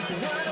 What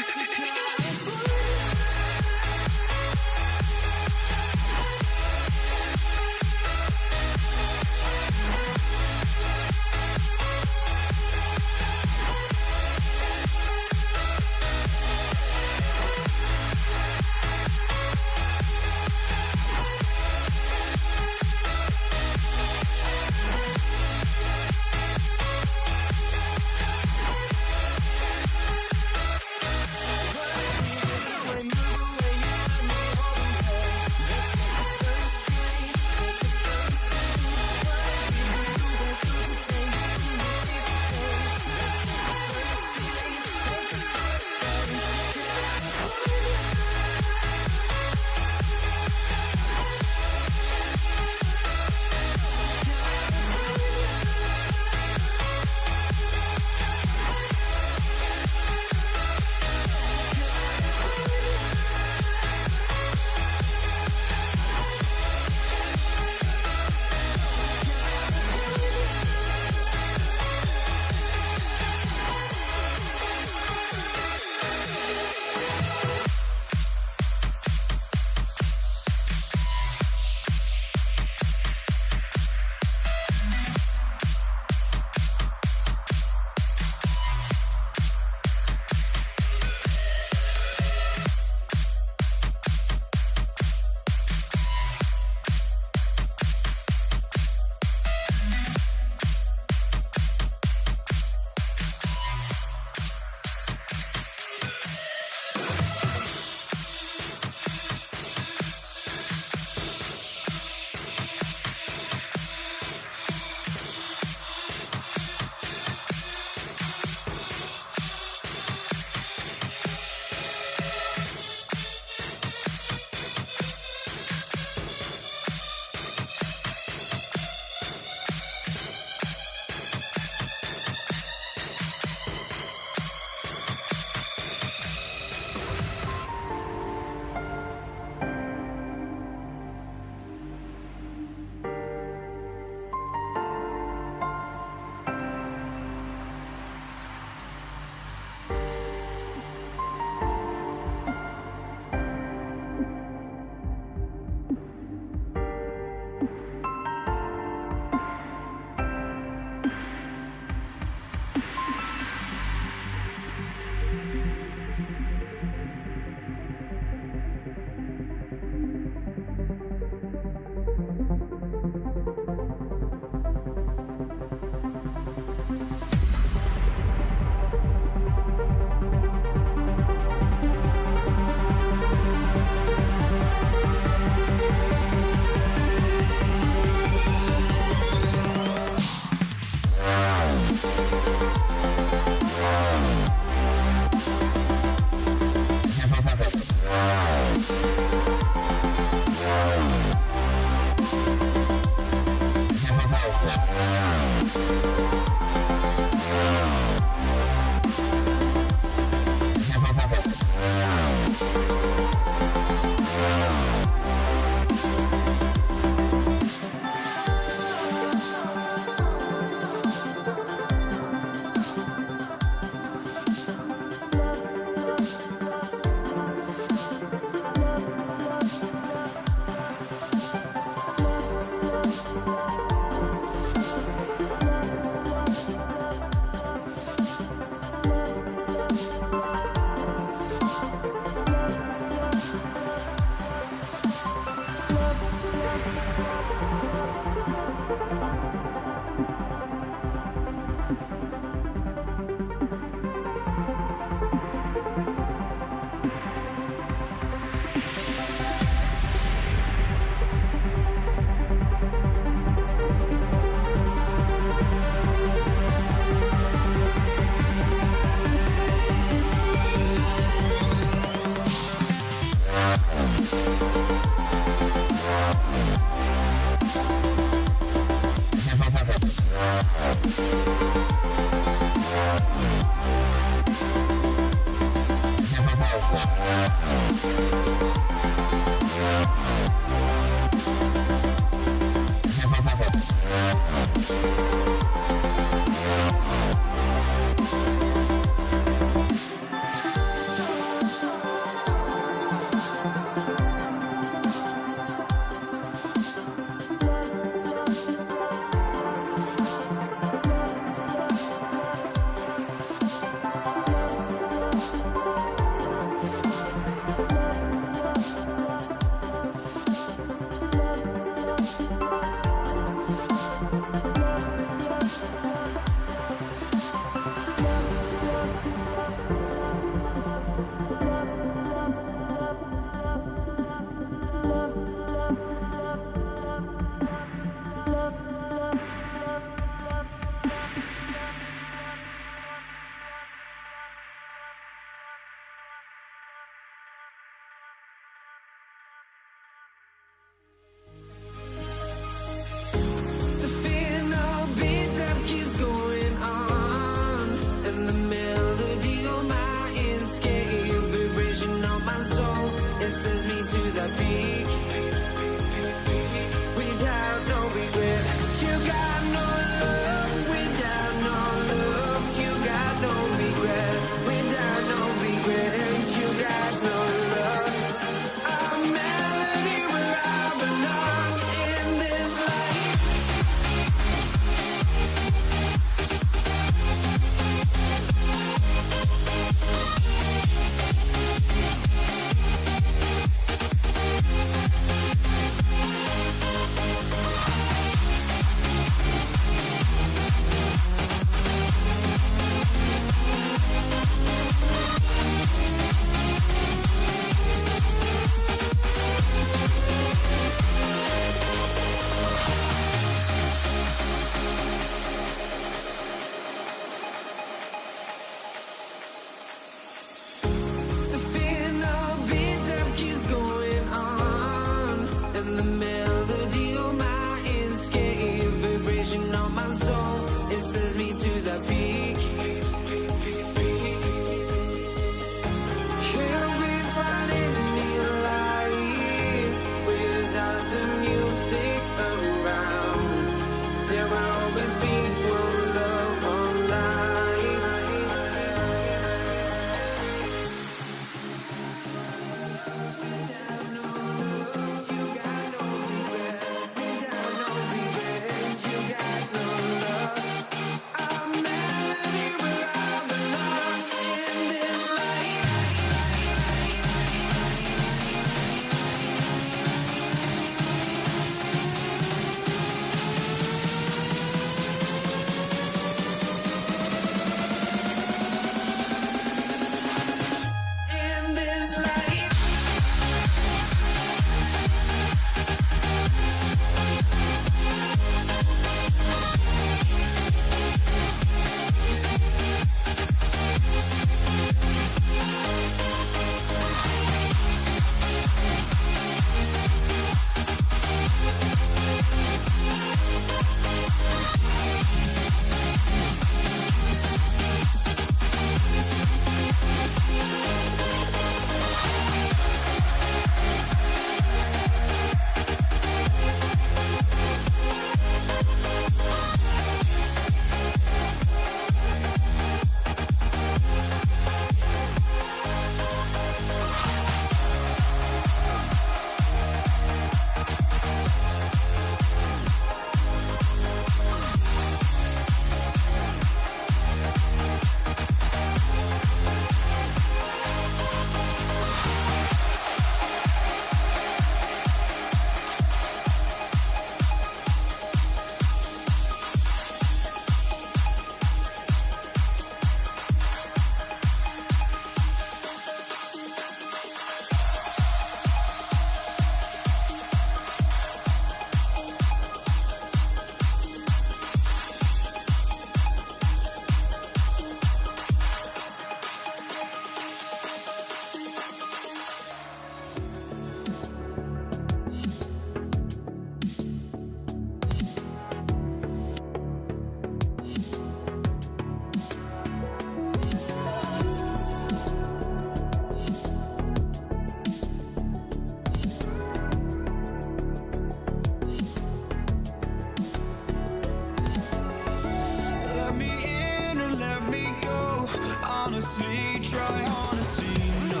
try honesty, no.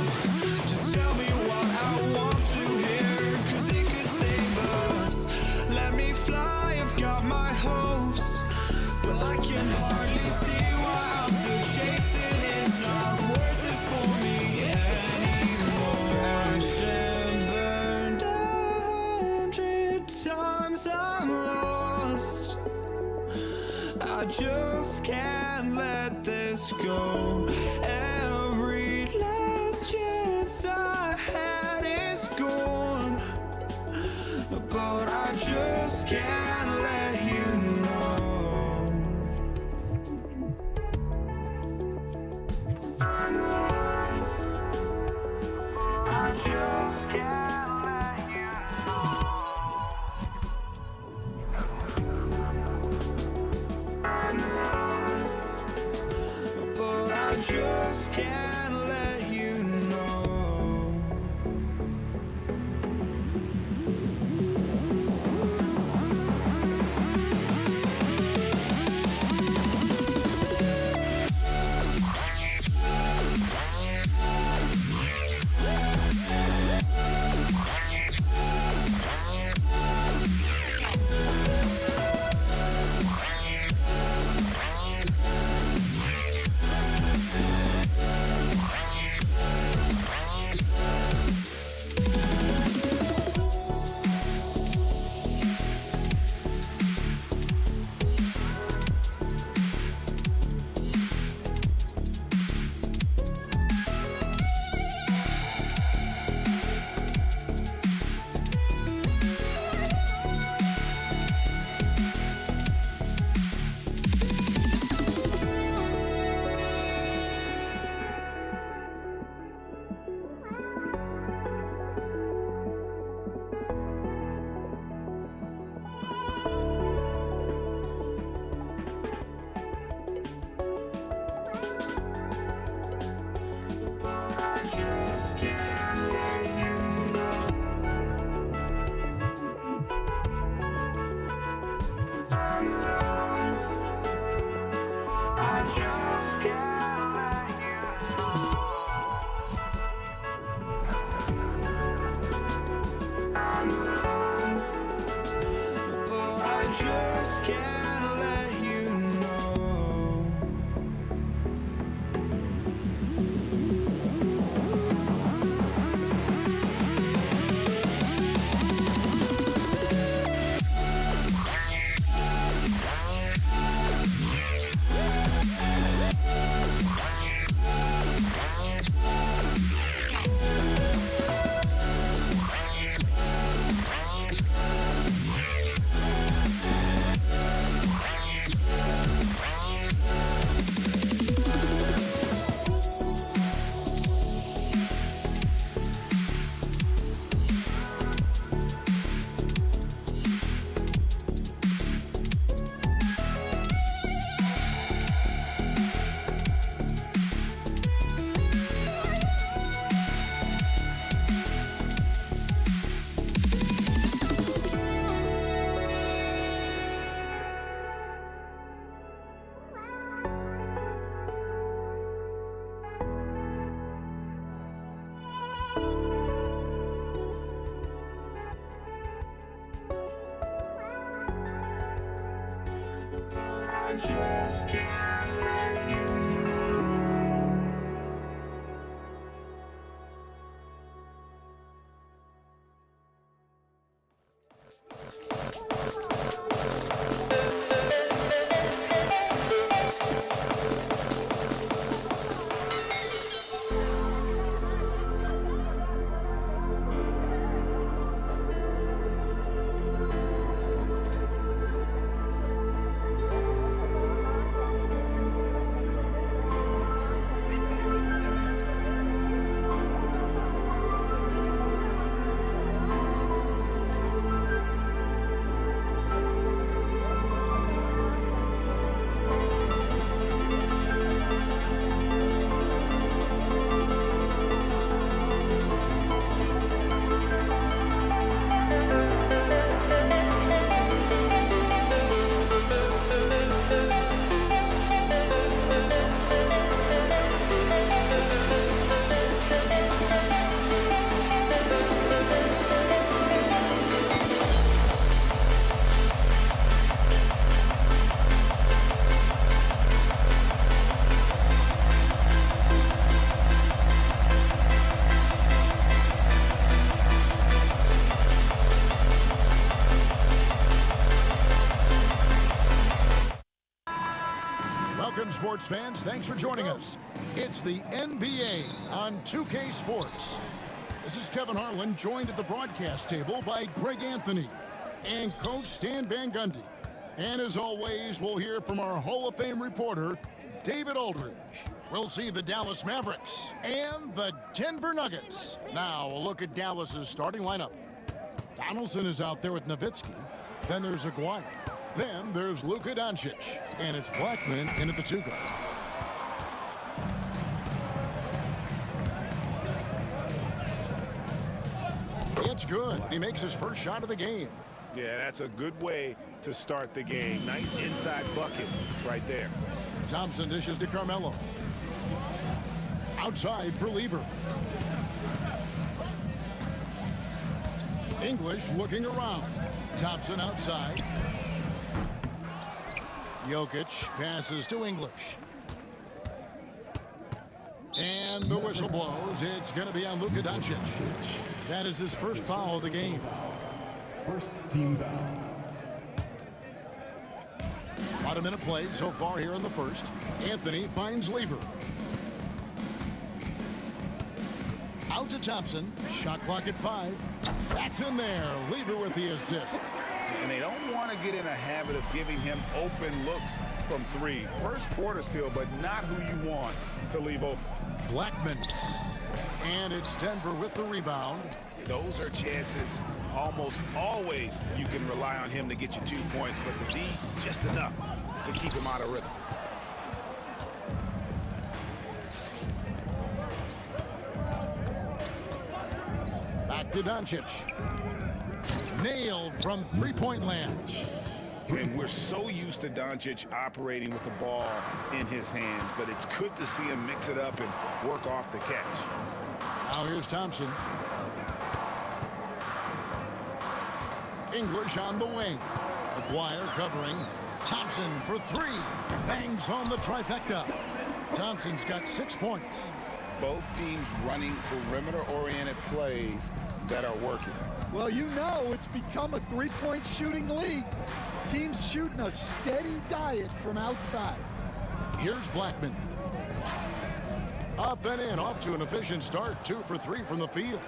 Just tell me what I want to hear, 'cause it could save us. Let me fly, I've got my hopes, but I can hardly see why I'm still chasing. It's not worth it for me anymore. Crashed and burned 100 times, I'm lost. I just can't let this go. Every last chance I had is gone, but I just can't let you know. I just can't let you know. But I just can't let you know. Welcome, sports fans. Thanks for joining us. It's the NBA on 2K Sports. This is Kevin Harlan, joined at the broadcast table by Greg Anthony and Coach Stan Van Gundy. And as always, we'll hear from our Hall of Fame reporter, David Aldridge. We'll see the Dallas Mavericks and the Denver Nuggets. Now, a look at Dallas's starting lineup. Donaldson is out there with Nowitzki. Then there's Aguirre. Then there's Luka Doncic. And it's Blackman in at the 2 guard. It's good. He makes his first shot of the game. Yeah, that's a good way to start the game. Nice inside bucket right there. Thompson dishes to Carmelo. Outside for Lever. English looking around. Thompson outside. Jokic passes to English. And the whistle blows. It's going to be on Luka Doncic. That is his first foul of the game. First team foul. About a minute played so far here in the first. Anthony finds Lever. Out to Thompson. Shot clock at 5. That's in there. Lever with the assist. And they don't want to get in a habit of giving him open looks from 3. First quarter still, but not who you want to leave open. Blackman. And it's Denver with the rebound. Those are chances. Almost always you can rely on him to get you 2 points, but the D, just enough to keep him out of rhythm. Back to Doncic. Nailed from three-point land. And we're so used to Doncic operating with the ball in his hands, but it's good to see him mix it up and work off the catch. Now here's Thompson. English on the wing. Aguirre covering. Thompson for 3. Bangs home the trifecta. Thompson's got 6 points. Both teams running perimeter-oriented plays that are working. Well, you know it's become a three-point shooting league. Teams shooting a steady diet from outside. Here's Blackman. Up and in, off to an efficient start. 2 for 3 from the field.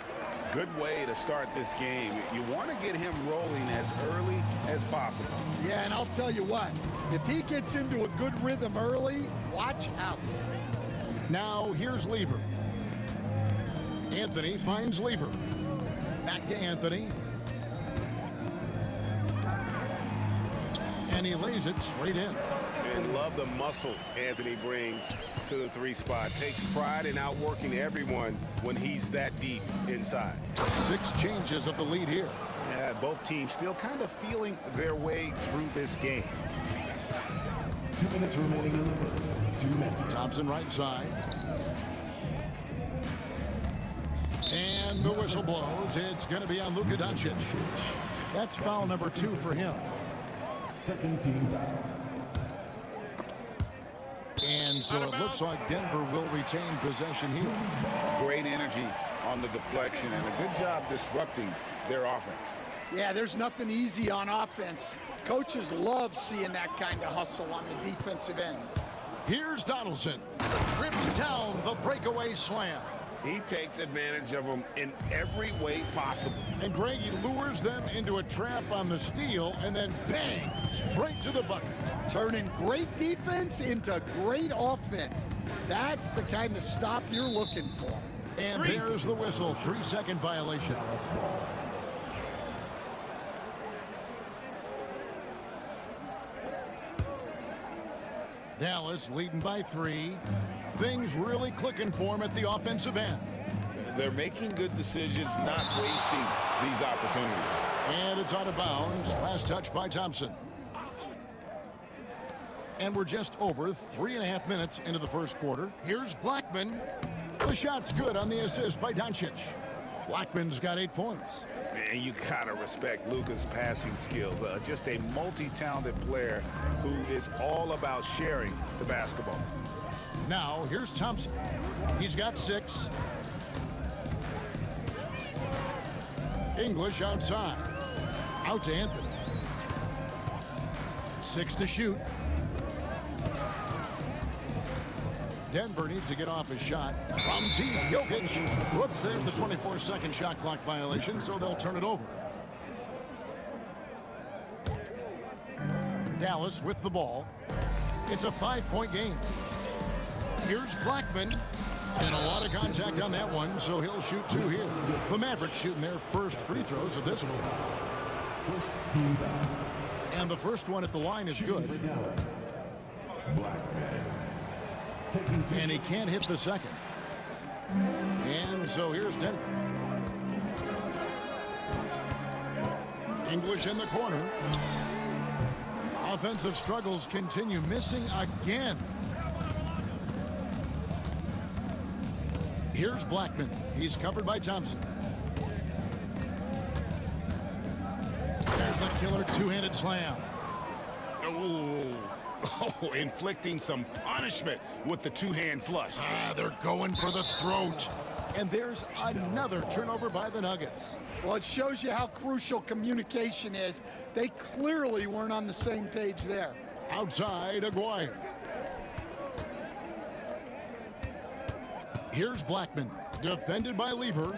Good way to start this game. You want to get him rolling as early as possible. Yeah, and I'll tell you what, if he gets into a good rhythm early, watch out. Now here's Lever. Anthony finds Lever. Back to Anthony. And he lays it straight in. And love the muscle Anthony brings to the 3 spot. Takes pride in outworking everyone when he's that deep inside. 6 changes of the lead here. Yeah, both teams still kind of feeling their way through this game. 2 minutes remaining in the first. 2 minutes. Thompson right side. And the whistle blows. It's going to be on Luka Doncic. That's foul number 2 for him. Second team foul. And so it looks like Denver will retain possession here. Great energy on the deflection and a good job disrupting their offense. Yeah, there's nothing easy on offense. Coaches love seeing that kind of hustle on the defensive end. Here's Donaldson. Rips down the breakaway slam. He takes advantage of them in every way possible. And Greg, he lures them into a trap on the steal and then bang, straight to the bucket. Turning great defense into great offense. That's the kind of stop you're looking for. And there's the whistle, 3-second violation. Dallas leading by 3. Things really clicking for him at the offensive end. They're making good decisions, not wasting these opportunities. And it's out of bounds. Last touch by Thompson. And we're just over 3.5 minutes into the first quarter. Here's Blackman. The shot's good on the assist by Doncic. Blackman's got 8 points. And you gotta respect Luka's passing skills. Just a multi-talented player who is all about sharing the basketball. Now, here's Thompson. He's got 6. English outside. Out to Anthony. 6 to shoot. Denver needs to get off his shot. From deep, Jokic. Whoops, there's the 24-second shot clock violation, so they'll turn it over. Dallas with the ball. It's a 5-point game. Here's Blackman. And a lot of contact on that one, so he'll shoot 2 here. The Mavericks shooting their first free throws of this one. First team foul. And the first one at the line is good. For Dallas. Blackman. Taking two. And he can't hit the second. And so here's Denver. English in the corner. Offensive struggles continue, missing again. Here's Blackman. He's covered by Thompson. There's the killer two-handed slam. Oh, inflicting some punishment with the two-hand flush. They're going for the throat. And there's another turnover by the Nuggets. Well, it shows you how crucial communication is. They clearly weren't on the same page there. Outside, Aguirre. Here's Blackman, defended by Lever.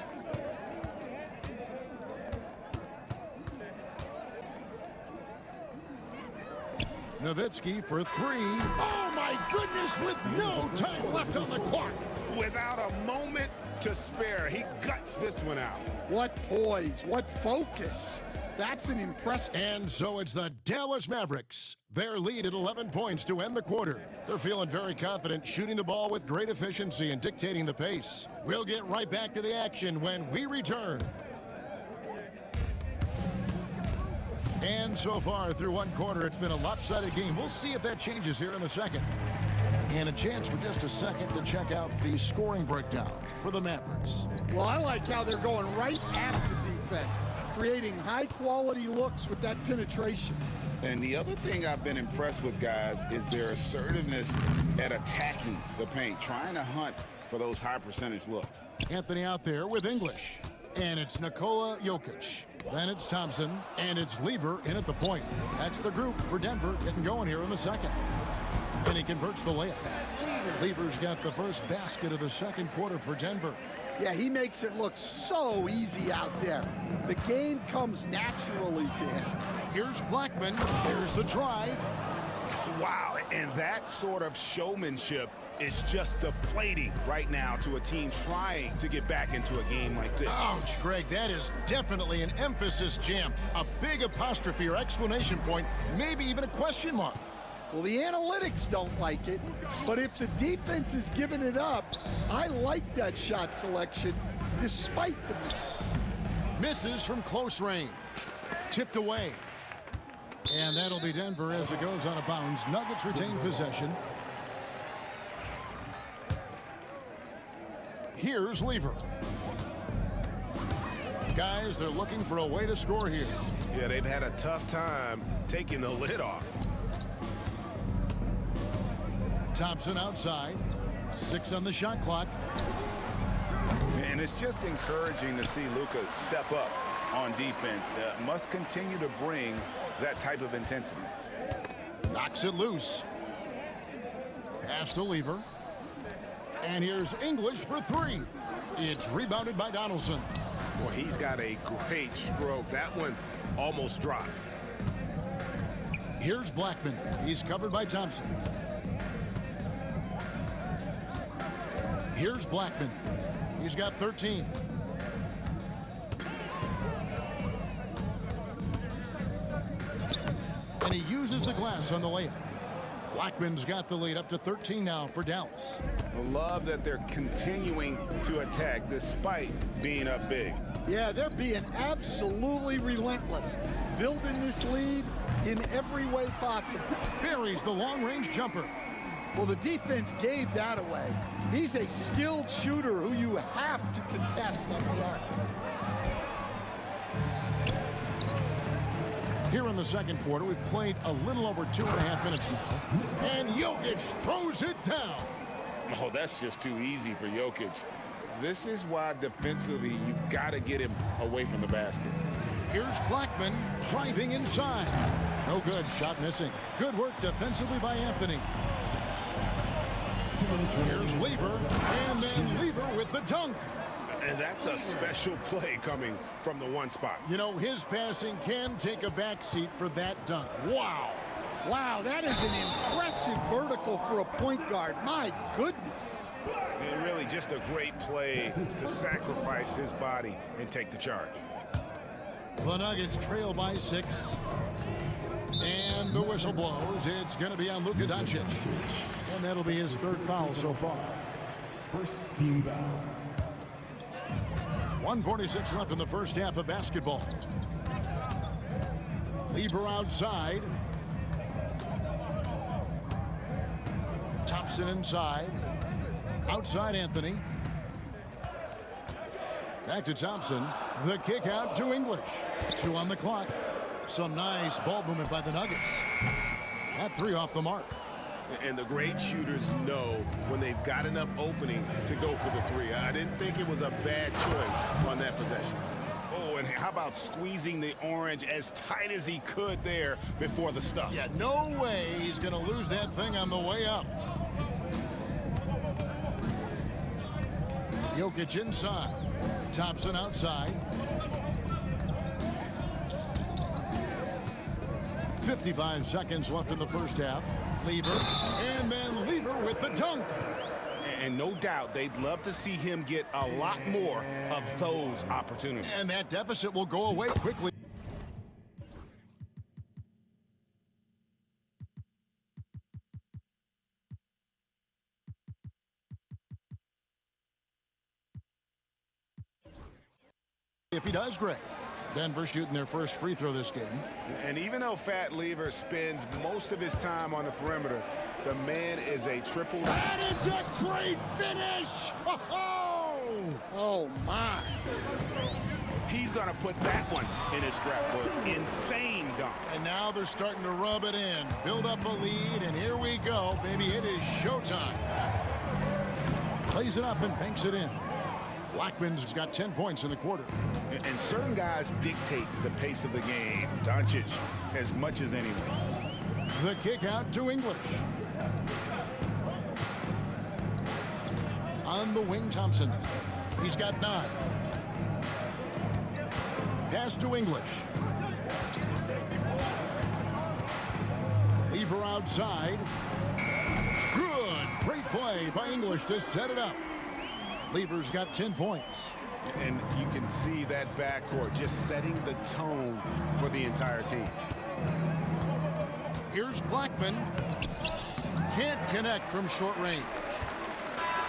Nowitzki for 3. Oh, my goodness, with no time left on the clock. Without a moment to spare, he guts this one out. What poise, what focus. That's an impressive. And so it's the Dallas Mavericks. Their lead at 11 points to end the quarter. They're feeling very confident, shooting the ball with great efficiency and dictating the pace. We'll get right back to the action when we return. And so far through one quarter, it's been a lopsided game. We'll see if that changes here in the second. And a chance for just a second to check out the scoring breakdown for the Mavericks. Well, I like how they're going right at the defense, creating high-quality looks with that penetration. And the other thing I've been impressed with, guys, is their assertiveness at attacking the paint, trying to hunt for those high-percentage looks. Anthony out there with English. And it's Nikola Jokic. Then it's Thompson. And it's Lever in at the point. That's the group for Denver getting going here in the second. And he converts the layup. Lever's got the first basket of the second quarter for Denver. Yeah, he makes it look so easy out there. The game comes naturally to him. Here's Blackman. There's the drive. Wow, and that sort of showmanship is just deflating right now to a team trying to get back into a game like this. Ouch, Greg, that is definitely an emphasis jam. A big apostrophe or exclamation point, maybe even a question mark. Well, the analytics don't like it, but if the defense is giving it up, I like that shot selection despite the miss. Misses from close range. Tipped away. And that'll be Denver as it goes out of bounds. Nuggets retain possession. Here's Lever. Guys, they're looking for a way to score here. Yeah, they've had a tough time taking the lid off. Thompson outside. 6 on the shot clock. And it's just encouraging to see Luka step up on defense. Must continue to bring that type of intensity. Knocks it loose. Pass to Lever. And here's English for 3. It's rebounded by Donaldson. Well, he's got a great stroke. That one almost dropped. Here's Blackman. He's covered by Thompson. Here's Blackman. He's got 13. And he uses the glass on the layup. Blackman's got the lead up to 13 now for Dallas. I love that they're continuing to attack despite being up big. Yeah, they're being absolutely relentless, building this lead in every way possible. Buries the long-range jumper. Well, the defense gave that away. He's a skilled shooter who you have to contest on the arc. Here in the second quarter, we've played a little over 2.5 minutes now. And Jokic throws it down. Oh, that's just too easy for Jokic. This is why defensively you've got to get him away from the basket. Here's Blackman driving inside. No good, shot missing. Good work defensively by Anthony. Here's Lever, and then Lever with the dunk. And that's a special play coming from the one spot. You know, his passing can take a backseat for that dunk. Wow. Wow, that is an impressive vertical for a point guard. My goodness. And really just a great play to sacrifice his body and take the charge. The Nuggets trail by 6. And the whistle blows. It's going to be on Luka Doncic. And that'll be his 3rd foul so far. First team foul. 1:46 left in the first half of basketball. Lever outside. Thompson inside. Outside Anthony. Back to Thompson. The kick out to English. 2 on the clock. Some nice ball movement by the Nuggets. That 3 off the mark. And the great shooters know when they've got enough opening to go for the 3. I didn't think it was a bad choice on that possession. Oh, and how about squeezing the orange as tight as he could there before the stuff? Yeah, no way he's going to lose that thing on the way up. Jokic inside. Thompson outside. 55 seconds left in the first half. Lever, and then Lever with the dunk. And no doubt they'd love to see him get a lot more of those opportunities. And that deficit will go away quickly. If he does, great. Denver shooting their first free throw this game. And even though Fat Lever spends most of his time on the perimeter, the man is a triple. That is a great finish! Oh, my. He's going to put that one in his scrapbook. Insane dunk. And now they're starting to rub it in. Build up a lead, and here we go, baby. It is showtime. Plays it up and banks it in. Blackman's got 10 points in the quarter. And certain guys dictate the pace of the game. Doncic as much as anyone. The kick out to English. On the wing, Thompson. He's got 9. Pass to English. Lever outside. Good. Great play by English to set it up. Lever's got 10 points. And you can see that backcourt just setting the tone for the entire team. Here's Blackman. Can't connect from short range.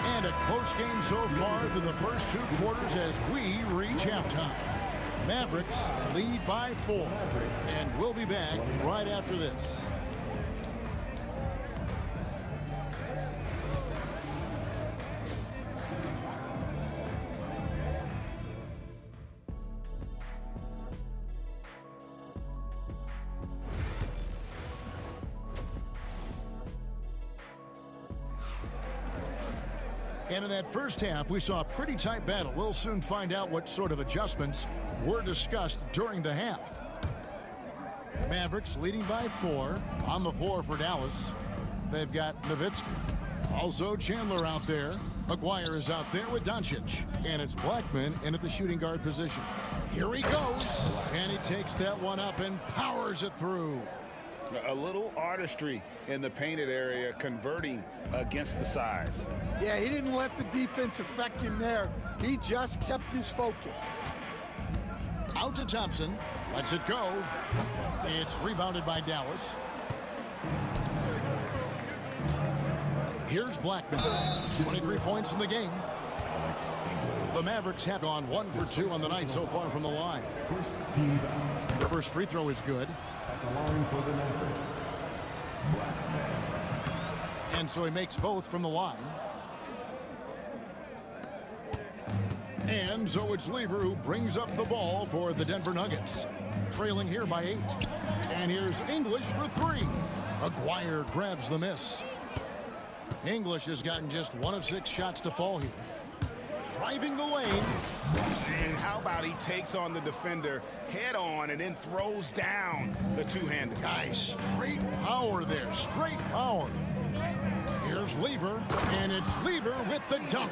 And a close game so far through the first 2 quarters as we reach halftime. Mavericks lead by 4. And we'll be back right after this. And in that first half, we saw a pretty tight battle. We'll soon find out what sort of adjustments were discussed during the half. Mavericks leading by 4. On the floor for Dallas, they've got Nowitzki. Also Chandler out there. McGuire is out there with Doncic. And it's Blackman in at the shooting guard position. Here he goes. And he takes that one up and powers it through. A little artistry in the painted area, converting against the size. Yeah, he didn't let the defense affect him there. He just kept his focus. Out to Thompson. Lets it go. It's rebounded by Dallas. Here's Blackman. 23 points in the game. The Mavericks have gone 1 for 2 on the night so far from the line. First team foul. The first free throw is good. At the line for the Mavericks. Blackman. And so he makes both from the line. And so it's Lever who brings up the ball for the Denver Nuggets. Trailing here by 8. And here's English for 3. McGuire grabs the miss. English has gotten just 1 of 6 shots to fall here. Driving the lane. And how about he takes on the defender head on and then throws down the two-handed. Guys, straight power there. Straight power. Here's Lever, and it's Lever with the dunk.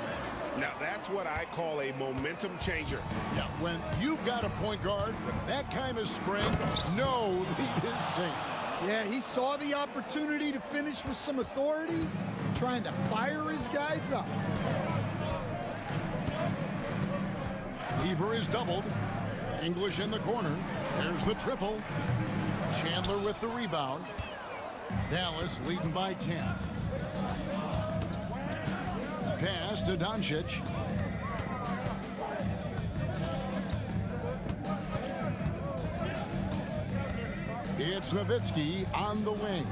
Now, that's what I call a momentum changer. Yeah, when you've got a point guard with that kind of spring, no lead is safe. Yeah, he saw the opportunity to finish with some authority, trying to fire his guys up. Lever is doubled. English in the corner. There's the triple. Chandler with the rebound. Dallas leading by 10. Pass to Doncic. It's Nowitzki on the wing.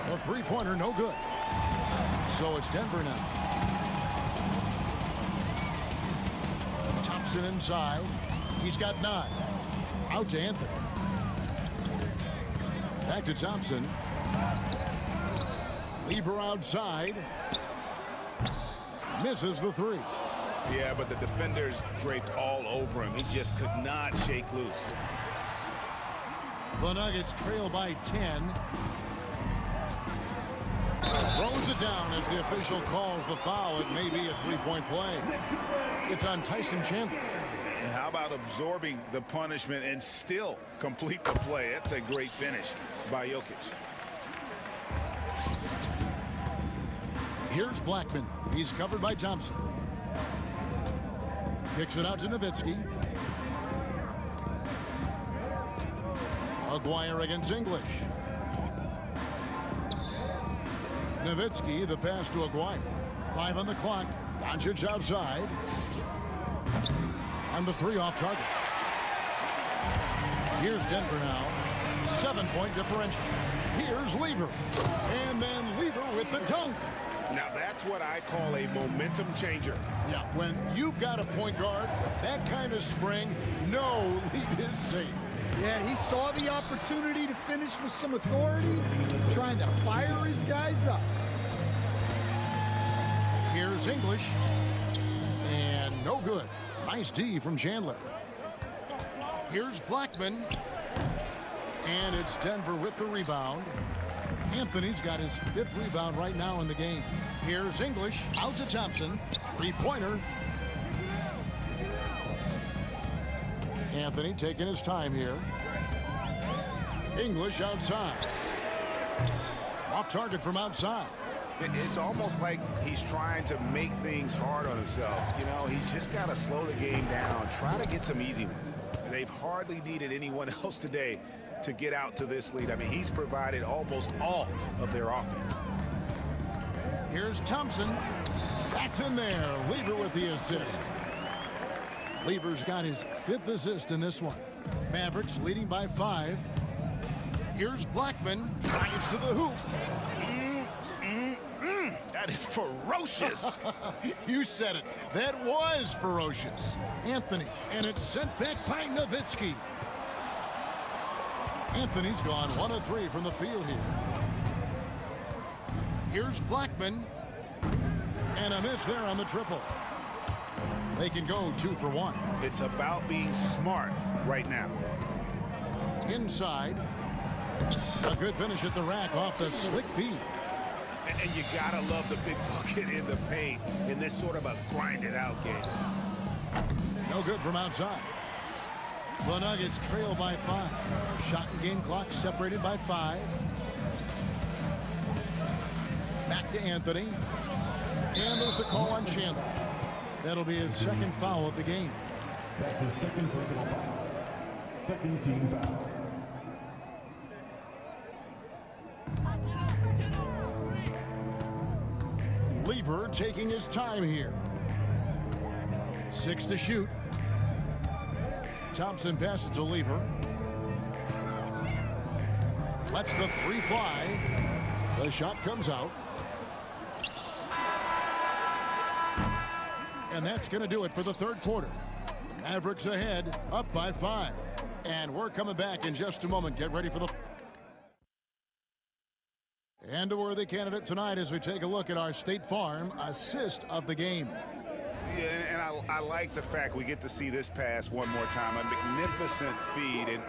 A three-pointer, no good. So it's Denver now. Thompson inside. He's got 9. Out to Anthony. Back to Thompson. Lever outside. Misses the 3. Yeah, but the defenders draped all over him. He just could not shake loose. The Nuggets trail by 10. Throws it down as the official calls the foul. It may be a three-point play. It's on Tyson Chandler. And how about absorbing the punishment and still complete the play? That's a great finish by Jokic. Here's Blackman. He's covered by Thompson. Kicks it out to Nowitzki. Aguirre against English. Nowitzki, the pass to Aguirre. 5 on the clock. Doncic outside. And the 3 off target. Here's Denver now. 7-point differential. Here's Lever. And then Lever with the dunk. Now, that's what I call a momentum changer. Yeah, when you've got a point guard, that kind of spring, no lead is safe. Yeah, he saw the opportunity to finish with some authority, trying to fire his guys up. Here's English. And no good. Nice D from Chandler. Here's Blackman. And it's Denver with the rebound. Anthony's got his 5th rebound right now in the game. Here's English. Out to Thompson. Three-pointer. Anthony taking his time here. English outside. Off target from outside. It's almost like he's trying to make things hard on himself. You know, he's just got to slow the game down, try to get some easy ones. They've hardly needed anyone else today to get out to this lead. I mean, he's provided almost all of their offense. Here's Thompson. That's in there. Lever with the assist. Lever's got his 5th assist in this one. Mavericks leading by 5. Here's Blackman. Drives to the hoop. That is ferocious. You said it. That was ferocious. Anthony, and it's sent back by Nowitzki. Anthony's gone 1 of 3 from the field here. Here's Blackman. And a miss there on the triple. They can go 2 for 1. It's about being smart right now. Inside. A good finish at the rack off the slick feed. And you gotta love the big bucket in the paint in this sort of a grind-it-out game. No good from outside. The Nuggets trail by 5. Shot and game clock separated by 5. Back to Anthony. And there's the call on Chandler. That'll be his 2nd foul of the game. That's his 2nd personal foul. 2nd team foul. Lever taking his time here. 6 to shoot. Thompson passes to Lever. Lets the 3 fly. The shot comes out. And that's going to do it for the 3rd quarter. Mavericks ahead, up by 5. And we're coming back in just a moment. Get ready for the... And a worthy candidate tonight as we take a look at our State Farm assist of the game. Yeah, and I like the fact we get to see this pass one more time. A magnificent feed, and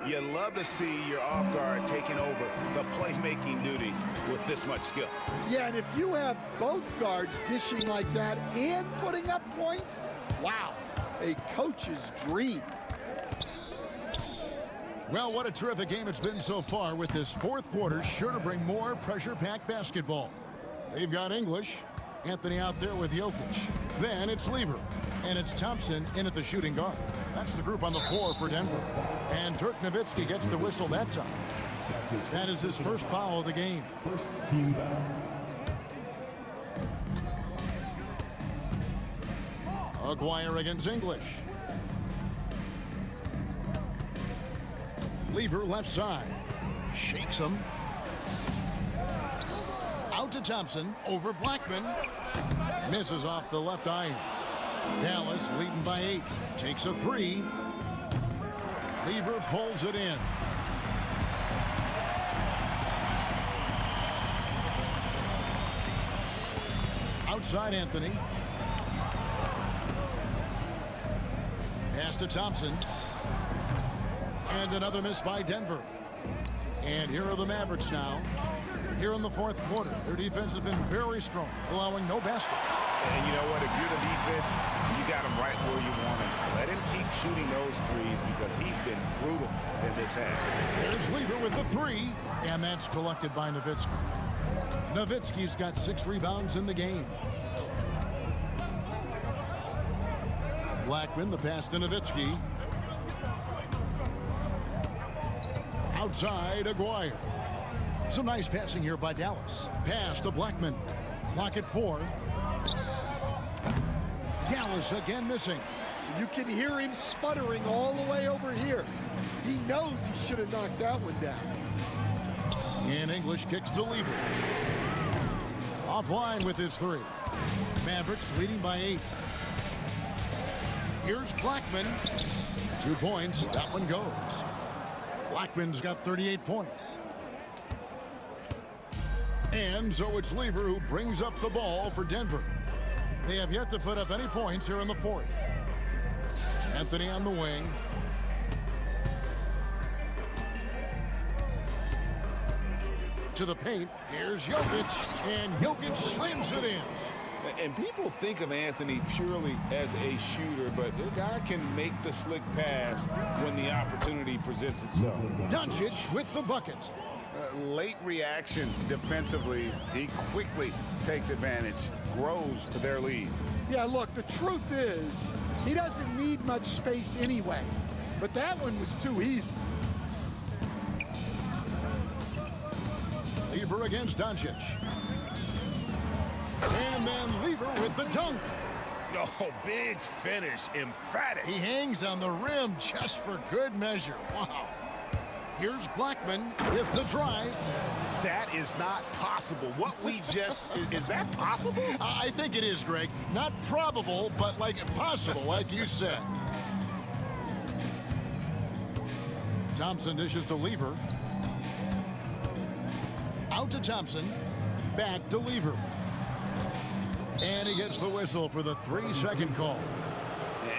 you love to see your off guard taking over the playmaking duties with this much skill. Yeah, and if you have both guards dishing like that and putting up points, wow, a coach's dream. Well, what a terrific game it's been so far, with this fourth quarter sure to bring more pressure-packed basketball. They've got English, Anthony out there with Jokic. Then it's Lever, and it's Thompson in at the shooting guard. That's the group on the floor for Denver. And Dirk Nowitzki gets the whistle that time. That is his first foul of the game. First team foul. Aguirre against English. Lever left side. Shakes him. Out to Thompson. Over Blackman. Misses off the left iron. Dallas leading by 8. Takes a 3. Lever pulls it in. Outside Anthony. Pass to Thompson. And another miss by Denver. And here are the Mavericks now. Here in the fourth quarter, their defense has been very strong, allowing no baskets. And you know what? If you're the defense, you got him right where you want him. Let him keep shooting those threes because he's been brutal in this half. There's Lever with the 3, and that's collected by Nowitzki. Nowitzki's got 6 rebounds in the game. Blackman, the pass to Nowitzki. Outside, Aguirre. Some nice passing here by Dallas. Pass to Blackman. Clock at 4. Dallas again missing. You can hear him sputtering all the way over here. He knows he should have knocked that one down. And English kicks to Lever. Offline with his 3. Mavericks leading by 8. Here's Blackman. 2 points. That one goes. Blackman's got 38 points. And so it's Lever who brings up the ball for Denver. They have yet to put up any points here in the fourth. Anthony on the wing. To the paint. Here's Jokic. And Jokic slams it in. And people think of Anthony purely as a shooter, but the guy can make the slick pass when the opportunity presents itself. Doncic with the bucket. Late reaction defensively. He quickly takes advantage, grows their lead. Yeah, look, the truth is, he doesn't need much space anyway. But that one was too easy. Lever against Doncic. And then Lever with the dunk. Oh, big finish, emphatic. He hangs on the rim just for good measure. Wow. Here's Blackman with the drive. That is not possible. What we just, is that possible? I think it is, Greg. Not probable, but like possible, like you said. Thompson dishes to Lever. Out to Thompson. Back to Lever. And he gets the whistle for the 3-second call.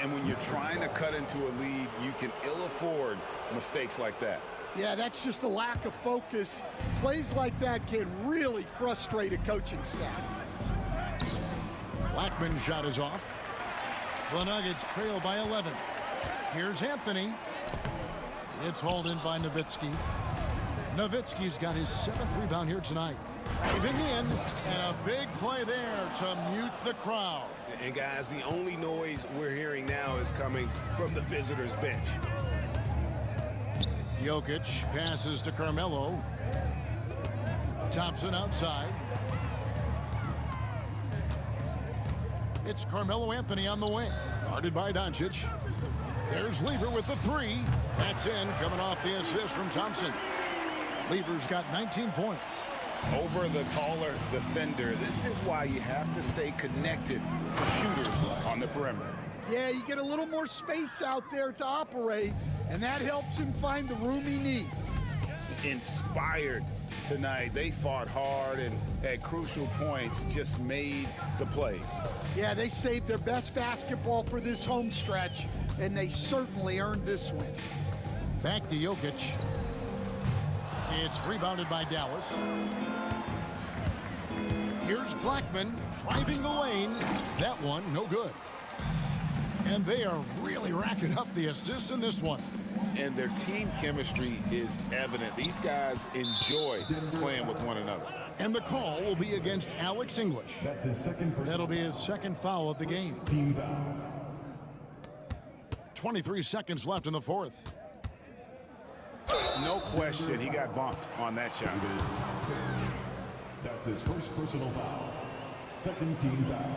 And when you're trying to cut into a lead, you can ill afford mistakes like that. Yeah, that's just a lack of focus. Plays like that can really frustrate a coaching staff. Blackman's shot is off. The Nuggets trail by 11. Here's Anthony. It's hauled in by Nowitzki. Nowitzki's got his 7th rebound here tonight. Driving in, and a big play there to mute the crowd. And guys, the only noise we're hearing now is coming from the visitors' bench. Jokic passes to Carmelo. Thompson outside. It's Carmelo Anthony on the wing. Guarded by Doncic. There's Lever with the 3. That's in, coming off the assist from Thompson. Lever's got 19 points. Over the taller defender. This is why you have to stay connected to shooters on the perimeter. Yeah, you get a little more space out there to operate, and that helps him find the room he needs. inspired tonight. They fought hard and at crucial points just made the plays. Yeah, they saved their best basketball for this home stretch, and they certainly earned this win. Back to Jokic. It's rebounded by Dallas. Here's Blackman driving the lane. That one, no good. And they are really racking up the assists in this one. And their team chemistry is evident. These guys enjoy playing with one another. And the call will be against Alex English. That's his second personal. That'll be his second foul of the game. Team foul. 23 seconds left in the fourth. No question, he got bumped on that shot. That's his first personal foul. Second team foul.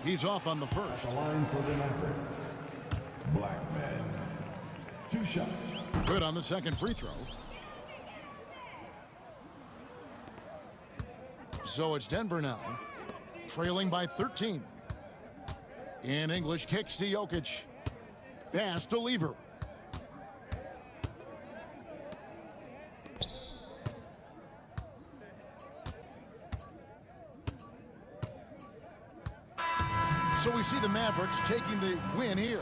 He's off on the first. The line for the Mavericks. Blackman. 2 shots. Good on the second free throw. So it's Denver now, trailing by 13. And English kicks to Jokic. Pass to Lever. So we see the Mavericks taking the win here.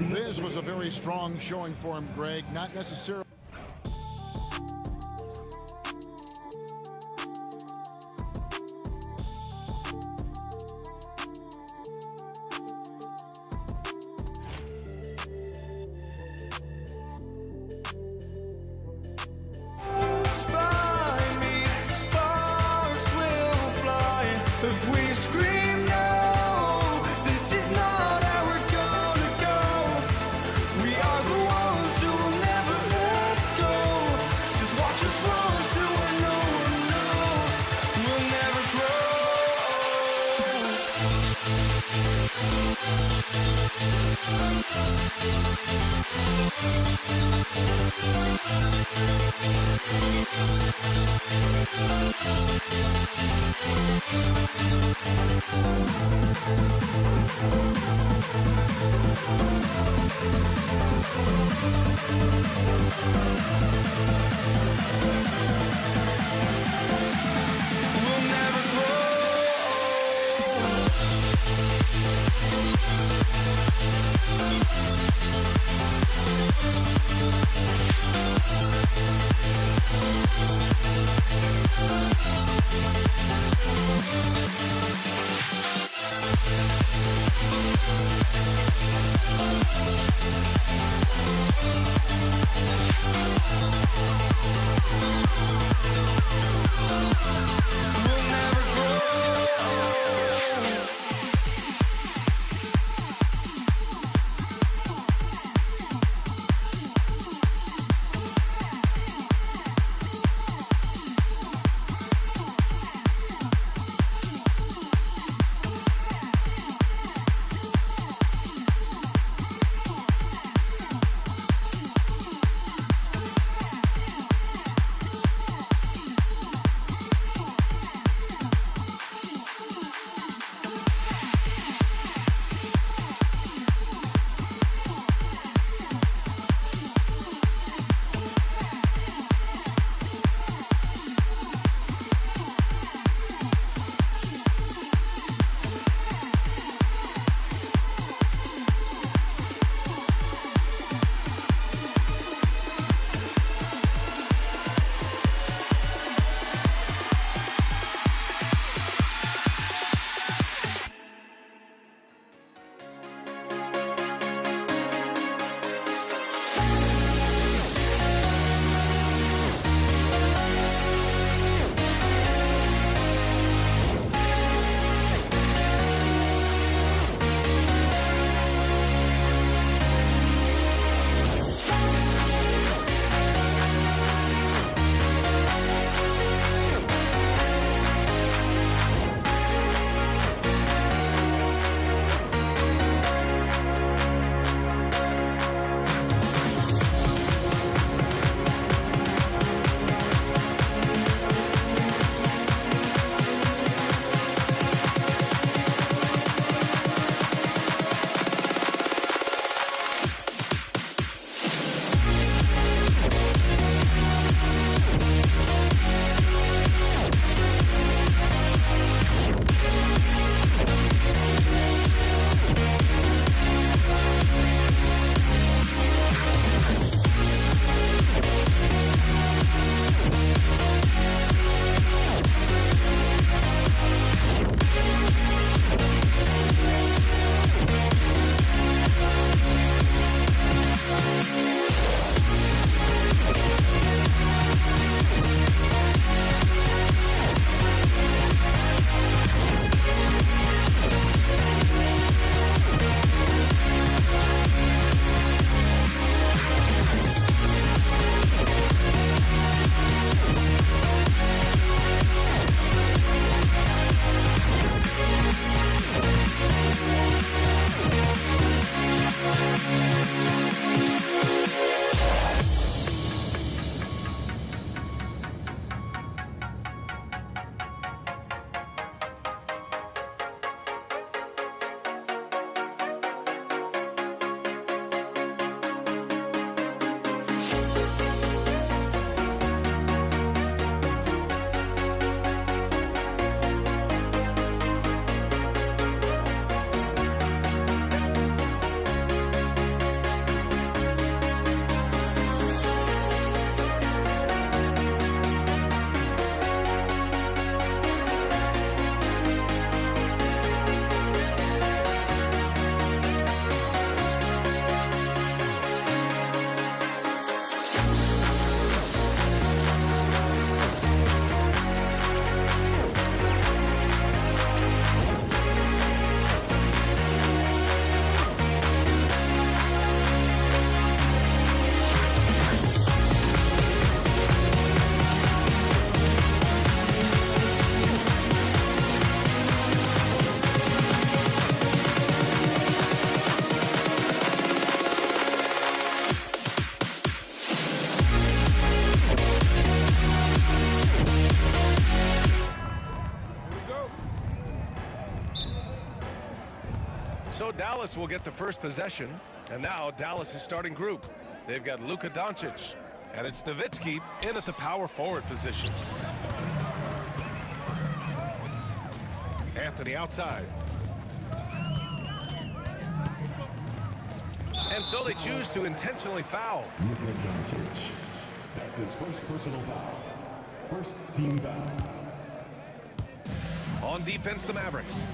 This was a very strong showing for him, Greg. Not necessarily. Find me, sparks will fly if we scream no. This is not how we're gonna go. We are the ones who will never let go. Just watch us run to where no one knows. We'll never We'll never grow. We'll never grow. So Dallas will get the first possession. And now Dallas is starting group. They've got Luka Doncic. And it's Nowitzki in at the power forward position. Anthony outside. And so they choose to intentionally foul. Luka Doncic. That's his first personal foul. First team foul. On defense, the Mavericks.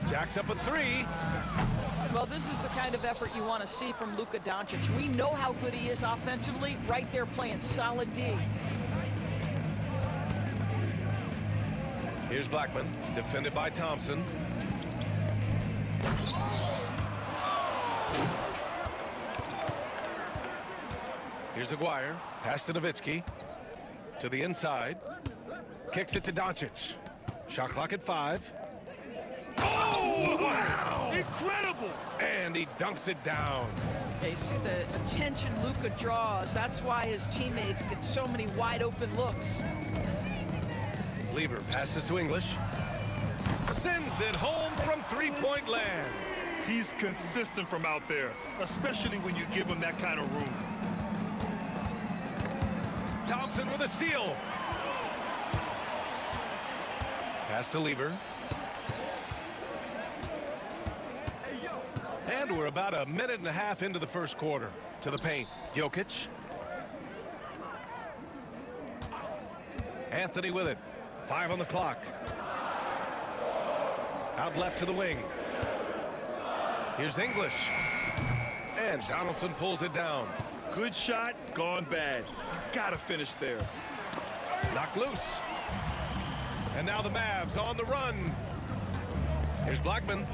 Jacks up a three. Well, this is the kind of effort you want to see from Luka Doncic. We know how good he is offensively. Right there playing solid D. Here's Blackman, defended by Thompson. Here's Aguirre, pass to Nowitzki. To the inside. Kicks it to Doncic. Shot clock at 5. Oh, wow! Incredible! And he dunks it down. They see the attention Luka draws. That's why his teammates get so many wide open looks. Lever passes to English. Sends it home from three-point land. He's consistent from out there, especially when you give him that kind of room. Thompson with a steal. Pass to Lever. And we're about a minute and a half into the first quarter. To the paint, Jokic. Anthony with it. 5 on the clock. Out left to the wing. Here's English. And Donaldson pulls it down. Good shot, gone bad. Gotta finish there. Knocked loose. And now the Mavs on the run. Here's Blackman.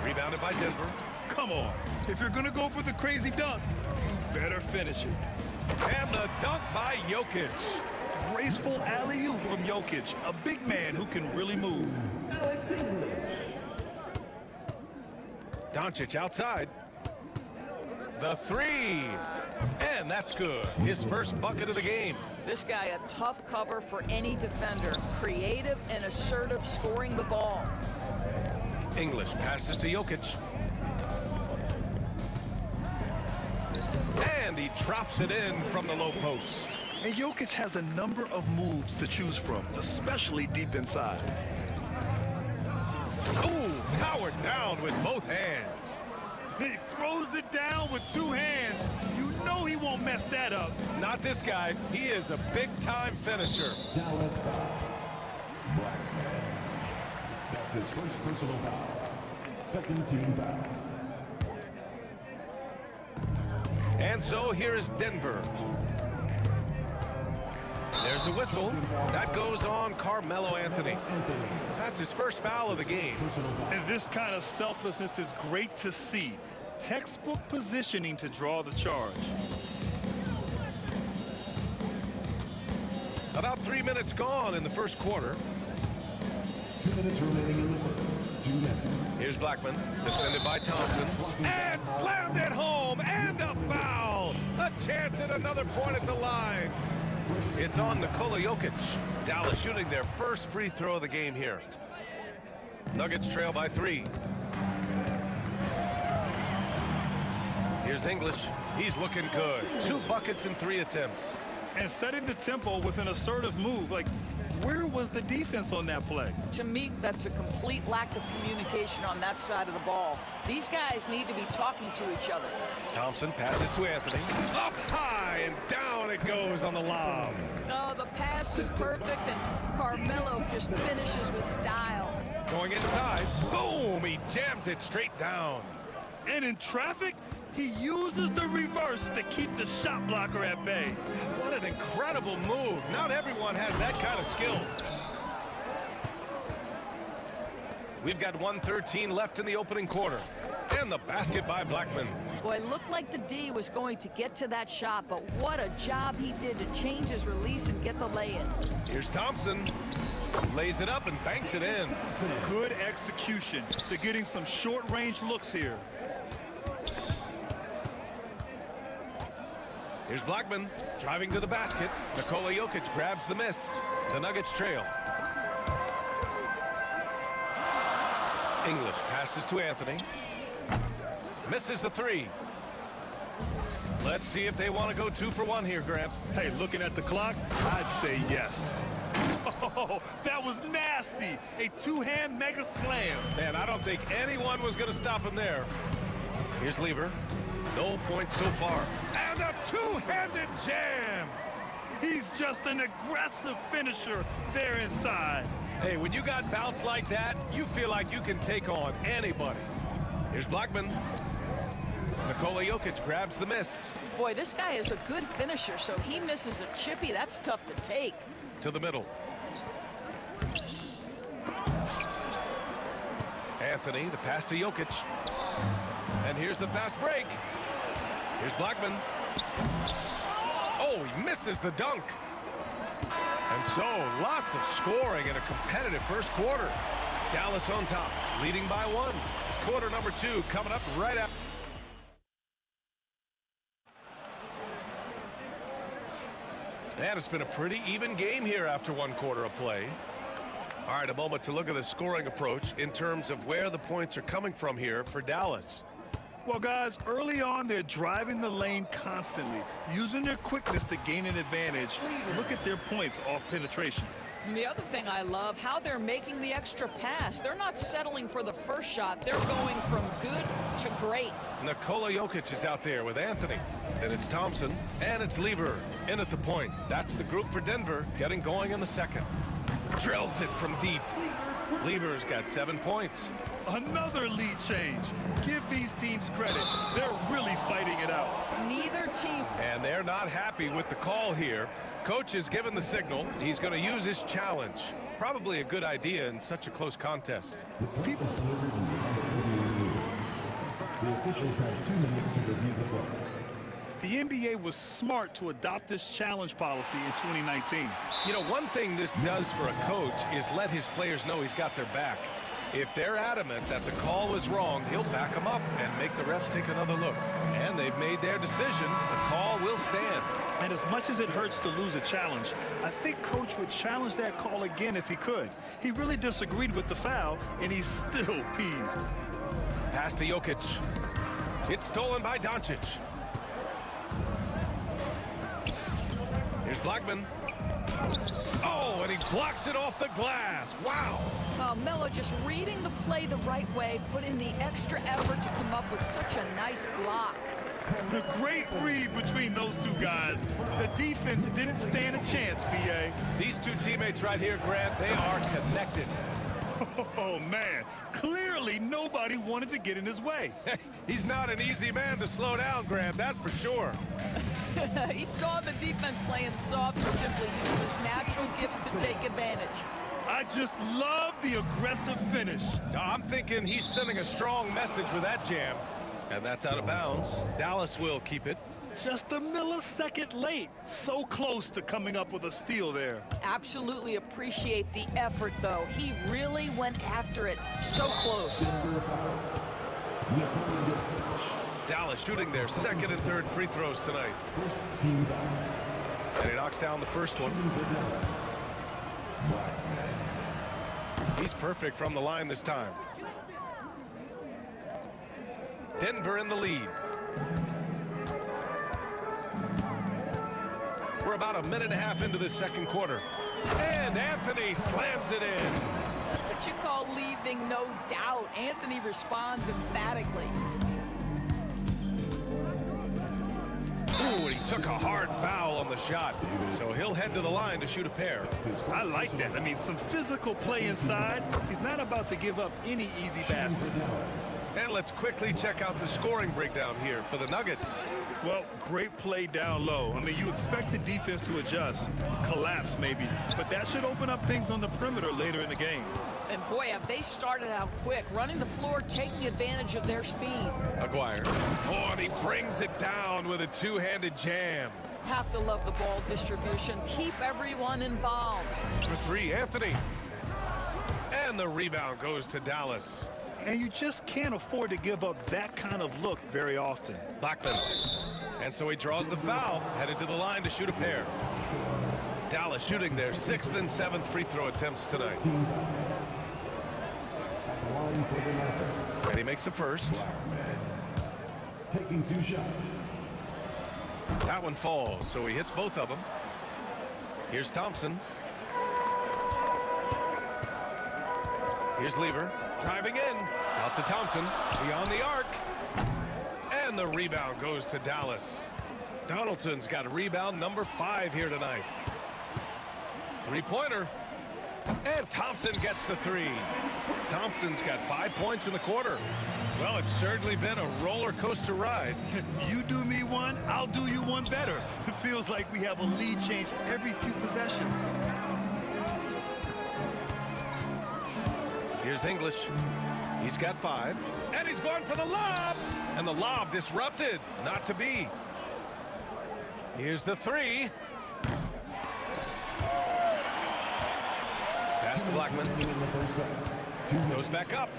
Rebounded by Denver. Come on. If you're gonna go for the crazy dunk, better finish it. And the dunk by Jokic. Graceful alley-oop from Jokic, a big man who can really move. Doncic outside. The three. And that's good. His first bucket of the game. This guy a tough cover for any defender. Creative and assertive scoring the ball. English passes to Jokic. And he drops it in from the low post. And Jokic has a number of moves to choose from, especially deep inside. Ooh, powered down with both hands. He throws it down with 2 hands. You know he won't mess that up. Not this guy. He is a big-time finisher. Dallas foul. Blackman. That's his first personal foul. Second team foul. And so here is Denver. There's a whistle. That goes on Carmelo Anthony. That's his first foul of the game. And this kind of selflessness is great to see. Textbook positioning to draw the charge. About 3 minutes gone in the first quarter. 2 minutes remaining in the first. 2 minutes. Here's Blackman, defended by Thompson. And slammed it home, and a foul. A chance at another point at the line. It's on Nikola Jokic. Dallas shooting their first free throw of the game here. Nuggets trail by 3. Here's English. He's looking good. 2 buckets in 3 attempts. And setting the tempo with an assertive move. Like, where was the defense on that play? To me, that's a complete lack of communication on that side of the ball. These guys need to be talking to each other. Thompson passes to Anthony. Up high and down it goes on the lob. No, the pass was perfect, and Carmelo just finishes with style. Going inside. Boom! He jams it straight down. And in traffic, he uses the reverse to keep the shot blocker at bay. What an incredible move. Not everyone has that kind of skill. We've got 1:13 left in the opening quarter. And the basket by Blackman. Boy, it looked like the D was going to get to that shot, but what a job he did to change his release and get the lay-in. Here's Thompson. Lays it up and banks it in. Good execution. They're getting some short-range looks here. Here's Blackman driving to the basket. Nikola Jokic grabs the miss. The Nuggets trail. English passes to Anthony. Misses the three. Let's see if they want to go 2 for 1 here, Grant. Hey, looking at the clock, I'd say yes. Oh, that was nasty. A two-hand mega slam. Man, I don't think anyone was going to stop him there. Here's Lever. No points so far. And a two-handed jam. He's just an aggressive finisher there inside. Hey, when you got bounce like that, you feel like you can take on anybody. Here's Blackman. Nikola Jokic grabs the miss. Boy, this guy is a good finisher, so he misses a chippy. That's tough to take. To the middle. Anthony, the pass to Jokic. And here's the fast break. Here's Blackman. Oh, he misses the dunk. And so, lots of scoring in a competitive first quarter. Dallas on top, leading by 1. Quarter number 2 coming up right after. And it's been a pretty even game here after 1 quarter of play. All right, a moment to look at the scoring approach in terms of where the points are coming from here for Dallas. Well, guys, early on, they're driving the lane constantly, using their quickness to gain an advantage. Look at their points off penetration. And the other thing I love, how they're making the extra pass. They're not settling for the first shot. They're going from good to great. Nikola Jokic is out there with Anthony. Then it's Thompson, and it's Lever in at the point. That's the group for Denver, getting going in the second. Drills it from deep. Lever's got 7 points. Another lead change. Give these teams credit. They're really fighting it out. Neither team. And they're not happy with the call here. Coach has given the signal. He's going to use his challenge. Probably a good idea in such a close contest. The officials have 2 minutes to review the play. The NBA was smart to adopt this challenge policy in 2019. You know, one thing this does for a coach is let his players know he's got their back. If they're adamant that the call was wrong, he'll back them up and make the refs take another look. And they've made their decision. The call will stand. And as much as it hurts to lose a challenge, I think Coach would challenge that call again if he could. He really disagreed with the foul, and he's still peeved. Pass to Jokic. It's stolen by Doncic. Here's Blackman. Oh, and he blocks it off the glass. Wow. Melo just reading the play the right way, put in the extra effort to come up with such a nice block. The great read between those two guys. The defense didn't stand a chance, B.A. These two teammates right here, Grant, they are connected. Oh, man. Clearly, nobody wanted to get in his way. He's not an easy man to slow down, Grant, that's for sure. He saw the defense playing soft and simply used his natural gifts to take advantage. I just love the aggressive finish. I'm thinking he's sending a strong message with that jam. And that's out of bounds. Dallas will keep it. Just a millisecond late. So close to coming up with a steal there. Absolutely appreciate the effort, though. He really went after it. So close. Dallas shooting their second and third free throws tonight. And he knocks down the first one. He's perfect from the line this time. Denver in the lead. We're about a minute and a half into the second quarter. And Anthony slams it in. That's what you call leaving no doubt. Anthony responds emphatically. Ooh, and he took a hard foul on the shot. So he'll head to the line to shoot a pair. I like that. I mean, some physical play inside. He's not about to give up any easy baskets. And let's quickly check out the scoring breakdown here for the Nuggets. Well, great play down low. I mean, you expect the defense to adjust, collapse maybe, but that should open up things on the perimeter later in the game. And boy, have they started out quick, running the floor, taking advantage of their speed. Aguirre. Oh, and he brings it down with a two-handed jam. Have to love the ball distribution. Keep everyone involved. For three, Anthony. And the rebound goes to Dallas. And you just can't afford to give up that kind of look very often. Blackman. And so he draws the foul, headed to the line to shoot a pair. Dallas shooting their 6th and 7th free throw attempts tonight. line for the Mavericks. And he makes the first. Taking 2 shots. That one falls, so he hits both of them. Here's Thompson. Here's Lever, driving in. Out to Thompson, beyond the arc. And the rebound goes to Dallas. Donaldson's got rebound number 5 here tonight. Three-pointer. And Thompson gets the 3. Thompson's got 5 points in the quarter. Well, it's certainly been a roller coaster ride. You do me one, I'll do you one better. It feels like we have a lead change every few possessions. Here's English. He's got 5. And he's going for the lob. And the lob disrupted. Not to be. Here's the 3. Pass to Blackman. Goes back up.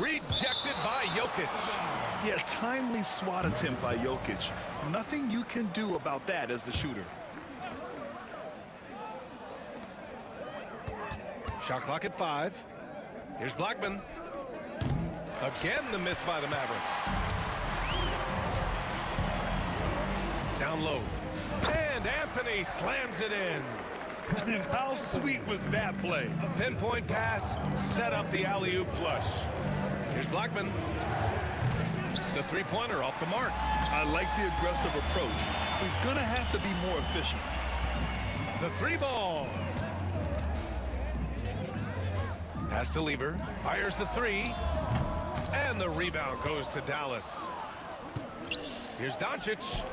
Rejected by Jokic. Yeah, timely swat attempt by Jokic. Nothing you can do about that as the shooter. Shot clock at 5. Here's Blackman. Again, the miss by the Mavericks. Down low. And Anthony slams it in. And how sweet was that play? A pinpoint pass set up the alley-oop flush. Here's Blackman. The three-pointer off the mark. I like the aggressive approach. He's going to have to be more efficient. The 3-ball. Pass to Lever. Fires the 3. And the rebound goes to Dallas. Here's Doncic.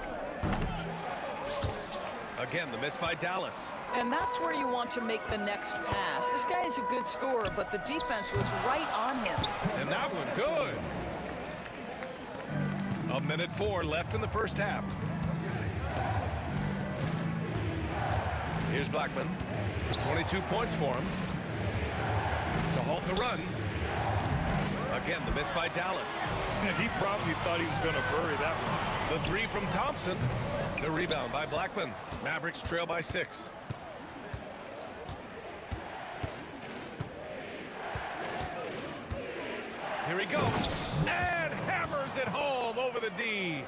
Again, the miss by Dallas. And that's where you want to make the next pass. This guy is a good scorer, but the defense was right on him. And that one good. 1:04 left in the first half. Here's Blackman. 22 points for him. To halt the run. Again, the miss by Dallas. And he probably thought he was going to bury that one. The 3 from Thompson. The rebound by Blackman. Mavericks trail by 6. Here he goes. And hammers it home over the D.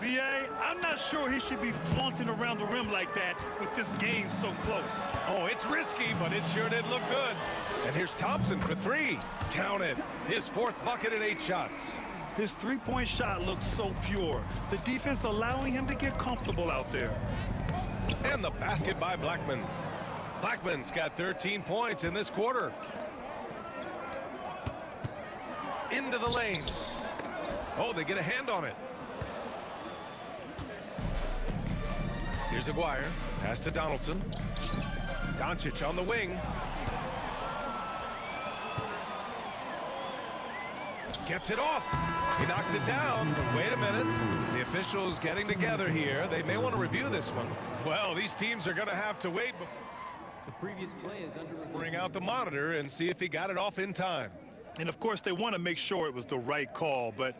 B.A., I'm not sure he should be flaunting around the rim like that with this game so close. Oh, it's risky, but it sure did look good. And here's Thompson for 3. Count it. His 4th bucket in 8 shots. His three-point shot looks so pure. The defense allowing him to get comfortable out there. And the basket by Blackman. Blackman's got 13 points in this quarter. Into the lane. Oh, they get a hand on it. Here's Aguirre. Pass to Donaldson. Doncic on the wing. Gets it off. He knocks it down. Wait a minute. The officials getting together here. They may want to review this one. Well, these teams are going to have to wait. The previous play is under review. Bring out the monitor and see if he got it off in time. And of course, they want to make sure it was the right call, but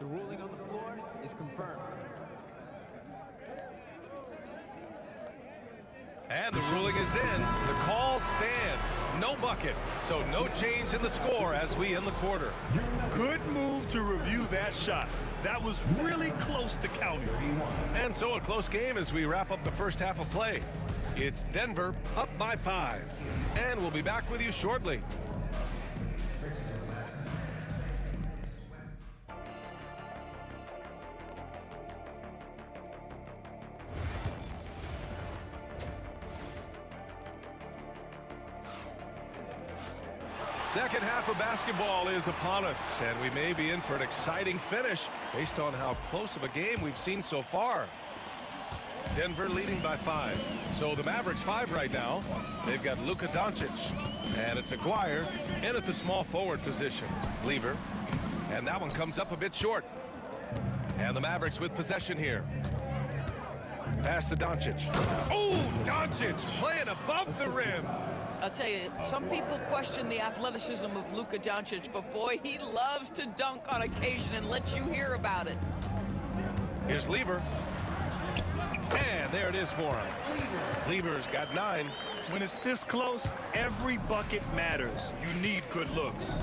The ruling on the floor is confirmed. And the ruling is in. The call stands. No bucket. So no change in the score as we end the quarter. good move to review that shot. That was really close to counting. And so a close game as we wrap up the first half of play. It's Denver up by 5. And we'll be back with you shortly. Second half of basketball is upon us, and we may be in for an exciting finish based on how close of a game we've seen so far. Denver leading by 5. So the Mavericks 5 right now. They've got Luka Doncic, and it's Aguirre in at the small forward position. Lever, and that one comes up a bit short. And the Mavericks with possession here. Pass to Doncic. Oh, Doncic playing above the rim. I'll tell you, some people question the athleticism of Luka Doncic, but boy, he loves to dunk on occasion and let you hear about it. Here's Lever. And there it is for him. Lever's got 9. When it's this close, every bucket matters. You need good looks.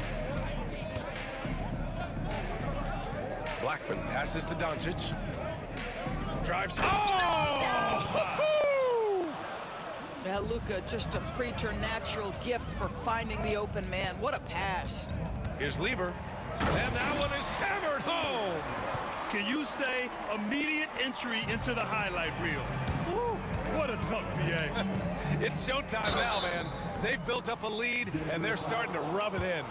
Blackman passes to Doncic. Drives. Oh! Yeah, Luka, just a preternatural gift for finding the open man. What a pass. Here's Lever. And that one is hammered home. Can you say immediate entry into the highlight reel? Woo, what a tough BA. It's showtime now, man. They've built up a lead, and they're starting to rub it in.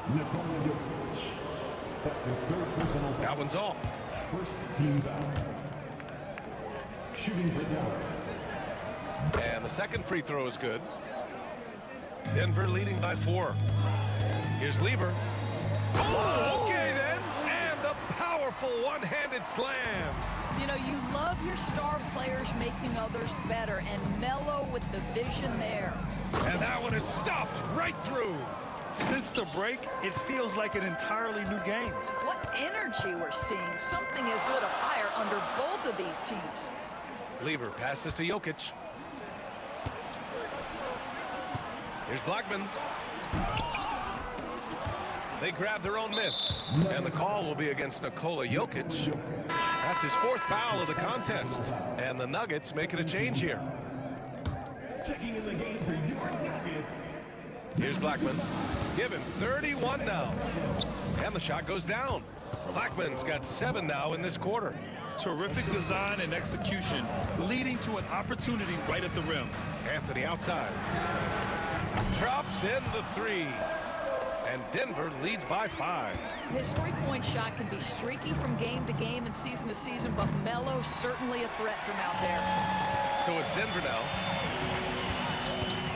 That's his third personal foul. That one's off. First team foul. Shooting for Dallas. And the second free throw is good. Denver leading by 4. Here's Lever. Oh, okay then. And the powerful one-handed slam. You know, you love your star players making others better, and Melo with the vision there. And that one is stuffed right through. Since the break, it feels like an entirely new game. What energy we're seeing. Something has lit a fire under both of these teams. Lever passes to Jokic. Here's Blackman. They grab their own miss. And the call will be against Nikola Jokic. That's his 4th foul of the contest. And the Nuggets making a change here. Checking in the game for your Nuggets. Here's Blackman. Give him 31 now. And the shot goes down. Blackman's got 7 now in this quarter. Terrific design and execution, leading to an opportunity right at the rim. Anthony outside. Drops in the 3. And Denver leads by 5. His three-point shot can be streaky from game to game and season to season, but Melo's certainly a threat from out there. So it's Denver now.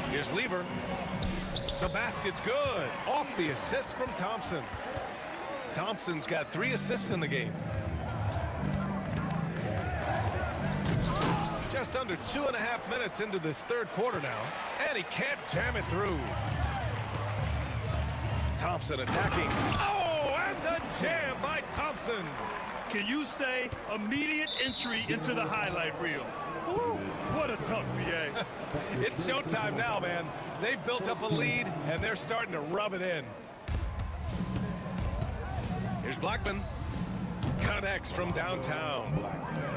Here's Lever. The basket's good. Off the assist from Thompson. Thompson's got 3 assists in the game. Just under 2.5 minutes into this third quarter now. And he can't jam it through. Thompson attacking. Oh, and the jam by Thompson. Can you say immediate entry into the highlight reel? Woo, what a tough BA. It's showtime now, man. They've built up a lead, and they're starting to rub it in. Here's Blackman. Connects from downtown.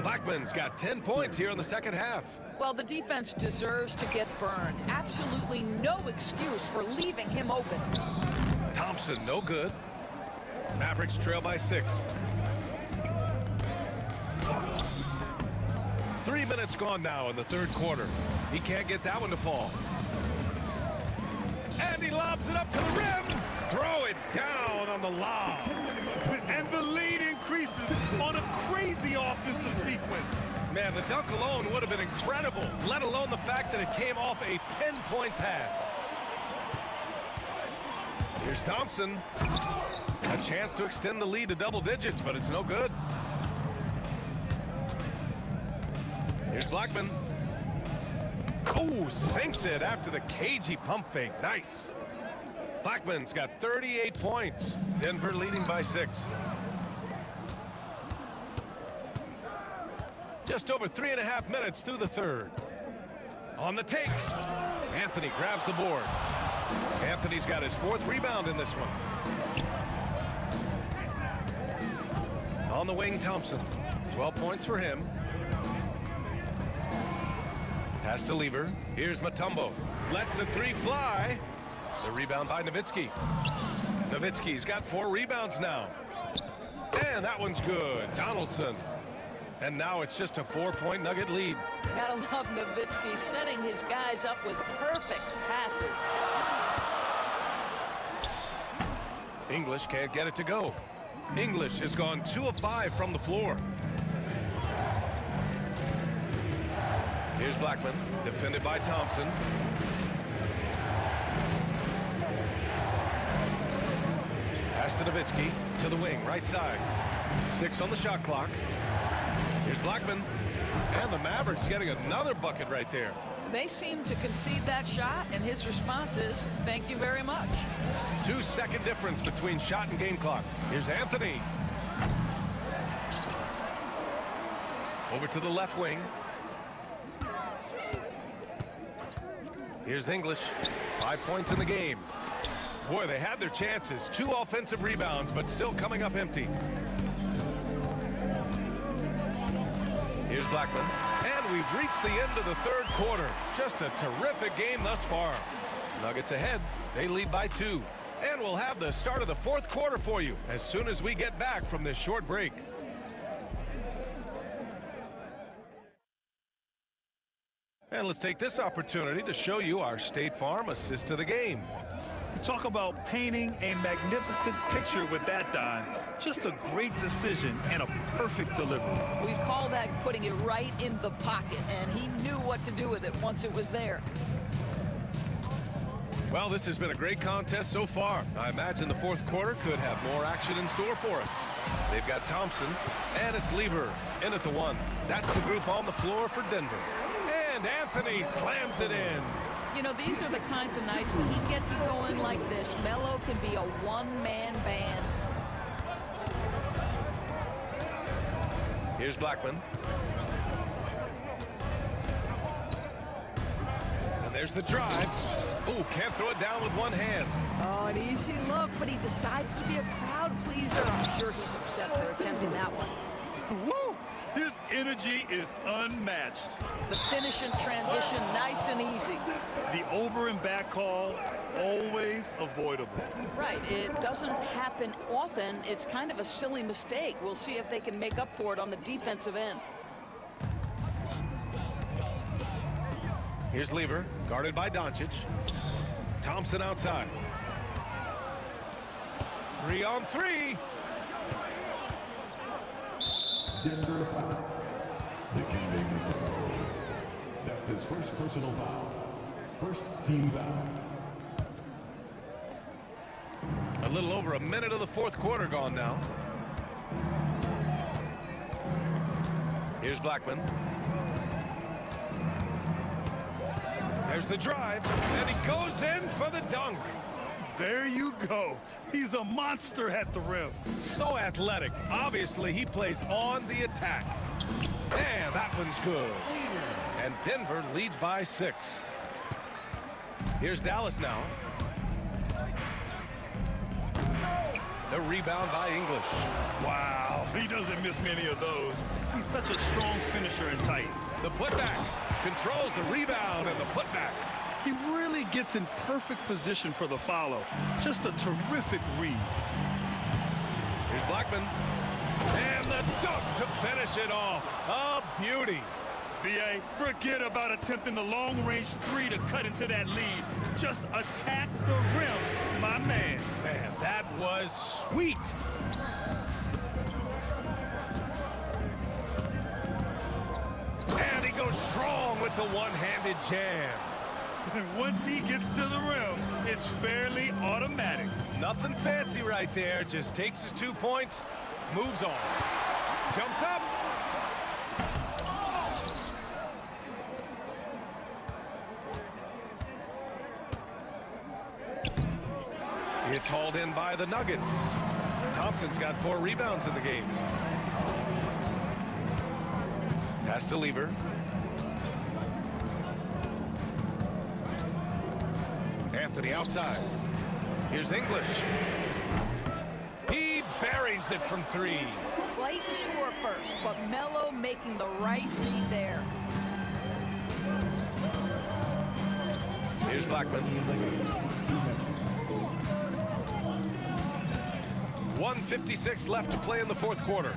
Blackman's got 10 points here in the second half. Well, the defense deserves to get burned. Absolutely no excuse for leaving him open. Thompson, no good. Mavericks trail by 6. 3 minutes gone now in the third quarter. He can't get that one to fall. And he lobs it up to the rim. Throw it down on the lob. And the lead increases on a crazy offensive sequence. Man, the dunk alone would have been incredible, let alone the fact that it came off a pinpoint pass. Here's Thompson. A chance to extend the lead to double digits, but it's no good. Here's Blackman. Oh, sinks it after the cagey pump fake. Nice. Blackman's got 38 points. Denver leading by 6. Just over 3.5 minutes through the third. On the take. Anthony grabs the board. Anthony's got his 4th rebound in this one. On the wing, Thompson. 12 points for him. Pass to Lever. Here's Mutombo. Lets the 3 fly. The rebound by Nowitzki. Nowitzki's got 4 rebounds now. And that one's good. Donaldson. And now it's just a 4-point Nugget lead. Gotta love Nowitzki setting his guys up with perfect passes. English can't get it to go. English has gone 2 of 5 from the floor. Here's Blackman, defended by Thompson. Pass to Nowitzki, to the wing, right side. 6 on the shot clock. Here's Blackman, and the Mavericks getting another bucket right there. They seem to concede that shot, and his response is, thank you very much. 2-second difference between shot and game clock. Here's Anthony. Over to the left wing. Here's English. 5 points in the game. Boy, they had their chances. 2 offensive rebounds, but still coming up empty. Here's Blackman. And we've reached the end of the third quarter. Just a terrific game thus far. Nuggets ahead. They lead by 2. And we'll have the start of the fourth quarter for you as soon as we get back from this short break. And let's take this opportunity to show you our State Farm assist to the game. Talk about painting a magnificent picture with that dime. Just a great decision and a perfect delivery. We call that putting it right in the pocket, and he knew what to do with it once it was there. Well, this has been a great contest so far. I imagine the fourth quarter could have more action in store for us. They've got Thompson, and it's Lever in at the 1. That's the group on the floor for Denver. And Anthony slams it in. You know, these are the kinds of nights when he gets it going like this. Melo can be a one-man band. Here's Blackman. And there's the drive. Oh, can't throw it down with one hand. Oh, an easy look, but he decides to be a crowd pleaser. I'm sure he's upset for attempting that one. Woo! His energy is unmatched. The finish and transition, nice and easy. The over and back call, always avoidable. Right, it doesn't happen often. It's kind of a silly mistake. We'll see if they can make up for it on the defensive end. Here's Lever, guarded by Doncic. Thompson outside. 3-on-3. Denver foul. The Kingmakers. That's his first personal foul. First team foul. A little over a minute of the fourth quarter gone now. Here's Blackman. There's the drive, and he goes in for the dunk. There you go. He's a monster at the rim. So athletic. Obviously, he plays on the attack. And that one's good. And Denver leads by 6. Here's Dallas now. The rebound by English. Wow, he doesn't miss many of those. He's such a strong finisher and tight. The putback controls the rebound and the putback. He really gets in perfect position for the follow. Just a terrific read. Here's Blackman. And the dunk to finish it off. A beauty. B.A., forget about attempting the long-range 3 to cut into that lead. Just attack the rim, my man. Man, that was sweet. And he goes strong with the one-handed jam. Once he gets to the rim, it's fairly automatic. Nothing fancy right there. Just takes his 2 points, moves on. Jumps up. It's hauled in by the Nuggets. Thompson's got 4 rebounds in the game. Pass to Lever. Anthony outside. Here's English. He buries it from 3. Well, he's a scorer first, but Melo making the right read there. Here's Blackman. 1:56 left to play in the fourth quarter.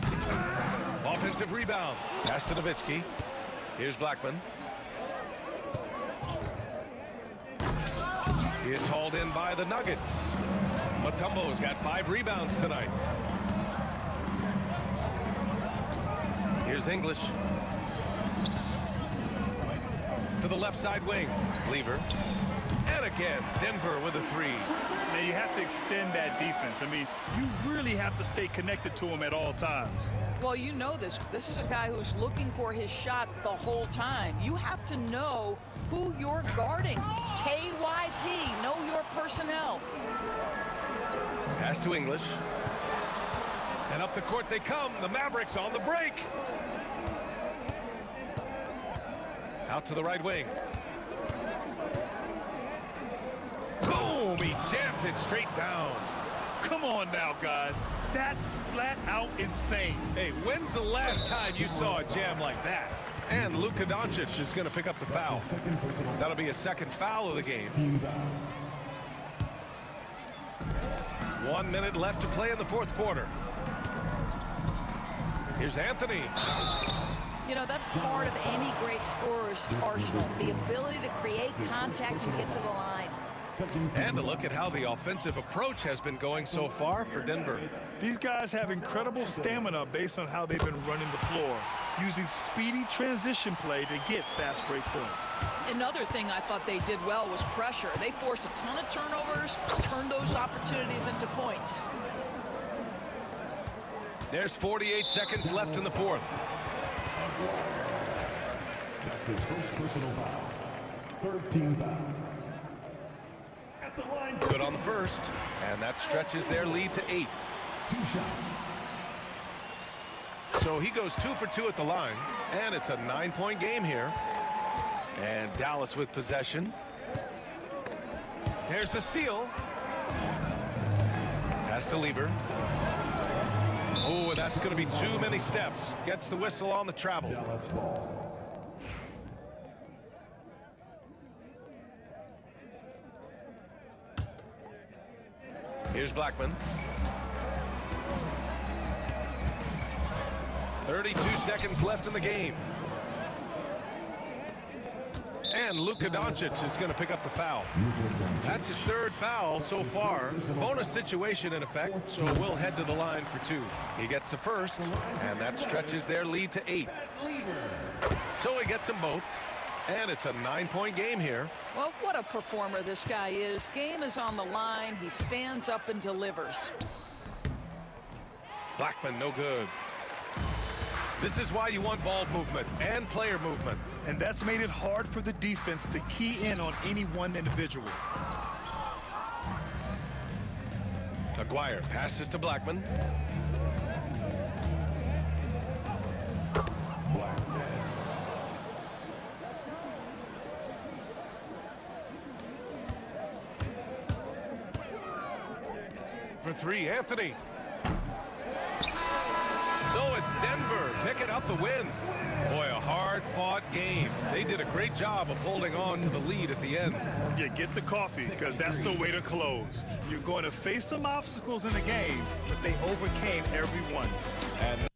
Offensive rebound. Pass to Nowitzki. Here's Blackman. It's hauled in by the Nuggets. Mutombo's got 5 rebounds tonight. Here's English. To the left side wing. Lever. And again, Denver with a 3. Now you have to extend that defense. I mean, you really have to stay connected to him at all times. Well, you know this. This is a guy who's looking for his shot the whole time. You have to know who you're guarding. KYP, know your personnel. Pass to English. And up the court they come. The Mavericks on the break. Out to the right wing. Boom, he jams it straight down. Come on now, guys. That's flat out insane. Hey, when's the last time you saw a jam like that? And Luka Doncic is going to pick up the foul. That'll be a second foul of the game. 1 minute left to play in the fourth quarter. Here's Anthony. You know, that's part of any great scorer's arsenal, the ability to create contact and get to the line. And a look at how the offensive approach has been going so far for Denver. These guys have incredible stamina based on how they've been running the floor, using speedy transition play to get fast break points. Another thing I thought they did well was pressure. They forced a ton of turnovers, turned those opportunities into points. There's 48 seconds left in the fourth. That's his first personal foul. 13 foul. At the line. Good on the first, and that stretches their lead to 8. 2 shots. So he goes 2 for 2 at the line, and it's a 9-point game here. And Dallas with possession. There's the steal. Pass to Lever. Oh, that's going to be too many steps. Gets the whistle on the travel. Dallas ball. Here's Blackman. 32 seconds left in the game. And Luka Doncic is going to pick up the foul. That's his third foul so far. Bonus situation in effect, so we'll head to the line for 2. He gets the first, and that stretches their lead to 8. So he gets them both, and it's a 9-point game here. Well, what a performer this guy is. Game is on the line. He stands up and delivers. Blackman, no good. This is why you want ball movement and player movement. And that's made it hard for the defense to key in on any one individual. Aguirre passes to Blackman. For 3, Anthony. So it's Denver picking up the win. Boy, a hard-fought game. They did a great job of holding on to the lead at the end. Yeah, get the coffee, because that's the way to close. You're going to face some obstacles in the game, but they overcame every one. And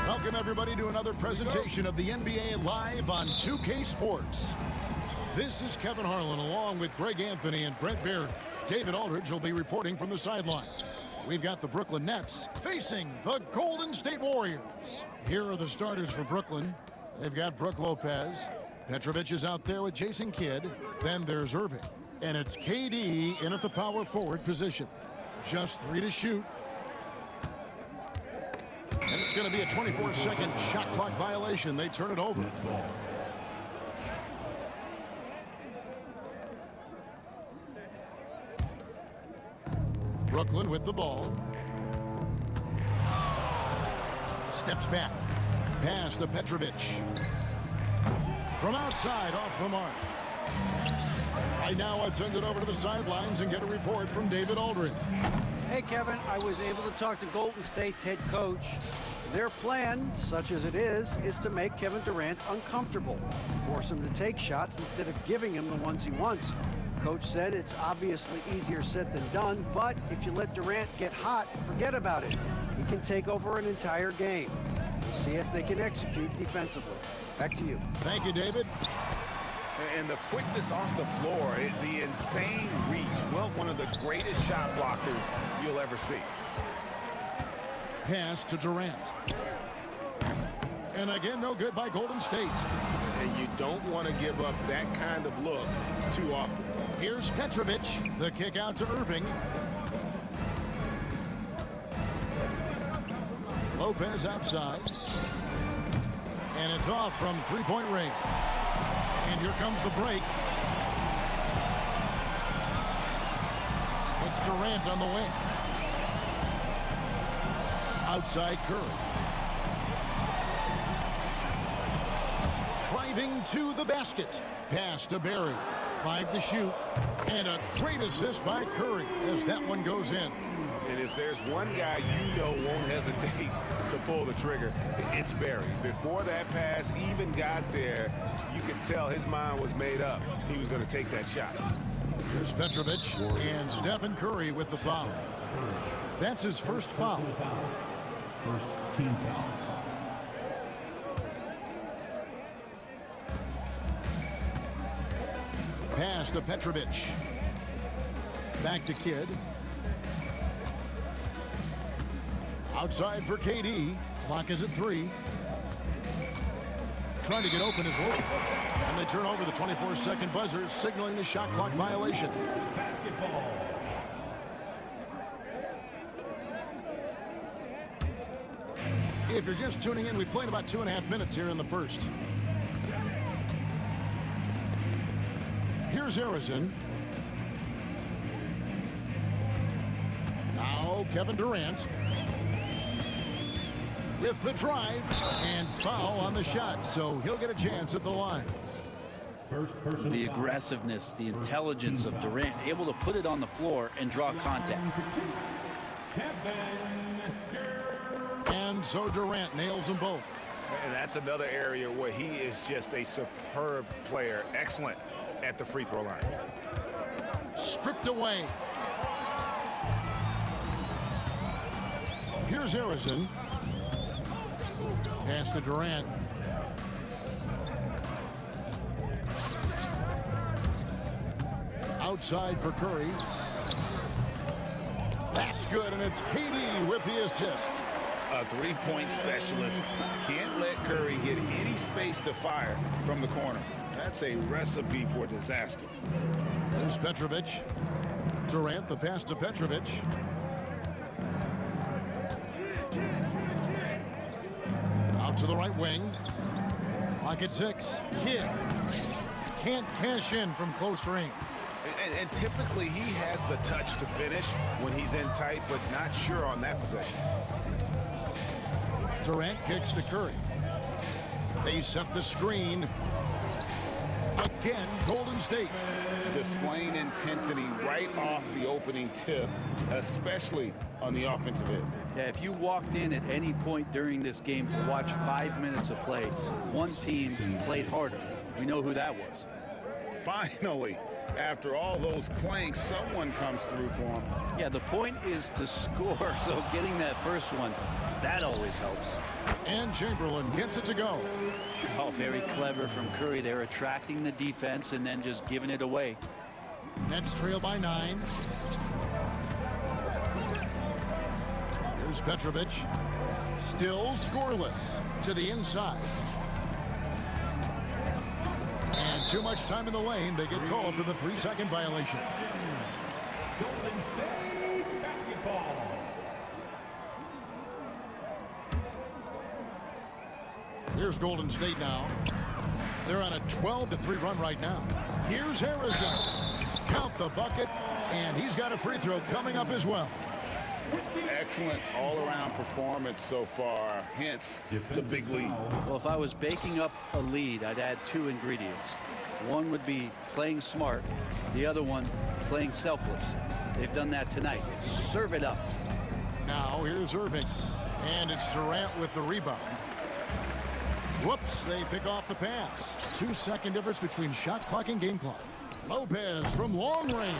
Welcome, everybody, to another presentation of the NBA Live on 2K Sports. This is Kevin Harlan, along with Greg Anthony and Brent Barry. David Aldridge will be reporting from the sidelines. We've got the Brooklyn Nets facing the Golden State Warriors. Here are the starters for Brooklyn. They've got Brook Lopez. Petrovic is out there with Jason Kidd. Then there's Irving. And it's KD in at the power forward position. Just 3 to shoot. And it's going to be a 24-second shot clock violation. They turn it over. Brooklyn with the ball. Steps back. Pass to Petrovic. From outside, off the mark. Right now, I'd send it over to the sidelines and get a report from David Aldridge. Hey, Kevin, I was able to talk to Golden State's head coach. Their plan, such as it is to make Kevin Durant uncomfortable, force him to take shots instead of giving him the ones he wants. Coach said it's obviously easier said than done, but if you let Durant get hot, forget about it. He can take over an entire game. We'll see if they can execute defensively. Back to you. Thank you, David. And the quickness off the floor, the insane reach. Well, one of the greatest shot blockers you'll ever see. Pass to Durant. And again, no good by Golden State. And you don't want to give up that kind of look too often. Here's Petrovic. The kick out to Irving. Lopez outside. And it's off from three-point range. And here comes the break. It's Durant on the wing. Outside Curry. Driving to the basket. Pass to Barry. 5 to shoot. And a great assist by Curry as that one goes in. And if there's one guy you know won't hesitate to pull the trigger, it's Barry. Before that pass even got there, you could tell his mind was made up. He was going to take that shot. Here's Petrovic and Stephen Curry with the foul. That's his first foul. First team foul. Pass to Petrovic. Back to Kidd. Outside for KD. Clock is at 3. Trying to get open is Lopez. And they turn over the 24-second buzzer, signaling the shot clock violation. Basketball. If you're just tuning in, we've played about 2.5 minutes here in the first. Here's Harrison. Now Kevin Durant. With the drive and foul on the shot, so he'll get a chance at the line. The aggressiveness, the intelligence of Durant, able to put it on the floor and draw contact. And so Durant nails them both. And that's another area where he is just a superb player. Excellent at the free throw line. Stripped away. Here's Harrison. Pass to Durant. Outside for Curry. That's good, and it's KD with the assist. A three-point specialist. Can't let Curry get any space to fire from the corner. That's a recipe for disaster. There's Petrovic. Durant, the pass to Petrovic. Out to the right wing. Clock at 6. Kidd can't cash in from close range. And typically he has the touch to finish when he's in tight, but not sure on that possession. Durant kicks to Curry. They set the screen. Again, Golden State. Displaying intensity right off the opening tip, especially on the offensive end. Yeah, if you walked in at any point during this game to watch 5 minutes of play, one team played harder. We know who that was. Finally, after all those clanks, someone comes through for him. Yeah, the point is to score, so getting that first one That always helps. And Chamberlain gets it to go. Oh, very clever from Curry. They're attracting the defense and then just giving it away. Nets trail by 9. Here's Petrovic. Still scoreless to the inside. And too much time in the lane. They get called for the 3-second violation. Golden State basketball. Here's Golden State now. They're on a 12-3 run right now. Here's Arizona. Count the bucket, and he's got a free throw coming up as well. Excellent all-around performance so far, hence the big lead. Well, if I was baking up a lead, I'd add 2 ingredients. One would be playing smart. The other one, playing selfless. They've done that tonight. Serve it up. Now here's Irving. And it's Durant with the rebound. Whoops, they pick off the pass. 2-second difference between shot clock and game clock. Lopez from long range.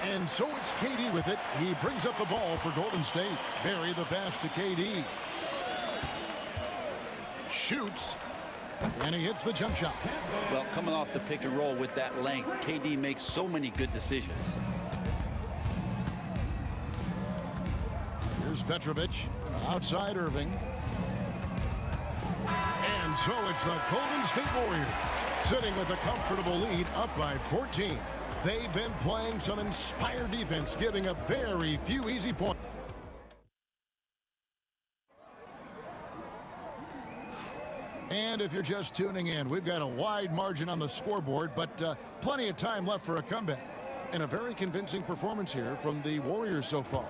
And so it's KD with it. He brings up the ball for Golden State. Barry the pass to KD. Shoots. And he hits the jump shot. Well, coming off the pick and roll with that length, KD makes so many good decisions. Here's Petrovic. Outside Irving. And so it's the Golden State Warriors sitting with a comfortable lead up by 14. They've been playing some inspired defense, giving up very few easy points. And if you're just tuning in, we've got a wide margin on the scoreboard, but plenty of time left for a comeback. And a very convincing performance here from the Warriors so far.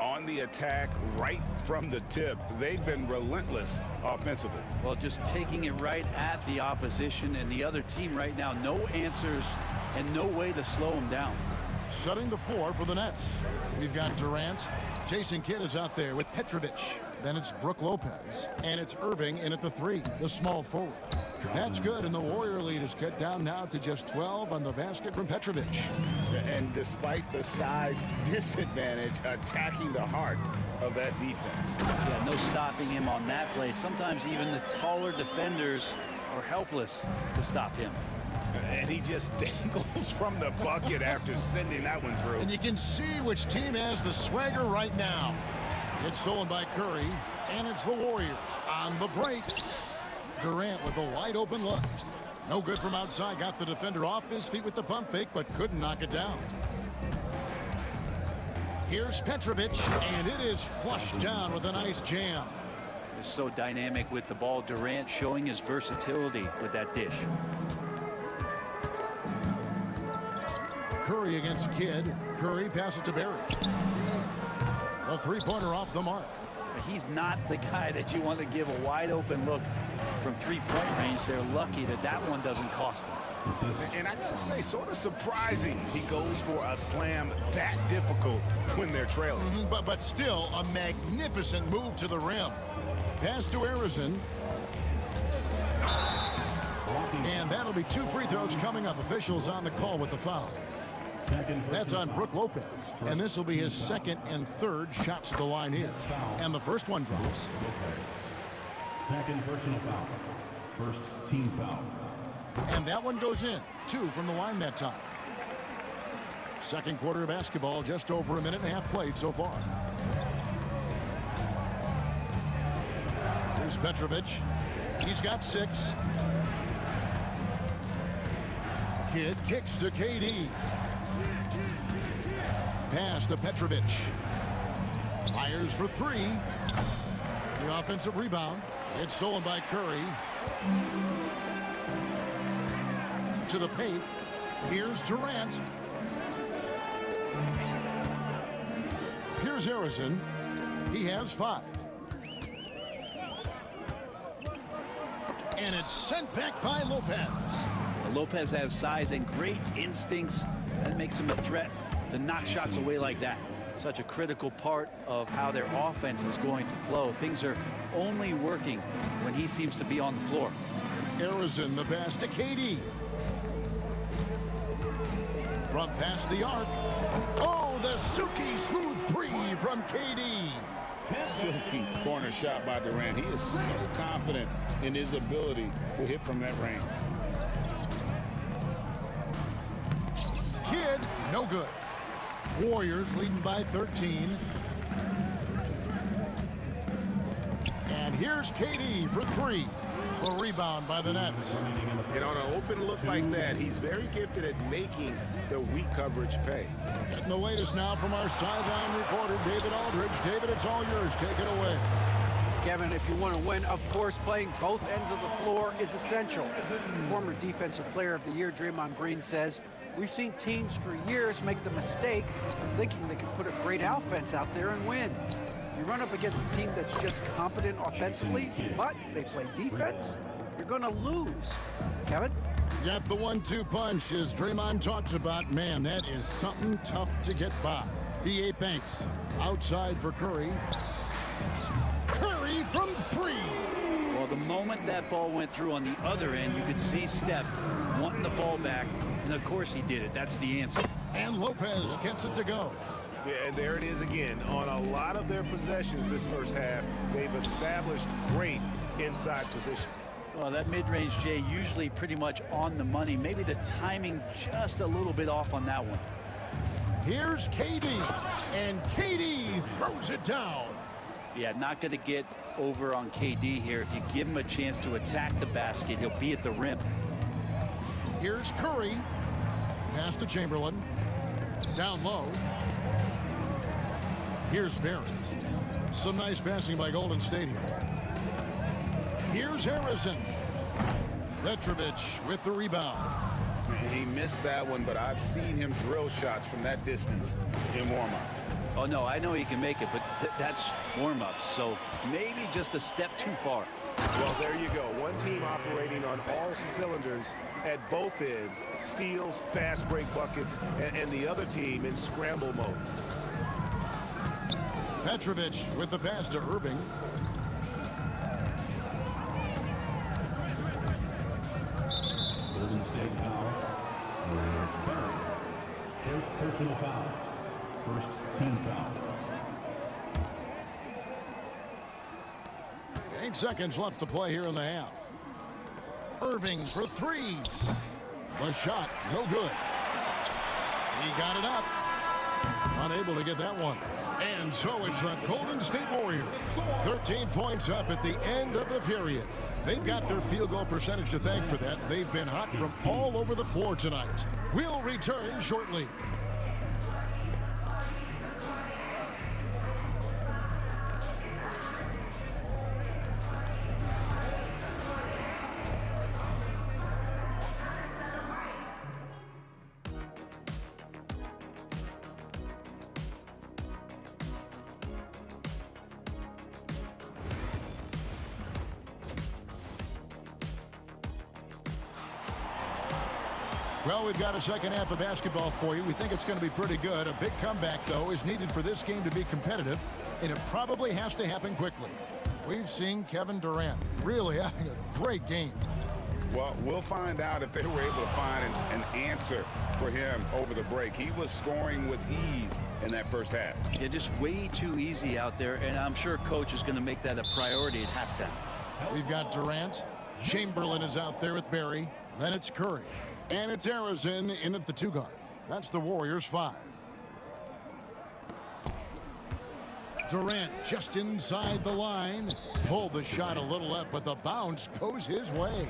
On the attack right from the tip, they've been relentless offensively. Well, just taking it right at the opposition and the other team right now. No answers and no way to slow them down. Setting the floor for the Nets. We've got Durant. Jason Kidd is out there with Petrovic. Then it's Brook Lopez. And it's Irving in at the 3, the small forward. That's good, and the Warrior lead is cut down now to just 12 on the basket from Petrovic. And despite the size disadvantage, attacking the heart of that defense. Yeah, no stopping him on that play. Sometimes even the taller defenders are helpless to stop him. And he just dangles from the bucket after sending that one through. And you can see which team has the swagger right now. It's stolen by Curry, and it's the Warriors on the break. Durant with a wide open look. No good from outside. Got the defender off his feet with the pump fake, but couldn't knock it down. Here's Petrovic, and it is flushed down with a nice jam. He's so dynamic with the ball. Durant showing his versatility with that dish. Curry against Kidd. Curry passes to Barry. A three-pointer off the mark. He's not the guy that you want to give a wide open look from three-point range. They're lucky that that one doesn't cost them. And I gotta say, sort of surprising he goes for a slam that difficult when they're trailing. But still a magnificent move to the rim. Pass to Arizona. And that'll be 2 free throws coming up. Officials on the call with the foul. That's on Brook Lopez, and this will be his 2nd and 3rd shots to the line here. And the first one drops. Second personal foul. First team foul. And that one goes in. 2 from the line that time. Second quarter of basketball, just over a minute and a half played so far. Here's Petrovic. He's got 6. Kidd kicks to KD. Pass to Petrovic. Fires for 3. The offensive rebound. It's stolen by Curry. To the paint. Here's Durant. Here's Arizona. He has 5. And it's sent back by Lopez. Lopez has size and great instincts. That makes him a threat to knock shots away like that. Such a critical part of how their offense is going to flow. Things are only working when he seems to be on the floor. Arizona the pass to KD. Front past the arc. Oh, the silky smooth 3 from KD. Silky corner shot by Durant. He is so confident in his ability to hit from that range. Kidd, no good. Warriors leading by 13. And here's KD for 3. A rebound by the Nets. And on an open look like that, he's very gifted at making the weak coverage pay. Getting the latest now from our sideline reporter, David Aldridge. David, it's all yours. Take it away. Kevin, if you want to win, of course, playing both ends of the floor is essential. Former Defensive Player of the Year, Draymond Green, says, we've seen teams for years make the mistake of thinking they can put a great offense out there and win. You run up against a team that's just competent offensively, but they play defense, you're going to lose. Kevin? Got the 1-2 punch, as Draymond talks about. Man, that is something tough to get by. DA thanks. Outside for Curry. Curry from 3. Well, the moment that ball went through on the other end, you could see Steph wanting the ball back, and of course he did it. That's the answer. And Lopez gets it to go. Yeah, and there it is again. On a lot of their possessions this first half, they've established great inside position. Well, that mid-range, Jay, usually pretty much on the money. Maybe the timing just a little bit off on that one. Here's KD, and KD throws it down. Yeah, not going to get over on KD here. If you give him a chance to attack the basket, he'll be at the rim. Here's Curry. Pass to Chamberlain. Down low. Here's Barrett. Some nice passing by Golden State here. Here's Harrison. Petrovic with the rebound. He missed that one, but I've seen him drill shots from that distance in warm-up. Oh, no, I know he can make it, but that's warm-up, so maybe just a step too far. Well, there you go. One team operating on all cylinders at both ends. Steals, fast break buckets, and the other team in scramble mode. Petrovic with the pass to Irving. Golden State foul. Barrett. First personal foul. First team foul. 8 seconds left to play here in the half. Irving for 3. The shot, no good. He got it up. Unable to get that one. And so it's the Golden State Warriors. 13 points up at the end of the period. They've got their field goal percentage to thank for that. They've been hot from all over the floor tonight. We'll return shortly. Well, we've got a second half of basketball for you. We think it's going to be pretty good. A big comeback, though, is needed for this game to be competitive, and it probably has to happen quickly. We've seen Kevin Durant really having a great game. Well, we'll find out if they were able to find an answer for him over the break. He was scoring with ease in that first half. Yeah, just way too easy out there, and I'm sure Coach is going to make that a priority at halftime. We've got Durant. Chamberlain is out there with Barry. Then it's Curry. And it's Harrison in at the 2 guard. That's the Warriors 5. Durant just inside the line. Pulled the shot a little left, but the bounce goes his way.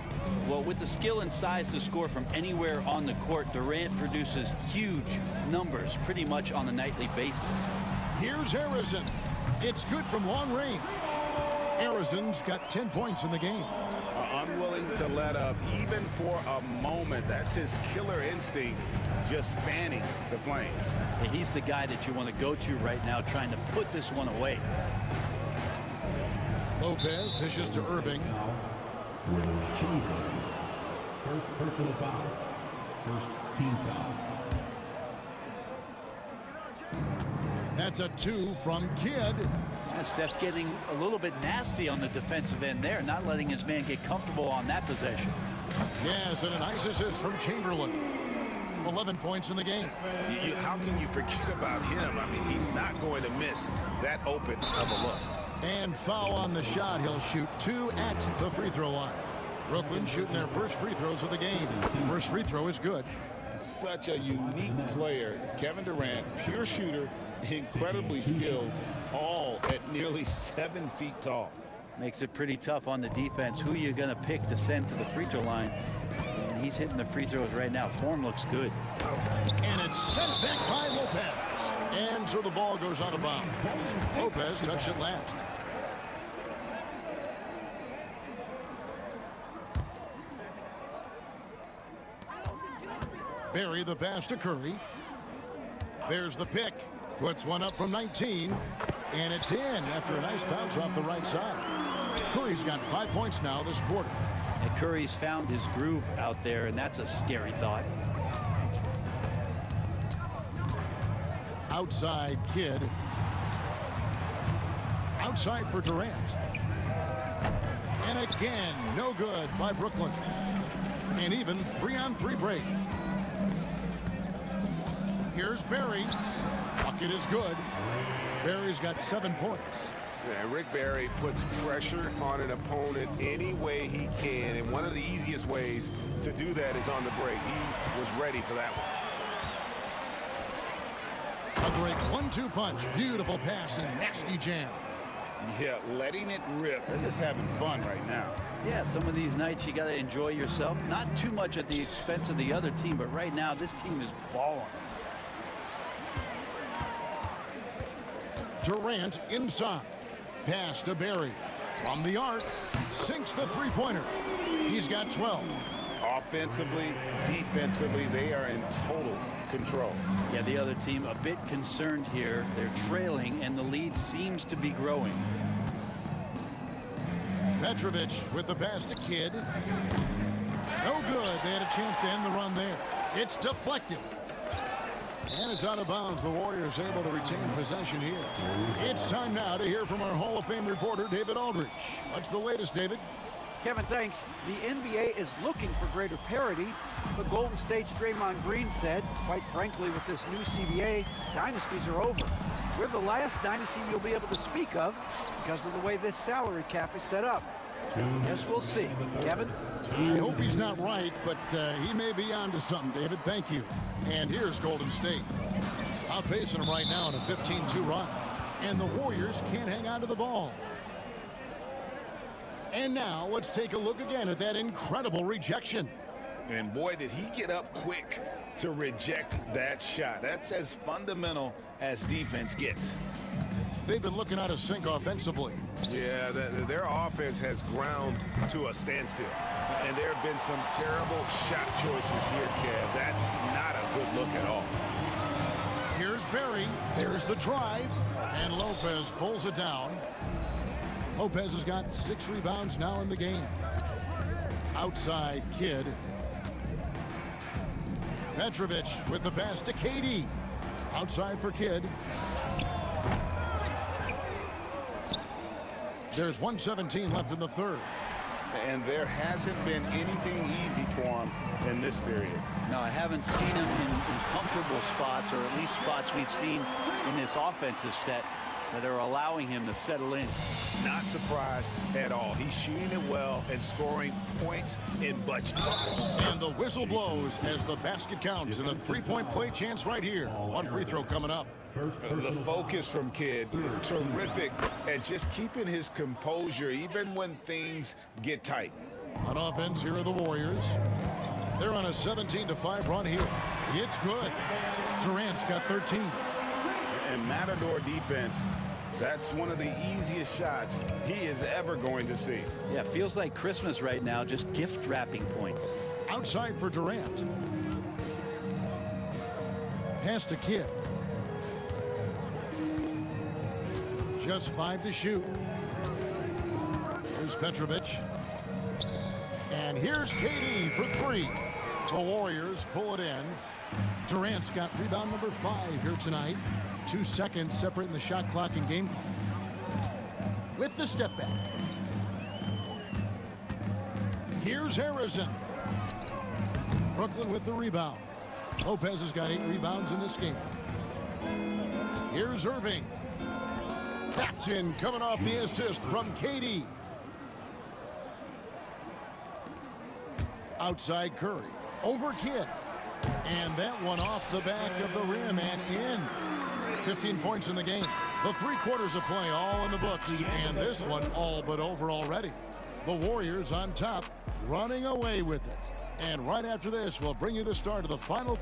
Well, with the skill and size to score from anywhere on the court, Durant produces huge numbers pretty much on a nightly basis. Here's Harrison. It's good from long range. Harrison's got 10 points in the game. Unwilling to let up even for a moment. That's his killer instinct, just fanning the flames. And he's the guy that you want to go to right now, trying to put this one away. Lopez dishes to Irving. With Chamberlain. First personal foul. First team foul. That's a 2 from Kidd. Steph getting a little bit nasty on the defensive end there, not letting his man get comfortable on that possession. Yes, and a nice assist from Chamberlain. 11 points in the game. How can you forget about him? I mean, he's not going to miss that open of a look. And foul on the shot. He'll shoot 2 at the free throw line. Brooklyn shooting their first free throws of the game. First free throw is good. Such a unique player. Kevin Durant, pure shooter, incredibly skilled, all at nearly 7 feet tall. Makes it pretty tough on the defense. Who are you going to pick to send to the free throw line? And he's hitting the free throws right now. Form looks good. And it's sent back by Lopez. And so the ball goes out of bounds. Lopez touched it last. Barry the pass to Curry. There's the pick. Puts one up from 19. And it's in after a nice bounce off the right side. Curry's got 5 points now this quarter. And Curry's found his groove out there, and that's a scary thought. Outside Kidd. Outside for Durant. And again, no good by Brooklyn. And even 3-on-3 break. Here's Barry. Bucket is good. Barry's got 7 points. Yeah, Rick Barry puts pressure on an opponent any way he can, and one of the easiest ways to do that is on the break. He was ready for that one. A great 1-2 punch. Beautiful pass and nasty jam. Yeah, letting it rip. They're just having fun right now. Yeah, some of these nights you got to enjoy yourself. Not too much at the expense of the other team, but right now this team is balling. Durant inside. Pass to Barry. From the arc. Sinks the three-pointer. He's got 12. Offensively, defensively, they are in total control. Yeah, the other team a bit concerned here. They're trailing, and the lead seems to be growing. Petrovic with the pass to Kidd. No good. They had a chance to end the run there. It's deflected. And it's out of bounds. The Warriors able to retain possession here. It's time now to hear from our Hall of Fame reporter, David Aldridge. What's the latest, David? Kevin, thanks. The NBA is looking for greater parity, but Golden State's Draymond Green said, quite frankly, with this new CBA, dynasties are over. We're the last dynasty you'll be able to speak of because of the way this salary cap is set up. Yes, we'll see. Kevin? I hope he's not right, but he may be onto something, David. Thank you. And here's Golden State. Outpacing them right now in a 15-2 run. And the Warriors can't hang on to the ball. And now let's take a look again at that incredible rejection. And boy, did he get up quick to reject that shot. That's as fundamental as defense gets. They've been looking out of sync offensively. Yeah, their offense has ground to a standstill. And there have been some terrible shot choices here, Kev. That's not a good look at all. Here's Barry. There's the drive. And Lopez pulls it down. Lopez has got 6 rebounds now in the game. Outside Kidd. Petrovic with the pass to KD. Outside for Kidd. There's 1:17 left in the third. And there hasn't been anything easy for him in this period. No, I haven't seen him in comfortable spots, or at least spots we've seen in this offensive set that are allowing him to settle in. Not surprised at all. He's shooting it well and scoring points in budget. And the whistle blows as the basket counts, and a 3-point play chance right here. One free throw coming up. The focus from Kidd, terrific at just keeping his composure even when things get tight. On offense, here are the Warriors. They're on a 17-5 run here. It's good. Durant's got 13. And Matador defense, that's one of the easiest shots he is ever going to see. Yeah, feels like Christmas right now, just gift wrapping points. Outside for Durant. Pass to Kidd. Just 5 to shoot. Here's Petrovic. And here's KD for 3. The Warriors pull it in. Durant's got rebound number 5 here tonight. 2 seconds separating the shot clock and game clock. With the step back. Here's Harrison. Brooklyn with the rebound. Lopez has got 8 rebounds in this game. Here's Irving. Captain coming off the assist from KD. Outside Curry. Over Kidd. And that one off the back of the rim and in. 15 points in the game. The 3 quarters of play all in the books. And this one all but over already. The Warriors on top, running away with it. And right after this, we'll bring you the start of the final.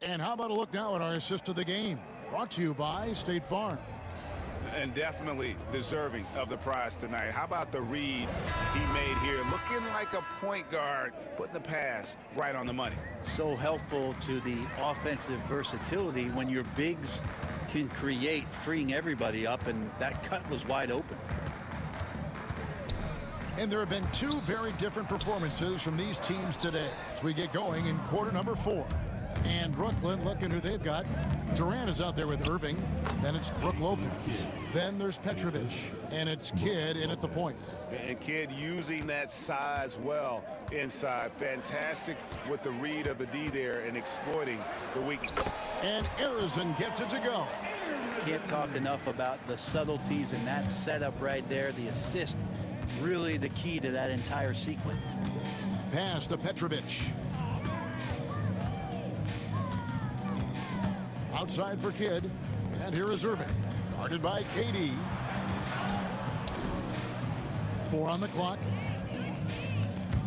And how about a look now at our assist of the game? Brought to you by State Farm. And definitely deserving of the prize tonight. How about the read he made here? Looking like a point guard, putting the pass right on the money. So helpful to the offensive versatility when your bigs can create, freeing everybody up, and that cut was wide open. And there have been 2 very different performances from these teams today as we get going in quarter number 4. And Brooklyn, looking who they've got. Durant is out there with Irving. Then it's Brook Lopez. Then there's Petrovic. And it's Kidd in at the point. And Kidd using that size well inside. Fantastic with the read of the D there and exploiting the weakness. And Arizon gets it to go. Can't talk enough about the subtleties in that setup right there. The assist, really the key to that entire sequence. Pass to Petrovic. Outside for Kidd. And here is Irving. Guarded by KD. 4 on the clock.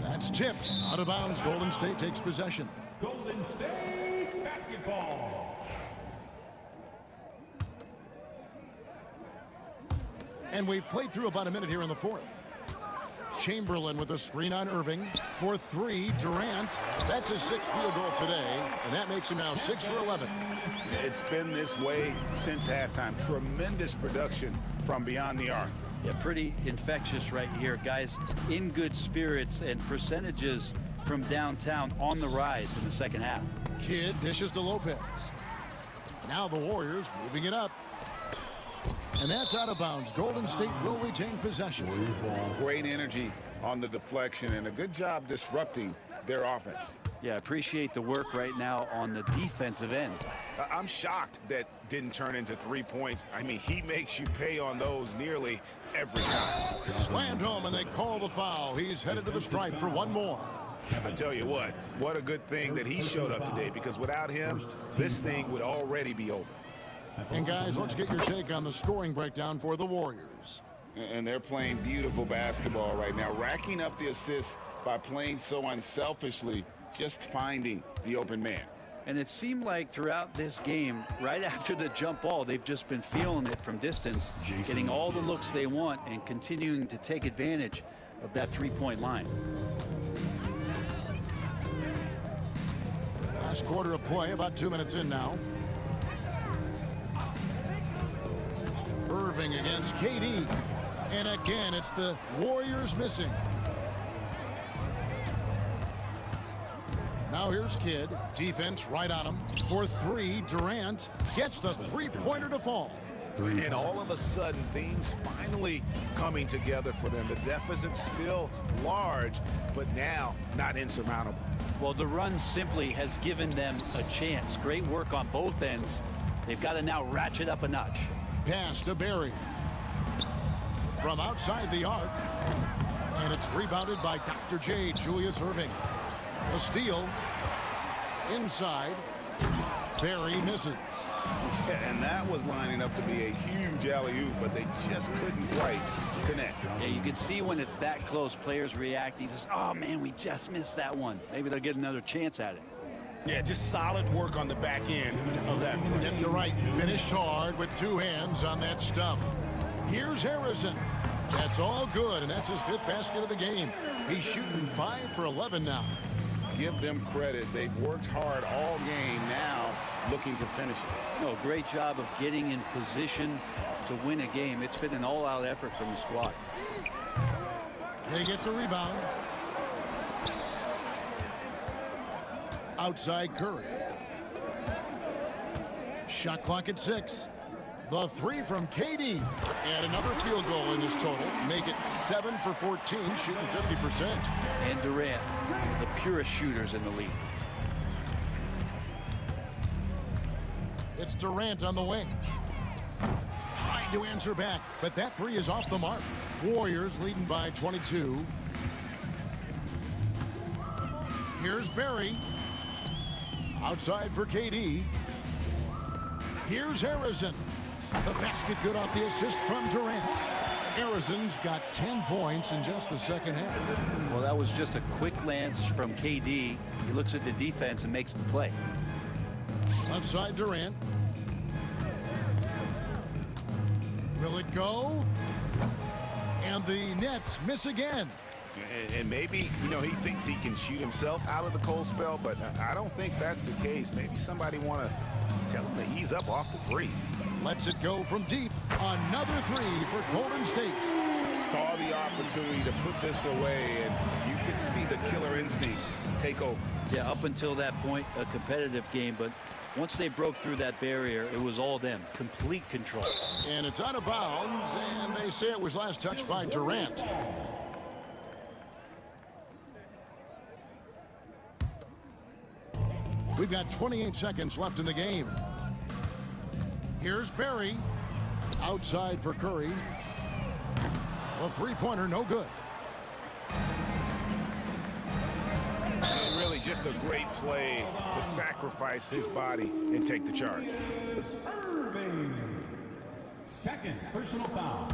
That's tipped. Out of bounds. Golden State takes possession. Golden State basketball. And we've played through about a minute here in the 4th. Chamberlain with a screen on Irving. For 3, Durant. That's his 6th field goal today, and that makes him now 6 for 11. It's been this way since halftime. Tremendous production from beyond the arc. Yeah, pretty infectious right here. Guys in good spirits and percentages from downtown on the rise in the second half. Kidd dishes to Lopez. Now the Warriors moving it up. And that's out of bounds. Golden State will retain possession. Great energy on the deflection and a good job disrupting their offense. Yeah, appreciate the work right now on the defensive end. I'm shocked that didn't turn into 3 points. I mean, he makes you pay on those nearly every time. Slammed home, and they call the foul. He's headed to the stripe for 1 more. I tell you what a good thing that he showed up today, because without him, this thing would already be over. And guys, let's get your take on the scoring breakdown for the Warriors. And they're playing beautiful basketball right now, racking up the assists by playing so unselfishly, just finding the open man. And it seemed like throughout this game, right after the jump ball, they've just been feeling it from distance, getting all the looks they want and continuing to take advantage of that 3-point line. Last quarter of play, about 2 minutes in now. Irving against KD. And again, it's the Warriors missing. Now here's Kidd. Defense right on him. For 3, Durant gets the 3-pointer to fall. And all of a sudden, things finally coming together for them. The deficit's still large, but now not insurmountable. Well, the run simply has given them a chance. Great work on both ends. They've got to now ratchet up a notch. Pass to Barry. From outside the arc. And it's rebounded by Dr. J, Julius Irving. A steal. Inside. Barry misses. Yeah, and that was lining up to be a huge alley-oop, but they just couldn't quite connect. Yeah, you can see when it's that close, players reacting. Just, oh, man, we just missed that one. Maybe they'll get another chance at it. Yeah, just solid work on the back end of that. Yep, you're right. Finished hard with 2 hands on that stuff. Here's Harrison. That's all good, and that's his 5th basket of the game. He's shooting 5 for 11 now. Give them credit. They've worked hard all game, now looking to finish it. No, great job of getting in position to win a game. It's been an all-out effort from the squad. They get the rebound. Outside Curry. Shot clock at 6. The three from KD. And another field goal in this total. Make it 7 for 14, shooting 50%. And Durant, one of the purest shooters in the league. It's Durant on the wing. Trying to answer back, but that three is off the mark. Warriors leading by 22. Here's Barry. Outside for KD. Here's Harrison. The basket good off the assist from Durant. Harrison's got 10 points in just the second half. Well, that was just a quick lance from KD. He looks at the defense and makes the play. Left side Durant. Will it go? And the Nets miss again. And maybe, he thinks he can shoot himself out of the cold spell, but I don't think that's the case. Maybe somebody want to tell him to ease up off the threes. Lets it go from deep. Another three for Golden State. Saw the opportunity to put this away, and you could see the killer instinct take over. Yeah, up until that point, a competitive game, but once they broke through that barrier, it was all them. Complete control. And it's out of bounds, and they say it was last touched by Durant. We've got 28 seconds left in the game. Here's Barry. Outside for Curry. A three-pointer, no good. And really just a great play to sacrifice his body and take the charge. Irving. Second personal foul.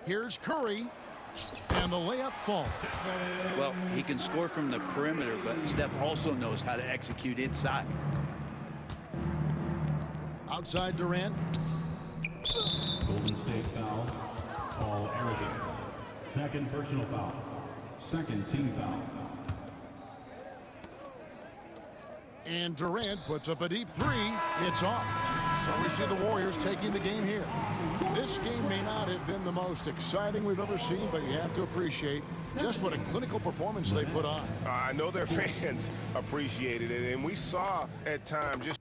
Here's Curry. And the layup falls. Well, he can score from the perimeter, but Steph also knows how to execute inside. Outside Durant. Golden State foul. Paul Aragon. Second personal foul. Second team foul. And Durant puts up a deep three. It's off. So we see the Warriors taking the game here. This game may not have been the most exciting we've ever seen, but you have to appreciate just what a clinical performance they put on. I know their fans appreciated it, and we saw at times just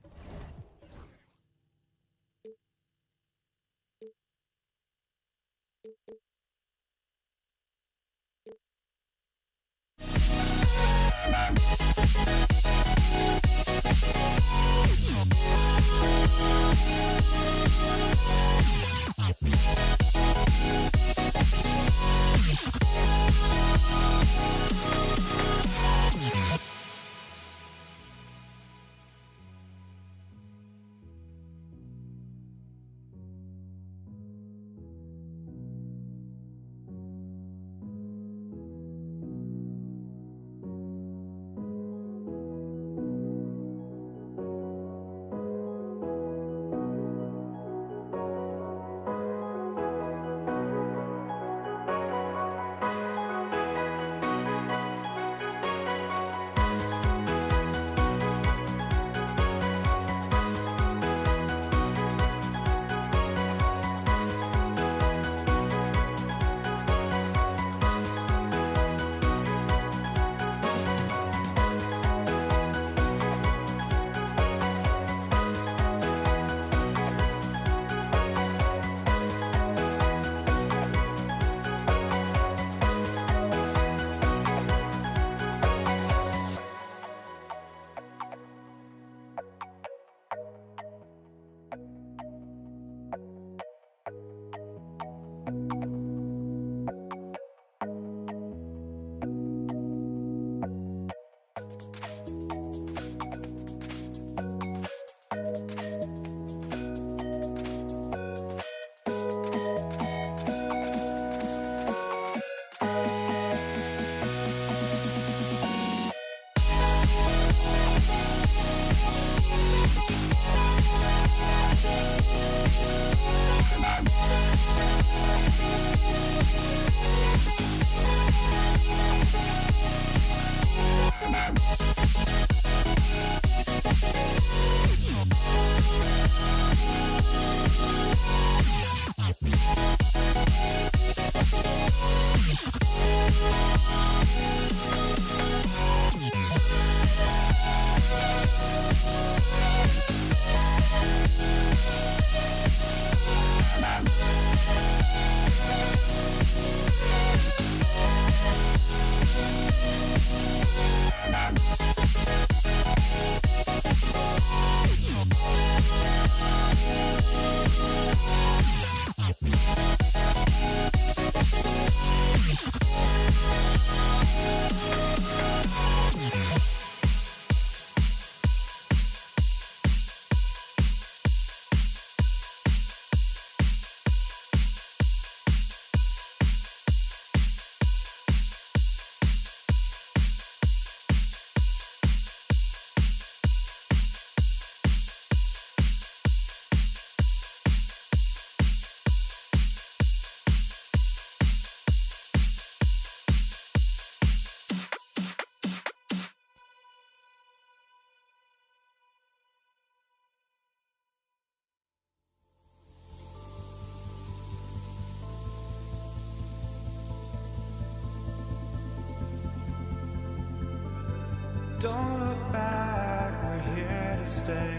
Don't look back, we're here to stay.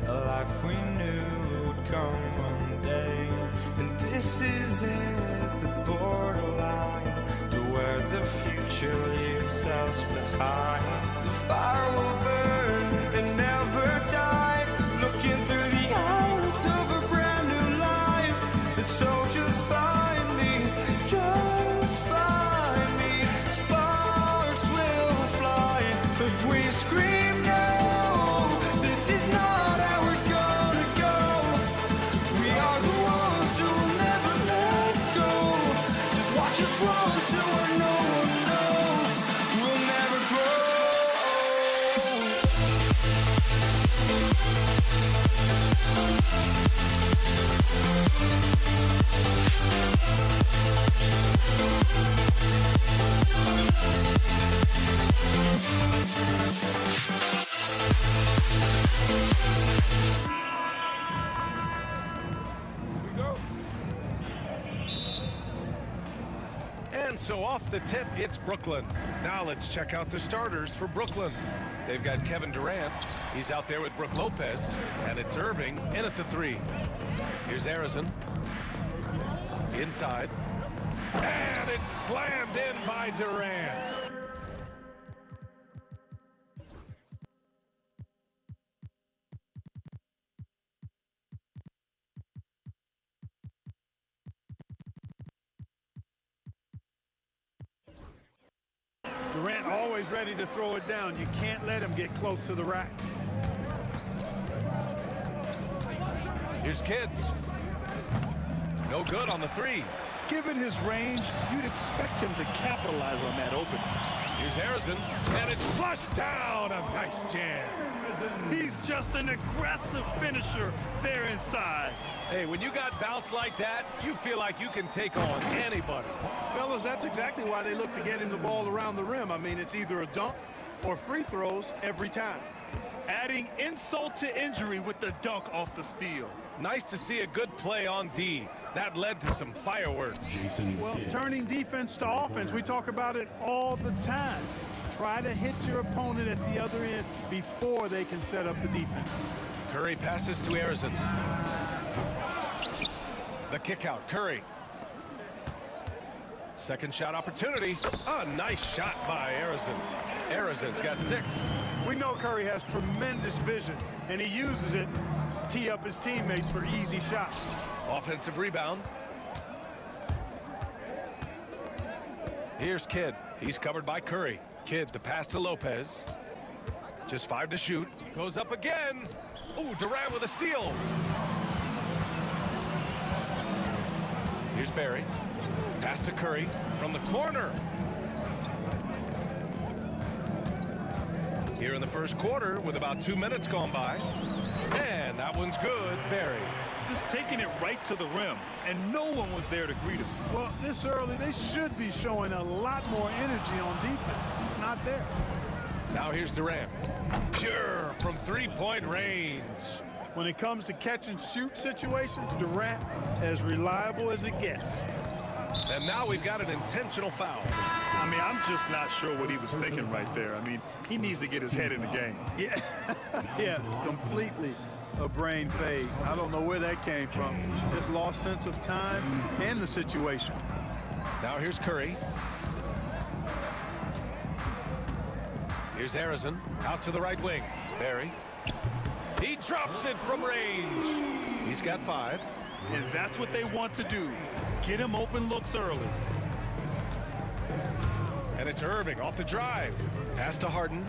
A life we knew would come one day. And this is it, the borderline to where the future leaves us behind. The fire will burn and never die, looking through the eyes of a brand new life. And so just find me, just find me. Sparks will fly if we scream no. This is not how we're gonna go. We are the ones who will never let go. Just watch us run to where no one knows. We'll never grow. And so off the tip, it's Brooklyn. Now let's check out the starters for Brooklyn. They've got Kevin Durant. He's out there with Brook Lopez. And it's Irving in at the 3. Here's Arizon. Inside. And it's slammed in by Durant. Durant always ready to throw it down. You can't let him get close to the rack. Here's Kidd. No good on the 3. Given his range, you'd expect him to capitalize on that opening. Here's Harrison, and it's flushed down. A nice jam. He's just an aggressive finisher there inside. Hey, when you got bounce like that, you feel like you can take on anybody. Fellas, that's exactly why they look to get him the ball around the rim. I mean, it's either a dunk or free throws every time. Adding insult to injury with the dunk off the steal. Nice to see a good play on D. That led to some fireworks. Well, turning defense to offense, we talk about it all the time. Try to hit your opponent at the other end before they can set up the defense. Curry passes to Arizon. The kick out, Curry. Second shot opportunity. A nice shot by Arizon. Arizon's got 6. We know Curry has tremendous vision, and he uses it to tee up his teammates for easy shots. Offensive rebound. Here's Kidd. He's covered by Curry. Kidd, the pass to Lopez. Just 5 to shoot. Goes up again. Ooh, Durant with a steal. Here's Barry. Pass to Curry from the corner. Here in the first quarter with about 2 minutes gone by. And that one's good. Barry. Just taking it right to the rim, and no one was there to greet him. Well, this early, they should be showing a lot more energy on defense. He's not there. Now here's Durant. Pure from three-point range. When it comes to catch and shoot situations, Durant as reliable as it gets. And now we've got an intentional foul. I mean, I'm just not sure what he was thinking right there. I mean, he needs to get his head in the game. Yeah, yeah, completely a brain fade. I don't know where that came from. Just lost sense of time and the situation. Now here's Curry. Here's Harrison out to the right wing. Barry. He drops it from range. He's got 5. And that's what they want to do. Get him open looks early. And it's Irving off the drive. Pass to Harden.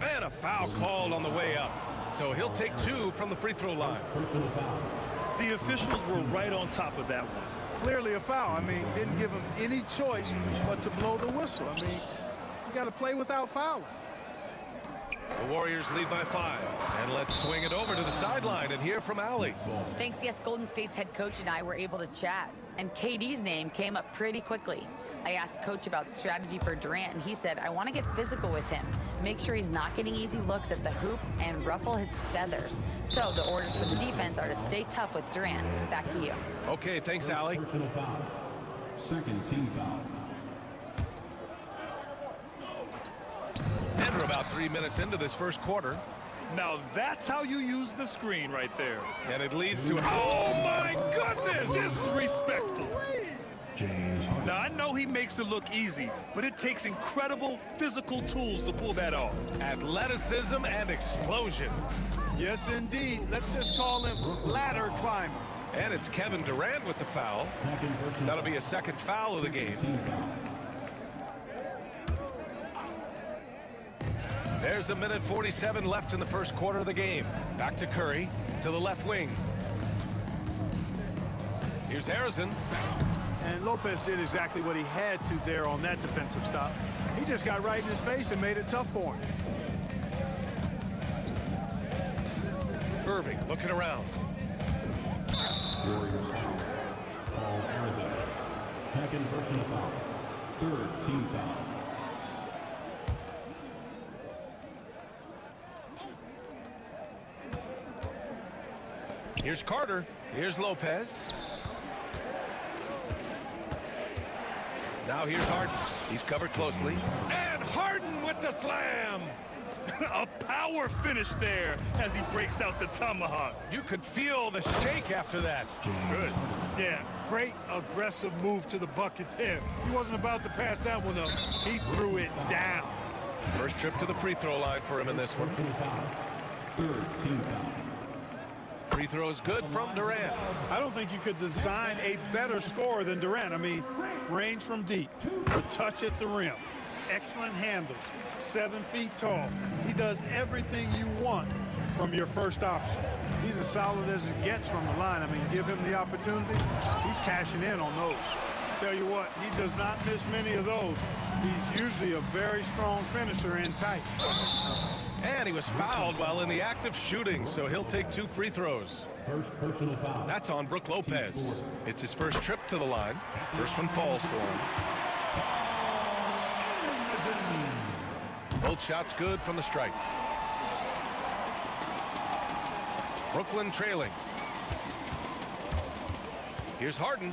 And a foul called on the way up. So he'll take 2 from the free throw line. The officials were right on top of that one. Clearly a foul. I mean, didn't give him any choice but to blow the whistle. I mean, you got to play without fouling. The Warriors lead by 5. And let's swing it over to the sideline and hear from Allie. Thanks, yes, Golden State's head coach and I were able to chat. And KD's name came up pretty quickly. I asked Coach about strategy for Durant, and he said, I want to get physical with him, make sure he's not getting easy looks at the hoop, and ruffle his feathers. So the orders for the defense are to stay tough with Durant. Back to you. Okay, thanks, Allie. Second team foul. And we're about 3 minutes into this first quarter. Now that's how you use the screen right there. And it leads to, oh my goodness! Disrespectful. Now I know he makes it look easy, but it takes incredible physical tools to pull that off. Athleticism and explosion. Yes, indeed. Let's just call him ladder climber. And it's Kevin Durant with the foul. That'll be a second foul of the game. There's a minute 47 left in the first quarter of the game. Back to Curry, to the left wing. Here's Harrison. And Lopez did exactly what he had to there on that defensive stop. He just got right in his face and made it tough for him. Irving looking around. Warriors foul. Paul Arizona. Second personal foul. Third team foul. Here's Carter. Here's Lopez. Now here's Harden. He's covered closely. And Harden with the slam. A power finish there as he breaks out the tomahawk. You could feel the shake after that. Good. Yeah, great aggressive move to the bucket there. He wasn't about to pass that one up. He threw it down. First trip to the free throw line for him in this one. Third team foul. Free throw is good from Durant. I don't think you could design a better scorer than Durant. I mean, range from deep, the touch at the rim, excellent handles, 7 feet tall. He does everything you want from your first option. He's as solid as it gets from the line. I mean, give him the opportunity, he's cashing in on those. Tell you what, he does not miss many of those. He's usually a very strong finisher and tight. And he was fouled while in the act of shooting, so he'll take 2 free throws. First personal foul. That's on Brook Lopez. It's his first trip to the line. First one falls for him. Both shots good from the stripe. Brooklyn trailing. Here's Harden.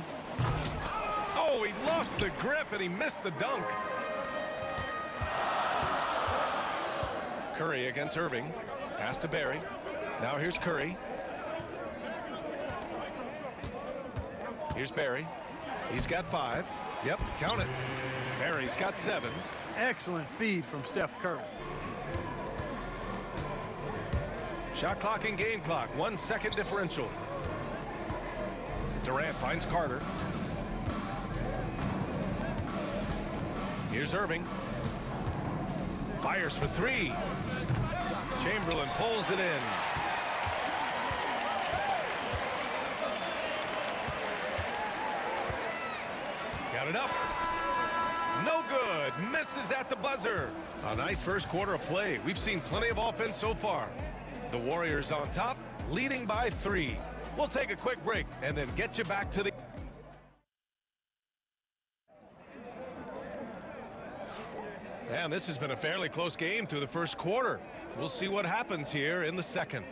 Oh, he lost the grip and he missed the dunk. Curry against Irving. Pass to Barry. Now here's Curry. Here's Barry. He's got 5. Yep, count it. Barry's got 7. Excellent feed from Steph Curry. Shot clock and game clock. 1 second differential. Durant finds Carter. Here's Irving. Fires for 3. Chamberlain pulls it in. Got it up. No good. Misses at the buzzer. A nice first quarter of play. We've seen plenty of offense so far. The Warriors on top, leading by 3. We'll take a quick break and then get you back to the... And this has been a fairly close game through the first quarter. We'll see what happens here in the second.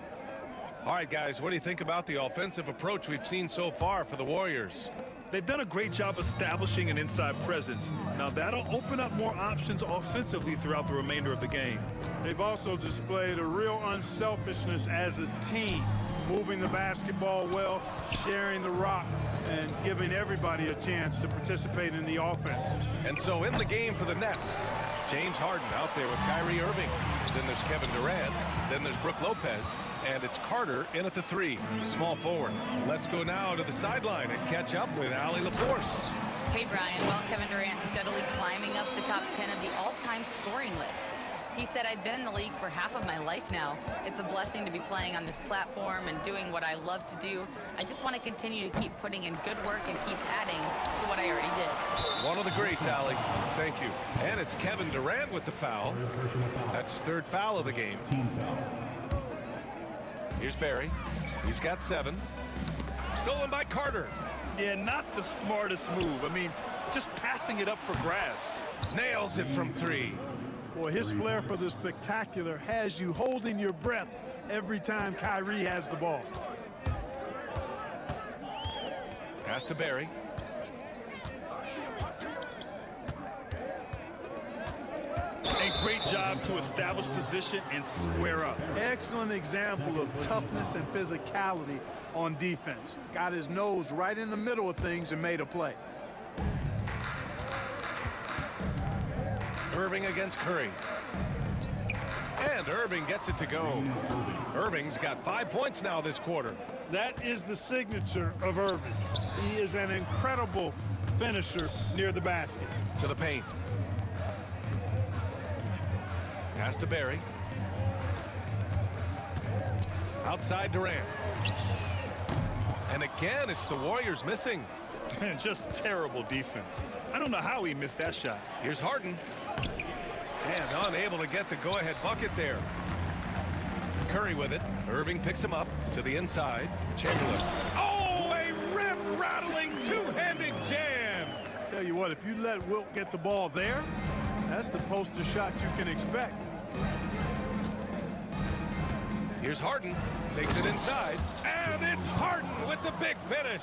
All right, guys, what do you think about the offensive approach we've seen so far for the Warriors? They've done a great job establishing an inside presence. Now that'll open up more options offensively throughout the remainder of the game. They've also displayed a real unselfishness as a team, moving the basketball well, sharing the rock, and giving everybody a chance to participate in the offense. And so in the game for the Nets, James Harden out there with Kyrie Irving. Then there's Kevin Durant. Then there's Brook Lopez. And it's Carter in at the 3, the small forward. Let's go now to the sideline and catch up with Allie LaForce. Hey, Brian. Well, Kevin Durant steadily climbing up the top 10 of the all-time scoring list. He said, I've been in the league for half of my life now. It's a blessing to be playing on this platform and doing what I love to do. I just want to continue to keep putting in good work and keep adding to what I already did. One of the greats, Allie. Thank you. And it's Kevin Durant with the foul. That's his 3rd foul of the game. Here's Barry. He's got 7. Stolen by Carter. Yeah, not the smartest move. I mean, just passing it up for grabs. Nails it from 3. Boy, his flair for the spectacular has you holding your breath every time Kyrie has the ball. Pass to Barry. Great job to establish position and square up. Excellent example of toughness and physicality on defense. Got his nose right in the middle of things and made a play. Irving against Curry. And Irving gets it to go. Irving's got 5 points now this quarter. That is the signature of Irving. He is an incredible finisher near the basket. To the paint. Pass to Barry. Outside Durant. And again, it's the Warriors missing. Just terrible defense. I don't know how he missed that shot. Here's Harden. And unable to get the go-ahead bucket there. Curry with it. Irving picks him up to the inside. Chamberlain. Oh, a rim-rattling two-handed jam. Tell you what, if you let Wilt get the ball there, that's the poster shot you can expect. Here's Harden. Takes it inside. And it's Harden with the big finish.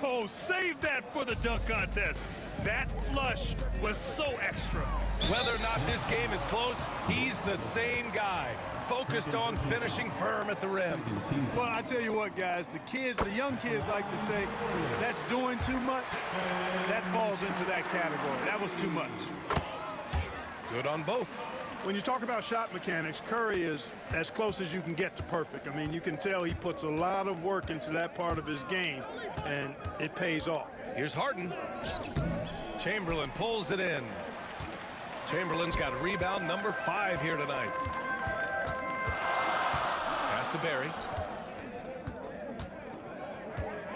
Oh, save that for the dunk contest. That flush was so extra. Whether or not this game is close, he's the same guy, focused on finishing firm at the rim. Well, I tell you what, guys, the young kids like to say, that's doing too much. That falls into that category. That was too much. Good on both. When you talk about shot mechanics, Curry is as close as you can get to perfect. I mean, you can tell he puts a lot of work into that part of his game, and it pays off. Here's Harden. Chamberlain pulls it in. Chamberlain's got rebound number 5 here tonight. Pass to Barry.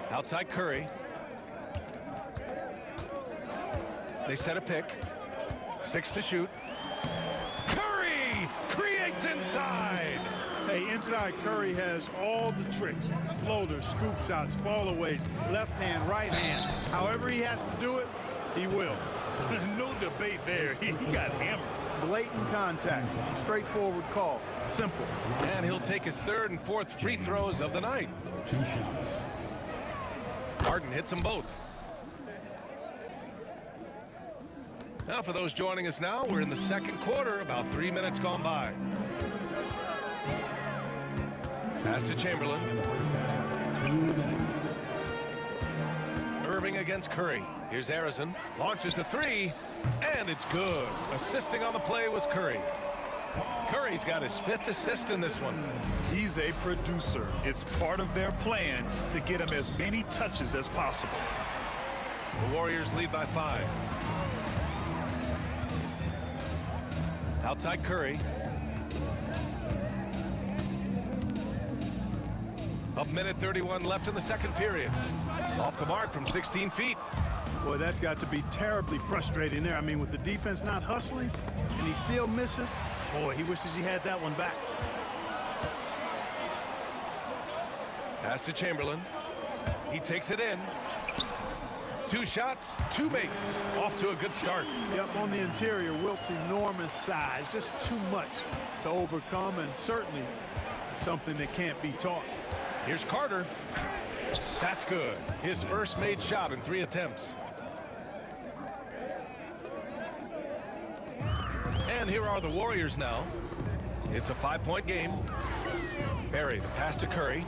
Outside Curry. They set a pick. 6 to shoot. Curry creates inside. Hey, inside Curry has all the tricks. Floaters, scoop shots, fallaways, left hand, right hand. However he has to do it, he will. No debate there. He got hammered. Blatant contact. Straightforward call. Simple. And he'll take his 3rd and 4th free throws of the night. 2 shots. Harden hits them both. Now for those joining us now, we're in the 2nd quarter, about 3 minutes gone by. Pass to Chamberlain. Irving against Curry. Here's Harrison. Launches a 3, and it's good. Assisting on the play was Curry. Curry's got his 5th assist in this one. He's a producer. It's part of their plan to get him as many touches as possible. The Warriors lead by 5. Outside Curry. A minute 31 left in the 2nd period. Off the mark from 16 feet. Boy, that's got to be terribly frustrating there. I mean, with the defense not hustling and he still misses, boy, he wishes he had that one back. Pass to Chamberlain. He takes it in. 2 shots, 2 makes. Off to a good start. Yep, on the interior, Wilt's enormous size. Just too much to overcome, and certainly something that can't be taught. Here's Carter. That's good. His first made shot in 3 attempts. And here are the Warriors now. It's a 5-point game. Barry, the pass to Curry.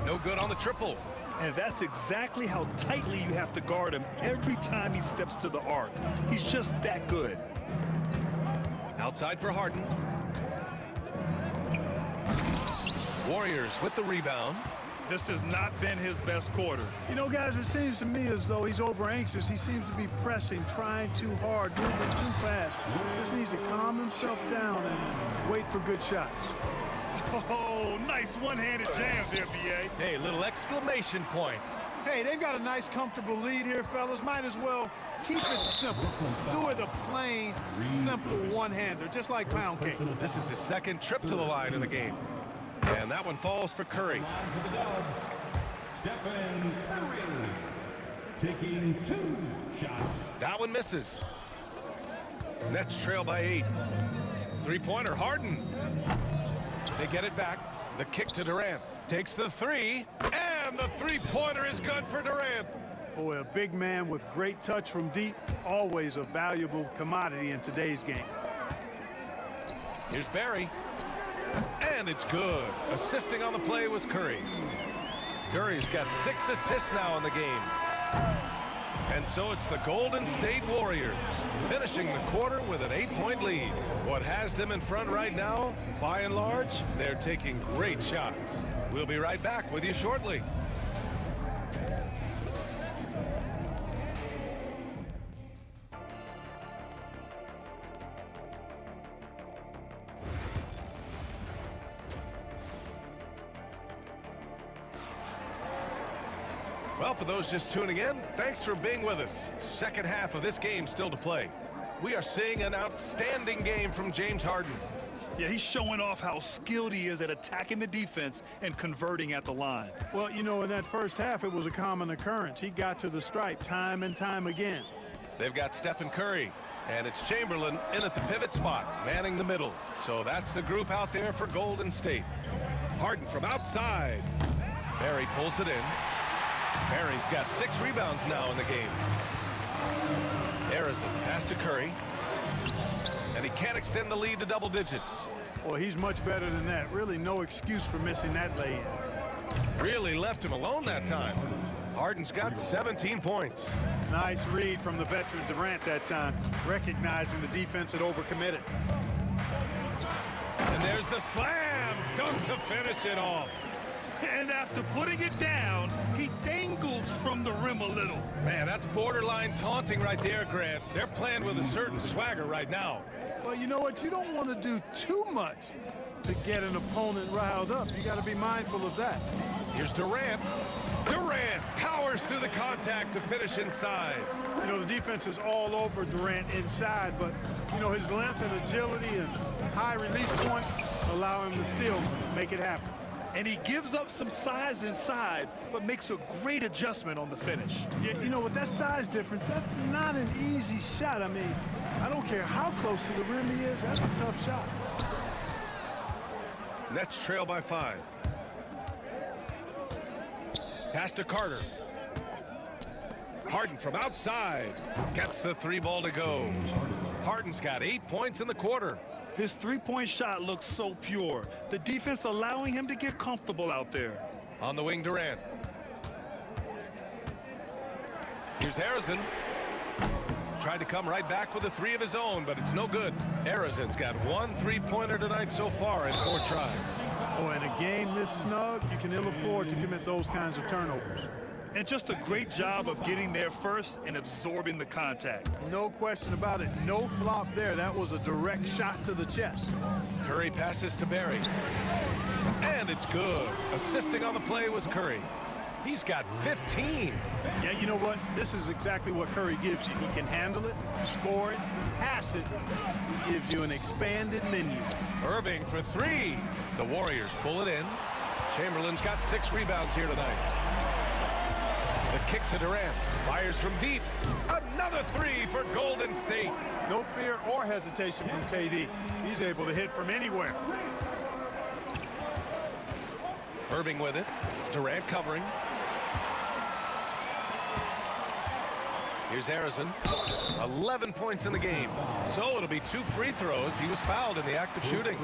No good on the triple. And that's exactly how tightly you have to guard him every time he steps to the arc. He's just that good. Outside for Harden. Warriors with the rebound. This has not been his best quarter. You know, guys, it seems to me as though he's over anxious. He seems to be pressing, trying too hard, moving too fast. Just needs to calm himself down and wait for good shots. Oh, nice one-handed jam there, B.A. Hey, little exclamation point. Hey, they've got a nice, comfortable lead here, fellas. Might as well keep it simple. Do it a plain, simple one-hander, just like pound cake. This is his 2nd trip to the line in the game. And that one falls for Curry. Stephen Curry taking 2 shots. That one misses. Nets trail by 8. 3-pointer, Harden. They get it back. The kick to Durant. Takes the 3. And the 3-pointer is good for Durant. Boy, a big man with great touch from deep, always a valuable commodity in today's game. Here's Barry. And it's good. Assisting on the play was Curry. Curry's got 6 assists now in the game. And so it's the Golden State Warriors finishing the quarter with an 8-point lead. What has them in front right now, by and large, they're taking great shots. We'll be right back with you shortly. Well, for those just tuning in, thanks for being with us. Second half of this game still to play. We are seeing an outstanding game from James Harden. Yeah, he's showing off how skilled he is at attacking the defense and converting at the line. Well, you know, in that first half, it was a common occurrence. He got to the stripe time and time again. They've got Stephen Curry, and it's Chamberlain in at the pivot spot, manning the middle. So that's the group out there for Golden State. Harden from outside. Barry pulls it in. Barry's got 6 rebounds now in the game. Harrison pass to Curry. And he can't extend the lead to double digits. Well, he's much better than that. Really no excuse for missing that lay-in. Really left him alone that time. Harden's got 17 points. Nice read from the veteran Durant that time, recognizing the defense had overcommitted. And there's the slam dunk to finish it off. And after putting it down, he dangles from the rim a little. Man, that's borderline taunting right there, Grant. They're playing with a certain swagger right now. Well, you know what? You don't want to do too much to get an opponent riled up. You got to be mindful of that. Here's Durant. Durant powers through the contact to finish inside. You know, the defense is all over Durant inside, but, you know, his length and agility and high release point allow him to still make it happen. And he gives up some size inside, but makes a great adjustment on the finish. Yeah, you know, with that size difference, that's not an easy shot. I mean, I don't care how close to the rim he is, that's a tough shot. Nets trail by 5. Pass to Carter. Harden from outside. Gets the 3 ball to go. Harden's got 8 points in the quarter. His three-point shot looks so pure. The defense allowing him to get comfortable out there. On the wing, Durant. Here's Harrison. Tried to come right back with a 3 of his own, but it's no good. Harrison's got 1 3-pointer tonight so far in 4 tries. Oh, in a game this snug, you can ill afford to commit those kinds of turnovers. And just a great job of getting there first and absorbing the contact. No question about it. No flop there. That was a direct shot to the chest. Curry passes to Barry. And it's good. Assisting on the play was Curry. He's got 15. Yeah, you know what? This is exactly what Curry gives you. He can handle it, score it, pass it. He gives you an expanded menu. Irving for 3. The Warriors pull it in. Chamberlain's got 6 rebounds here tonight. The kick to Durant. Fires from deep. Another 3 for Golden State. No fear or hesitation from KD. He's able to hit from anywhere. Irving with it. Durant covering. Here's Harrison. 11 points in the game. So it'll be 2 free throws. He was fouled in the act of shooting.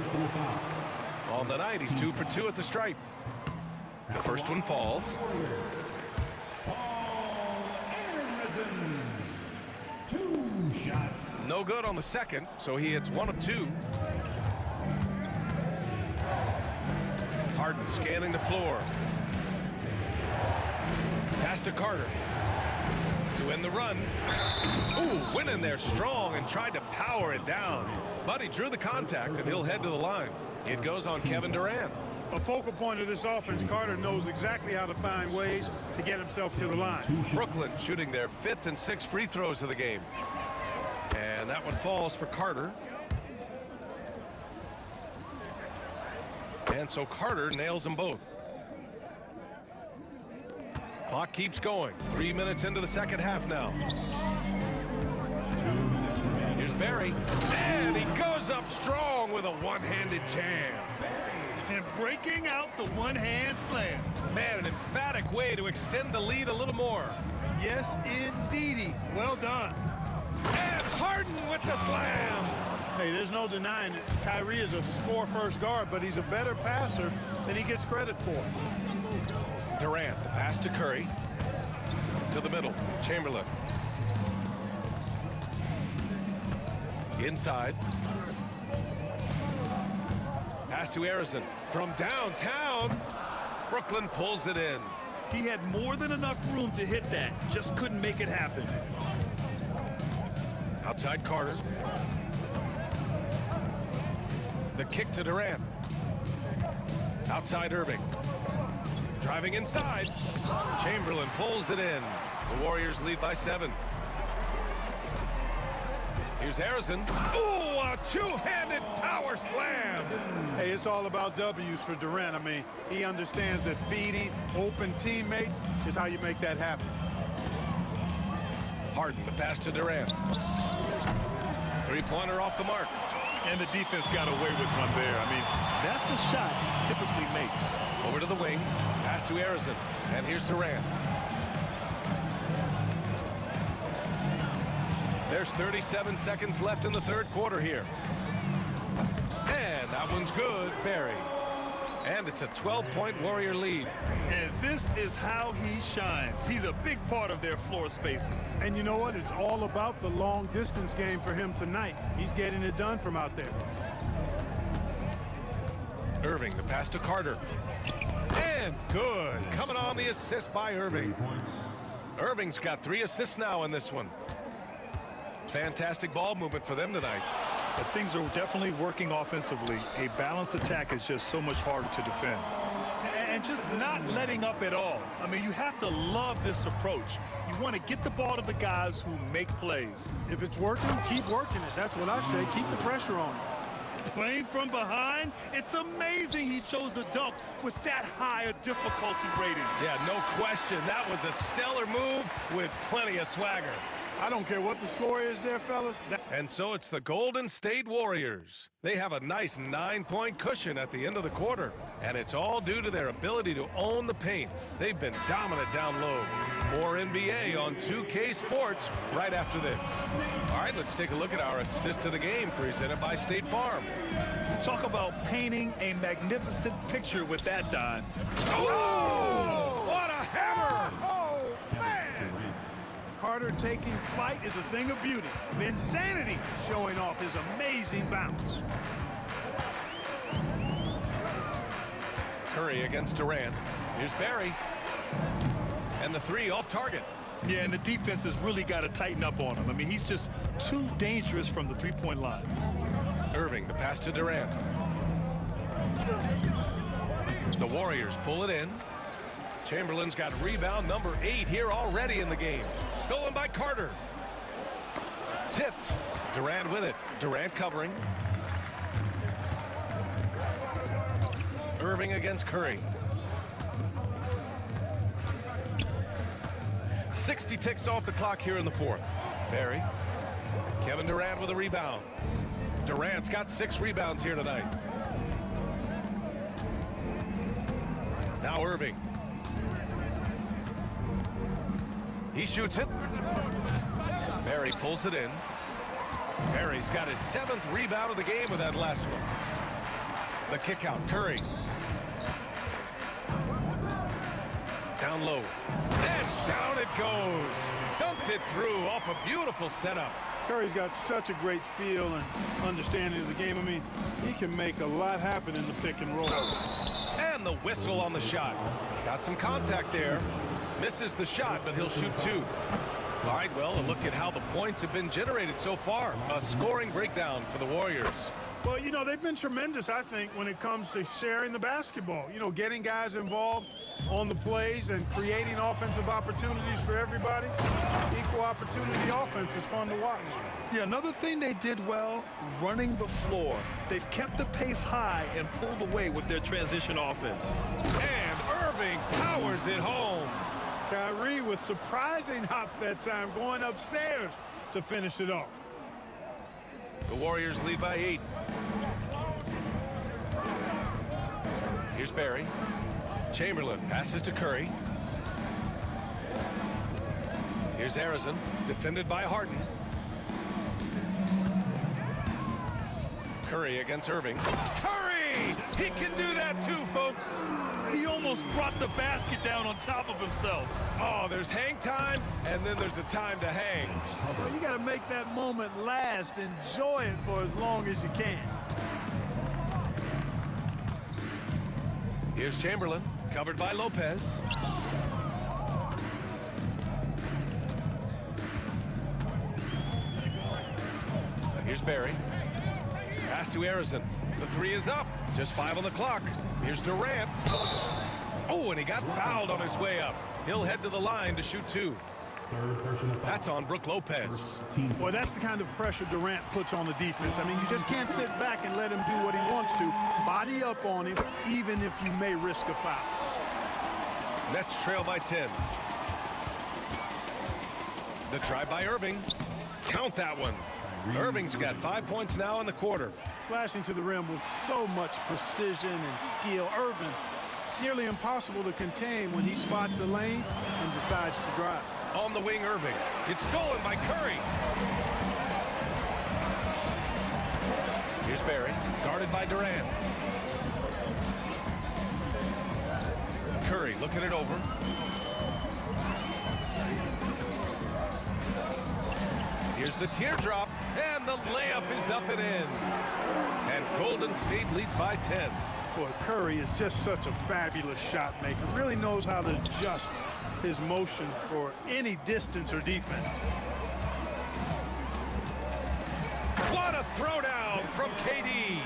On the night, he's 2 for 2 at the stripe. The first one falls. No good on the second, so he hits 1 of 2. Harden scanning the floor. Pass to Carter. To end the run. Ooh, went in there strong and tried to power it down. But he drew the contact, and he'll head to the line. It goes on Kevin Durant. A focal point of this offense, Carter knows exactly how to find ways to get himself to the line. Brooklyn shooting their 5th and 6th free throws of the game. And that one falls for Carter. And so Carter nails them both. Clock keeps going. 3 minutes into the second half now. Here's Barry. And he goes up strong with a one-handed jam. And breaking out the one-hand slam. Man, an emphatic way to extend the lead a little more. Yes, indeedy. Well done. And Harden with the slam. Hey, there's no denying it. Kyrie is a score-first guard, but he's a better passer than he gets credit for. Durant, the pass to Curry. To the middle, Chamberlain. Inside. Pass to Harrison. From downtown, Brooklyn pulls it in. He had more than enough room to hit that, just couldn't make it happen. Outside Carter. The kick to Durant. Outside Irving. Driving inside. Chamberlain pulls it in. The Warriors lead by 7. Here's Harrison. Ooh, a two-handed power slam. Hey, it's all about W's for Durant. I mean, he understands that feeding open teammates is how you make that happen. Harden, the pass to Durant. Three-pointer off the mark. And the defense got away with one there. I mean, that's a shot he typically makes. Over to the wing. Pass to Harrison. And here's Durant. There's 37 seconds left in the third quarter here. And that one's good. Barry. And it's a 12-point Warrior lead. And this is how he shines. He's a big part of their floor spacing. And you know what? It's all about the long-distance game for him tonight. He's getting it done from out there. Irving, the pass to Carter. And good. Coming on the assist by Irving. Irving's got 3 assists now in this one. Fantastic ball movement for them tonight. But things are definitely working offensively. A balanced attack is just so much harder to defend. And just not letting up at all. I mean, you have to love this approach. You want to get the ball to the guys who make plays. If it's working, keep working it. That's what I say. Keep the pressure on him. Playing from behind, it's amazing he chose a dunk with that high a difficulty rating. Yeah, no question. That was a stellar move with plenty of swagger. I don't care what the score is there, fellas. And so it's the Golden State Warriors. They have a nice 9-point cushion at the end of the quarter. And it's all due to their ability to own the paint. They've been dominant down low. More NBA on 2K Sports right after this. All right, let's take a look at our assist of the game presented by State Farm. Talk about painting a magnificent picture with that, Don. Oh! What a hammer! Oh, man! Carter taking flight is a thing of beauty. Insanity showing off his amazing bounce. Curry against Durant. Here's Barry. And the 3 off target. Yeah, and the defense has really got to tighten up on him. I mean, he's just too dangerous from the three-point line. Irving, the pass to Durant. The Warriors pull it in. Chamberlain's got rebound number 8 here already in the game. Stolen by Carter. Tipped. Durant with it. Durant covering. Irving against Curry. 60 ticks off the clock here in the fourth. Barry. Kevin Durant with a rebound. Durant's got 6 rebounds here tonight. Now Irving. He shoots it. Barry pulls it in. Barry's got his 7th rebound of the game with that last one. The kick out, Curry. Down low. And down it goes. Dumped it through off a beautiful setup. Curry's got such a great feel and understanding of the game. I mean, he can make a lot happen in the pick and roll. And the whistle on the shot. Got some contact there. Misses the shot, but he'll shoot 2. All right, well, a look at how the points have been generated so far. A scoring breakdown for the Warriors. Well, you know, they've been tremendous, I think, when it comes to sharing the basketball. You know, getting guys involved on the plays and creating offensive opportunities for everybody. Equal opportunity offense is fun to watch. Yeah, another thing they did well, running the floor. They've kept the pace high and pulled away with their transition offense. And Irving powers it home. Kyrie with surprising hops that time, going upstairs to finish it off. The Warriors lead by 8. Here's Barry. Chamberlain passes to Curry. Here's Harrison, defended by Harden. Curry against Irving. Curry! He can do that too, folks. He almost brought the basket down on top of himself. Oh, there's hang time, and then there's a time to hang. Well, you got to make that moment last. Enjoy it for as long as you can. Here's Chamberlain, covered by Lopez. Here's Barry. Pass to Harrison. The three is up. Just 5 on the clock. Here's Durant. Oh, and he got fouled on his way up. He'll head to the line to shoot 2. That's on Brook Lopez. Well, that's the kind of pressure Durant puts on the defense. I mean, you just can't sit back and let him do what he wants to. Body up on him, even if you may risk a foul. Nets trail by 10. The try by Irving. Count that one. Irving's got 5 points now in the quarter. Slashing to the rim with so much precision and skill. Irving, nearly impossible to contain when he spots a lane and decides to drive. On the wing, Irving. It's stolen by Curry. Here's Barry, guarded by Durant. Curry looking it over. Here's the teardrop, and the layup is up and in. And Golden State leads by 10. Boy, Curry is just such a fabulous shot maker. Really knows how to adjust his motion for any distance or defense. What a throwdown from KD.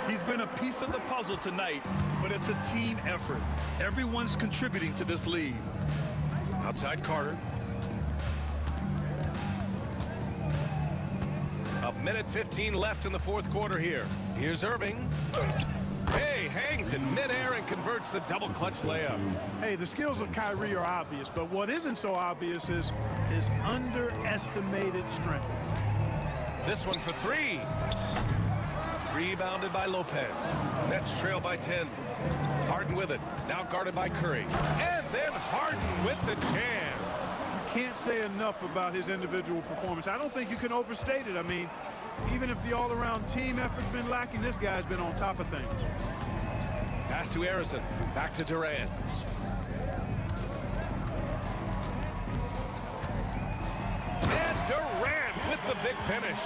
He's been a piece of the puzzle tonight, but it's a team effort. Everyone's contributing to this lead. Outside Carter. A minute 15 left in the fourth quarter here. Here's Irving. Hey, hangs in midair and converts the double clutch layup. Hey, the skills of Kyrie are obvious, but what isn't so obvious is his underestimated strength. This one for 3. Rebounded by Lopez. Nets trail by 10. Harden with it. Now guarded by Curry. And then Harden with the jam. Can't say enough about his individual performance. I don't think you can overstate it. I mean, even if the all-around team effort's been lacking, this guy's been on top of things. Pass to Harrison. Back to Durant. And Durant with the big finish.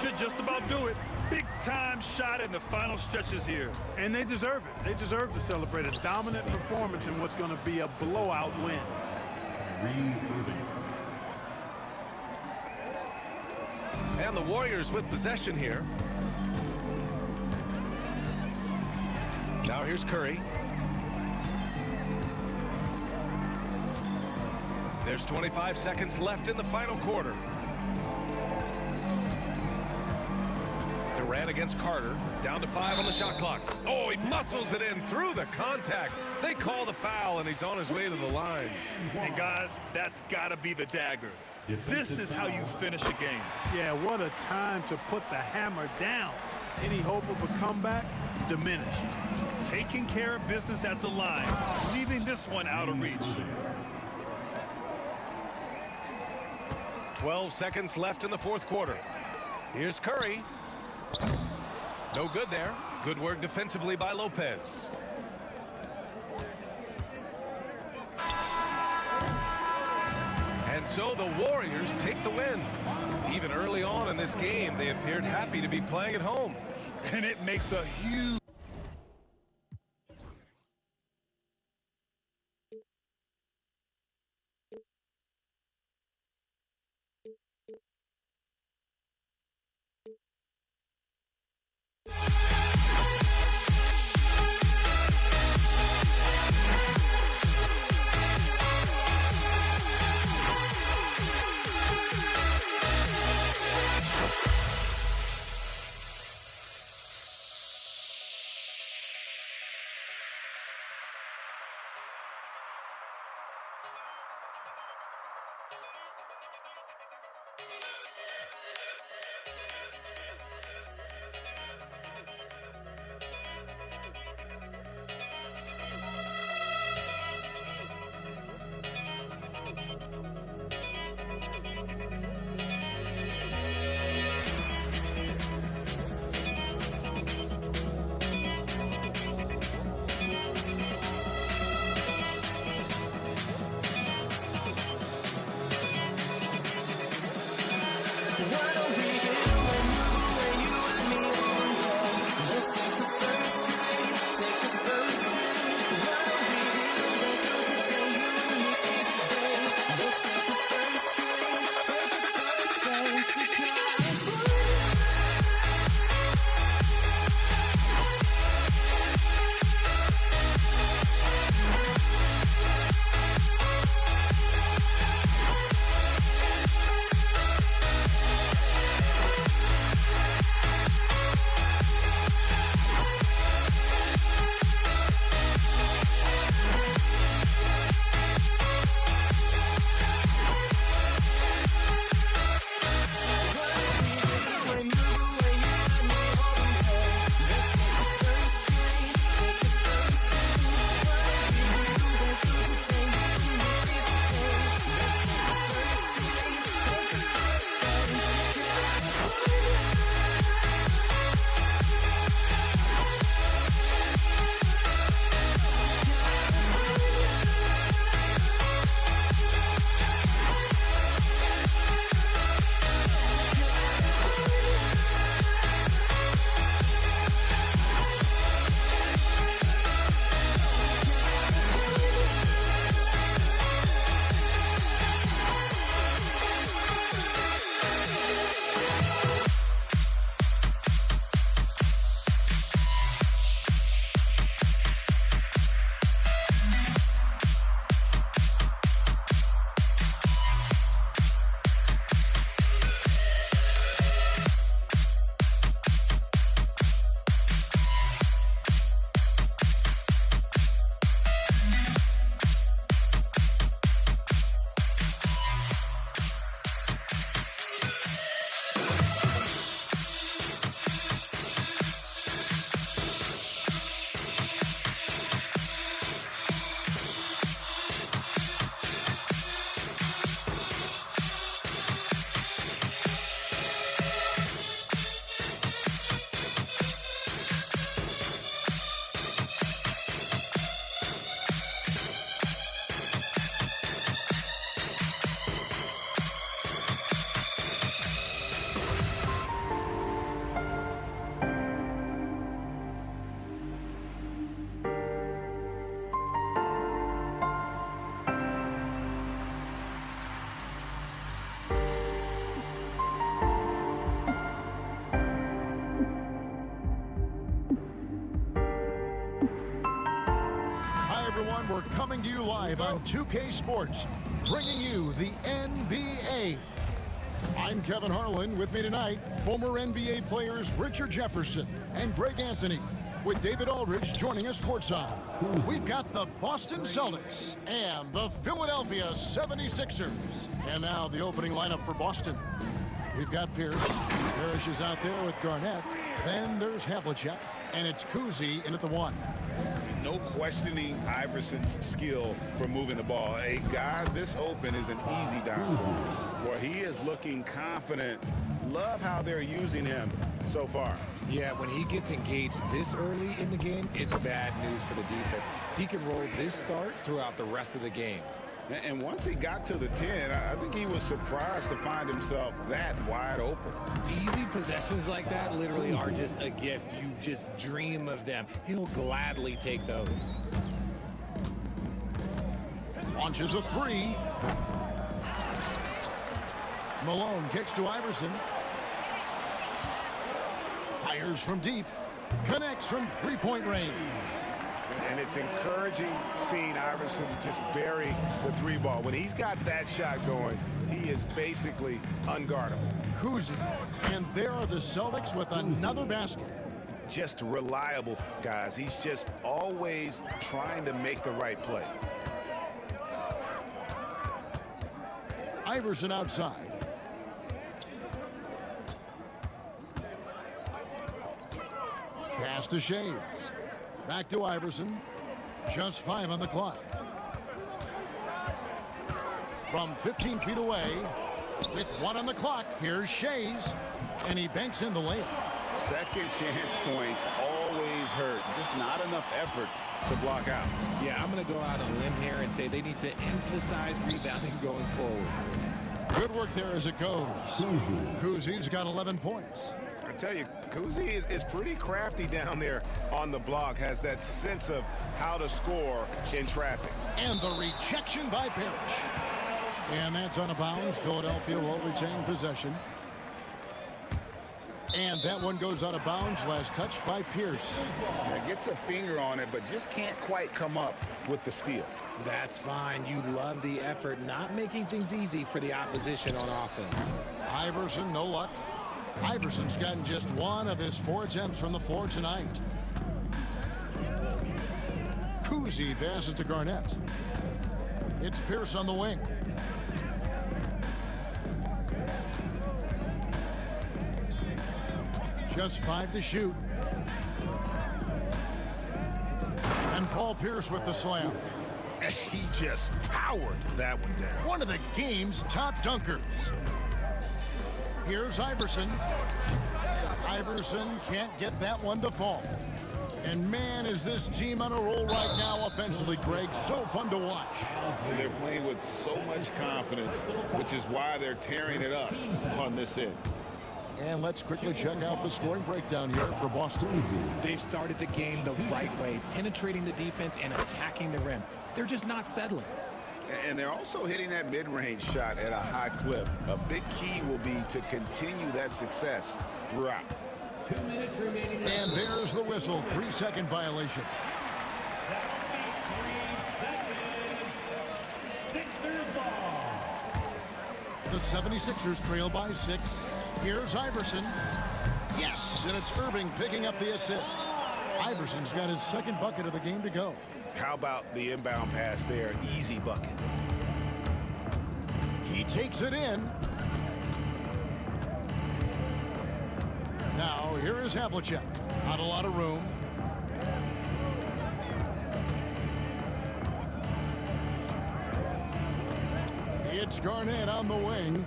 Should just about do it. Big-time shot in the final stretches here. And they deserve it. They deserve to celebrate a dominant performance in what's going to be a blowout win. And the Warriors with possession here. Now here's Curry. There's 25 seconds left in the final quarter. Durant against Carter. Down to 5 on the shot clock. Oh, he muscles it in through the contact. They call the foul, and he's on his way to the line. And guys, that's got to be the dagger. This is how you finish a game. Yeah, what a time to put the hammer down. Any hope of a comeback diminished. Taking care of business at the line, leaving this one out of reach. 12 seconds left in the fourth quarter. Here's Curry. No good there. Good work defensively by Lopez. And so the Warriors take the win. Even early on in this game, they appeared happy to be playing at home. And it makes a huge we're coming to you live on 2K Sports, bringing you the NBA. I'm Kevin Harlan. With me tonight, former NBA players Richard Jefferson and Greg Anthony, with David Aldridge joining us courtside. We've got the Boston Celtics and the Philadelphia 76ers. And now the opening lineup for Boston. We've got Pierce. Parrish is out there with Garnett. Then there's Havlicek, and it's Kuzi in at the 1. No questioning Iverson's skill for moving the ball. A guy this open is an easy down for him. Boy, he is looking confident. Love how they're using him so far. Yeah, when he gets engaged this early in the game, it's bad news for the defense. He can roll this start throughout the rest of the game. And once he got to the 10, I think he was surprised to find himself that wide open. Easy possessions like that literally are just a gift. You just dream of them. He'll gladly take those. Launches a 3. Malone kicks to Iverson. Fires from deep. Connects from three-point range. And it's encouraging seeing Iverson just bury the 3 ball. When he's got that shot going, he is basically unguardable. Kuzi. And there are the Celtics with another basket. Just reliable, guys. He's just always trying to make the right play. Iverson outside. Pass to Shaves. Back to Iverson. Just 5 on the clock. From 15 feet away, with 1 on the clock, here's Shays, and he banks in the layup. Second chance points always hurt. Just not enough effort to block out. Yeah, I'm going to go out on a limb here and say they need to emphasize rebounding going forward. Good work there as it goes. Kuzi's got 11 points. I tell you, Kuzi is pretty crafty down there on the block, has that sense of how to score in traffic. And the rejection by Parrish. And that's on a bounce. Philadelphia will retain possession. And that one goes out of bounds. Last touch by Pierce. Gets a finger on it, but just can't quite come up with the steal. That's fine. You love the effort, not making things easy for the opposition on offense. Iverson, no luck. Iverson's gotten just 1 of his 4 attempts from the floor tonight. Kuzi passes to Garnett. It's Pierce on the wing. Just 5 to shoot. And Paul Pierce with the slam. He just powered that one down. One of the game's top dunkers. Here's Iverson. Iverson can't get that one to fall. And man, is this team on a roll right now offensively, Greg. So fun to watch. They're playing with so much confidence, which is why they're tearing it up on this end. And let's quickly check out the scoring breakdown here for Boston. They've started the game the right way, penetrating the defense and attacking the rim. They're just not settling. And they're also hitting that mid-range shot at a high clip. A big key will be to continue that success throughout. 2 minutes remaining. And there's the whistle. 3-second violation. 3 seconds. Sixers ball. The 76ers trail by 6. Here's Iverson. Yes, and it's Irving picking up the assist. Iverson's got his 2nd bucket of the game to go. How about the inbound pass there? Easy bucket. He takes it in. Now, here is Havlicek. Not a lot of room. It's Garnett on the wing.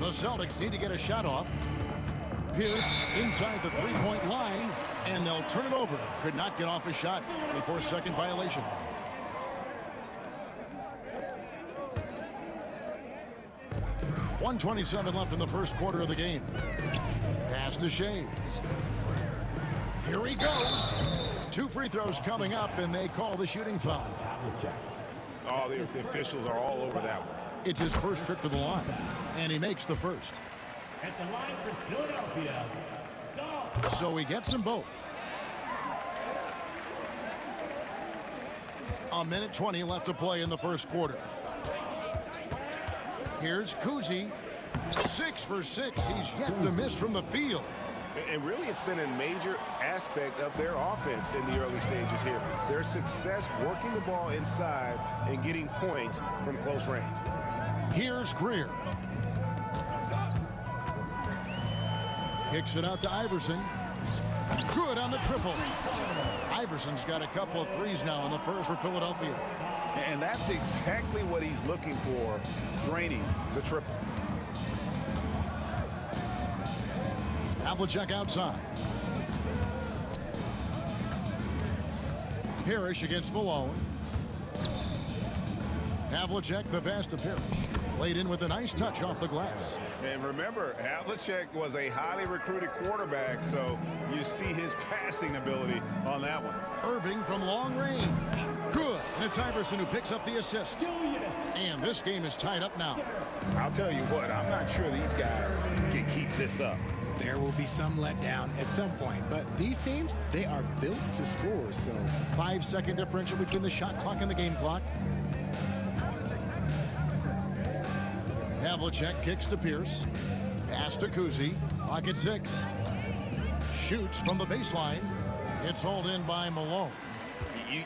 The Celtics need to get a shot off. Pierce inside the 3-point line, and they'll turn it over. Could not get off a shot. 24-second violation. .127 left in the first quarter of the game. Pass to Shaves. Here he goes. 2 free throws coming up, and they call the shooting foul. Oh, the officials are all over that one. It's his first trip to the line, and he makes the first. At the line for Philadelphia, So he gets them both. A minute 20 left to play in the first quarter. Here's Kuzi. 6 for 6. He's yet to miss from the field. And really, it's been a major aspect of their offense in the early stages here. Their success working the ball inside and getting points from close range. Here's Greer. Kicks it out to Iverson. Good on the triple. Iverson's got a couple of threes now in the first for Philadelphia. And that's exactly what he's looking for, draining the triple. Havlicek outside. Parrish against Malone. Havlicek, the pass to Parrish. Laid in with a nice touch off the glass. And remember, Havlicek was a highly recruited quarterback, so you see his passing ability on that one. Irving from long range. Good. And it's Iverson who picks up the assist. And this game is tied up now. I'll tell you what, I'm not sure these guys can keep this up. There will be some letdown at some point, but these teams, they are built to score, so 5-second differential between the shot clock and the game clock. Havlicek kicks to Pierce. Pass to Kuzi. Clock at 6. Shoots from the baseline. It's hauled in by Malone.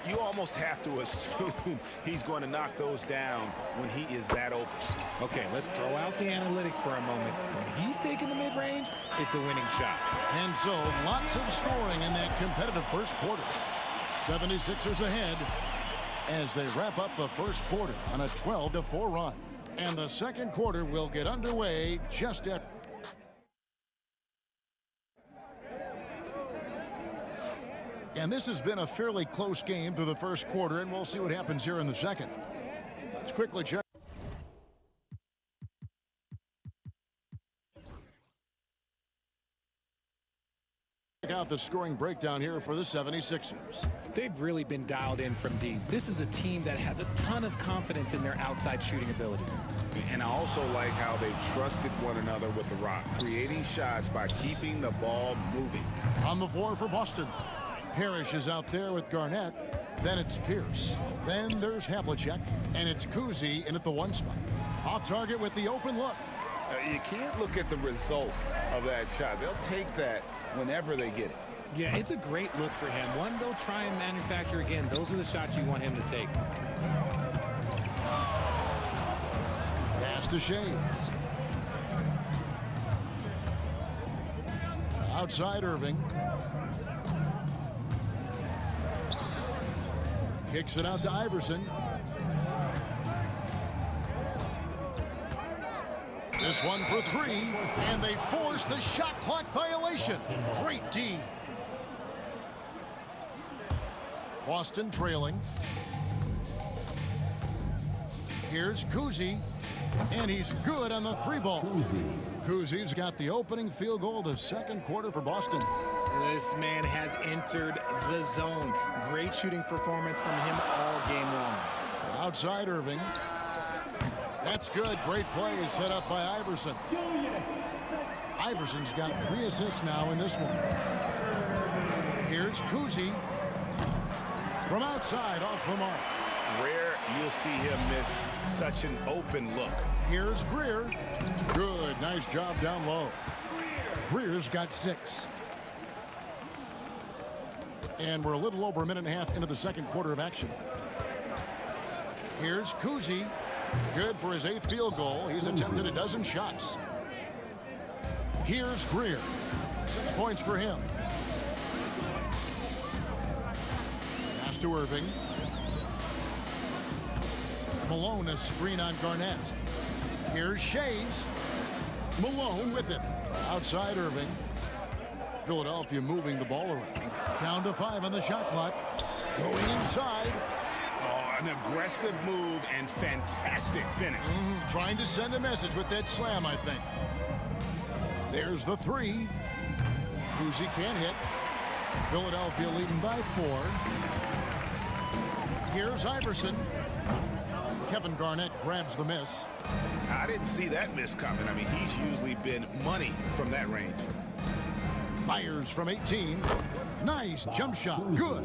You almost have to assume he's going to knock those down when he is that open. okay, let's throw out the analytics for a moment. When he's taking the mid-range, it's a winning shot. And so, lots of scoring in that competitive first quarter. 76ers ahead as they wrap up the first quarter on a 12-4 run. And the second quarter will get underway just at... And this has been a fairly close game through the first quarter, and we'll see what happens here in the second. Let's quickly check out the scoring breakdown here for the 76ers. They've really been dialed in from deep. This is a team that has a ton of confidence in their outside shooting ability. And I also like how they've trusted one another with the rock, creating shots by keeping the ball moving. On the floor for Boston. Parrish is out there with Garnett. Then it's Pierce. Then there's Havlicek. And it's Kuzi in at the 1 spot. Off target with the open look. You can't look at the result of that shot. They'll take that whenever they get it. Yeah, it's a great look for him. One they'll try and manufacture again. Those are the shots you want him to take. Pass to Shays. Outside Irving. Kicks it out to Iverson. This one for 3, and they force the shot clock violation. Great D. Boston trailing. Here's Kuzi, and he's good on the 3-ball. Kuzi's got the opening field goal of the second quarter for Boston. This man has entered the zone. Great shooting performance from him all game long. Outside Irving. That's good. Great play set up by Iverson. Iverson's got 3 assists now in this one. Here's Kuzi. From outside, off the mark. Rare you'll see him miss such an open look. Here's Greer. Good. Nice job down low. Greer's got 6. And we're a little over a minute and a half into the second quarter of action. Here's Kuzi. Good for his 8th field goal. He's attempted a dozen shots. Here's Greer. 6 points for him. Pass to Irving. Malone a screen on Garnett. Here's Shays. Malone with it. Outside Irving. Philadelphia moving the ball around. Down to 5 on the shot clock. Going inside. Oh, an aggressive move and fantastic finish. Trying to send a message with that slam, I think. There's the 3. Kuzi can't hit. Philadelphia leading by 4. Here's Iverson. Kevin Garnett grabs the miss. I didn't see that miss coming. I mean, he's usually been money from that range. Fires from 18. Nice jump shot. Good.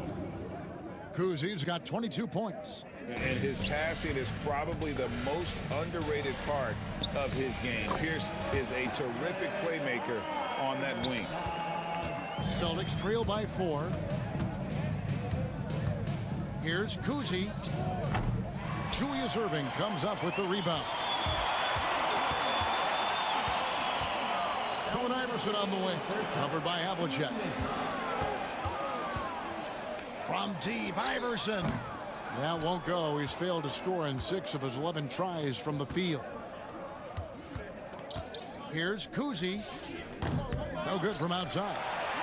Kuzi's got 22 points. And his passing is probably the most underrated part of his game. Pierce is a terrific playmaker on that wing. Celtics trail by 4. Here's Kuzi. Julius Erving comes up with the rebound. Allen Iverson on the wing, covered by Havlicek. From deep, Iverson. That won't go. He's failed to score in 6 of his 11 tries from the field. Here's Kuzi. No good from outside.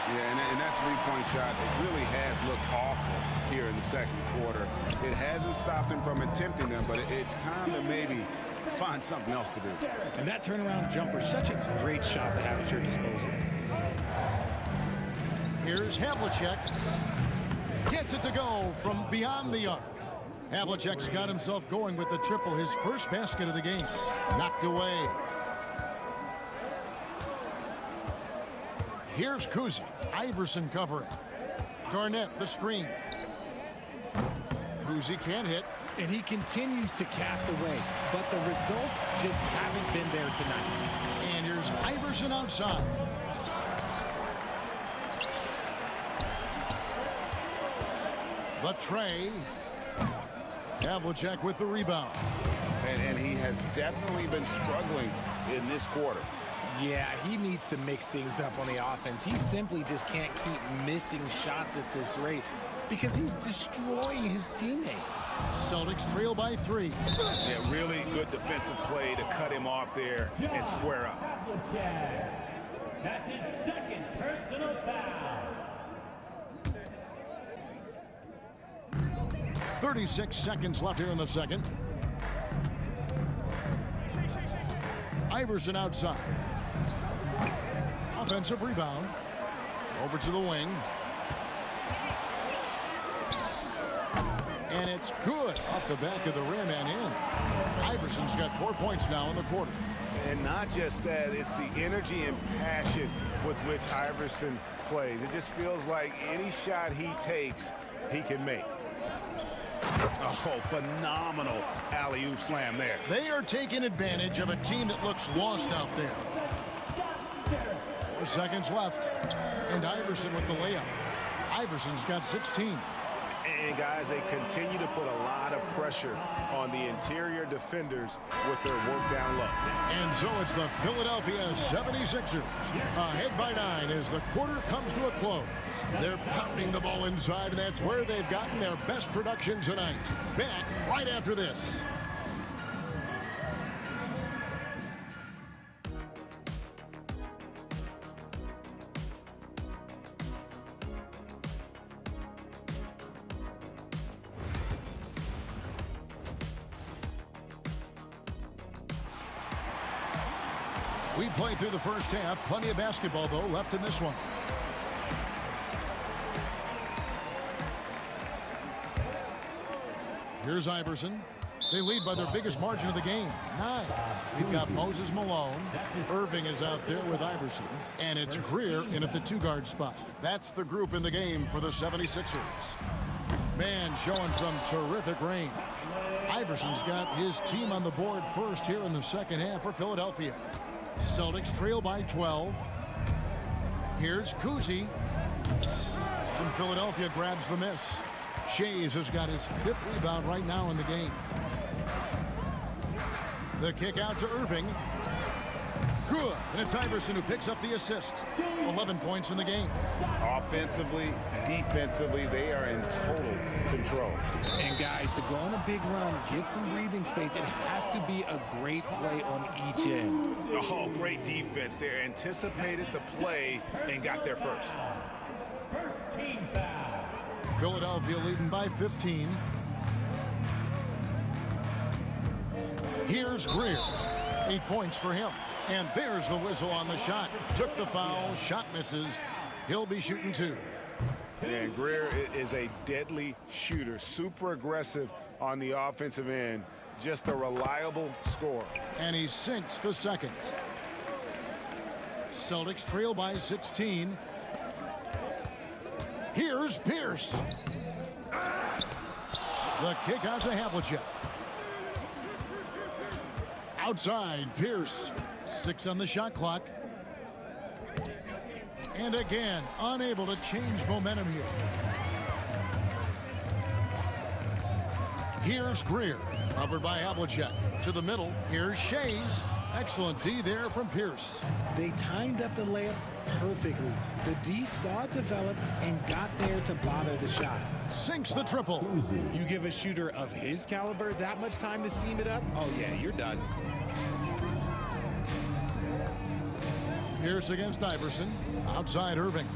Yeah, and that three-point shot, it really has looked awful here in the second quarter. It hasn't stopped him from attempting them, but it's time to maybe find something else to do. And that turnaround jumper, such a great shot to have at your disposal. Here's Havlicek. Gets it to go from beyond the arc. Havlicek's got himself going with the triple, his first basket of the game. Knocked away. Here's Kuzi. Iverson covering. Garnett the screen. Kuzi can't hit. And he continues to cast away, but the results just haven't been there tonight. And here's Iverson outside. The tray. Havlicek with the rebound. And he has definitely been struggling in this quarter. Yeah, he needs to mix things up on the offense. He simply just can't keep missing shots at this rate because he's destroying his teammates. Celtics trail by 3. Yeah, really good defensive play to cut him off there and square up. That's his second personal foul. 36 seconds left here in the second. Iverson outside. Offensive rebound. Over to the wing. And it's good off the back of the rim and in. Iverson's got 4 points now in the quarter. And not just that, it's the energy and passion with which Iverson plays. It just feels like any shot he takes, he can make. Oh, phenomenal alley-oop slam there. They are taking advantage of a team that looks lost out there. 4 seconds left. And Iverson with the layup. Iverson's got 16. And guys, they continue to put a lot of pressure on the interior defenders with their work down low. And so it's the Philadelphia 76ers ahead by 9 as the quarter comes to a close. They're pounding the ball inside, and that's where they've gotten their best production tonight. Back right after this. We played through the first half. Plenty of basketball, though, left in this one. Here's Iverson. They lead by their biggest margin of the game, 9. We've got Moses Malone. Erving is out there with Iverson. And it's Greer in at the 2-guard spot. That's the group in the game for the 76ers. Man showing some terrific range. Iverson's got his team on the board first here in the second half for Philadelphia. Celtics trail by 12. Here's Kuzi. And Philadelphia grabs the miss. Shays has got his 5th rebound right now in the game. The kick out to Erving. Good. And it's Iverson who picks up the assist. 11 points in the game. Offensively, defensively, they are in total control. And guys, to go on a big run, get some breathing space, it has to be a great play on each end. Oh, great defense there. Anticipated the play and got there first. First team foul. Philadelphia leading by 15. Here's Greer. 8 points for him. And there's the whistle on the shot. Took the foul. Shot misses. He'll be shooting 2. And Greer is a deadly shooter. Super aggressive on the offensive end. Just a reliable scorer. And he sinks the second. Celtics trail by 16. Here's Pierce. The kick out to Havlicek. Outside, Pierce. 6 on the shot clock. And again, unable to change momentum here. Here's Greer, covered by Havlicek. To the middle, here's Shays. Excellent D there from Pierce. They timed up the layup perfectly. The D saw it develop and got there to bother the shot. Sinks the triple. You give a shooter of his caliber that much time to seam it up? Oh yeah, you're done. Pierce against Iverson. Outside Irving.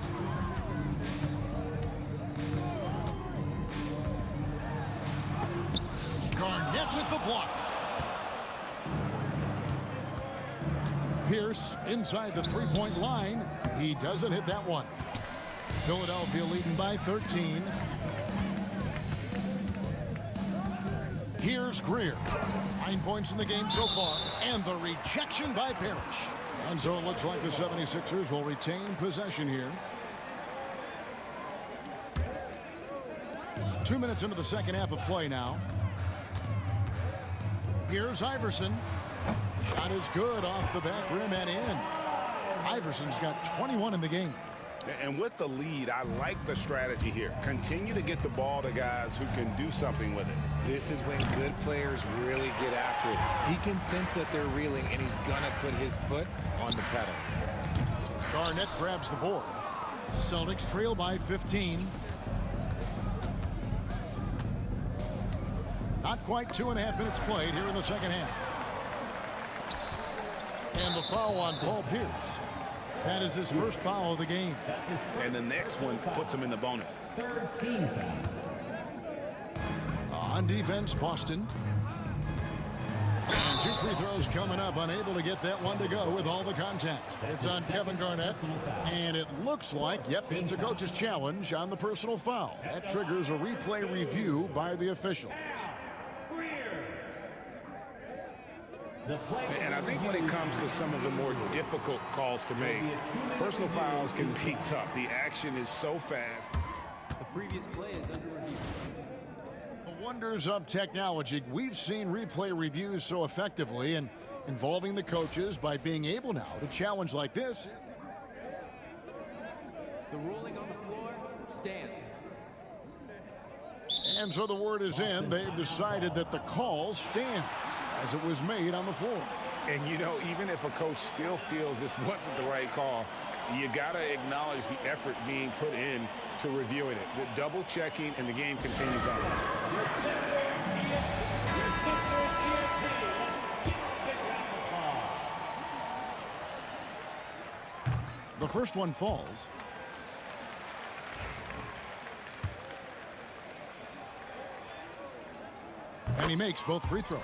Garnett with the block. Pierce inside the three-point line. He doesn't hit that one. Philadelphia leading by 13. Here's Greer. 9 points in the game so far. And the rejection by Parrish. And so it looks like the 76ers will retain possession here. 2 minutes into the second half of play now. Here's Iverson. Shot is good off the back rim and in. Iverson's got 21 in the game. And with the lead, I like the strategy here. Continue to get the ball to guys who can do something with it. This is when good players really get after it. He can sense that they're reeling, and he's gonna put his foot on the pedal. Garnett grabs the board. Celtics trail by 15. Not quite 2.5 minutes played here in the second half. And the foul on Paul Pierce. That is his first foul of the game. And the next one puts him in the bonus. Third team foul. On defense, Boston. And 2 free throws coming up. Unable to get that one to go with all the contact. It's on Kevin Garnett. And it looks like, yep, it's a coach's challenge on the personal foul. That triggers a replay review by the officials. And I think when it comes to some of the more difficult calls to make, personal fouls can be tough. The action is so fast. The previous play is under review. The wonders of technology. We've seen replay reviews so effectively and involving the coaches by being able now to challenge like this. The ruling on the floor stands. And so the word is in. They've decided that the call stands as it was made on the floor. And, you know, even if a coach still feels this wasn't the right call, you got to acknowledge the effort being put in to reviewing it. The double checking, and the game continues on. The first one falls. And he makes both free throws.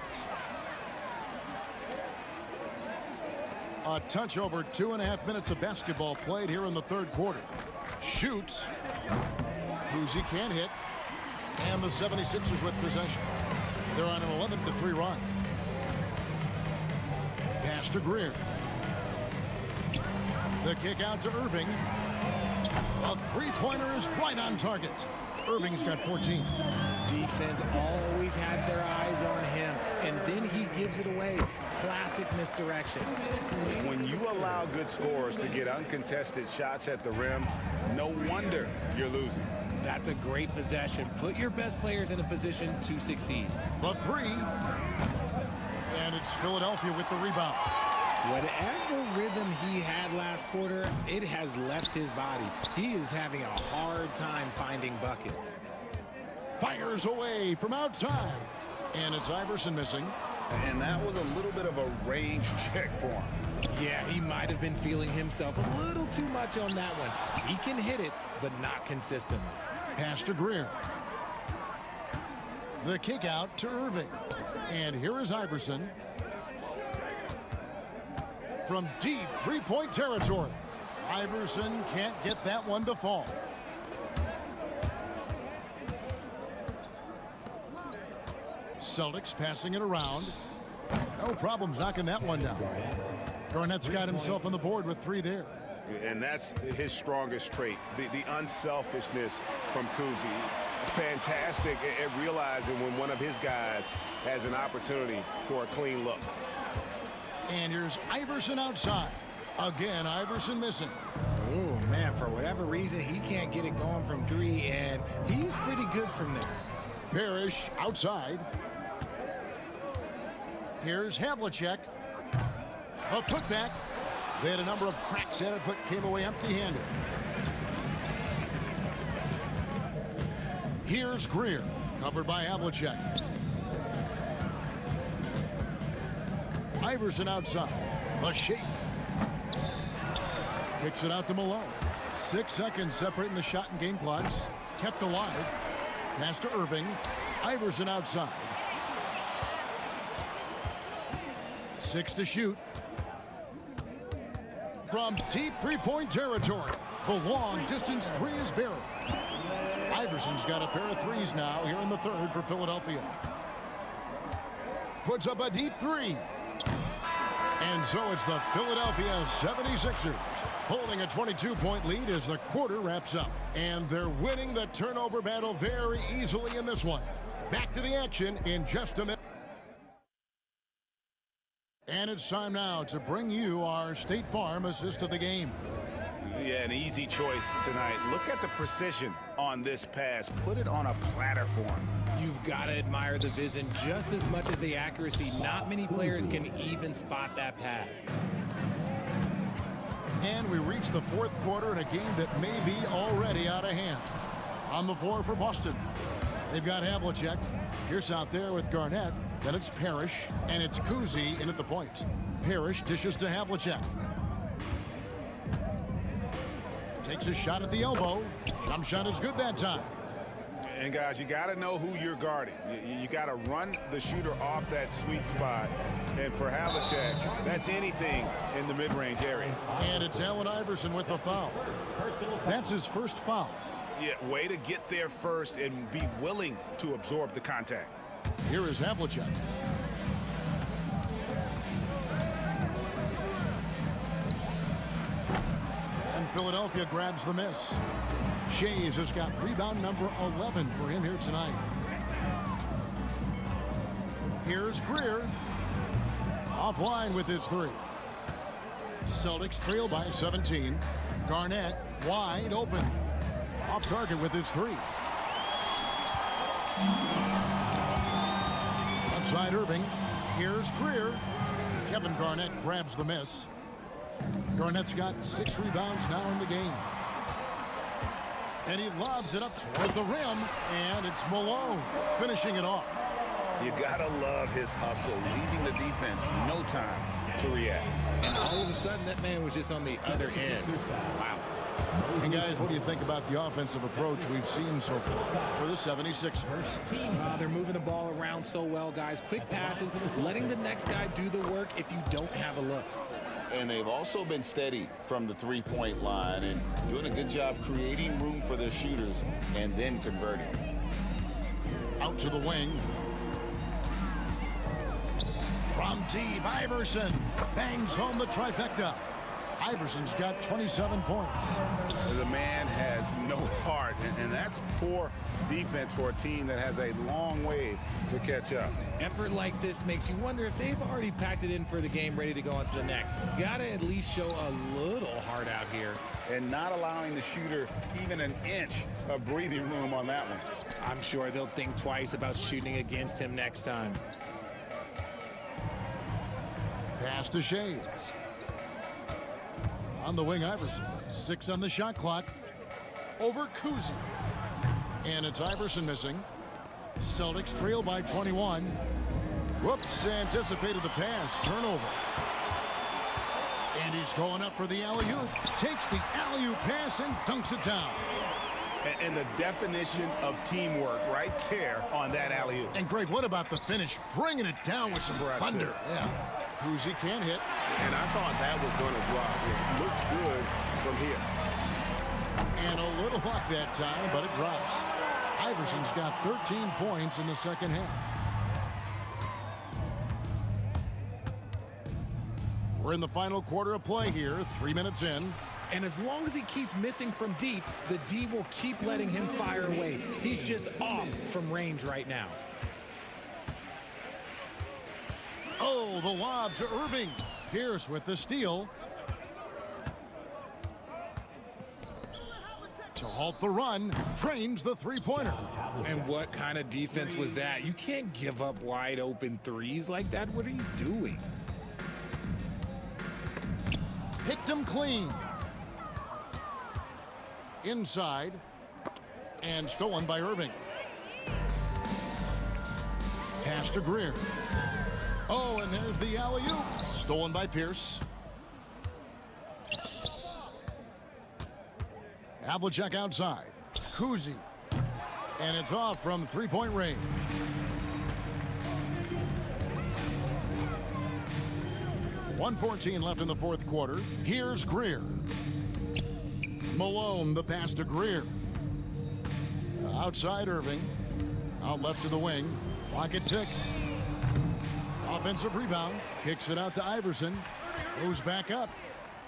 A touch over 2.5 minutes of basketball played here in the third quarter. Shoots. Kuzi can't hit. And the 76ers with possession. They're on an 11-3 run. Pass to Greer. The kick out to Irving. A three-pointer is right on target. Irving's got 14. Defense always had their eyes on him, and then he gives it away. Classic misdirection. When you allow good scorers to get uncontested shots at the rim, no wonder you're losing. That's a great possession. Put your best players in a position to succeed. The three. And it's Philadelphia with the rebound. Whatever rhythm he had last quarter, it has left his body. He is having a hard time finding buckets. Fires away from outside. And it's Iverson missing. And that was a little bit of a range check for him. Yeah, he might have been feeling himself a little too much on that one. He can hit it, but not consistently. Pass to Greer. The kick out to Irving. And here is Iverson. From deep three-point territory. Iverson can't get that one to fall. Celtics passing it around. No problems knocking that one down. Garnett's got himself on the board with 3 there. And that's his strongest trait, the unselfishness from Kuzi. fantastic at realizing when one of his guys has an opportunity for a clean look. And here's Iverson outside. Again, Iverson missing. Oh, man, for whatever reason, he can't get it going from three, and he's pretty good from there. Parrish outside. Here's Havlicek. A putback. They had a number of cracks at it, but came away empty-handed. Here's Greer, covered by Havlicek. Iverson outside. A shake. Kicks it out to Malone. 6 seconds separating the shot and game clocks. Kept alive. Pass to Irving. Iverson outside. 6 to shoot. From deep three-point territory, the long-distance three is buried. Iverson's got a pair of threes now here in the third for Philadelphia. Puts up a deep three. And so it's the Philadelphia 76ers holding a 22-point lead as the quarter wraps up. And they're winning the turnover battle very easily in this one. Back to the action in just a minute. And it's time now to bring you our State Farm assist of the game. Yeah, an easy choice tonight. Look at the precision on this pass. Put it on a platter for him. You've got to admire the vision just as much as the accuracy. Not many players can even spot that pass. And we reach the fourth quarter in a game that may be already out of hand. On the floor for Boston, they've got Havlicek. Pierce out there with Garnett. Then it's Parrish, and it's Kuzi in at the point. Parrish dishes to Havlicek. Takes a shot at the elbow. Jump shot is good that time. And guys, you got to know who you're guarding. You got to run the shooter off that sweet spot. And for Havlicek, that's anything in the mid-range area. And it's Allen Iverson with the foul. That's his first foul. Yeah, way to get there first and be willing to absorb the contact. Here is Havlicek. And Philadelphia grabs the miss. Shays has got rebound number 11 for him here tonight. Here's Greer. Offline with his three. Celtics trail by 17. Garnett wide open. Off target with his three. Outside Irving. Here's Greer. Kevin Garnett grabs the miss. Garnett's got 6 rebounds now in the game. And he lobs it up toward the rim, and it's Malone finishing it off. You gotta love his hustle, leaving the defense no time to react. And all of a sudden, that man was just on the other end. Wow. And guys, what do you think about the offensive approach we've seen so far for the 76ers? They're moving the ball around so well, guys. Quick passes, letting the next guy do the work if you don't have a look. And they've also been steady from the three-point line and doing a good job creating room for their shooters and then converting. Out to the wing. From deep, Iverson bangs home the trifecta. Iverson's got 27 points. The man has no heart, and that's poor defense for a team that has a long way to catch up. Effort like this makes you wonder if they've already packed it in for the game, ready to go on to the next. Gotta at least show a little heart out here. And not allowing the shooter even an inch of breathing room on that one. I'm sure they'll think twice about shooting against him next time. Pass to Shays. On the wing, Iverson. 6 on the shot clock. Over Kuzi. And it's Iverson missing. Celtics trail by 21. Whoops, anticipated the pass. Turnover. And he's going up for the alley-oop. Takes the alley-oop pass and dunks it down. And the definition of teamwork right there on that alley-oop. And Greg, what about the finish? Bringing it down with some thunder. Yeah. Kuzi can't hit. And I thought that was going to drop. It looked good from here. And a little luck that time, but it drops. Iverson's got 13 points in the second half. We're in the final quarter of play here, 3 minutes in. And as long as he keeps missing from deep, the D will keep letting him fire away. He's just off from range right now. Oh, the lob to Irving. Pierce with the steal. To halt the run, trains the three-pointer. And what kind of defense was that? You can't give up wide open threes like that. What are you doing? Picked him clean. Inside. And stolen by Irving. Pass to Greer. Oh, and there's the alley-oop. Stolen by Pierce. Havlicek outside. Kuzi. And it's off from three-point range. .114 left in the fourth quarter. Here's Greer. Malone, the pass to Greer. Outside Irving. Out left to the wing. Clock at 6. Offensive rebound. Kicks it out to Iverson. Goes back up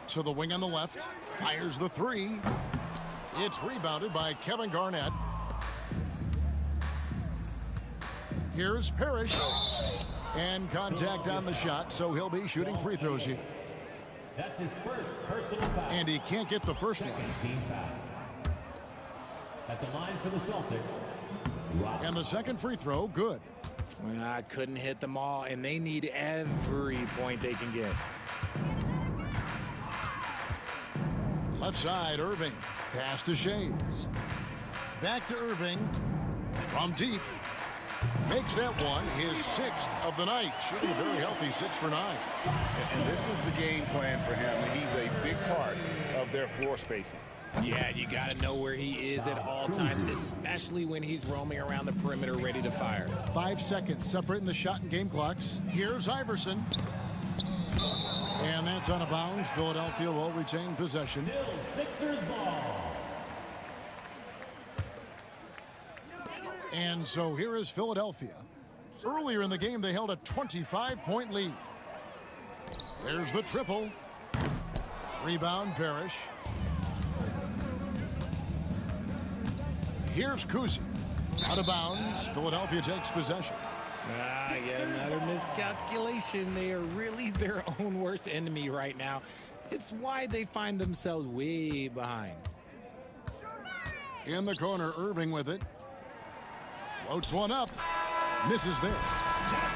to the wing on the left. Fires the three. It's rebounded by Kevin Garnett. Here's Parrish. And contact on the shot, so he'll be shooting free throws here. That's his first personal foul. And he can't get the first one. Team foul. At the line for the Celtics. And the second free throw, good. Well, I couldn't hit them all, and they need every point they can get. Left side, Irving. Pass to Shays. Back to Irving. From deep. Makes that one his 6th of the night. Shooting a very healthy 6 for 9. And this is the game plan for him. He's a big part of their floor spacing. Yeah, you got to know where he is at all times, especially when he's roaming around the perimeter ready to fire. 5 seconds separating the shot and game clocks. Here's Iverson. And that's out of bounds. Philadelphia will retain possession. Still Sixers ball. And so here is Philadelphia. Earlier in the game, they held a 25-point lead. There's the triple. Rebound, Parrish. Here's Kuzi. Out of bounds. Philadelphia takes possession. Yet another miscalculation. They are really their own worst enemy right now. It's why they find themselves way behind. In the corner, Irving with it. Floats one up. Misses there.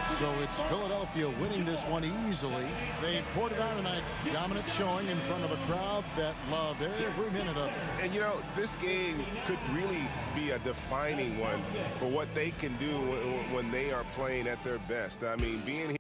So it's Philadelphia winning this one easily. They poured it on tonight. Dominant showing in front of a crowd that loved every minute of it. And, you know, this game could really be a defining one for what they can do when they are playing at their best. I mean, being here.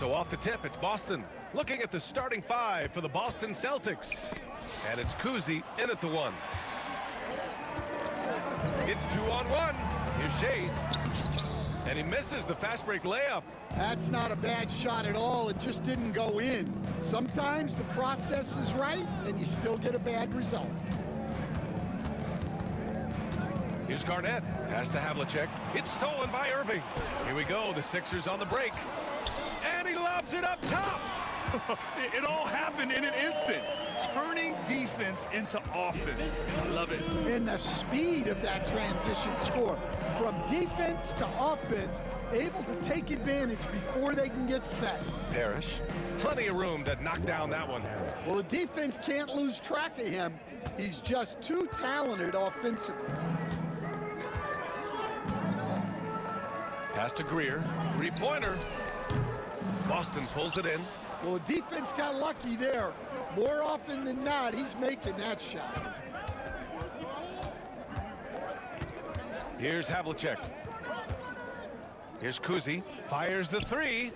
So off the tip, it's Boston. Looking at the starting five for the Boston Celtics. And it's Kuzi in at the one. It's 2-on-1. Here's Shays. And he misses the fast break layup. That's not a bad shot at all. It just didn't go in. Sometimes the process is right, and you still get a bad result. Here's Garnett. Pass to Havlicek. It's stolen by Irving. Here we go. The Sixers on the break. And he lobs it up top. It all happened in an instant. Turning defense into offense. I love it. And the speed of that transition score. From defense to offense, able to take advantage before they can get set. Parrish. Plenty of room to knock down that one. Well, the defense can't lose track of him. He's just too talented offensively. Pass to Greer. Three-pointer. Boston pulls it in. Well, the defense got lucky there. More often than not, he's making that shot. Here's Havlicek. Here's Kuzi. Fires the three.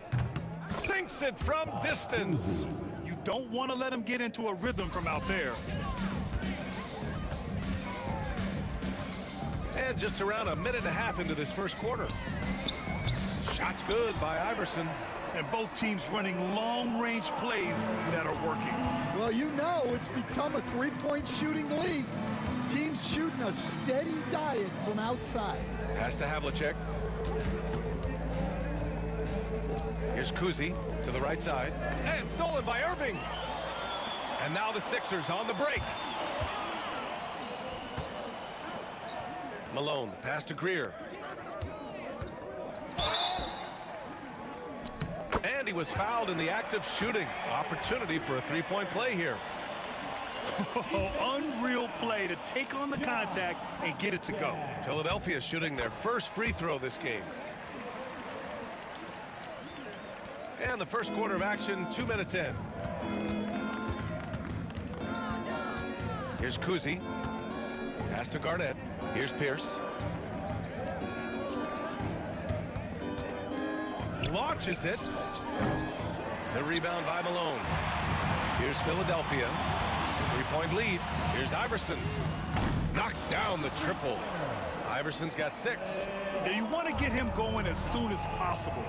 Sinks it from distance. You don't want to let him get into a rhythm from out there. And just around a minute and a half into this first quarter. Shot's good by Iverson. And both teams running long-range plays that are working. Well, you know it's become a three-point shooting league. Teams shooting a steady diet from outside. Pass to Havlicek. Here's Kuzi to the right side. And stolen by Irving. And now the Sixers on the break. Malone, pass to Greer. And he was fouled in the act of shooting. Opportunity for a three-point play here. Unreal play to take on the contact and get it to go. Philadelphia shooting their first free throw this game. And the first quarter of action, 2 minutes in. Here's Kuzi. Pass to Garnett. Here's Pierce. Launches it. The rebound by Malone. Here's Philadelphia. Three-point lead. Here's Iverson. Knocks down the triple. Iverson's got 6. Now you want to get him going as soon as possible.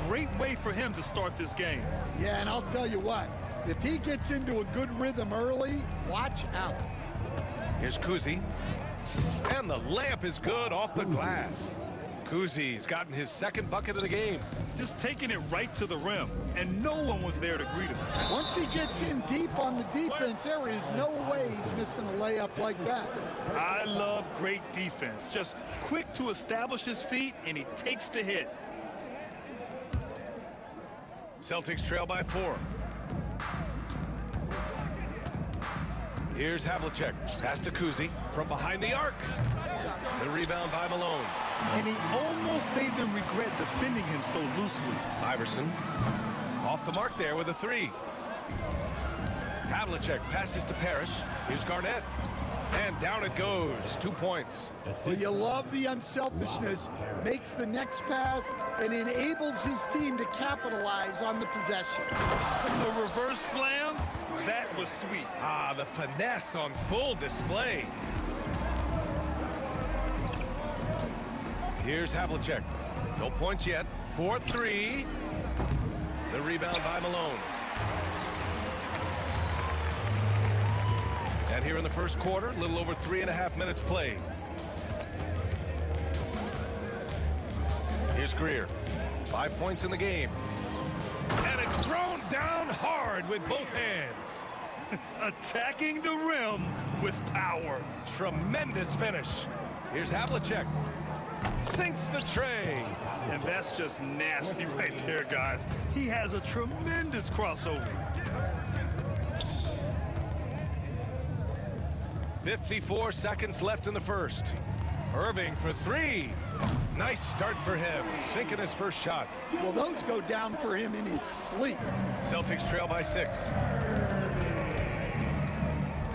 Great way for him to start this game. Yeah, and I'll tell you what. If he gets into a good rhythm early, watch out. Here's Kuzi. And the layup is good off the glass. Kuzi's gotten his second bucket of the game. Just taking it right to the rim, and no one was there to greet him. Once he gets in deep on the defense, there is no way he's missing a layup like that. I love great defense. Just quick to establish his feet, and he takes the hit. Celtics trail by 4. Here's Havlicek. Pass to Kuzi from behind the arc. The rebound by Malone. And he almost made them regret defending him so loosely. Iverson off the mark there with a 3. Havlicek passes to Parrish. Here's Garnett. And down it goes. 2 points. Well, you love the unselfishness. Makes the next pass and enables his team to capitalize on the possession. The reverse slam, that was sweet. Ah, the finesse on full display. Here's Havlicek. No points yet. 4-3. The rebound by Malone. And here in the first quarter, a little over 3.5 minutes played. Here's Greer. 5 points in the game. And it's thrown down hard with both hands. Attacking the rim with power. Tremendous finish. Here's Havlicek. Sinks the tray. And that's just nasty right there, guys. He has a tremendous crossover. 54 seconds left in the first. Irving for 3. Nice start for him. Sinking his first shot. Well, those go down for him in his sleep. Celtics trail by 6.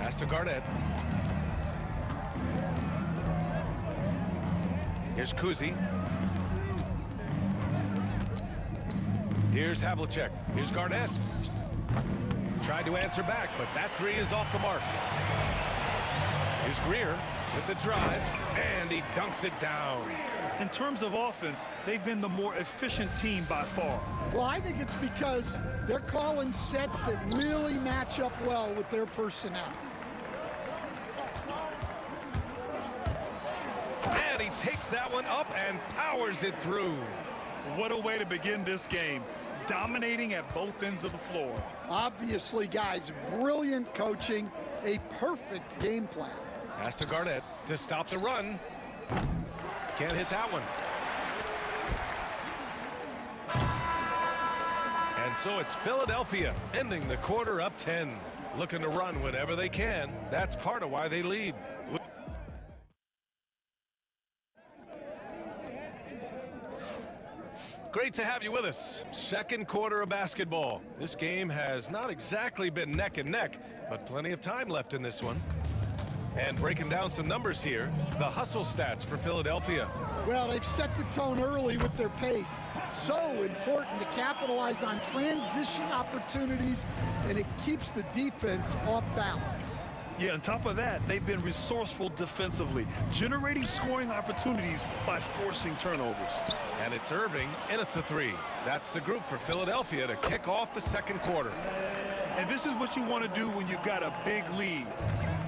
Pass to Garnett. Here's Kuzi. Here's Havlicek. Here's Garnett. Tried to answer back, but that three is off the mark. Here's Greer with the drive, and he dunks it down. In terms of offense, they've been the more efficient team by far. Well, I think it's because they're calling sets that really match up well with their personnel. And he takes that one up and powers it through. What a way to begin this game. Dominating at both ends of the floor. Obviously, guys, brilliant coaching, a perfect game plan. Pass to Garnett to stop the run. Can't hit that one. And so it's Philadelphia ending the quarter up 10. Looking to run whenever they can. That's part of why they lead. Great to have you with us. Second quarter of basketball. This game has not exactly been neck and neck, but plenty of time left in this one. And breaking down some numbers here, the hustle stats for Philadelphia. Well, they've set the tone early with their pace. So important to capitalize on transition opportunities, and it keeps the defense off balance. Yeah, on top of that, they've been resourceful defensively, generating scoring opportunities by forcing turnovers. And it's Irving in at the three. That's the group for Philadelphia to kick off the second quarter. And this is what you want to do when you've got a big lead.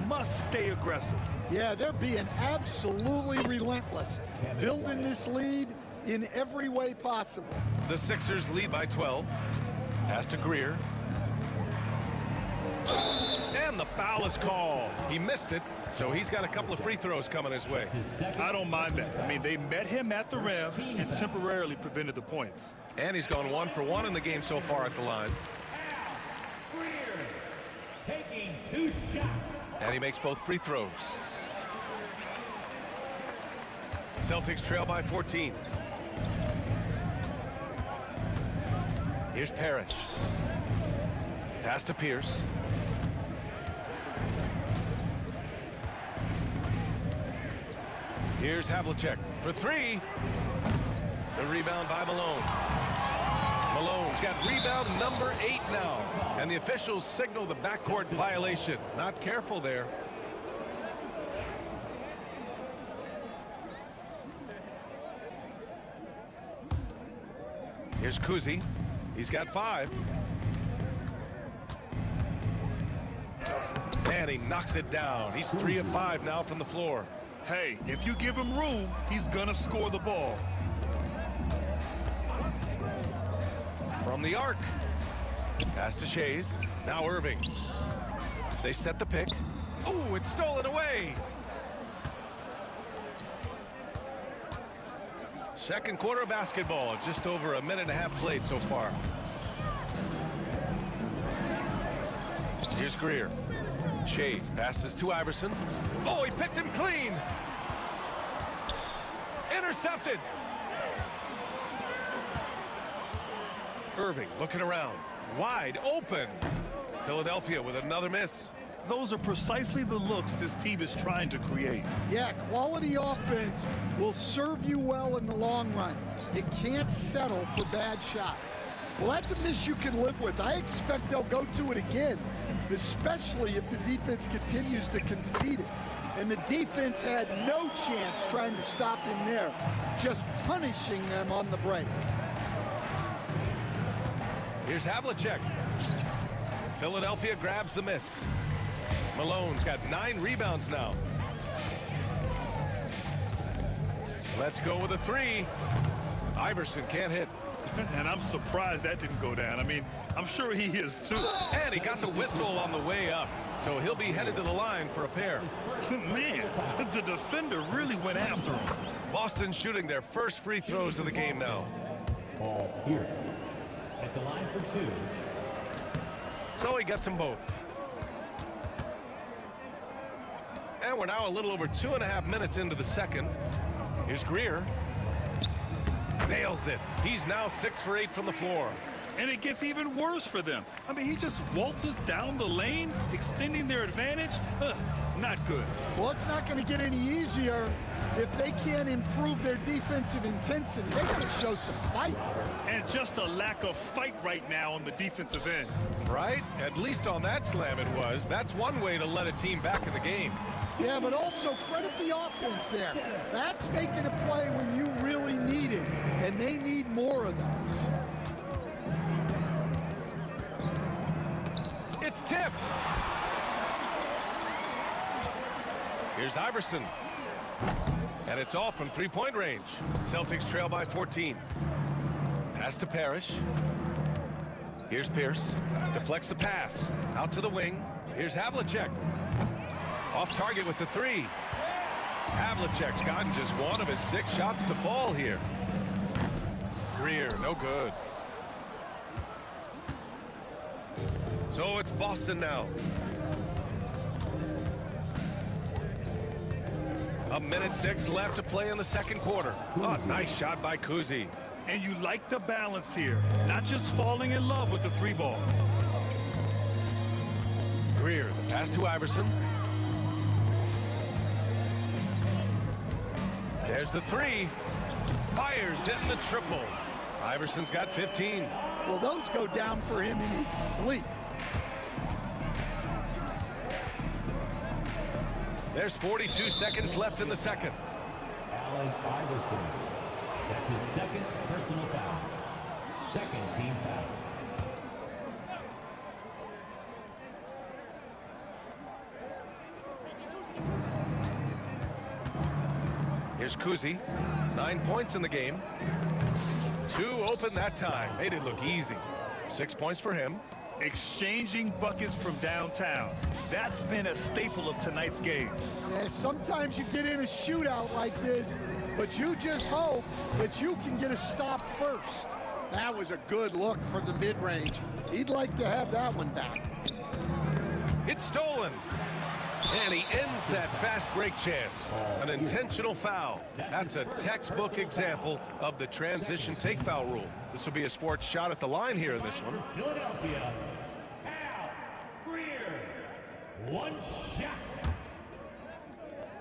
You must stay aggressive. Yeah, they're being absolutely relentless, building this lead in every way possible. The Sixers lead by 12. Pass to Greer. And the foul is called. He missed it, so he's got a couple of free throws coming his way. I don't mind that. I mean, they met him at the rim and temporarily prevented the points. And he's gone 1 for 1 in the game so far at the line. Taking 2 shots. And he makes both free throws. Celtics trail by 14. Here's Parrish. Pass to Pierce. Here's Havlicek for three. The rebound by Malone. Malone's got rebound number 8 now. And the officials signal the backcourt violation. Not careful there. Here's Kuzi. He's got 5. And he knocks it down. He's 3 of 5 now from the floor. Hey, if you give him room, he's gonna score the ball. From the arc. Pass to Shays. Now Irving. They set the pick. Oh, it's stolen away. Second quarter of basketball. Just over a minute and a half played so far. Here's Greer. Shays passes to Iverson. Oh, he picked him clean. Intercepted. Irving looking around. Wide open. Philadelphia with another miss. Those are precisely the looks this team is trying to create. Yeah, quality offense will serve you well in the long run. You can't settle for bad shots. Well, that's a miss you can live with. I expect they'll go to it again, especially if the defense continues to concede it. And the defense had no chance trying to stop him there, just punishing them on the break. Here's Havlicek. Philadelphia grabs the miss. Malone's got 9 rebounds now. Let's go with a 3. Iverson can't hit. And I'm surprised that didn't go down. I mean, I'm sure he is too. And he got the whistle on the way up. So he'll be headed to the line for a pair. Man, the defender really went after him. Boston shooting their first free throws of the game now. Ball here at the line for 2. So he gets them both. And we're now a little over 2.5 minutes into the second. Here's Greer. Nails it. He's now 6 for 8 from the floor. And it gets even worse for them. I mean, he just waltzes down the lane, extending their advantage. not good. Well, it's not going to get any easier if they can't improve their defensive intensity. They got to show some fight. And just a lack of fight right now on the defensive end. Right? At least on that slam it was. That's one way to let a team back in the game. Yeah, but also credit the offense there. That's making a play when you really need it, and they need more of those. It's tipped. Here's Iverson. And it's off from three-point range. Celtics trail by 14. Pass to Parrish. Here's Pierce. Deflects the pass. Out to the wing. Here's Havlicek. Off target with the three. Havlicek's gotten just one of his 6 shots to fall here. Greer, no good. So it's Boston now. A minute 6 left to play in the second quarter. Oh, nice shot by Kuzi. And you like the balance here, not just falling in love with the 3 ball. Greer, the pass to Iverson. There's the 3. Fires in the triple. Iverson's got 15. Well, those go down for him in his sleep. There's 42 seconds left in the second. Allen Iverson. That's his second personal foul. Second team foul. Here's Kuzi. 9 points in the game. 2 open that time. Made it look easy. 6 points for him. Exchanging buckets from downtown. That's been a staple of tonight's game. Yeah, sometimes you get in a shootout like this, but you just hope that you can get a stop first. That was a good look from the mid-range. He'd like to have that one back. It's stolen. And he ends that fast break chance. An intentional foul. That's a textbook example of the transition take foul rule. This will be his 4th shot at the line here in this one. Philadelphia, Al Greer. 1 shot.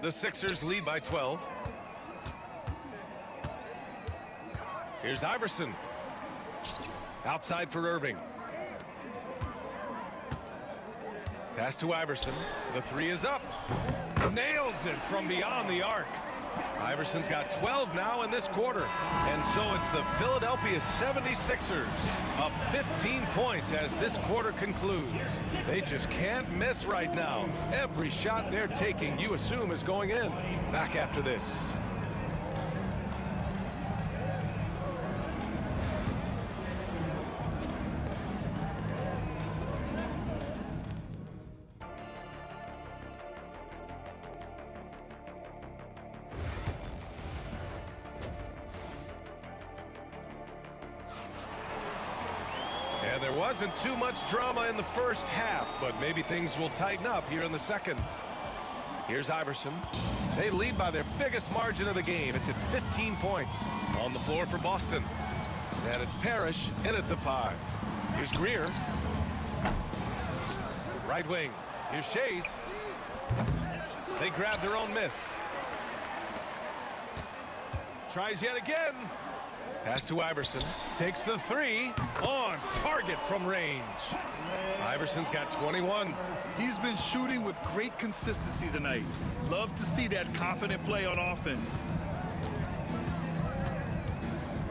The Sixers lead by 12. Here's Iverson. Outside for Irving. Pass to Iverson. The 3 is up. Nails it from beyond the arc. Iverson's got 12 now in this quarter. And so it's the Philadelphia 76ers up 15 points as this quarter concludes. They just can't miss right now. Every shot they're taking, you assume, is going in. Back after this. And there wasn't too much drama in the first half, but maybe things will tighten up here in the second. Here's Iverson. They lead by their biggest margin of the game. It's at 15 points. On the floor for Boston. And it's Parrish in at the 5. Here's Greer. Right wing. Here's Shays. They grab their own miss. Tries yet again. Pass to Iverson. Takes the 3. On target from range. Iverson's got 21. He's been shooting with great consistency tonight. Love to see that confident play on offense.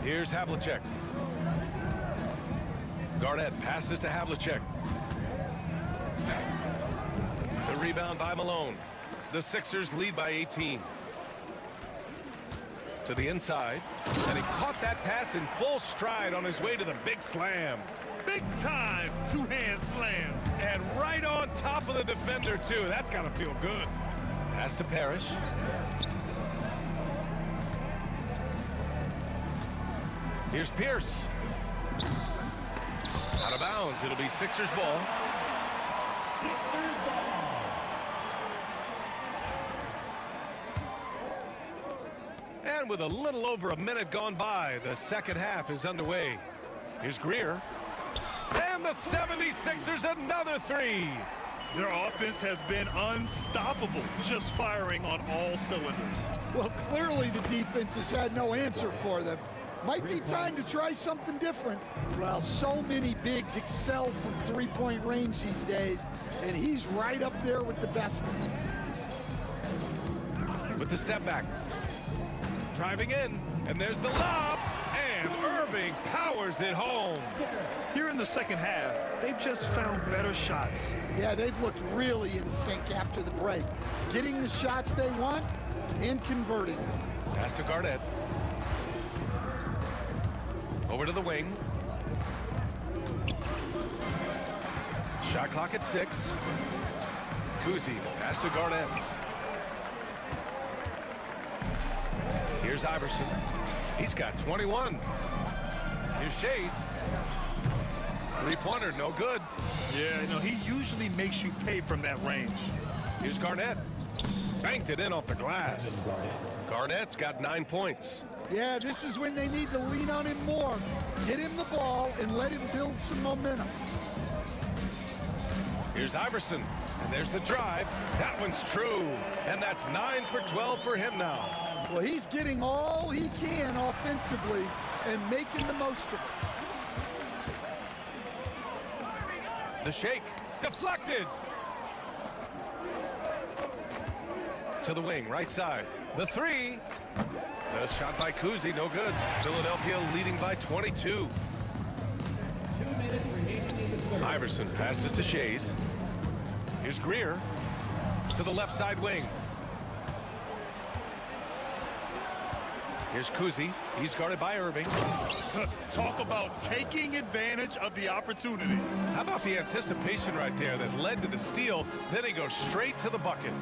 Here's Havlicek. Garnett passes to Havlicek. The rebound by Malone. The Sixers lead by 18. To the inside, and he caught that pass in full stride on his way to the big slam. Big time 2-hand slam. And right on top of the defender, too. That's got to feel good. Pass to Parrish. Here's Pierce. Out of bounds. It'll be Sixers ball. And with a little over a minute gone by, the second half is underway. Here's Greer. And the 76ers another 3. Their offense has been unstoppable, just firing on all cylinders. Well, clearly the defense has had no answer for them. Might be time to try something different. Well, so many bigs excel from three-point range these days, and he's right up there with the best of them. With the step back. Driving in, and there's the lob, and Irving powers it home. Here in the second half, they've just found better shots. Yeah, they've looked really in sync after the break. Getting the shots they want and converting them. Pass to Garnett. Over to the wing. Shot clock at 6. Kuzi, pass to Garnett. Here's Iverson. He's got 21. Here's Shays. Three-pointer, no good. Yeah, you know, he usually makes you pay from that range. Here's Garnett. Banked it in off the glass. Garnett's got 9 points. Yeah, this is when they need to lean on him more. Get him the ball and let him build some momentum. Here's Iverson, and there's the drive. That one's true, and that's 9 for 12 for him now. Well, he's getting all he can offensively and making the most of it. The shake, deflected. To the wing, right side. The three. The shot by Kuzi, no good. Philadelphia leading by 22. Iverson passes to Shays. Here's Greer to the left side wing. Here's Kuzi. He's guarded by Irving. Talk about taking advantage of the opportunity. How about the anticipation right there that led to the steal? Then he goes straight to the bucket.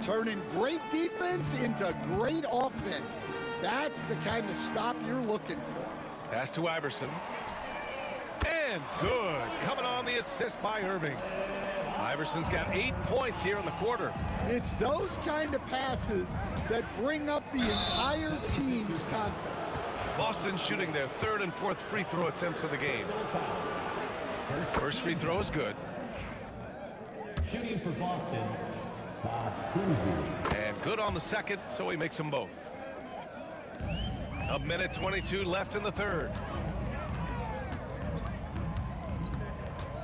Turning great defense into great offense. That's the kind of stop you're looking for. Pass to Iverson. And good. Coming on the assist by Irving. Iverson's got 8 points here in the quarter. It's those kind of passes that bring up the entire team's confidence. Boston shooting their third and fourth free throw attempts of the game. First free throw is good. Shooting for Boston. And good on the second, so he makes them both. A minute 22 left in the third.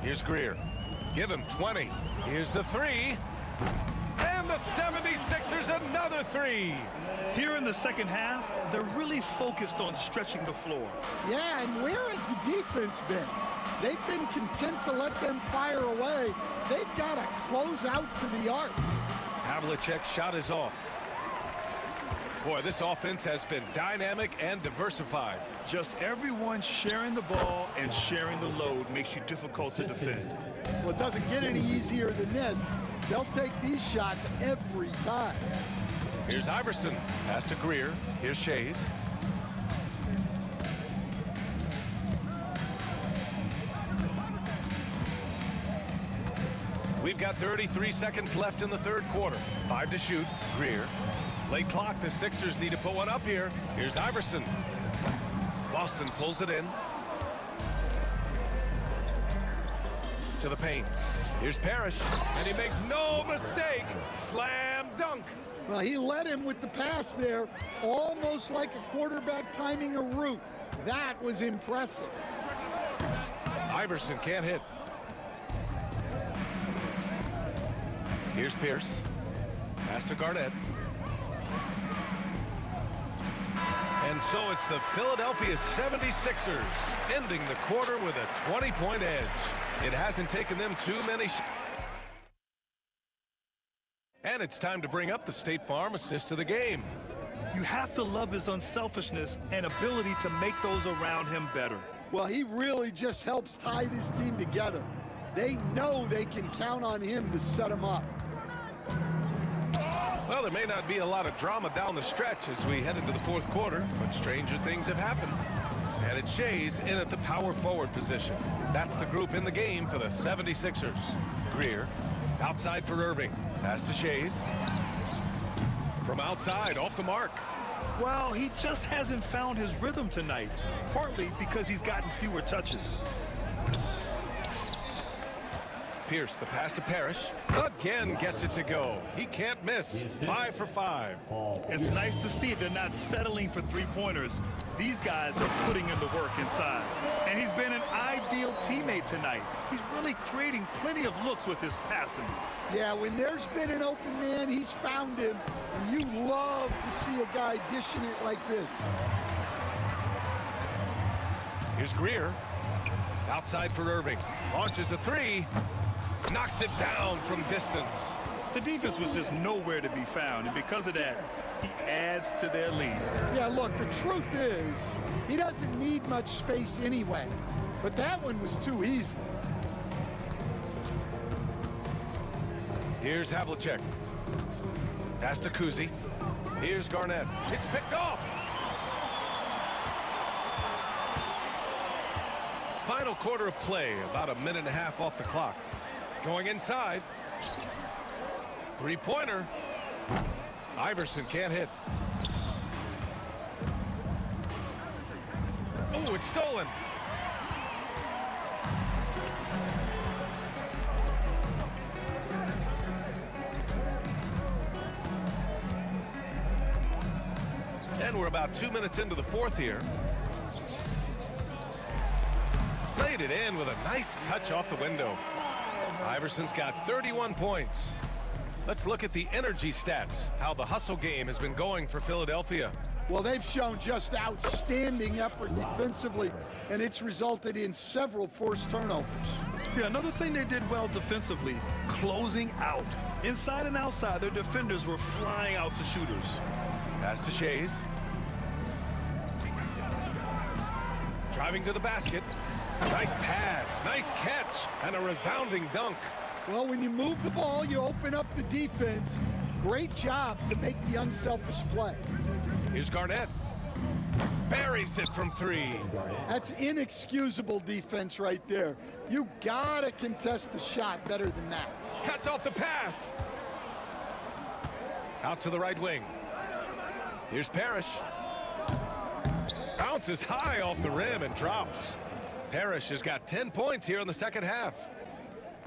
Here's Greer. Give him 20. Here's the three. And the 76ers another three. Here in the second half, they're really focused on stretching the floor. Yeah, and where has the defense been? They've been content to let them fire away. They've got to close out to the arc. Havlicek's shot is off. Boy, this offense has been dynamic and diversified. Just everyone sharing the ball and sharing the load makes you difficult to defend. Well, it doesn't get any easier than this. They'll take these shots every time. Here's Iverson. Pass to Greer. Here's Shays. We've got 33 seconds left in the third quarter. 5 to shoot. Greer. Late clock. The Sixers need to put one up here. Here's Iverson. Boston pulls it in. To the paint. Here's Parrish. And he makes no mistake. Slam dunk. Well, he led him with the pass there, almost like a quarterback timing a route. That was impressive. Iverson can't hit. Here's Pierce. Pass to Garnett. And so it's the Philadelphia 76ers ending the quarter with a 20-point edge. It hasn't taken them too many and it's time to bring up the State Farm assist of the game. You have to love his unselfishness and ability to make those around him better. Well, he really just helps tie this team together. They know they can count on him to set them up. Well, there may not be a lot of drama down the stretch as we head into the fourth quarter, but stranger things have happened. And it's Shays in at the power forward position. That's the group in the game for the 76ers. Greer, outside for Irving. Pass to Shays. From outside, off the mark. Well, he just hasn't found his rhythm tonight, partly because he's gotten fewer touches. Pierce, the pass to Parrish. Again gets it to go. He can't miss. 5 for 5. It's nice to see they're not settling for three-pointers. These guys are putting in the work inside. And he's been an ideal teammate tonight. He's really creating plenty of looks with his passing. Yeah, when there's been an open man, he's found him. And you love to see a guy dishing it like this. Here's Greer. Outside for Irving. Launches a three. Knocks it down from distance. The defense was just nowhere to be found, and because of that, he adds to their lead. Yeah, look, the truth is, he doesn't need much space anyway. But that one was too easy. Here's Havlicek. Pass to Kuzi. Here's Garnett. It's picked off. Final quarter of play, about a minute and a half off the clock. Going inside. Three-pointer. Iverson can't hit. Oh, it's stolen. And we're about 2 minutes into the fourth here. Played it in with a nice touch off the window. Iverson's got 31 points. Let's look at the energy stats, how the hustle game has been going for Philadelphia. Well, they've shown just outstanding effort defensively, and it's resulted in several forced turnovers. Yeah, another thing they did well defensively, closing out. Inside and outside, their defenders were flying out to shooters. Pass to Shays. Driving to the basket. Nice pass, nice catch, and a resounding dunk. Well, when you move the ball, you open up the defense. Great job to make the unselfish play. Here's Garnett. Buries it from three. That's inexcusable defense right there. You gotta contest the shot better than that. Cuts off the pass. Out to the right wing. Here's Parrish. Bounces high off the rim and drops. Parrish has got 10 points here in the second half.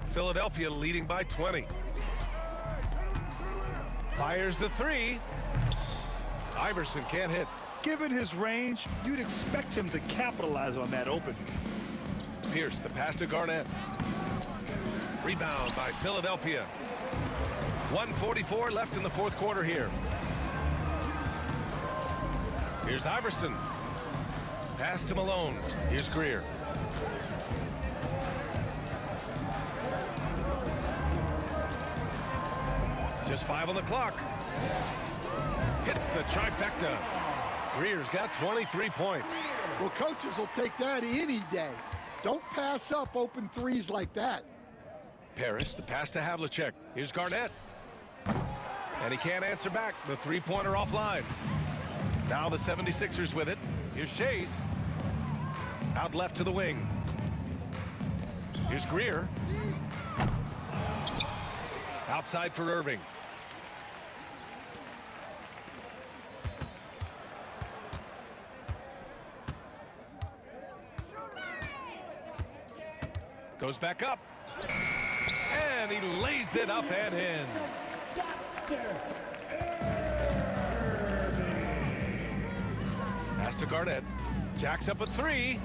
Philadelphia leading by 20. Fires the three. Iverson can't hit. Given his range, you'd expect him to capitalize on that opening. Pierce, the pass to Garnett. Rebound by Philadelphia. 1:44 left in the fourth quarter here. Here's Iverson. Pass to Malone. Here's Greer. Just 5 on the clock. Hits the trifecta. Greer's got 23 points. Well, coaches will take that any day. Don't pass up open threes like that. Parrish, the pass to Havlicek. Here's Garnett. And he can't answer back. The three-pointer offline. Now the 76ers with it. Here's Shays. Out left to the wing. Here's Greer. Outside for Irving. Goes back up. And he lays it up and in. Pass to Garnett. Jacks up a three.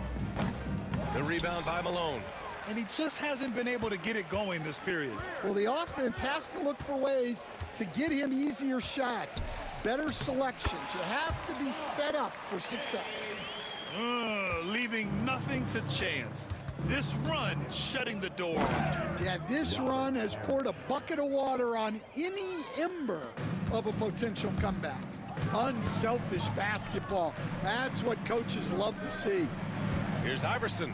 The rebound by Malone. And he just hasn't been able to get it going this period. Well, the offense has to look for ways to get him easier shots, better selections. You have to be set up for success. Leaving nothing to chance. This run shutting the door. Yeah, this run has poured a bucket of water on any ember of a potential comeback. Unselfish basketball. That's what coaches love to see. Here's Iverson.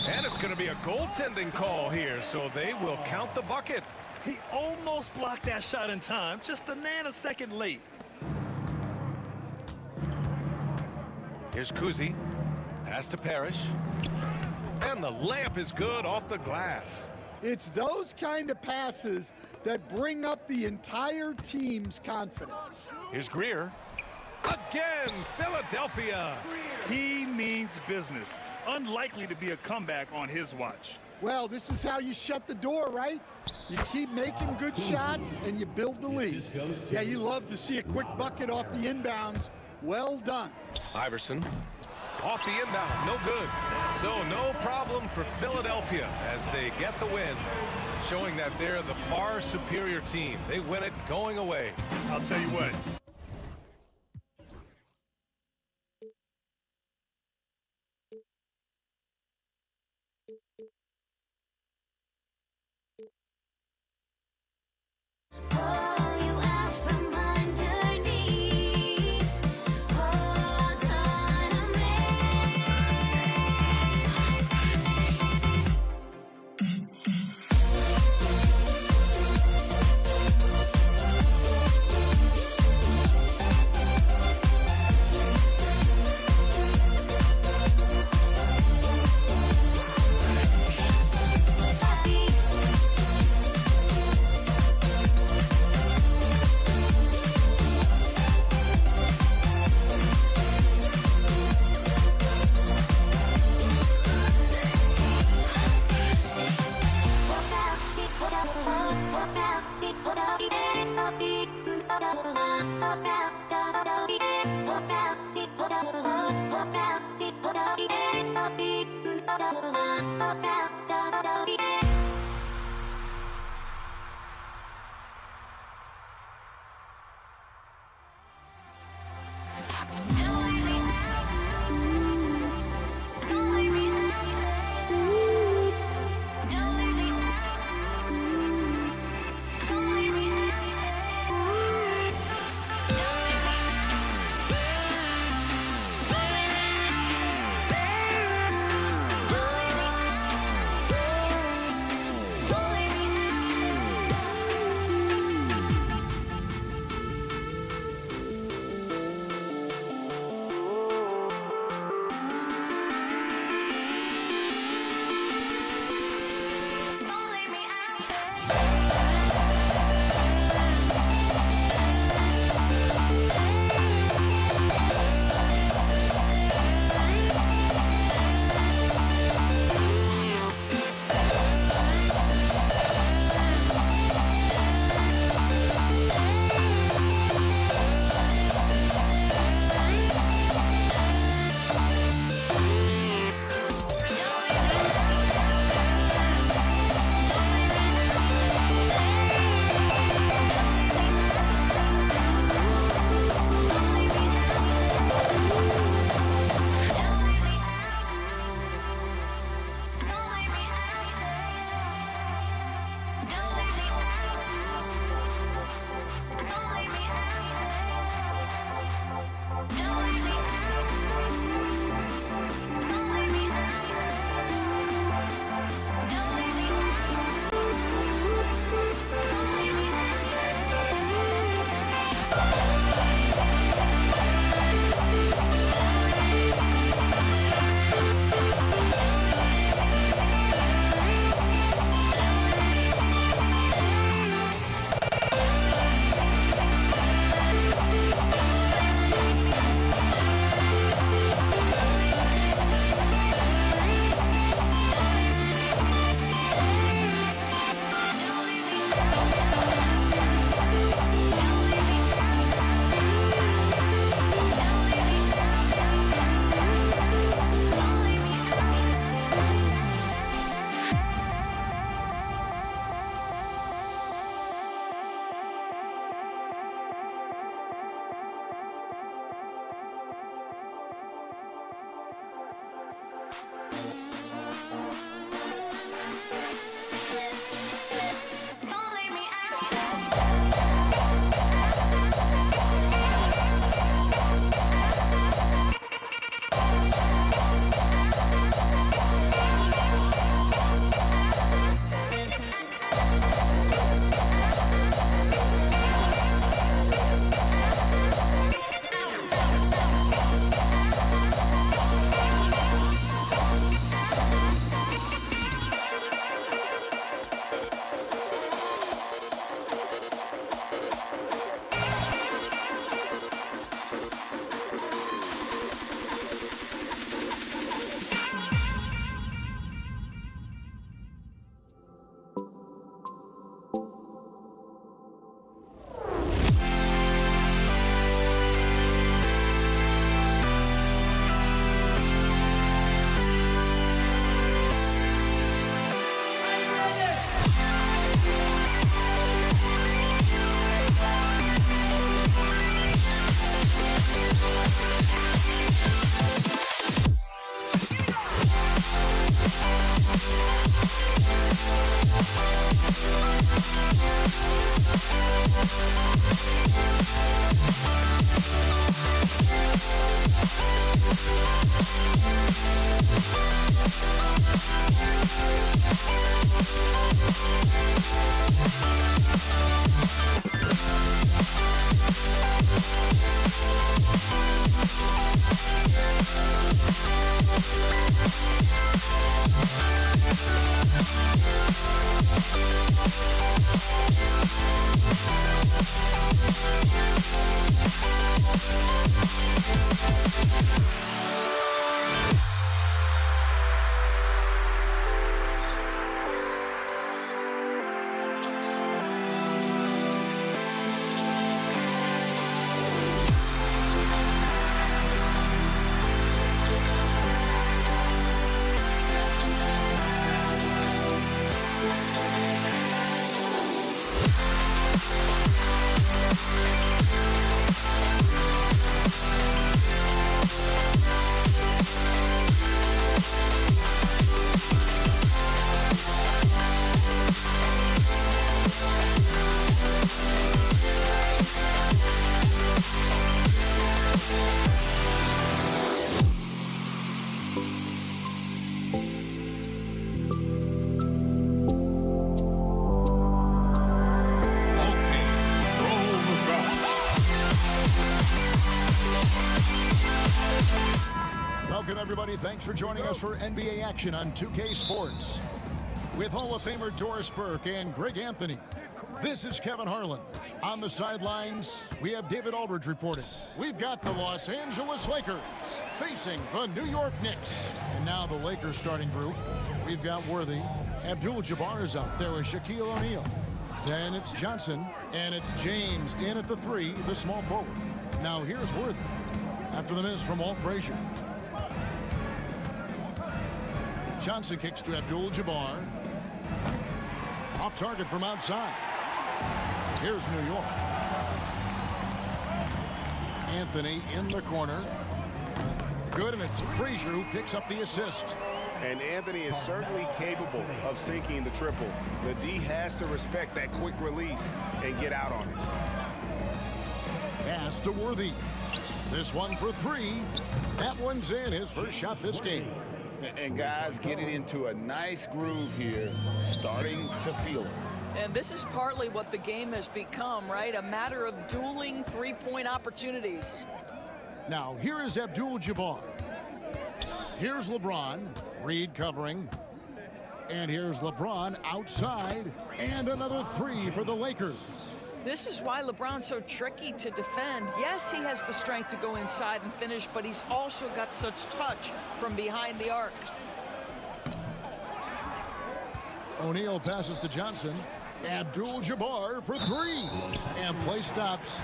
And it's going to be a goaltending call here, so they will count the bucket. He almost blocked that shot in time, just a nanosecond late. Here's Kuzi. Pass to Parrish. And the layup is good off the glass. It's those kind of passes that bring up the entire team's confidence. Here's Greer. Again, Philadelphia. He means business. Unlikely to be a comeback on his watch. Well, this is how you shut the door, right? You keep making good shots and you build the lead. Yeah, you love to see a quick bucket off the inbounds. Well done. Iverson off the inbound, no good. So no problem for Philadelphia as they get the win, showing that they're the far superior team. They win it going away. I'll tell you what. Welcome, everybody. Thanks for joining us for NBA action on 2K Sports. With Hall of Famer Doris Burke and Greg Anthony, this is Kevin Harlan. On the sidelines, we have David Aldridge reporting. We've got the Los Angeles Lakers facing the New York Knicks. And now the Lakers starting group. We've got Worthy. Abdul-Jabbar is out there with Shaquille O'Neal. Then it's Johnson, and it's James in at the 3, the small forward. Now here's Worthy after the miss from Walt Frazier. Johnson kicks to Abdul-Jabbar. Off target from outside. Here's New York. Anthony in the corner. Good, and it's Frazier who picks up the assist. And Anthony is certainly capable of sinking the triple. The D has to respect that quick release and get out on it. Pass to Worthy. This one for 3. That one's in, his first shot this game. And guys getting into a nice groove here, starting to feel it. And this is partly what the game has become, right? A matter of dueling three-point opportunities. Now, here is Abdul-Jabbar. Here's LeBron. Reed covering. And here's LeBron outside. And another 3 for the Lakers. This is why LeBron's so tricky to defend. Yes, he has the strength to go inside and finish, but he's also got such touch from behind the arc. O'Neal passes to Johnson. Abdul-Jabbar for 3. And play stops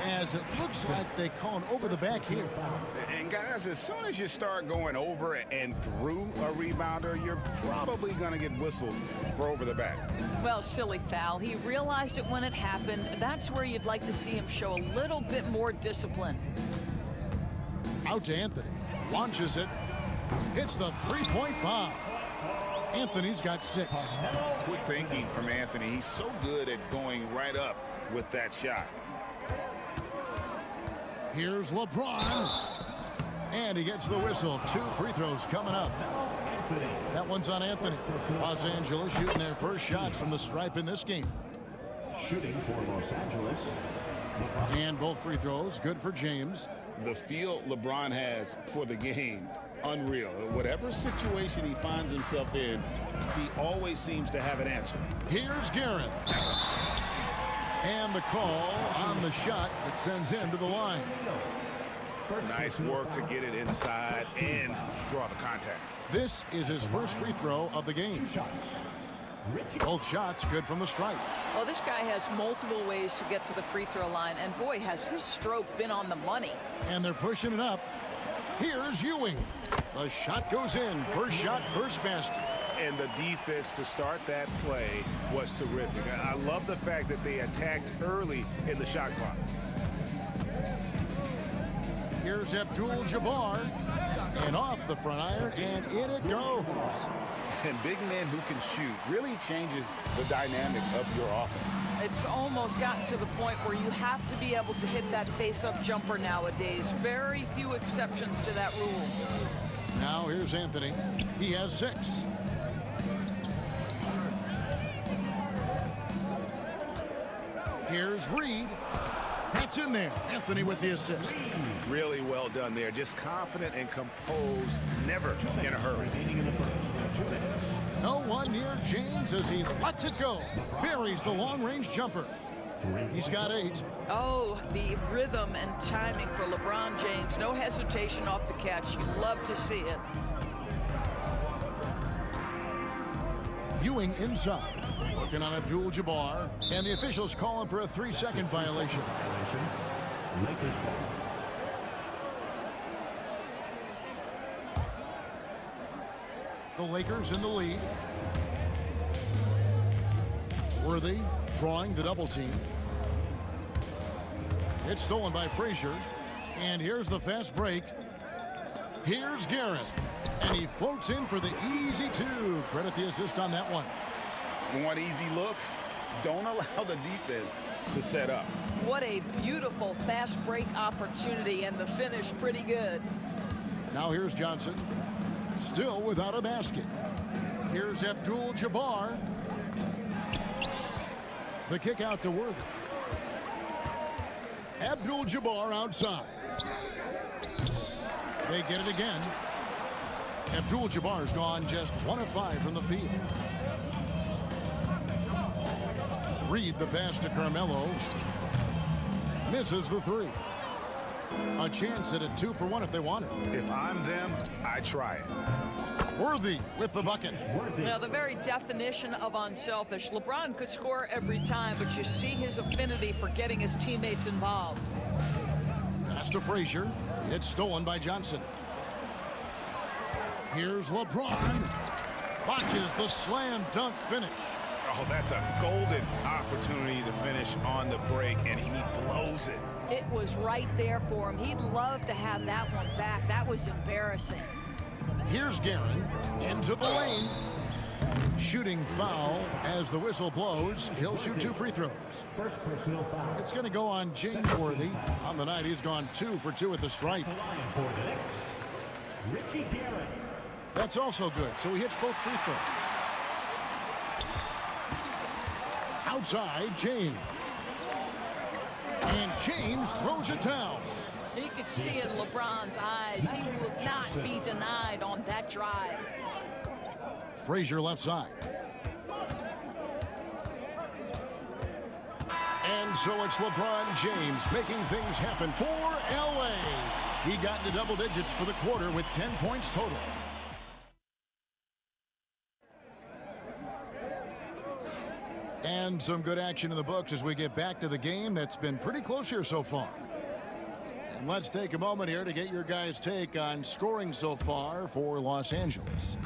as it looks like they call an over the back here. And guys, as soon as you start going over and through a rebounder, you're probably going to get whistled for over the back. Well, silly foul. He realized it when it happened. That's where you'd like to see him show a little bit more discipline. Out to Anthony. Launches it. Hits the 3-point bomb. Anthony's got 6. Quick thinking from Anthony. He's so good at going right up with that shot. Here's LeBron. And he gets the whistle. 2 free throws coming up. That one's on Anthony. Los Angeles shooting their first shots from the stripe in this game. Shooting for Los Angeles. And both free throws good for James. The feel LeBron has for the game, unreal. Whatever situation he finds himself in, he always seems to have an answer. Here's Garrett. And the call on the shot that sends him to the line. Nice work to get it inside and draw the contact. This is his first free throw of the game. Both shots good from the stripe. Oh, this guy has multiple ways to get to the free throw line, and boy, has his stroke been on the money. And they're pushing it up. Here's Ewing. The shot goes in. First shot, first basket. And the defense to start that play was terrific. I love the fact that they attacked early in the shot clock. Here's Abdul-Jabbar. And off the front iron, and in it goes. And big men who can shoot really changes the dynamic of your offense. It's almost gotten to the point where you have to be able to hit that face-up jumper nowadays. Very few exceptions to that rule. Now here's Anthony. He has 6. Here's Reed. That's in there. Anthony with the assist. Really well done there. Just confident and composed, never in a hurry. No one near James as he lets it go. Buries the long-range jumper. He's got 8. Oh, the rhythm and timing for LeBron James. No hesitation off the catch. You love to see it. Ewing inside. Working on Abdul-Jabbar. And the officials call him for a 3-second violation. Lakers ball. The Lakers in the lead. Worthy drawing the double team. It's stolen by Frazier. And here's the fast break. Here's Garrett. And he floats in for the easy 2. Credit the assist on that one. Want easy looks? Don't allow the defense to set up. What a beautiful fast break opportunity, and the finish pretty good. Now here's Johnson. Still without a basket. Here's Abdul-Jabbar. The kick out to Worthy. Abdul-Jabbar outside. They get it again. Abdul-Jabbar's gone just 1 of 5 from the field. Reed the pass to Carmelo. Misses the 3. A chance at a 2 for 1 if they want it. If I'm them, I try it. Worthy with the bucket. Now, the very definition of unselfish. LeBron could score every time, but you see his affinity for getting his teammates involved. Pass to Frazier. It's stolen by Johnson. Here's LeBron. Watches the slam dunk finish. Oh, that's a golden opportunity to finish on the break, and he blows it. It was right there for him. He'd love to have that one back. That was embarrassing. Here's Guerin into the lane. Shooting foul as the whistle blows. He'll shoot 2 free throws. First personal foul. It's going to go on James Worthy. On the night, he's gone 2 for 2 at the stripe. For the Knicks, Richie Garrett. That's also good, so he hits both free throws. Outside, James. And James throws it down. You could see in LeBron's eyes, he will not be denied on that drive. Frazier left side. And so it's LeBron James making things happen for LA. He got into double digits for the quarter with 10 points total. And some good action in the books as we get back to the game that's been pretty close here so far. And let's take a moment here to get your guys' take on scoring so far for Los Angeles.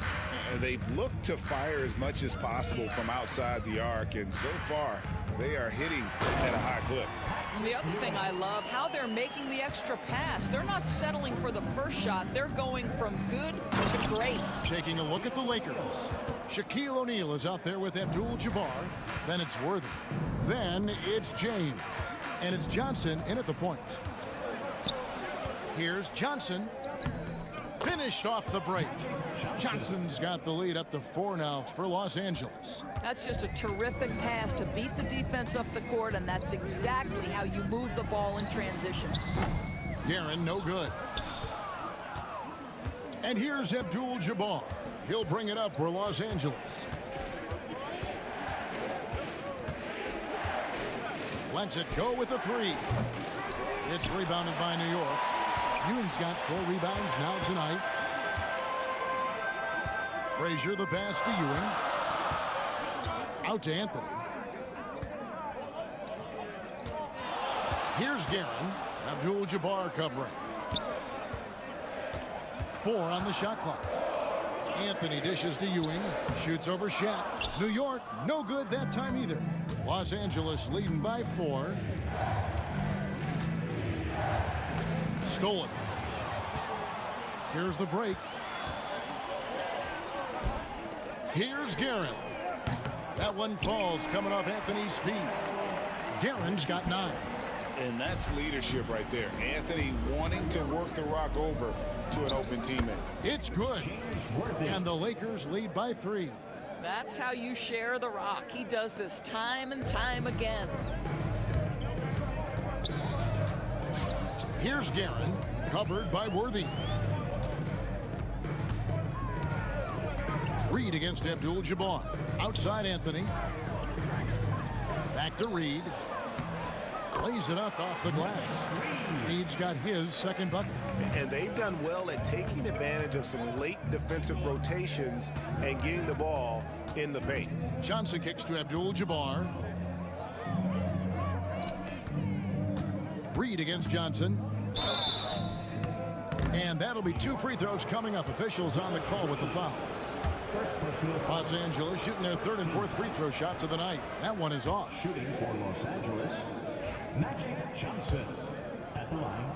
They've looked to fire as much as possible from outside the arc, and so far they are hitting at a high clip. And the other thing I love, how they're making the extra pass. They're not settling for the first shot. They're going from good to great. Taking a look at the Lakers. Shaquille O'Neal is out there with Abdul-Jabbar. Then it's Worthy. Then it's James. And it's Johnson in at the point. Here's Johnson. Finished off the break. Johnson's got the lead up to 4 now for Los Angeles. That's just a terrific pass to beat the defense up the court, and that's exactly how you move the ball in transition. Guerin, no good. And here's Abdul-Jabbar. He'll bring it up for Los Angeles. Lets it go with a 3. It's rebounded by New York. Ewing's got 4 rebounds now tonight. Frazier the pass to Ewing. Out to Anthony. Here's Guerin. Abdul-Jabbar covering. 4 on the shot clock. Anthony dishes to Ewing. Shoots over Shaq. New York, no good that time either. Los Angeles leading by 4. Stolen. Here's the break. Here's Guerin. That one falls coming off Anthony's feet. Guerin's got 9. And that's leadership right there. Anthony wanting to work the rock over to an open teammate. It's good. And the Lakers lead by 3. That's how you share the rock. He does this time and time again. Here's Guerin, covered by Worthy. Reed against Abdul-Jabbar. Outside Anthony. Back to Reed. Lays it up off the glass. Reed's got his second bucket. And they've done well at taking advantage of some late defensive rotations and getting the ball in the paint. Johnson kicks to Abdul-Jabbar. Reed against Johnson. And that'll be 2 free throws coming up. Officials on the call with the foul. Los Angeles shooting their 3rd and 4th free throw shots of the night. That one is off. Shooting for Los Angeles, Magic Johnson. At the line,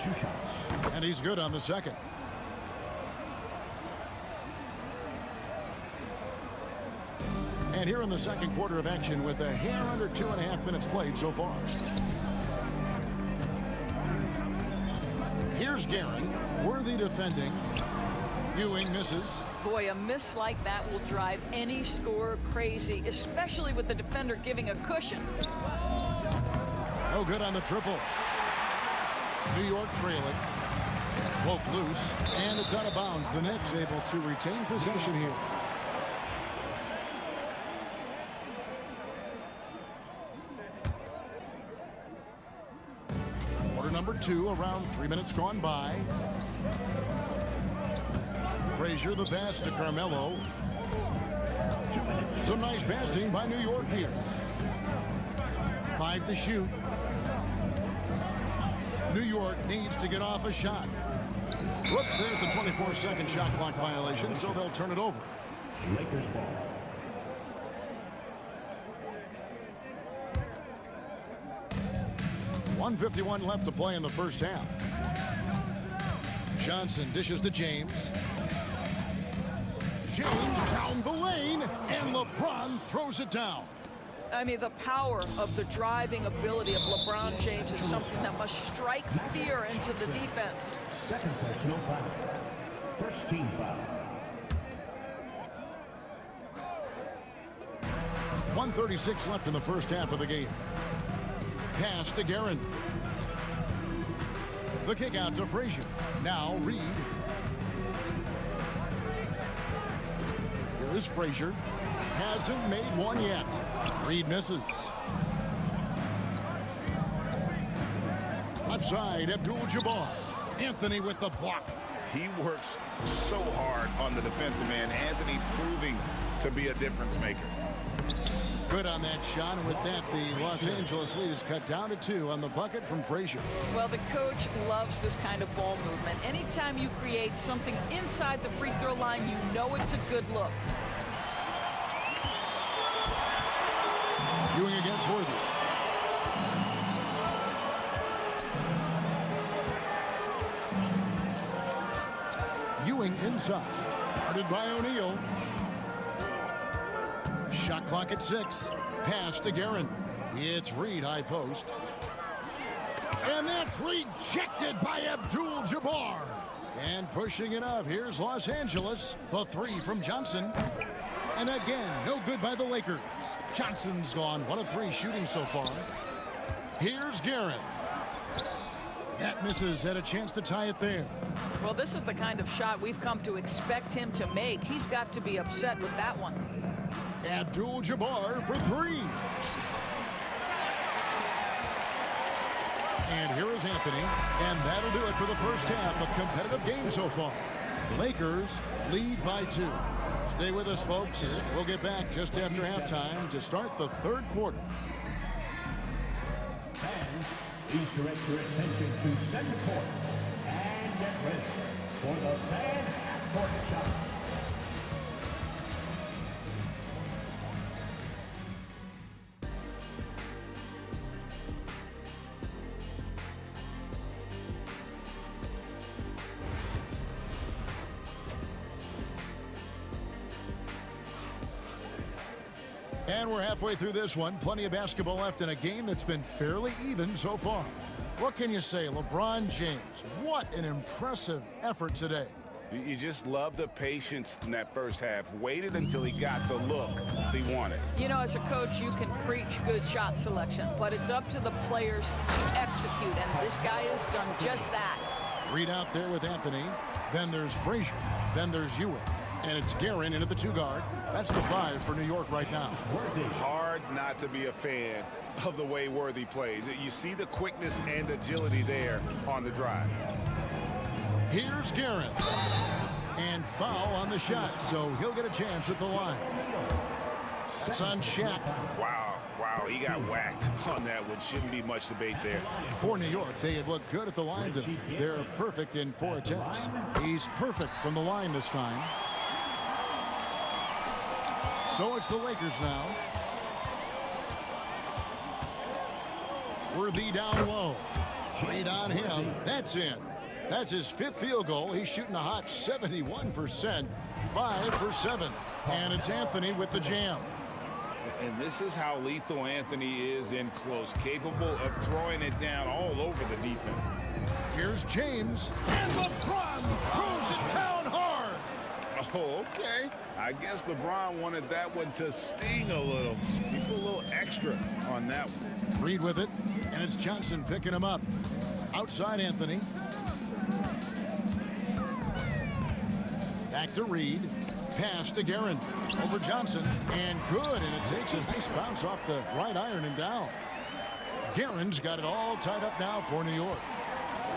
2 shots. And he's good on the second. And here in the second quarter of action with a hair under 2.5 minutes played so far. Here's Guerin. Worthy defending. Ewing misses. Boy, a miss like that will drive any scorer crazy, especially with the defender giving a cushion. No good on the triple. New York trailing. Poke loose, and it's out of bounds. The Knicks able to retain possession here. Quarter number 2, around 3 minutes gone by. Frazier the pass to Carmelo. Some nice passing by New York here. 5 to shoot. New York needs to get off a shot. Whoops, there's the 24-second shot clock violation, so they'll turn it over. Lakers ball. .151 left to play in the first half. Johnson dishes to James. James down the lane, and LeBron throws it down. I mean, the power of the driving ability of LeBron James is something that must strike fear into the defense. Second personal foul. First team foul. 1:36 left in the first half of the game. Pass to Guerin. The kick out to Frazier. Now Reed. Here is Frazier. Hasn't made one yet. Reed misses. Left side, Abdul-Jabbar. Anthony with the block. He works so hard on the defensive end. Anthony proving to be a difference maker. Good on that shot, and with that, the Los Angeles lead is cut down to 2 on the bucket from Frazier. Well, the coach loves this kind of ball movement. Anytime you create something inside the free throw line, you know it's a good look. Ewing against Worthy. Ewing inside. Guarded by O'Neal. Shot clock at 6. Pass to Guerin. It's Reed, high post. And that's rejected by Abdul-Jabbar. And pushing it up, here's Los Angeles. The 3 from Johnson. And again, no good by the Lakers. Johnson's gone 1 of 3 shooting so far. Here's Guerin. That misses. Had a chance to tie it there. Well, this is the kind of shot we've come to expect him to make. He's got to be upset with that one. Abdul-Jabbar for 3. And here is Anthony. And that'll do it for the first half of competitive game so far. Lakers lead by 2. Stay with us, folks. We'll get back just after halftime to start the 3rd quarter. Fans, please direct your attention to center court and get ready for the fan half-court shot. And we're halfway through this one. Plenty of basketball left in a game that's been fairly even so far. What can you say? LeBron James, what an impressive effort today. You just love the patience in that first half. Waited until he got the look he wanted. You know, as a coach, you can preach good shot selection, but it's up to the players to execute, and this guy has done just that. Reed out there with Anthony. Then there's Frazier. Then there's Ewing. And it's Guerin in at the 2 guard. That's the 5 for New York right now. Hard not to be a fan of the way Worthy plays. You see the quickness and agility there on the drive. Here's Guerin. And foul on the shot, so he'll get a chance at the line. That's on Shaq. Wow, he got whacked on that one. Shouldn't be much debate there. For New York, they have looked good at the line. They're perfect in 4 attempts. He's perfect from the line this time. So it's the Lakers now. Worthy down low. Reed on him. That's in. That's his 5th field goal. He's shooting a hot 71%. 5 for 7. And it's Anthony with the jam. And this is how lethal Anthony is in close. Capable of throwing it down all over the defense. Here's James. And LeBron throws it down hard. Oh, okay. I guess LeBron wanted that one to sting a little. Keep a little extra on that one. Reed with it. And it's Johnson picking him up. Outside Anthony. Back to Reed. Pass to Guerin. Over Johnson. And good. And it takes a nice bounce off the right iron and down. Guerin's got it all tied up now for New York.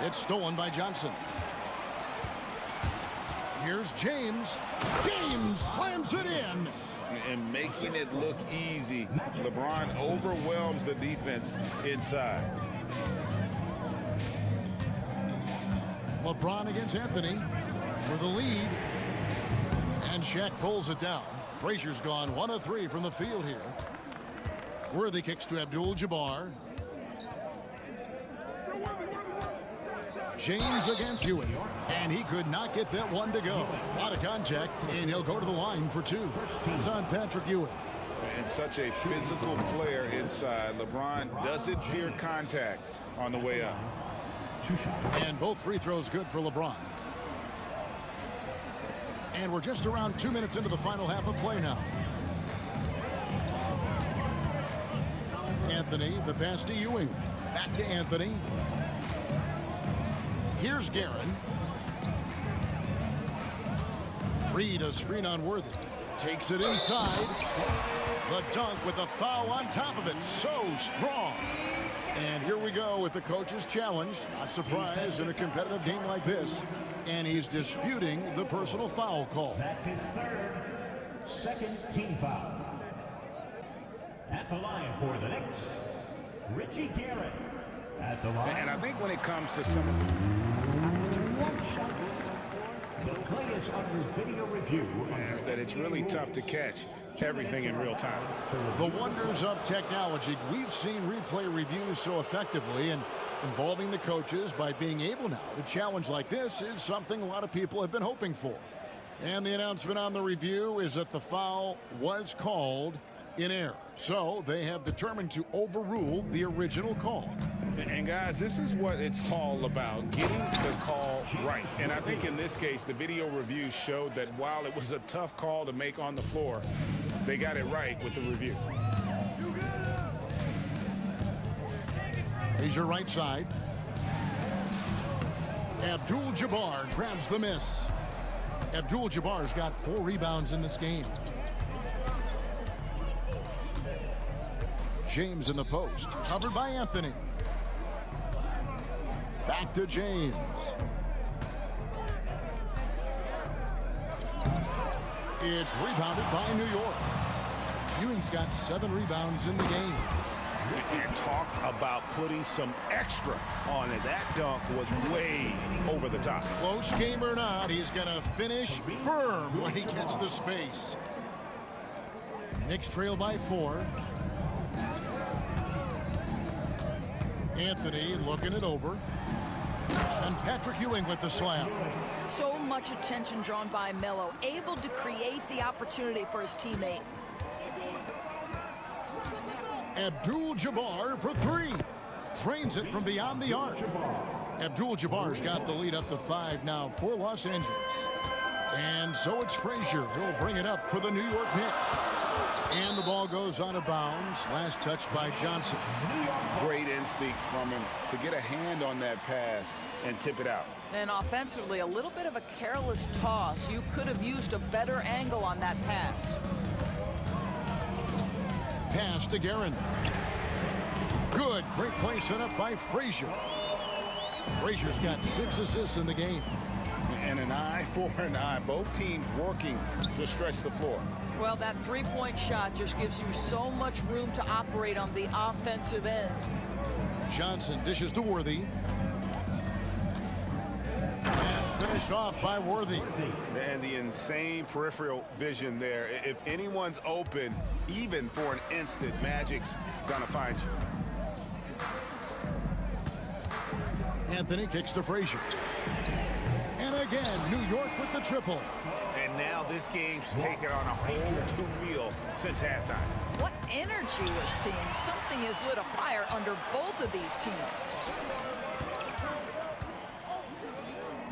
It's stolen by Johnson. Here's James. James slams it in. And making it look easy. LeBron overwhelms the defense inside. LeBron against Anthony for the lead. And Shaq pulls it down. Frazier's gone 1 of 3 from the field here. Worthy kicks to Abdul-Jabbar. James against Ewing. And he could not get that one to go. A lot of contact, and he'll go to the line for 2. It's on Patrick Ewing. And such a physical player inside. LeBron doesn't fear contact on the way up. And both free throws good for LeBron. And we're just around 2 minutes into the final half of play now. Anthony, the pass to Ewing. Back to Anthony. Here's Guerin. Reed, a screen on Worthy. Takes it inside. The dunk with a foul on top of it. So strong. And here we go with the coach's challenge. Not surprised in a competitive game like this. And he's disputing the personal foul call. That's his 3rd, 2nd team foul. At the line for the Knicks, Richie Guerin. At the line. And I think when it comes to some the play is under video review. is that it's really tough to catch everything in real time. The wonders of technology. We've seen replay reviews so effectively, and involving the coaches by being able now to challenge like this is something a lot of people have been hoping for. And the announcement on the review is that the foul was called in error. So they have determined to overrule the original call. And guys, this is what it's all about, getting the call right. And I think in this case, the video review showed that while it was a tough call to make on the floor, they got it right with the review. Frazier right side. Abdul-Jabbar grabs the miss. Abdul-Jabbar's got 4 rebounds in this game. James in the post, covered by Anthony. Back to James. It's rebounded by New York. Ewing's got 7 rebounds in the game. And talk about putting some extra on it. That dunk was way over the top. Close game or not, he's going to finish firm when he gets the space. Knicks trail by 4. Anthony looking it over. And Patrick Ewing with the slam. So much attention drawn by Melo, able to create the opportunity for his teammate. Abdul-Jabbar for three. Drains it from beyond the arc. Abdul-Jabbar's got the lead up to 5 now for Los Angeles. And so it's Frazier who'll bring it up for the New York Knicks. And the ball goes out of bounds. Last touch by Johnson. Great instincts from him to get a hand on that pass and tip it out. And offensively, a little bit of a careless toss. You could have used a better angle on that pass. Pass to Guerin. Good. Great play set up by Frazier. Frazier's got 6 assists in the game. And an eye for an eye. Both teams working to stretch the floor. Well, that three-point shot just gives you so much room to operate on the offensive end. Johnson dishes to Worthy. And finished off by Worthy. And the insane peripheral vision there. If anyone's open, even for an instant, Magic's gonna find you. Anthony kicks to Frazier. And again, New York with the triple. And now this game's taken on a whole new feel since halftime. What energy we're seeing. Something has lit a fire under both of these teams.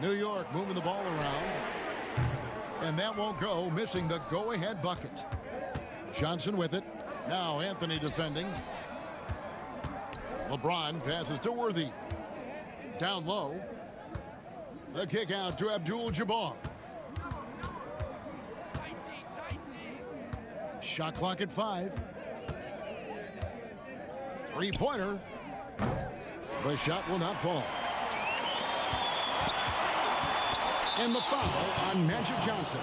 New York moving the ball around. And that won't go, missing the go-ahead bucket. Johnson with it. Now Anthony defending. LeBron passes to Worthy. Down low. The kick out to Abdul-Jabbar. Shot clock at 5. Three-pointer. The shot will not fall. And the foul on Magic Johnson.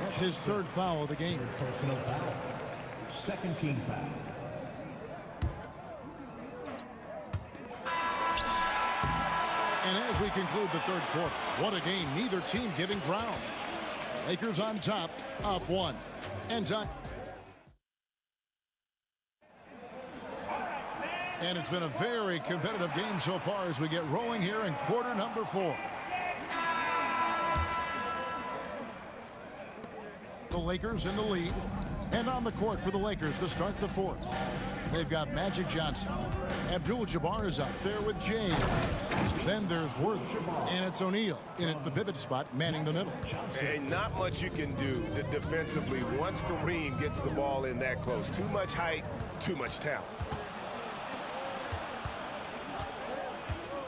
That's his 3rd foul of the game. Personal foul. 2nd team foul. And as we conclude the 3rd quarter, what a game. Neither team giving ground. Lakers on top, up 1. And time. And it's been a very competitive game so far as we get rolling here in quarter number 4. The Lakers in the lead. And on the court for the Lakers to start the 4th. They've got Magic Johnson. Abdul-Jabbar is out there with James. Then there's Worthy. And it's O'Neal in at the pivot spot, manning the middle. And not much you can do defensively once Kareem gets the ball in that close. Too much height, too much talent.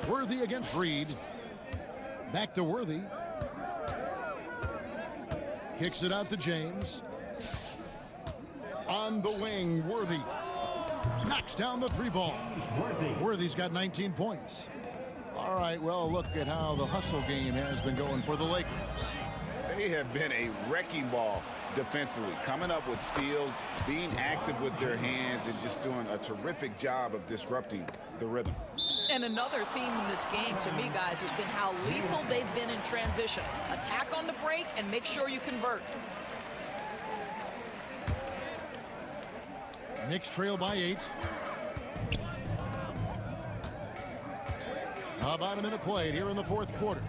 Worthy against Reed. Back to Worthy. Kicks it out to James. On the wing, Worthy. Knocks down the 3 ball. Worthy's got 19 points. All right, well, look at how the hustle game has been going for the Lakers. They have been a wrecking ball defensively, coming up with steals, being active with their hands, and just doing a terrific job of disrupting the rhythm. And another theme in this game, to me, guys, has been how lethal they've been in transition. Attack on the break and make sure you convert. Knicks trail by 8. About a minute played here in the 4th quarter.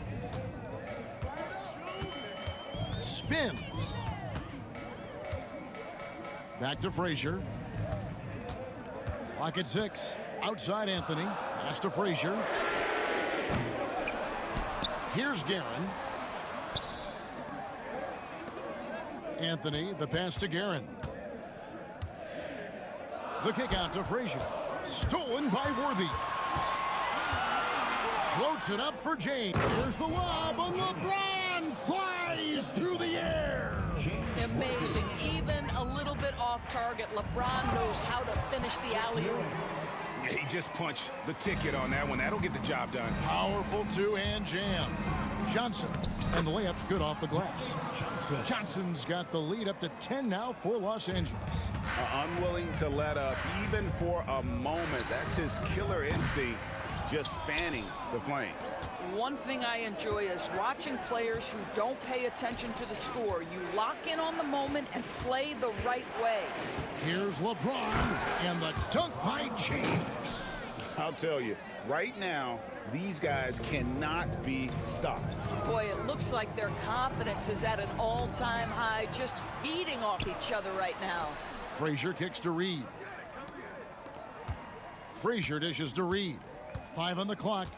Spins. Back to Frazier. Clock at 6. Outside Anthony. Pass to Frazier. Here's Guerin. Anthony, the pass to Guerin. The kick out to Frazier. Stolen by Worthy. Floats it up for James. Here's the lob, and LeBron flies through the air. Amazing. Even a little bit off target, LeBron knows how to finish the alley-oop. Yeah, he just punched the ticket on that one. That'll get the job done. Powerful 2-hand jam. Johnson, and the layup's good off the glass. Johnson's got the lead up to 10 now for Los Angeles. Unwilling to let up even for a moment. That's his killer instinct, just fanning the flames. One thing I enjoy is watching players who don't pay attention to the score. You lock in on the moment and play the right way. Here's LeBron and the dunk by James. I'll tell you, right now, these guys cannot be stopped. Boy, it looks like their confidence is at an all-time high, just feeding off each other right now. Frazier kicks to Reed. Frazier dishes to Reed. 5 on the clock.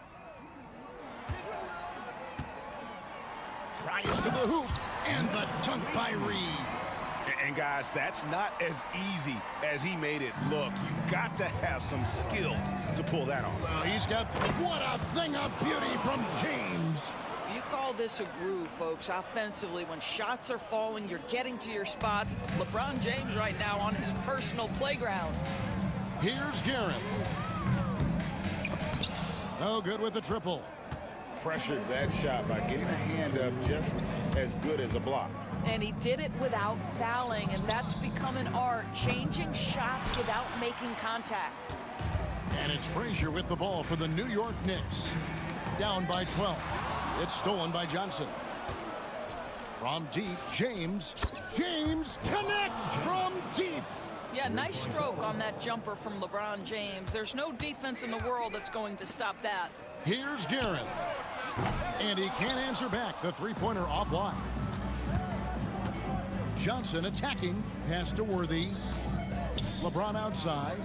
Tries to the hoop, and the dunk by Reed. And guys, that's not as easy as he made it look. You've got to have some skills to pull that off. Well, he's got, what a thing of beauty from James. You call this a groove, folks. Offensively, when shots are falling, you're getting to your spots. LeBron James right now on his personal playground. Here's Garrett. No good with the triple. Pressured that shot by getting a hand up just as good as a block. And he did it without fouling, and that's become an art, changing shots without making contact. And it's Frazier with the ball for the New York Knicks. Down by 12. It's stolen by Johnson. From deep, James. James connects from deep. Yeah, nice stroke on that jumper from LeBron James. There's no defense in the world that's going to stop that. Here's Garrett. And he can't answer back. The three-pointer offline. Johnson attacking. Pass to Worthy. LeBron outside.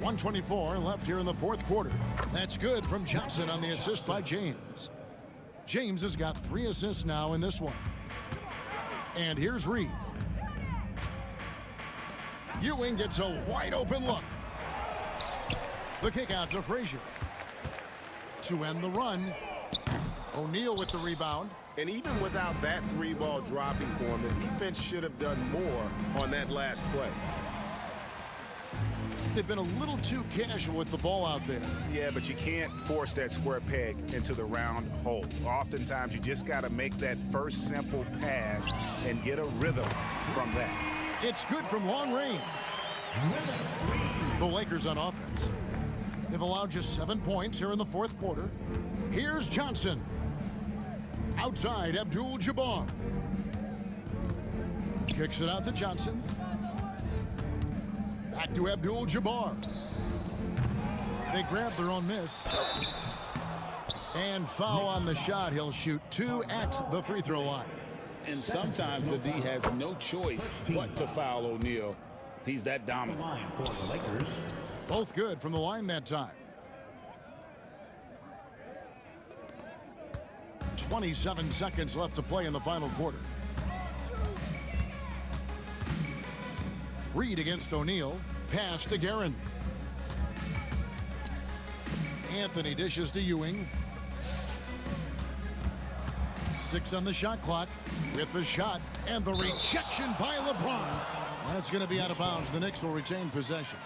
1:24 left here in the fourth quarter. That's good from Johnson on the assist by James. James has got 3 assists now in this one. And here's Reed. Ewing gets a wide open look. The kick out to Frazier. To end the run, O'Neal with the rebound. And even without that 3-ball dropping for him, the defense should have done more on that last play. They've been a little too casual with the ball out there. Yeah, but you can't force that square peg into the round hole. Oftentimes, you just got to make that first simple pass and get a rhythm from that. It's good from long range. The Lakers on offense. They've allowed just 7 points here in the fourth quarter. Here's Johnson. Outside, Abdul-Jabbar. Kicks it out to Johnson. Back to Abdul-Jabbar. They grab their own miss. And foul on the shot. He'll shoot 2 at the free throw line. And sometimes the D has no choice but to foul O'Neal. He's that dominant. For the Lakers. Both good from the line that time. 27 seconds left to play in the final quarter. Reed against O'Neal. Pass to Guerin. Anthony dishes to Ewing. 6 on the shot clock. With the shot and the rejection by LeBron. That's going to be out of bounds. The Knicks will retain possession.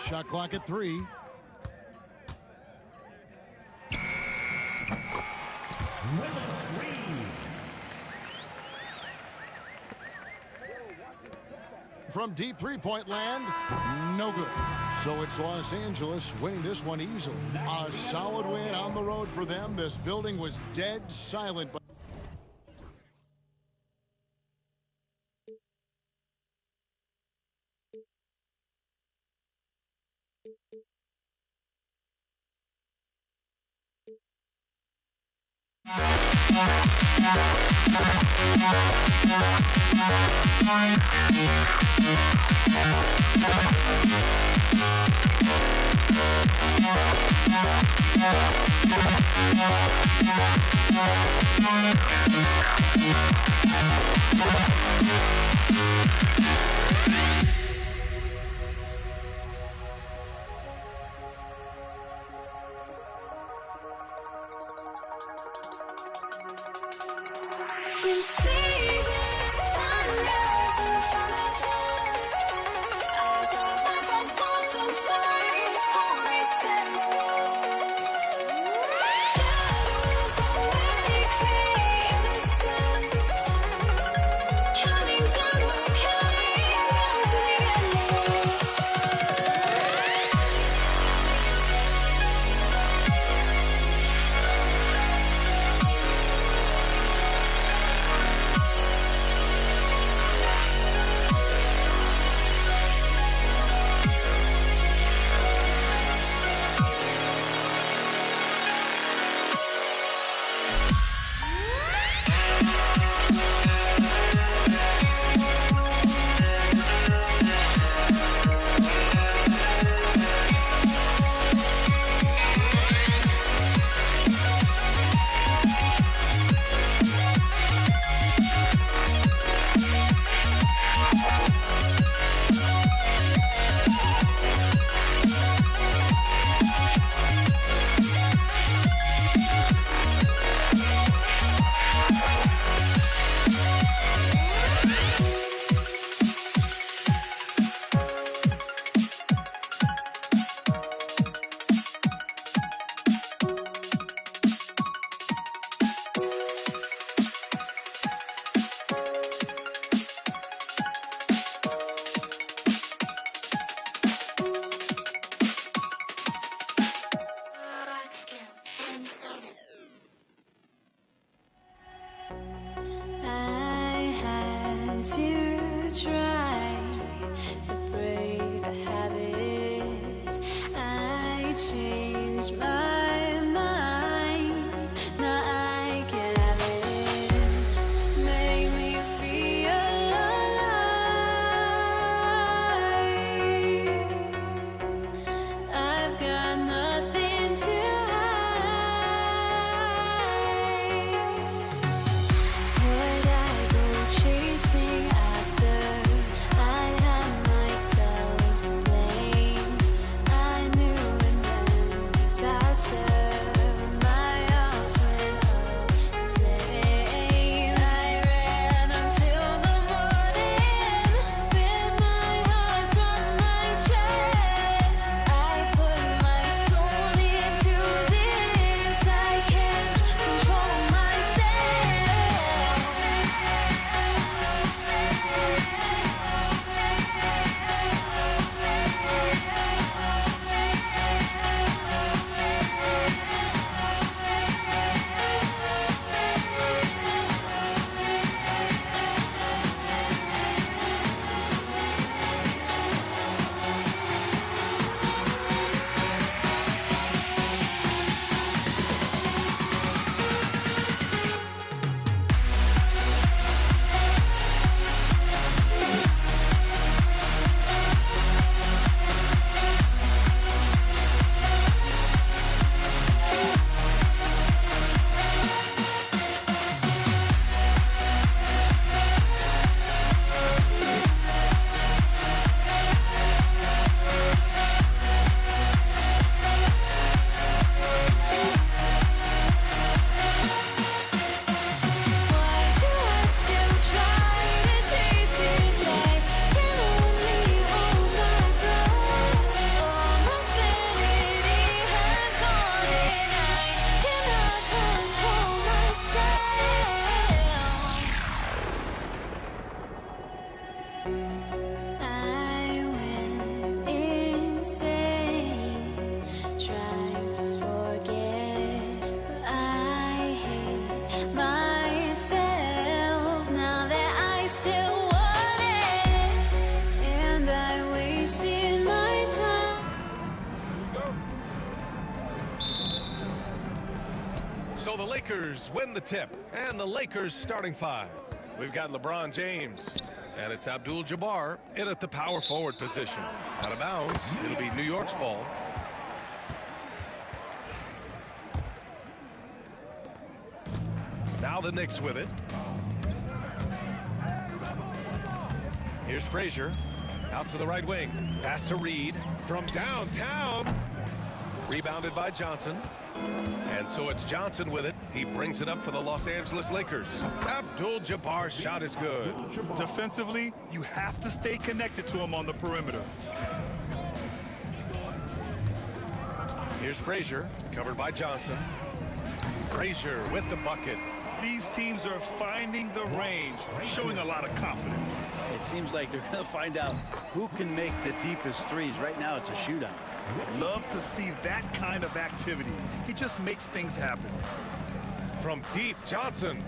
Shot clock at 3. From deep three-point land, no good. So it's Los Angeles winning this one easily. A solid win on the road for them. This building was dead silent. changed my mind. Now I can have it. Make me feel alive. I've got nothing to hide. Would I go chasing after? I had myself to blame. I knew it meant disaster. My arms went up in flames. I ran until the morning, with my heart from my chest. I put my soul into this. I can't control So the Lakers win the tip, and the Lakers starting five. We've got LeBron James, and it's Abdul-Jabbar in at the power forward position. Out of bounds, it'll be New York's ball. Now the Knicks with it. Here's Frazier, out to the right wing. Pass to Reed from downtown. Rebounded by Johnson. And so it's Johnson with it. He brings it up for the Los Angeles Lakers. Abdul-Jabbar's shot is good. Defensively, you have to stay connected to him on the perimeter. Here's Frazier, covered by Johnson. Frazier with the bucket. These teams are finding the range, showing a lot of confidence. It seems like they're going to find out who can make the deepest threes. Right now, it's a shootout. Love to see that kind of activity. He just makes things happen. From deep, Johnson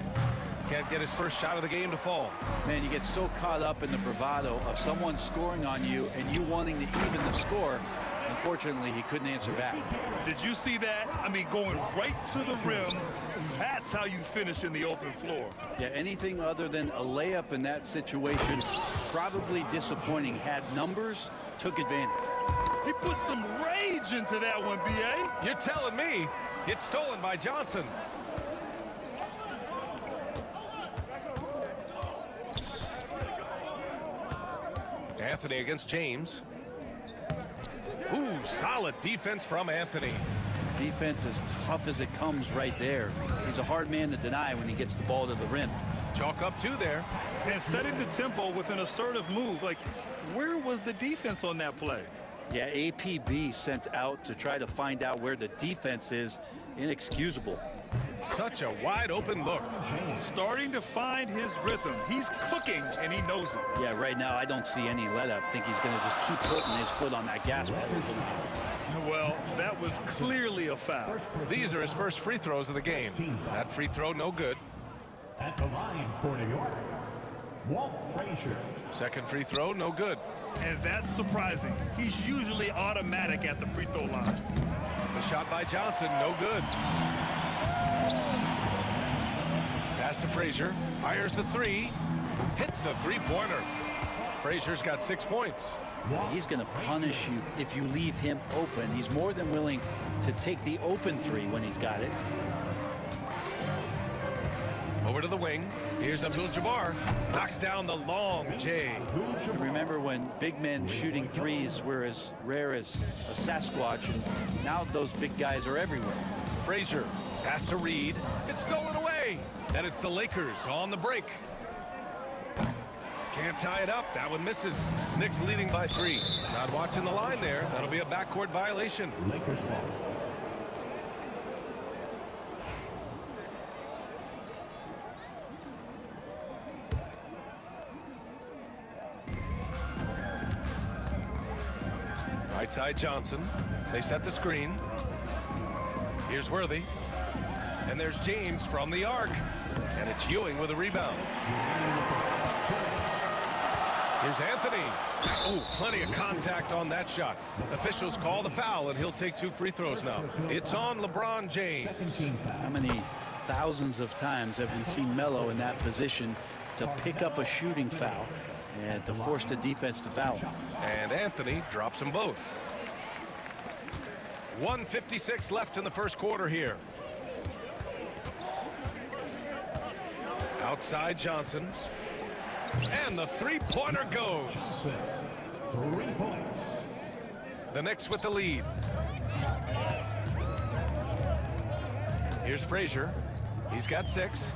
can't get his first shot of the game to fall. Man, you get so caught up in the bravado of someone scoring on you and you wanting to even the score. Unfortunately, he couldn't answer back. Did you see that? I mean, going right to the rim, that's how you finish in the open floor. Yeah, anything other than a layup in that situation, probably disappointing. Had numbers, took advantage. He put some rage into that one, B.A. You're telling me it's stolen by Johnson. Anthony against James. Ooh, solid defense from Anthony. Defense as tough as it comes right there. He's a hard man to deny when he gets the ball to the rim. Chalk up two there. And setting the tempo with an assertive move. Like, where was the defense on that play? Yeah, APB sent out to try to find out where the defense is. Inexcusable. Such a wide open look. Starting to find his rhythm. He's cooking, and he knows it. Yeah, right now I don't see any let up. I think he's going to just keep putting his foot on that gas pedal. Well, that was clearly a foul. These are his first free throws of the game. That free throw, no good. At the line for New York, Walt Frazier. Second free throw, no good. And that's surprising. He's usually automatic at the free throw line. The shot by Johnson, no good. Pass to Frazier, fires the three, hits the three-pointer. Frazier's got 6 points. He's going to punish you if you leave him open. He's more than willing to take the open three when he's got it. Over to the wing. Here's Abdul-Jabbar. Knocks down the long J. Remember when big men shooting threes were as rare as a Sasquatch, and now those big guys are everywhere. Frazier, pass to Reed. It's stolen away. And it's the Lakers on the break. Can't tie it up. That one misses. Knicks leading by 3. Not watching the line there. That'll be a backcourt violation. Lakers ball. Right side Johnson. They set the screen. Here's Worthy. And there's James from the arc. And it's Ewing with a rebound. Here's Anthony. Oh, plenty of contact on that shot. Officials call the foul, and he'll take 2 free throws now. It's on LeBron James. How many thousands of times have we seen Melo in that position to pick up a shooting foul and to force the defense to foul? And Anthony drops them both. 1:56 left in the first quarter here. Outside Johnson. And the three-pointer goes. 3 points. The Knicks with the lead. Here's Frazier. He's got 6.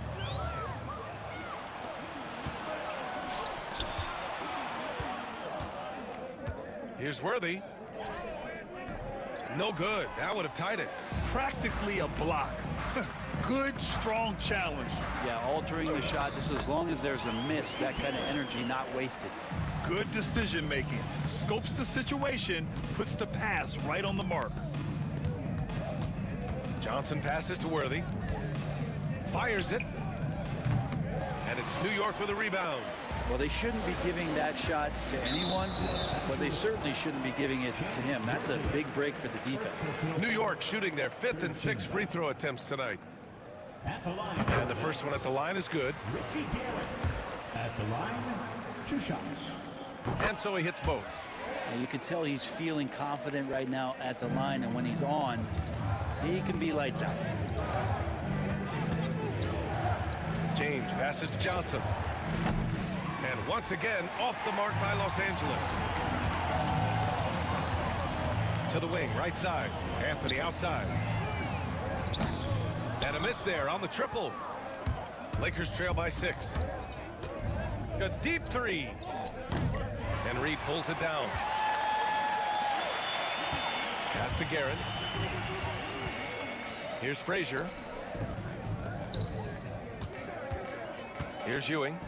Here's Worthy. No good. That would have tied it. Practically a block. Good, strong challenge. Yeah, altering the shot just as long as there's a miss, that kind of energy not wasted. Good decision making. Scopes the situation, puts the pass right on the mark. Johnson passes to Worthy. Fires it. And it's New York with a rebound. Well, they shouldn't be giving that shot to anyone, but they certainly shouldn't be giving it to him. That's a big break for the defense. New York shooting their 5th and 6th free throw attempts tonight. At the line. And the first one at the line is good. Richie Garrett. At the line, 2 shots. And so he hits both. And you can tell he's feeling confident right now at the line, and when he's on, he can be lights out. James passes to Johnson. And once again, off the mark by Los Angeles. To the wing, right side. Anthony outside. And a miss there on the triple. Lakers trail by 6. A deep 3. And Reed pulls it down. Pass to Garrett. Here's Frazier. Here's Ewing.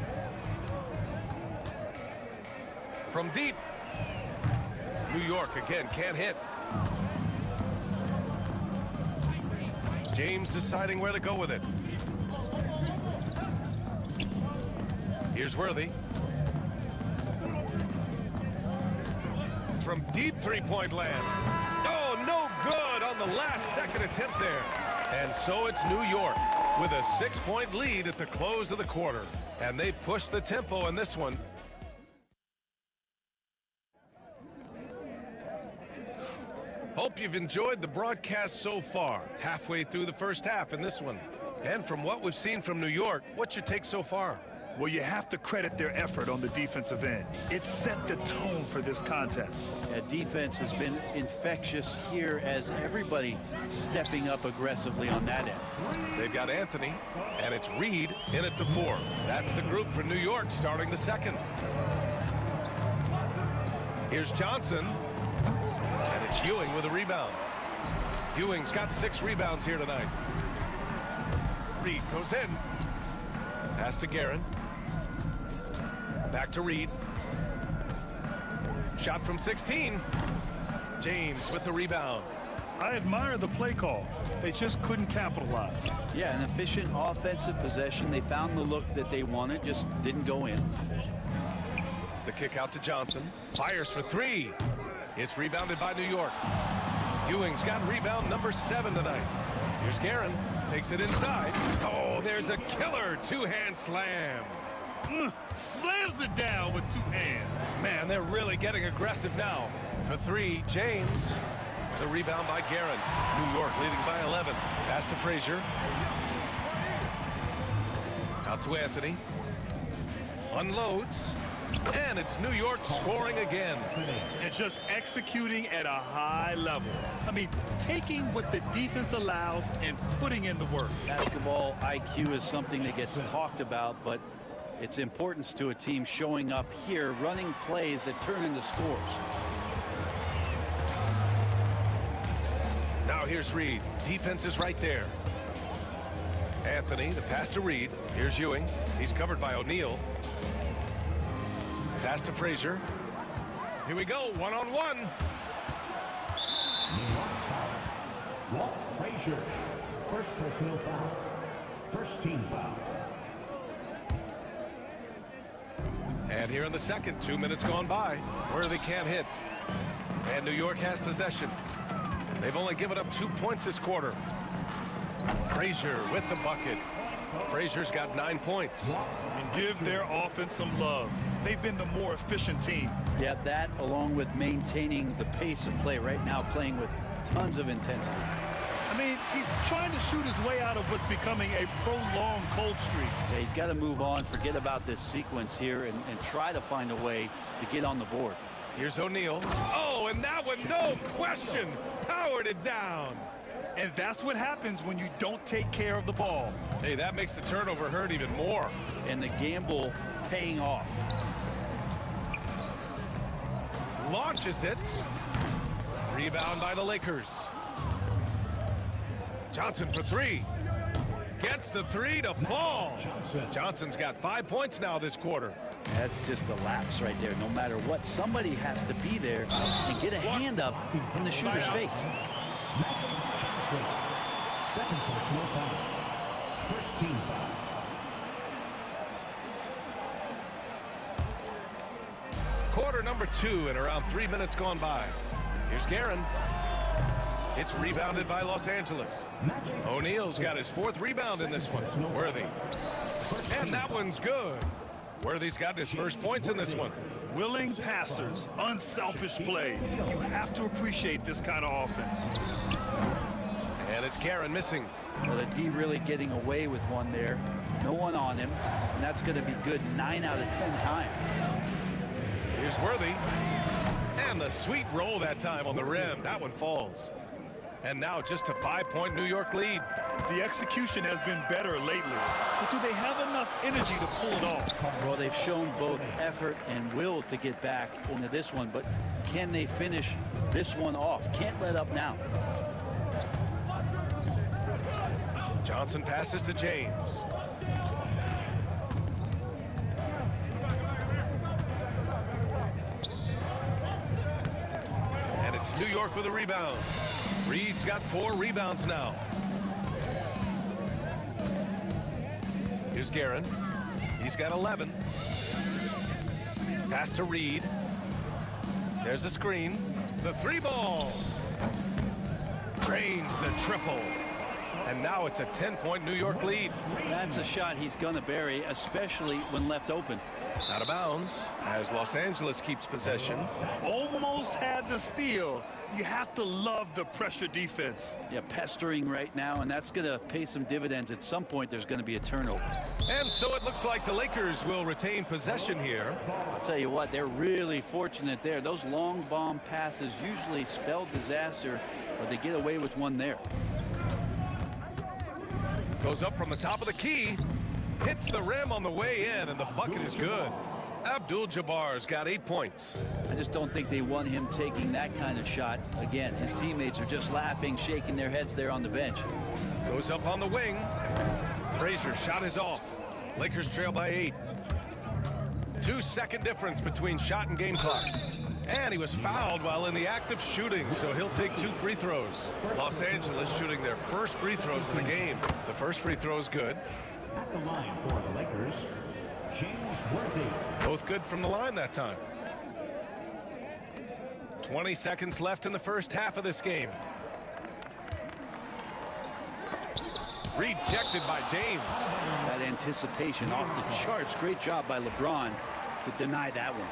From deep. New York again can't hit. James deciding where to go with it. Here's Worthy. From deep three-point land. Oh, no good on the last second attempt there. And so it's New York with a 6-point lead at the close of the quarter. And they push the tempo in this one. Hope you've enjoyed the broadcast so far. Halfway through the first half in this one. And from what we've seen from New York, what's your take so far? Well, you have to credit their effort on the defensive end. It set the tone for this contest. Yeah, defense has been infectious here as everybody stepping up aggressively on that end. They've got Anthony, and it's Reed in at the 4. That's the group for New York starting the second. Here's Johnson. And it's Ewing with a rebound. Ewing's got 6 rebounds here tonight. Reed goes in. Pass to Garrett. Back to Reed. Shot from 16. James with the rebound. I admire the play call. They just couldn't capitalize. Yeah, an efficient offensive possession. They found the look that they wanted, just didn't go in. The kick out to Johnson. Fires for 3. It's rebounded by New York. Ewing's got rebound number 7 tonight. Here's Guerin, takes it inside. Oh, there's a killer two-hand slam. Slams it down with 2 hands. Man, they're really getting aggressive now. For 3, James. The rebound by Guerin. New York leading by 11. Pass to Frazier. Out to Anthony. Unloads. And it's New York scoring again. And just executing at a high level. I mean, taking what the defense allows and putting in the work. Basketball IQ is something that gets talked about, but its importance to a team showing up here, running plays that turn into scores. Now here's Reed. Defense is right there. Anthony, the pass to Reed. Here's Ewing. He's covered by O'Neal. Pass to Frazier. Here we go, one-on-one. Walt Frazier, first personal foul. First team foul. And here in the second, 2 minutes gone by. Worthy can't hit. And New York has possession. They've only given up 2 points this quarter. Frazier with the bucket. Frazier's got 9 points. And give their offense some love. They've been the more efficient team. Yeah, that along with maintaining the pace of play right now, playing with tons of intensity. I mean, he's trying to shoot his way out of what's becoming a prolonged cold streak. Yeah, he's got to move on, forget about this sequence here, and try to find a way to get on the board. Here's O'Neal. Oh, and that one, no question, powered it down. And that's what happens when you don't take care of the ball. Hey, that makes the turnover hurt even more. And the gamble paying off. Launches it. Rebound by the Lakers. Johnson for 3. Gets the 3 to fall. Johnson's got 5 points now this quarter. That's just a lapse right there. No matter what, somebody has to be there and get a hand up in the shooter's face. Second personal foul. First team foul. Quarter number 2 and around 3 minutes gone by. Here's Guerin. It's rebounded by Los Angeles. O'Neal's got his 4th rebound in this one. Worthy. And that one's good. Worthy's got his first points in this one. Willing passers, unselfish play. You have to appreciate this kind of offense. And it's Guerin missing. Well, the D really getting away with one there. No one on him. And that's going to be good 9 out of 10 times. Here's Worthy. And the sweet roll that time on the rim. That one falls. And now just a 5-point New York lead. The execution has been better lately. But do they have enough energy to pull it off? Well, they've shown both effort and will to get back into this one. But can they finish this one off? Can't let up now. Johnson passes to James. And it's New York with a rebound. Reed's got 4 rebounds now. Here's Guerin. He's got 11. Pass to Reed. There's a screen. The 3-ball. Drains the triple. And now it's a 10-point New York lead. That's a shot he's going to bury, especially when left open. Out of bounds as Los Angeles keeps possession. Almost had the steal. You have to love the pressure defense. Yeah, pestering right now, and that's going to pay some dividends. At some point, there's going to be a turnover. And so it looks like the Lakers will retain possession here. I'll tell you what, they're really fortunate there. Those long bomb passes usually spell disaster, but they get away with one there. Goes up from the top of the key. Hits the rim on the way in, and the bucket is good. Abdul-Jabbar's got 8 points. I just don't think they want him taking that kind of shot. Again, his teammates are just laughing, shaking their heads there on the bench. Goes up on the wing. Frazier shot is off. Lakers trail by 8. 2-second difference between shot and game clock. And he was fouled while in the act of shooting, so he'll take 2 free throws. Los Angeles shooting their first free throws of the game. The first free throw is good. At the line for the Lakers, James Worthy. Both good from the line that time. 20 seconds left in the first half of this game. Rejected by James. That anticipation off the charts. Great job by LeBron to deny that one.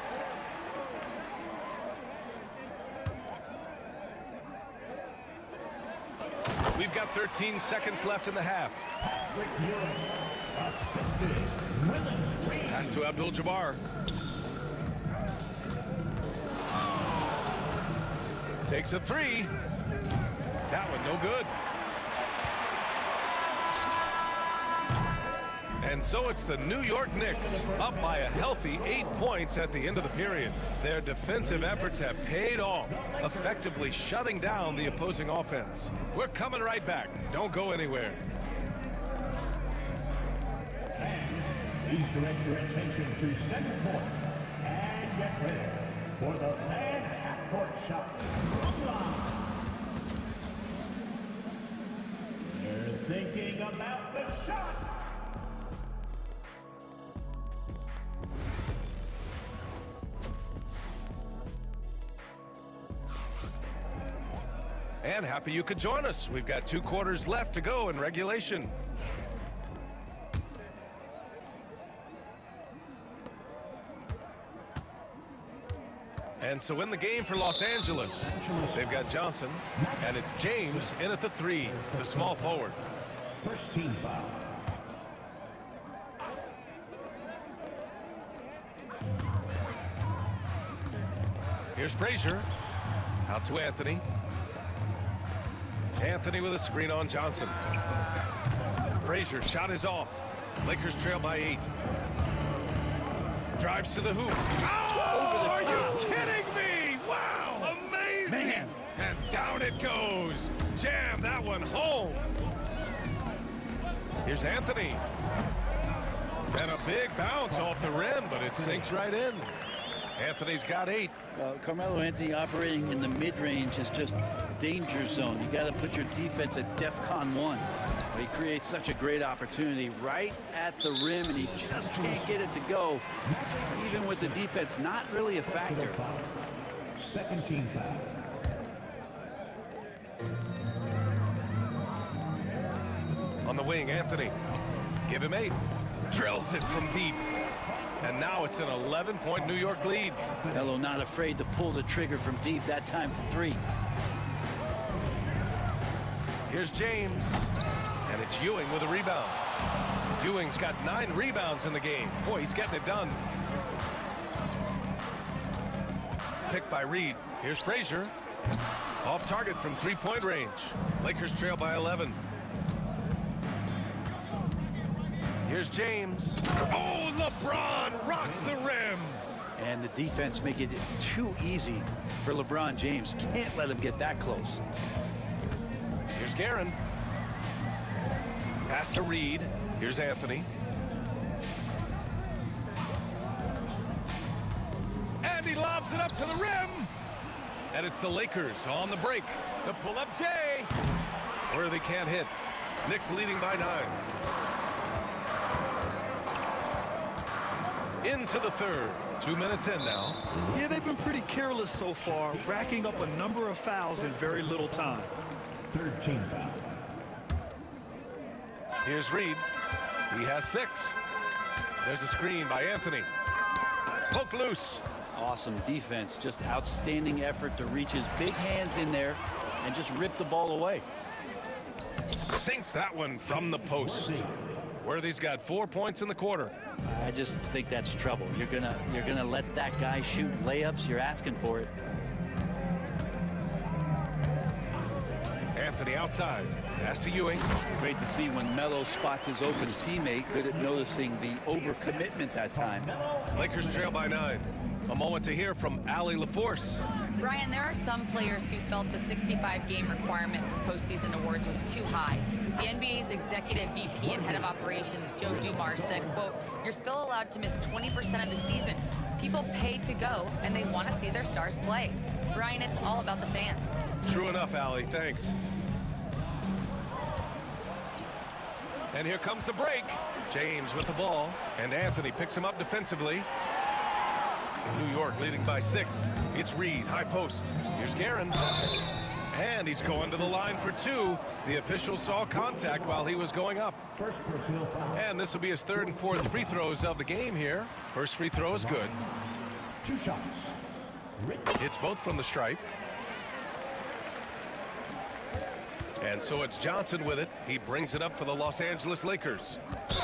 We've got 13 seconds left in the half. Pass to Abdul-Jabbar. Takes a three. That one no good. And so it's the New York Knicks up by a healthy 8 points at the end of the period. Their defensive efforts have paid off, effectively shutting down the opposing offense. We're coming right back. Don't go anywhere. Please direct your attention to center court and get ready for the fan half-court shot. They're thinking about the shot. And happy you could join us. We've got 2 quarters left to go in regulation. And so in the game for Los Angeles, they've got Johnson, and it's James in at the 3, the small forward. First team foul. Here's Frazier. Out to Anthony. Anthony with a screen on Johnson. Frazier shot is off. Lakers trail by 8. Drives to the hoop. Oh, are you kidding me? Wow, amazing. Man. And down it goes. Jam that one home. Here's Anthony. And a big bounce off the rim, but it sinks right in. Anthony's got 8. Carmelo Anthony operating in the mid-range is just danger zone. You got to put your defense at DEFCON 1. He creates such a great opportunity right at the rim, and he just can't get it to go. Even with the defense not really a factor. Second team foul. On the wing, Anthony. Give him 8. Drills it from deep. And now it's an 11-point New York lead. Melo not afraid to pull the trigger from deep, that time from 3. Here's James. And it's Ewing with a rebound. Ewing's got 9 rebounds in the game. Boy, he's getting it done. Picked by Reed. Here's Frazier. Off target from 3-point range. Lakers trail by 11. Here's James. Oh, LeBron rocks the rim. And the defense making it too easy for LeBron James. Can't let him get that close. Here's Guerin. Pass to Reed. Here's Anthony. And he lobs it up to the rim. And it's the Lakers on the break. The pull-up J. Where they can't hit. Knicks leading by 9. Into the third. 2 minutes in now. Yeah, they've been pretty careless so far, racking up a number of fouls in very little time. Third team foul. Here's Reed. He has 6. There's a screen by Anthony. Poke loose. Awesome defense. Just outstanding effort to reach his big hands in there and just rip the ball away. Sinks that one from the post. Worthy's got 4 points in the quarter. I just think that's trouble. You're gonna let that guy shoot layups. You're asking for it. Anthony outside. Pass to Ewing. Great to see when Melo spots his open teammate. Good at noticing the overcommitment that time. Lakers trail by 9. A moment to hear from Allie LaForce. Brian, there are some players who felt the 65-game requirement for postseason awards was too high. The NBA's executive VP and head of operations, Joe Dumars, said, quote, "You're still allowed to miss 20% of the season. People pay to go, and they want to see their stars play." Brian, it's all about the fans. True enough, Allie. Thanks. And here comes the break. James with the ball, and Anthony picks him up defensively. New York leading by 6. It's Reed, high post. Here's Guerin. And he's going to the line for two. The official saw contact while he was going up. First personal foul. And this will be his third and fourth free throws of the game here. First free throw is good. 2 shots. It's both from the stripe. And so it's Johnson with it. He brings it up for the Los Angeles Lakers.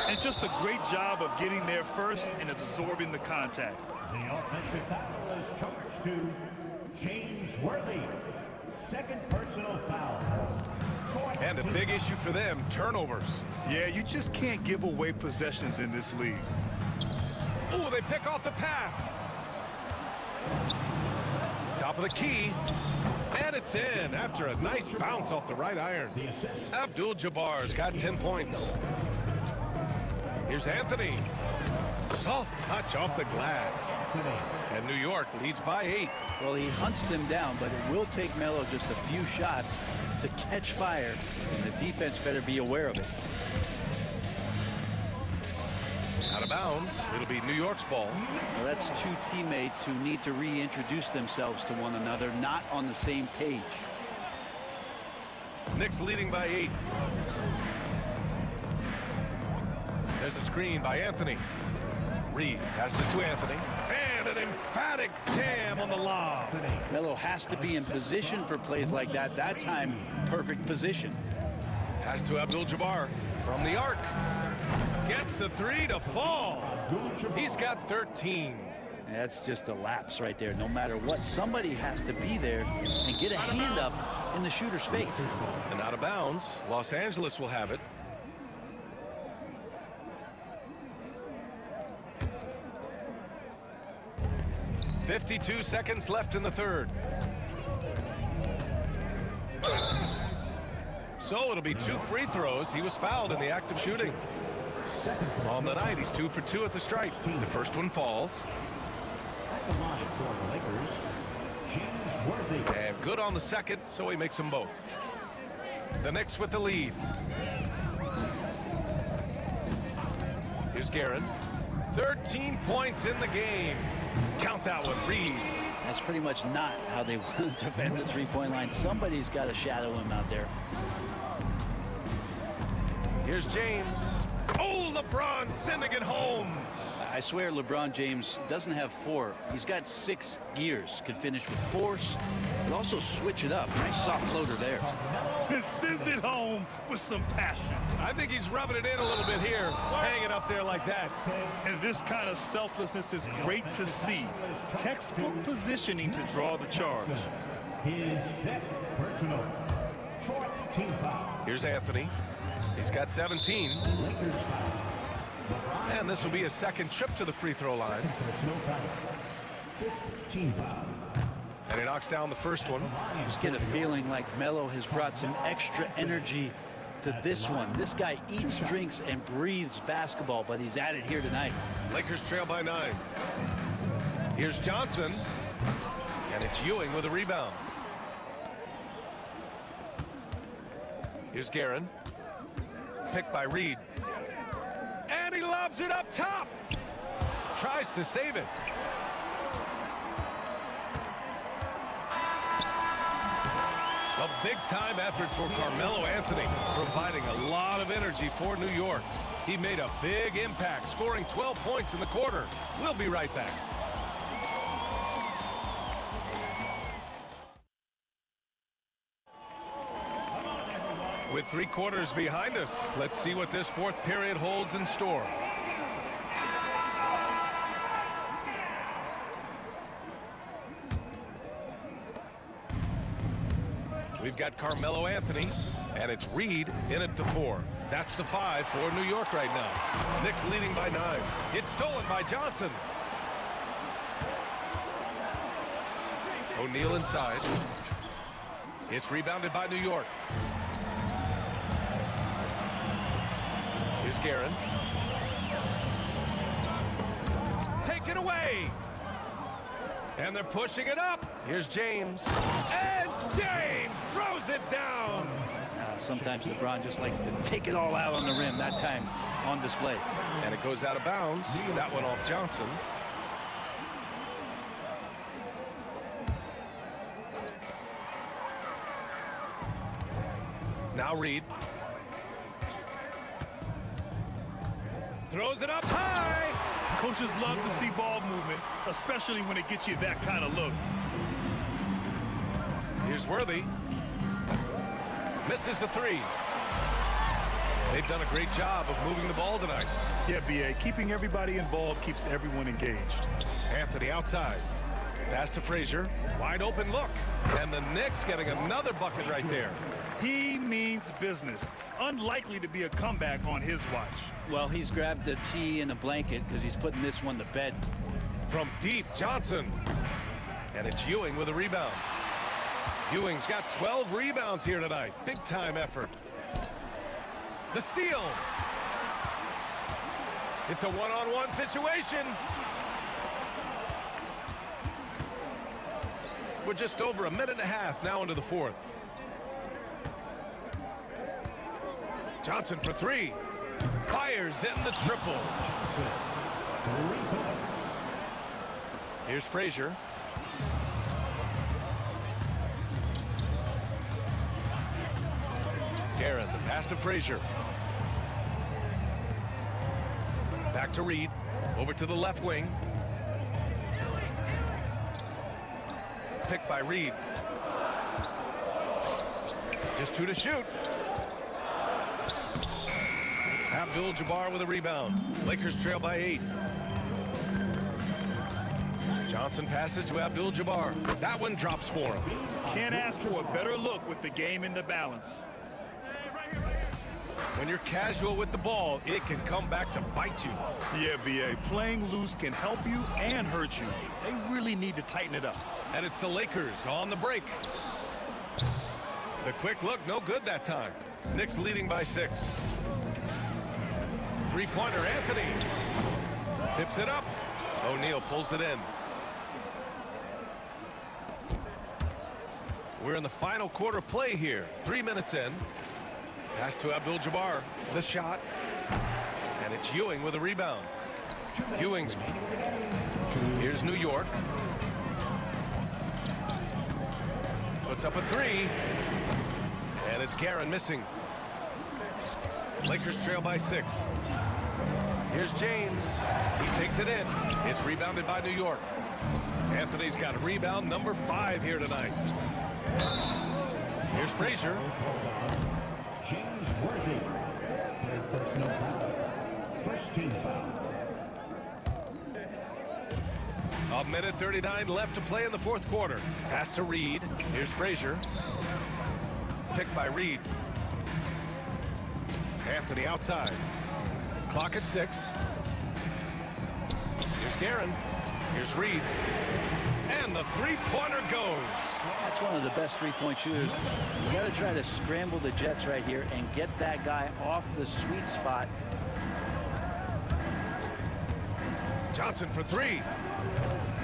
And just a great job of getting there first and absorbing the contact. The offensive foul is charged to James Worthy. Second personal foul. And a big issue for them, turnovers. Yeah, you just can't give away possessions in this league. Oh, they pick off the pass. Top of the key. And it's in after a nice bounce off the right iron. Abdul-Jabbar's got 10 points. Here's Anthony. Soft touch off the glass. And New York leads by 8. Well, he hunts them down, but it will take Melo just a few shots to catch fire, and the defense better be aware of it. Out of bounds. It'll be New York's ball. Well, that's two teammates who need to reintroduce themselves to one another, not on the same page. Knicks leading by 8. There's a screen by Anthony. Reed passes to Anthony. And an emphatic jam on the lob. Melo has to be in position for plays like that. That time, perfect position. Pass to Abdul-Jabbar from the arc. Gets the 3 to fall. He's got 13. That's just a lapse right there. No matter what, somebody has to be there and get a hand up in the shooter's face. And out of bounds, Los Angeles will have it. .52 seconds left in the third. So it'll be 2 free throws. He was fouled in the act of shooting. On the night, he's 2 for 2 at the stripe. The first one falls. At the line for the Lakers, James Worthy. And good on the second, so he makes them both. The Knicks with the lead. Here's Guerin. 13 points in the game. Count that one, Reed. That's pretty much not how they want to defend the three-point line. Somebody's got to shadow him out there. Here's James. Oh, LeBron sending it home. I swear LeBron James doesn't have 4. He's got 6 gears. Can finish with force, but also switch it up. Nice soft floater there. And sends it home with some passion. I think he's rubbing it in a little bit here, hanging up there like that. And this kind of selflessness is great to see. Textbook positioning to draw the charge. His 5th personal. 4th team foul. Here's Anthony. He's got 17. Lakers foul. And this will be a second trip to the free throw line. Personal foul. 5th team foul. And he knocks down the first one. Just get a feeling like Melo has brought some extra energy to this one. This guy eats, drinks, and breathes basketball, but he's at it here tonight. Lakers trail by 9. Here's Johnson. And it's Ewing with a rebound. Here's Guerin. Picked by Reed. And he lobs it up top. Tries to save it. A big-time effort for Carmelo Anthony, providing a lot of energy for New York. He made a big impact, scoring 12 points in the quarter. We'll be right back. With 3 quarters behind us, let's see what this fourth period holds in store. We've got Carmelo Anthony, and it's Reed in at the 4. That's the 5 for New York right now. Knicks leading by 9. It's stolen by Johnson. O'Neal inside. It's rebounded by New York. Here's Guerin. Take it away. And they're pushing it up. Here's James. And James throws it down. Sometimes LeBron just likes to take it all out on the rim. That time on display. And it goes out of bounds. That one off Johnson. Now Reed. Throws it up high. Coaches love to see ball movement, especially when it gets you that kind of look. Here's Worthy. Misses the three. They've done a great job of moving the ball tonight. Yeah, B.A., keeping everybody involved keeps everyone engaged. Anthony outside. Pass to Frazier. Wide open look. And the Knicks getting another bucket right there. He means business. Unlikely to be a comeback on his watch. Well, he's grabbed a tee and a blanket because he's putting this one to bed. From deep, Johnson. And it's Ewing with a rebound. Ewing's got 12 rebounds here tonight. Big time effort. The steal. It's a one-on-one situation. We're just over a minute and a half now into the fourth. Johnson for three. Fires in the triple. Here's Frazier. Guerin, the pass to Frazier. Back to Reed. Over to the left wing. Picked by Reed. Just two to shoot. Abdul-Jabbar with a rebound. Lakers trail by 8. Johnson passes to Abdul-Jabbar. That one drops for him. Can't ask for a better look with the game in the balance. When you're casual with the ball, it can come back to bite you. Yeah, B.A., playing loose can help you and hurt you. They really need to tighten it up. And it's the Lakers on the break. The quick look, no good that time. Knicks leading by 6. Three-pointer, Anthony. Tips it up. O'Neal pulls it in. We're in the final quarter play here. 3 minutes in. Pass to Abdul-Jabbar. The shot. And it's Ewing with a rebound. Ewing's. Here's New York. Puts up a three. And it's Guerin missing. Lakers trail by 6. Here's James. He takes it in. It's rebounded by New York. Anthony's got rebound number 5 here tonight. Here's Frazier. James Worthy. Third personal foul. First team foul. A minute 39 left to play in the fourth quarter. Pass to Reed. Here's Frazier. Picked by Reed. Anthony outside. Clock at 6. Here's Guerin. Here's Reed. And the three-pointer goes. That's one of the best three-point shooters. You got to try to scramble the Jets right here and get that guy off the sweet spot. Johnson for 3.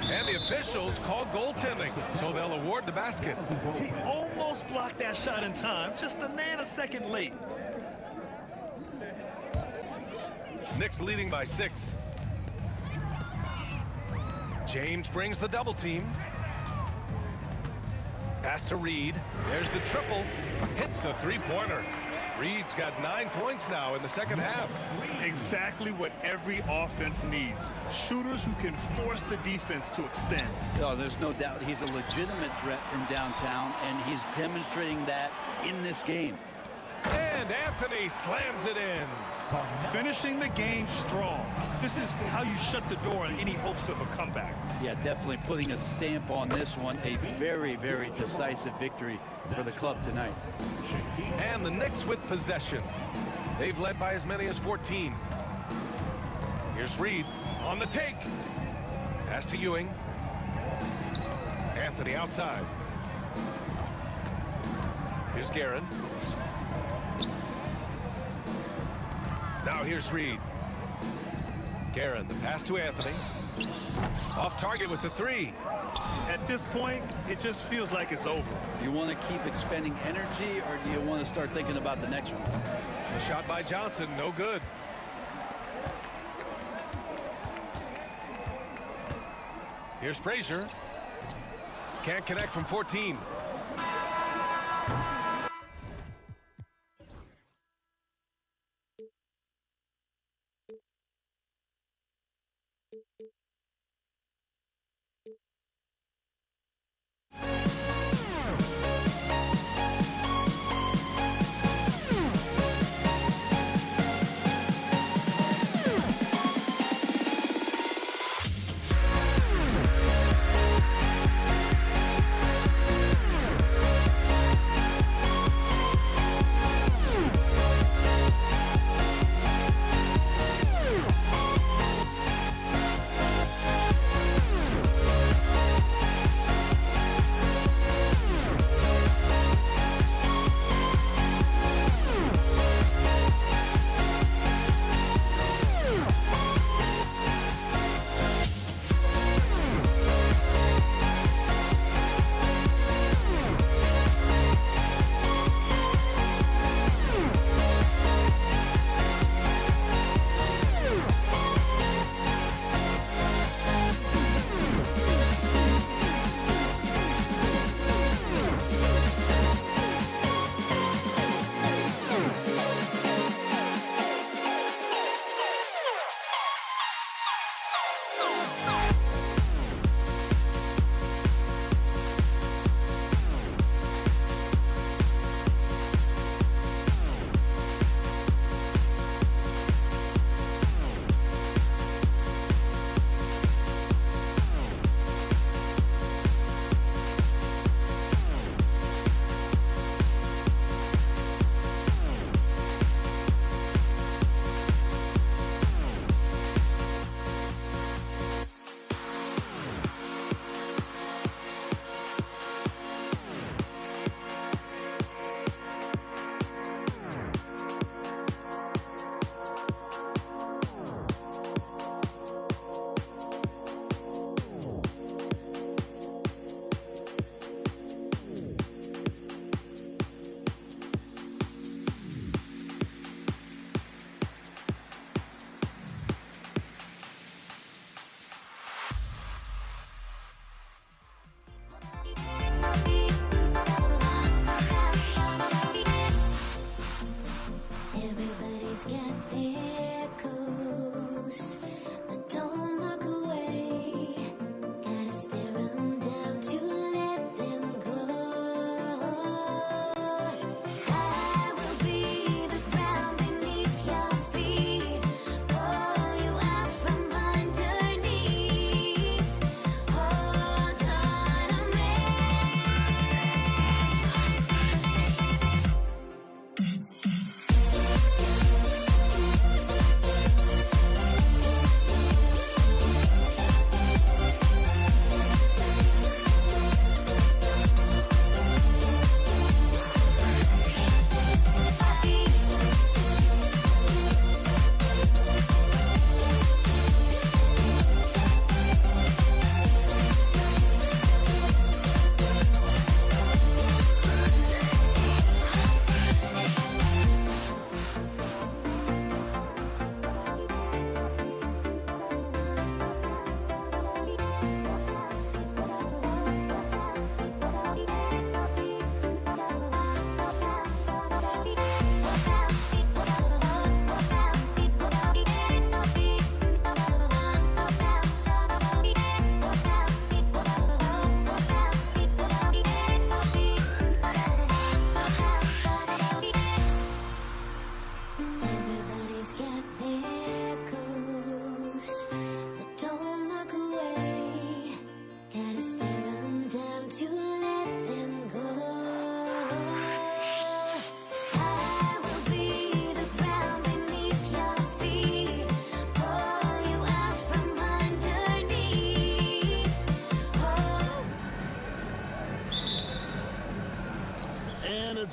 And the officials call goaltending, so they'll award the basket. He almost blocked that shot in time, just a nanosecond late. Knicks leading by 6. James brings the double team. Pass to Reed. There's the triple. Hits the three-pointer. Reed's got 9 points now in the second half. Exactly what every offense needs. Shooters who can force the defense to extend. Oh, there's no doubt he's a legitimate threat from downtown, and he's demonstrating that in this game. And Anthony slams it in. Finishing the game strong. This is how you shut the door on any hopes of a comeback. Yeah, definitely putting a stamp on this one. A very, very decisive victory for the club tonight. And the Knicks with possession. They've led by as many as 14. Here's Reed on the take. Pass to Ewing. Anthony outside. Here's Guerin. Now here's Reed. Guerin, the pass to Anthony. Off target with the 3. At this point, it just feels like it's over. You want to keep expending energy, or do you want to start thinking about the next one? The shot by Johnson, no good. Here's Frazier. Can't connect from 14.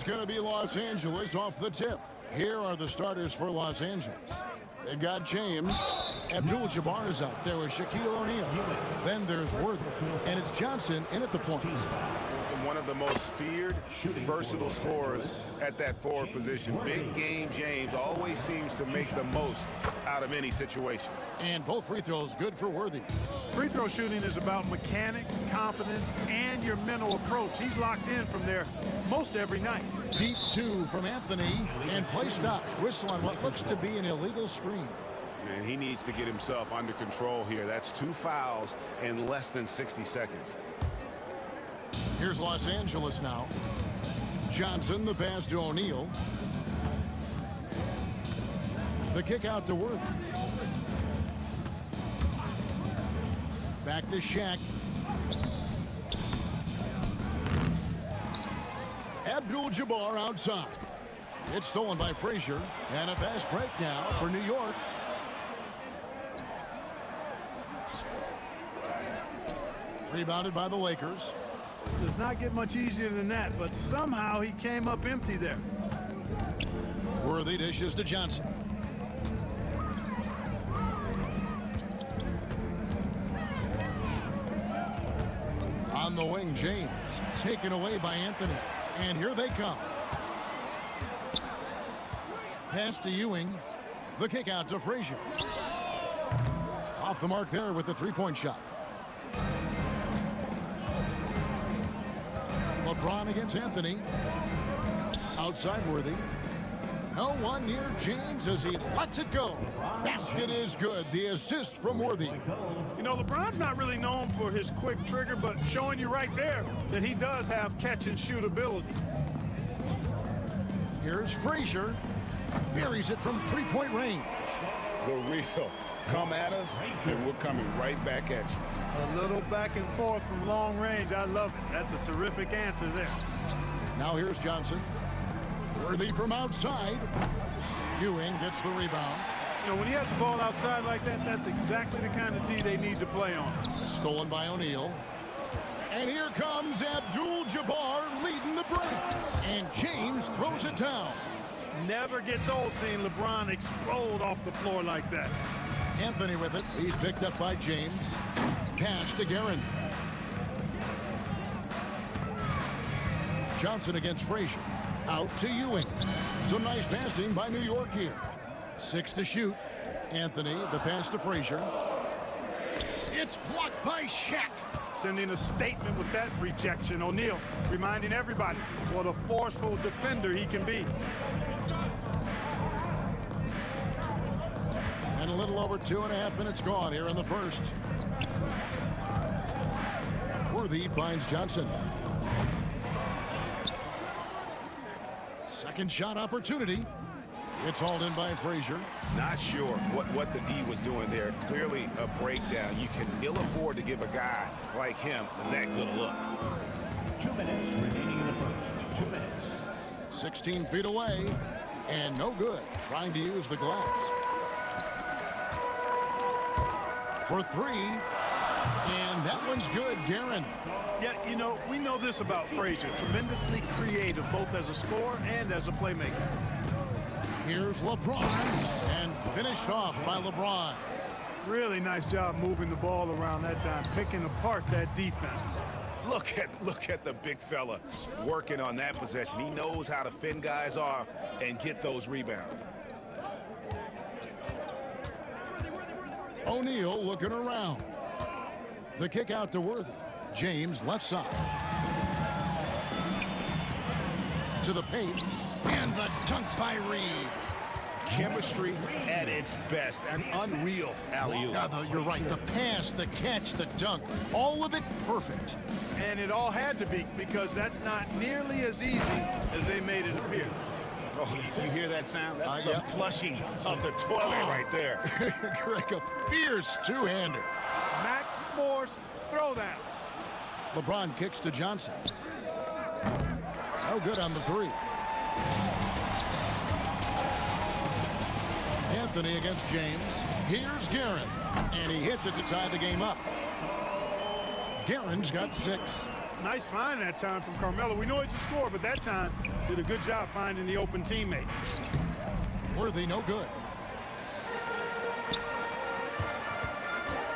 It's going to be Los Angeles off the tip. Here are the starters for Los Angeles. They've got James. Abdul-Jabbar is out there with Shaquille O'Neal. Then there's Worthy. And it's Johnson in at the point. One of the most feared, versatile scorers at that forward position. Big game James always seems to make the most out of any situation. And both free throws good for Worthy. Free throw shooting is about mechanics, confidence, and your mental approach. He's locked in from there most every night. Deep two from Anthony, and play stops. Whistle on what looks to be an illegal screen. And he needs to get himself under control here. That's 2 fouls in less than 60 seconds. Here's Los Angeles now. Johnson, the pass to O'Neal. The kick out to Worthy. Back to Shaq. Abdul-Jabbar outside. It's stolen by Frazier. And a fast break now for New York. Rebounded by the Lakers. Does not get much easier than that, but somehow he came up empty there. Worthy dishes to Johnson. On the wing, James. Taken away by Anthony. And here they come. Pass to Ewing. The kick out to Frazier. Off the mark there with the three-point shot. LeBron against Anthony. Outside Worthy. No one near James as he lets it go. Basket is good. The assist from Worthy. You know, LeBron's not really known for his quick trigger, but showing you right there that he does have catch and shoot ability. Here's Frazier. Buries it from three-point range. The real. Come at us, and we're coming right back at you. A little back and forth from long range. I love it. That's a terrific answer there. Now here's Johnson. Worthy from outside. Ewing gets the rebound. You know, when he has the ball outside like that, that's exactly the kind of D they need to play on. Stolen by O'Neal. And here comes Abdul-Jabbar leading the break. And James throws it down. Never gets old seeing LeBron explode off the floor like that. Anthony with it. He's picked up by James. Pass to Guerin. Johnson against Frazier. Out to Ewing. Some nice passing by New York here. 6 to shoot. Anthony, the pass to Frazier. It's blocked by Shaq. Sending a statement with that rejection. O'Neal reminding everybody what a forceful defender he can be. And a little over 2.5 minutes gone here in the first. Worthy finds Johnson. Second shot opportunity. It's hauled in by Frazier. Not sure what the D was doing there. Clearly a breakdown. You can ill afford to give a guy like him that good a look. 2 minutes remaining in the first. 2 minutes. 16 feet away. And no good. Trying to use the glass. For three. And that one's good. Guerin. Yeah, you know, we know this about Frazier. Tremendously creative, both as a scorer and as a playmaker. Here's LeBron, and finished off by LeBron. Really nice job moving the ball around that time, picking apart that defense. Look at the big fella working on that possession. He knows how to fend guys off and get those rebounds. O'Neal looking around. The kick out to Worthy. James left side. To the paint. And the dunk by Reed. Chemistry at its best. An unreal alley-oop. You're right. The pass, the catch, the dunk. All of it perfect. And it all had to be, because that's not nearly as easy as they made it appear. Oh, you hear that sound? That's the flushing of the toilet right there. Greg, a fierce two-hander. Max force throwdown. LeBron kicks to Johnson. No good on the three. Anthony against James. Here's Guerin. And he hits it to tie the game up. Guerin's got 6. Nice find that time from Carmelo. We know he's a scorer, but that time did a good job finding the open teammate. Worthy, no good.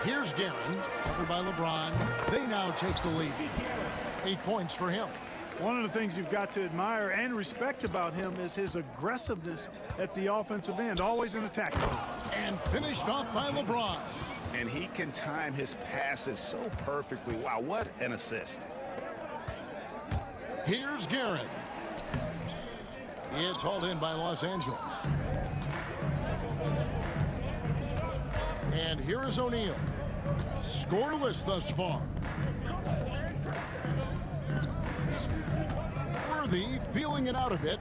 Here's Guerin, covered by LeBron. They now take the lead. 8 points for him. One of the things you've got to admire and respect about him is his aggressiveness at the offensive end, always in attack mode. And finished off by LeBron. And he can time his passes so perfectly. Wow, what an assist. Here's Guerin. It's hauled in by Los Angeles. And here is O'Neal. Scoreless thus far. Worthy feeling it out a bit.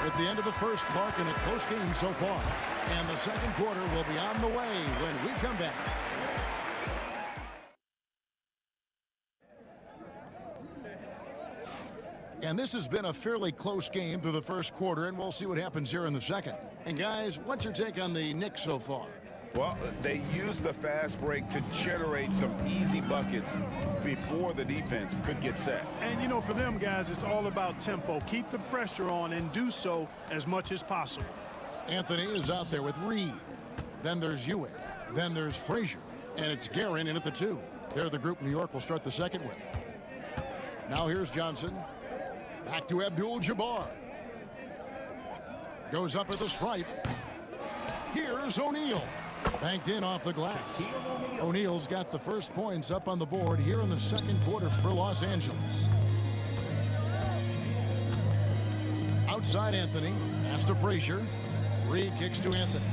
At the end of the first, Clark, in a close game so far. And the second quarter will be on the way when we come back. And this has been a fairly close game through the first quarter, and we'll see what happens here in the second. And guys, what's your take on the Knicks so far? Well, they use the fast break to generate some easy buckets before the defense could get set. And, you know, for them guys, it's all about tempo. Keep the pressure on and do so as much as possible. Anthony is out there with Reed. Then there's Ewing. Then there's Frazier. And it's Guerin in at the 2. They're the group New York will start the second with. Now here's Johnson. Back to Abdul-Jabbar. Goes up at the stripe. Here's O'Neal. Banked in off the glass. O'Neal's got the first points up on the board here in the second quarter for Los Angeles. Outside Anthony. Pass to Frazier. Reed kicks to Anthony.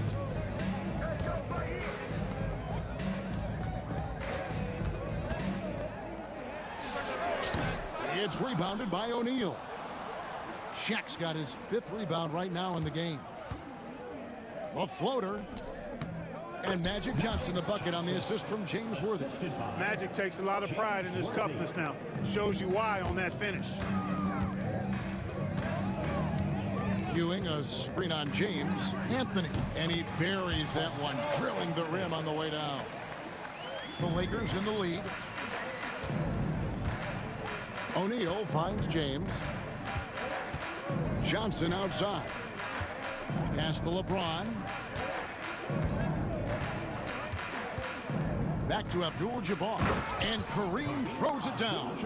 It's rebounded by O'Neal. Shaq's got his 5th rebound right now in the game. A floater. And Magic Johnson the bucket on the assist from James Worthy. Magic takes a lot of pride in his toughness now. Shows you why on that finish. Ewing, a screen on James. Anthony, and he buries that one, drilling the rim on the way down. The Lakers in the lead. O'Neal finds James. Johnson outside. Pass to LeBron. Back to Abdul-Jabbar. And Kareem throws it down.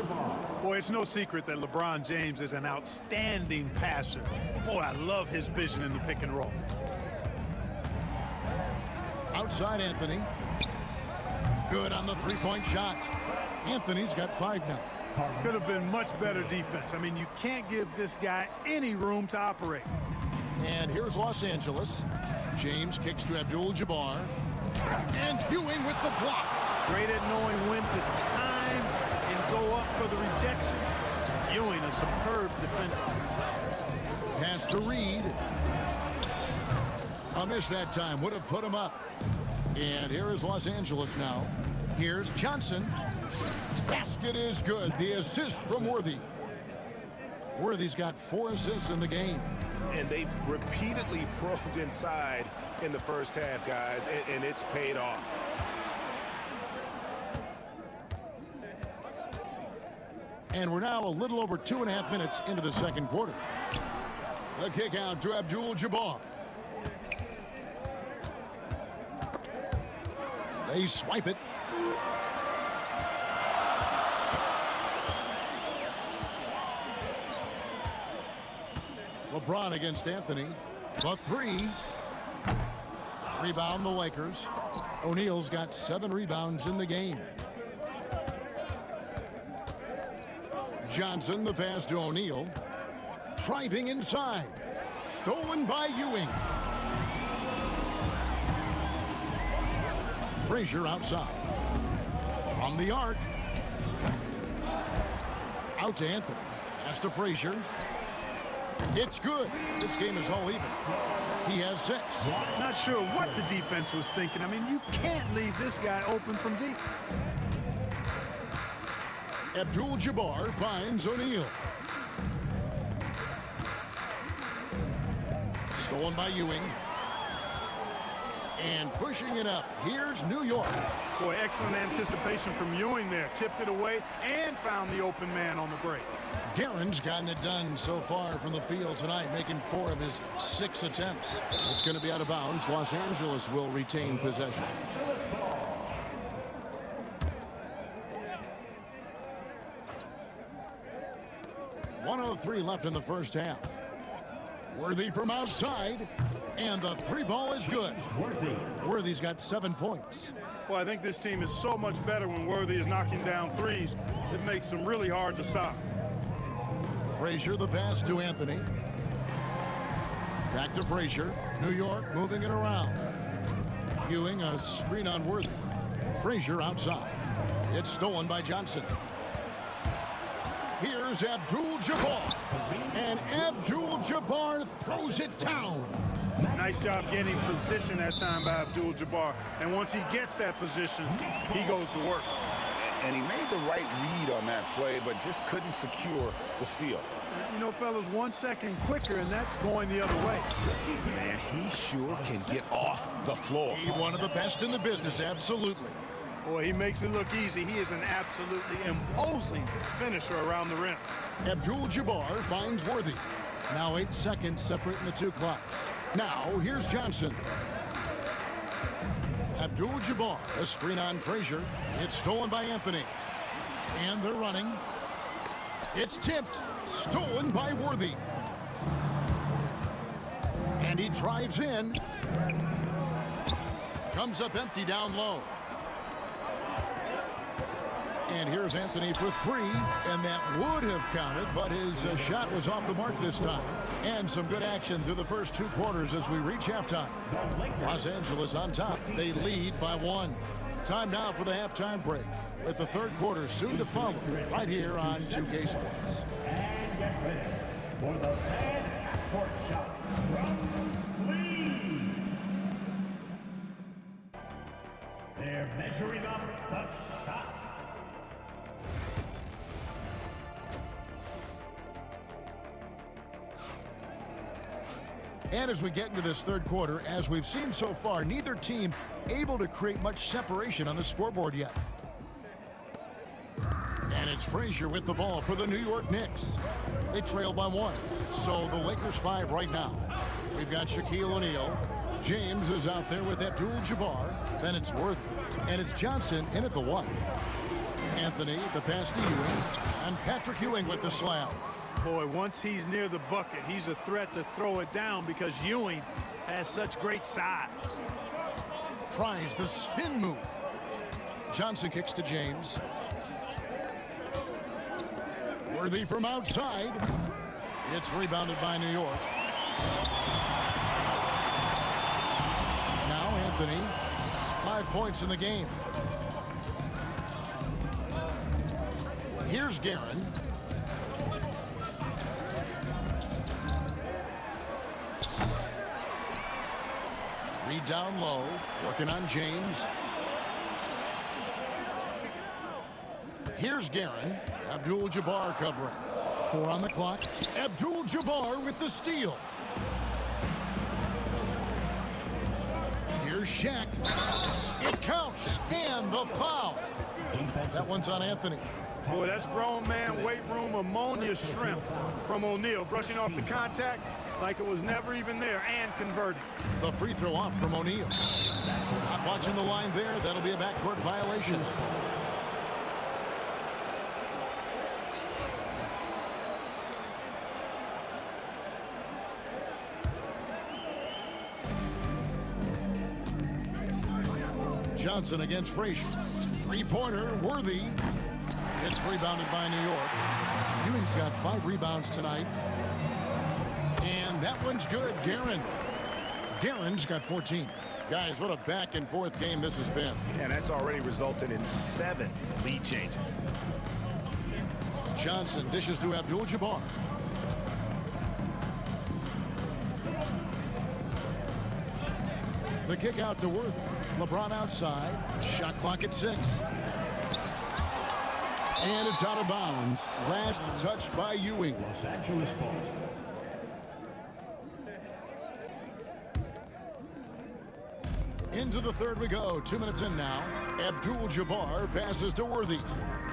Boy, it's no secret that LeBron James is an outstanding passer. Boy, I love his vision in the pick and roll. Outside Anthony. Good on the three-point shot. Anthony's got 5 now. Could have been much better defense. I mean, you can't give this guy any room to operate. And here's Los Angeles. James kicks to Abdul-Jabbar. And Ewing with the block. Great at knowing when to time and go up for the rejection. Ewing, a superb defender. Pass to Reed. A miss that time. Would have put him up. And here is Los Angeles now. Here's Johnson. Basket is good. The assist from Worthy. Worthy's got 4 assists in the game. And they've repeatedly probed inside in the first half, guys, and it's paid off. And we're now a little over 2.5 minutes into the second quarter. The kick out to Abdul-Jabbar. They swipe it. LeBron against Anthony. The 3. Rebound the Lakers. O'Neal's got 7 rebounds in the game. Johnson, the pass to O'Neal. Driving inside. Stolen by Ewing. Frazier outside. From the arc. Out to Anthony. Pass to Frazier. It's good. This game is all even. He has 6. Not sure what the defense was thinking. I mean, you can't leave this guy open from deep. Abdul-Jabbar finds O'Neal. Stolen by Ewing. And pushing it up. Here's New York. Boy, excellent anticipation from Ewing there. Tipped it away and found the open man on the break. Guerin's gotten it done so far from the field tonight, making 4 of his 6 attempts. It's going to be out of bounds. Los Angeles will retain possession. .103 left in the first half. Worthy from outside, and the 3 ball is good. Worthy's got 7 points. Well, I think this team is so much better when Worthy is knocking down threes. It makes them really hard to stop. Frazier, the pass to Anthony. Back to Frazier. New York moving it around. Ewing, a screen on Worthy. Frazier outside. It's stolen by Johnson. Here's Abdul-Jabbar. And Abdul-Jabbar throws it down. Nice job getting position that time by Abdul-Jabbar. And once he gets that position, he goes to work. And he made the right read on that play, but just couldn't secure the steal. You know, fellas, 1 second quicker, and that's going the other way. Man, he sure can get off the floor. He's one of the best in the business, absolutely. Boy, he makes it look easy. He is an absolutely imposing finisher around the rim. Abdul-Jabbar finds Worthy. Now 8 seconds separating the two clocks. Now, here's Johnson. Abdul-Jabbar, a screen on Frazier. It's stolen by Anthony. And they're running. It's tipped. Stolen by Worthy. And he drives in. Comes up empty down low. And here's Anthony for three, and that would have counted, but his shot was off the mark this time. And some good action through the first 2 quarters as we reach halftime. Los Angeles on top. They lead by 1. Time now for the halftime break, with the third quarter soon to follow, right here on 2K Sports. And get ready for the half-court shot from Lee. They're measuring up the shot. And as we get into this third quarter, as we've seen so far, neither team able to create much separation on the scoreboard yet. And it's Frazier with the ball for the New York Knicks. They trail by 1. So the Lakers 5 right now. We've got Shaquille O'Neal. James is out there with Abdul-Jabbar. Then it's Worthy. And it's Johnson in at the 1. Anthony, the pass to Ewing. And Patrick Ewing with the slam. Boy, once he's near the bucket, he's a threat to throw it down because Ewing has such great size. Tries the spin move. Johnson kicks to James. Worthy from outside. It's rebounded by New York. Now Anthony, 5 points in the game. Here's Guerin. Reed down low, working on James. Here's Guerin. Abdul-Jabbar covering. 4 on the clock. Abdul-Jabbar with the steal. Here's Shaq. It counts. And the foul. That one's on Anthony. Boy, that's grown man weight room ammonia shrimp from O'Neal, brushing off the contact like it was never even there and converting. The free throw off from O'Neal. Not watching the line there. That'll be a backcourt violation. Johnson against Frazier. Three-pointer, Worthy. It's rebounded by New York. Ewing's got 5 rebounds tonight. And that one's good, Guerin. Guerin's got 14. Guys, what a back-and-forth game this has been. And that's already resulted in 7 lead changes. Johnson dishes to Abdul-Jabbar. The kick out to Worthy. LeBron outside. Shot clock at 6. And it's out of bounds. Last touch by Ewing. Los Angeles ball. Into the third we go. 2 minutes in now. Abdul-Jabbar passes to Worthy.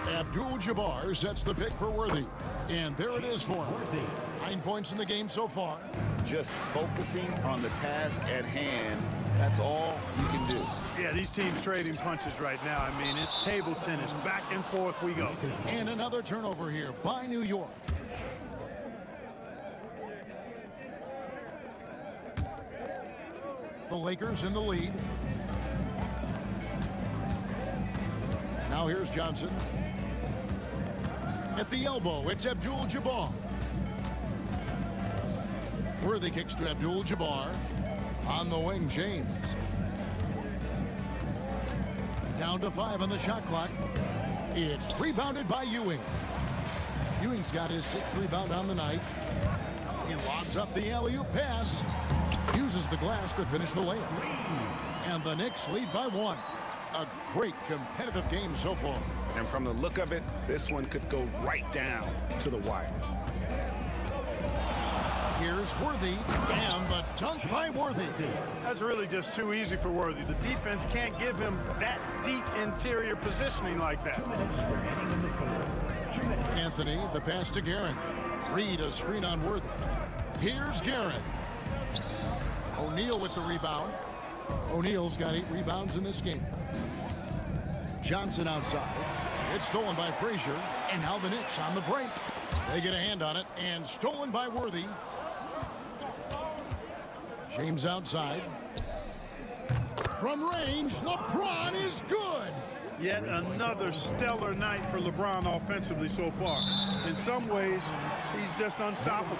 Abdul-Jabbar sets the pick for Worthy. And there it is for him. 9 points in the game so far. Just focusing on the task at hand. That's all you can do. Yeah, these teams trading punches right now. I mean, it's table tennis. Back and forth we go. And another turnover here by New York. The Lakers in the lead. Now here's Johnson. At the elbow, it's Abdul-Jabbar. Worthy kicks to Abdul-Jabbar. On the wing, James. Down to 5 on the shot clock. It's rebounded by Ewing. Ewing's got his 6th rebound on the night. He lobs up the alley-oop pass. Uses the glass to finish the layup. And the Knicks lead by 1. A great competitive game so far. And from the look of it, this one could go right down to the wire. Here's Worthy, and the dunk by Worthy. That's really just too easy for Worthy. The defense can't give him that deep interior positioning like that. Anthony, the pass to Guerin. Reed, a screen on Worthy. Here's Guerin. O'Neal with the rebound. O'Neal's got 8 rebounds in this game. Johnson outside. It's stolen by Frazier, and now the Knicks on the break. They get a hand on it, and stolen by Worthy. James outside. From range, LeBron is good. Yet another stellar night for LeBron offensively so far. In some ways, he's just unstoppable.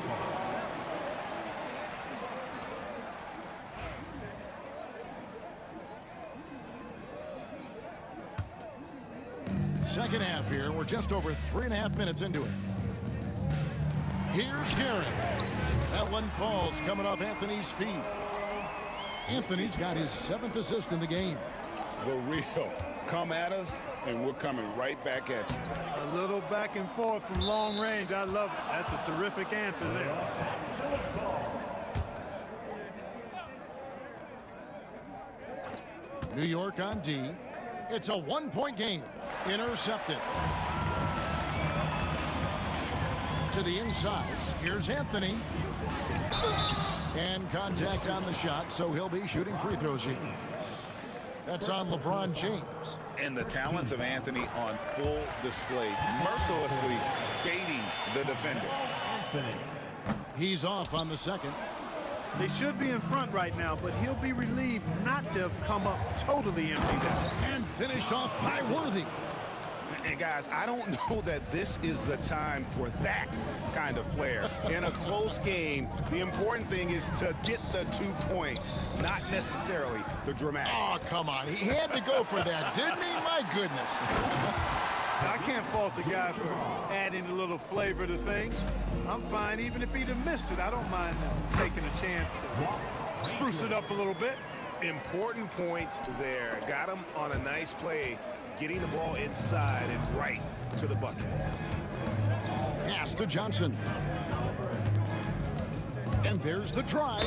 Second half here. We're just over 3.5 minutes into it. Here's Guerin. That one falls coming off Anthony's feet. Anthony's got his 7th assist in the game. The real. Come at us, and we're coming right back at you. A little back and forth from long range. I love it. That's a terrific answer there. New York on D. It's a 1-point game. Intercepted. To the inside. Here's Anthony. And contact on the shot, so he'll be shooting free throws here. That's on LeBron James. And the talents of Anthony on full display, mercilessly baiting the defender. He's off on the second. They should be in front right now, but he'll be relieved not to have come up totally empty there. And finished off by Worthy. And guys, I don't know that this is the time for that kind of flair. In a close game, the important thing is to get the 2 points, not necessarily the dramatics. Oh, come on. He had to go for that, didn't he? My goodness. I can't fault the guy for adding a little flavor to things. I'm fine even if he'd have missed it. I don't mind taking a chance to spruce it up a little bit. Important points there. Got him on a nice play, getting the ball inside and right to the bucket. Pass to Johnson. And there's the try.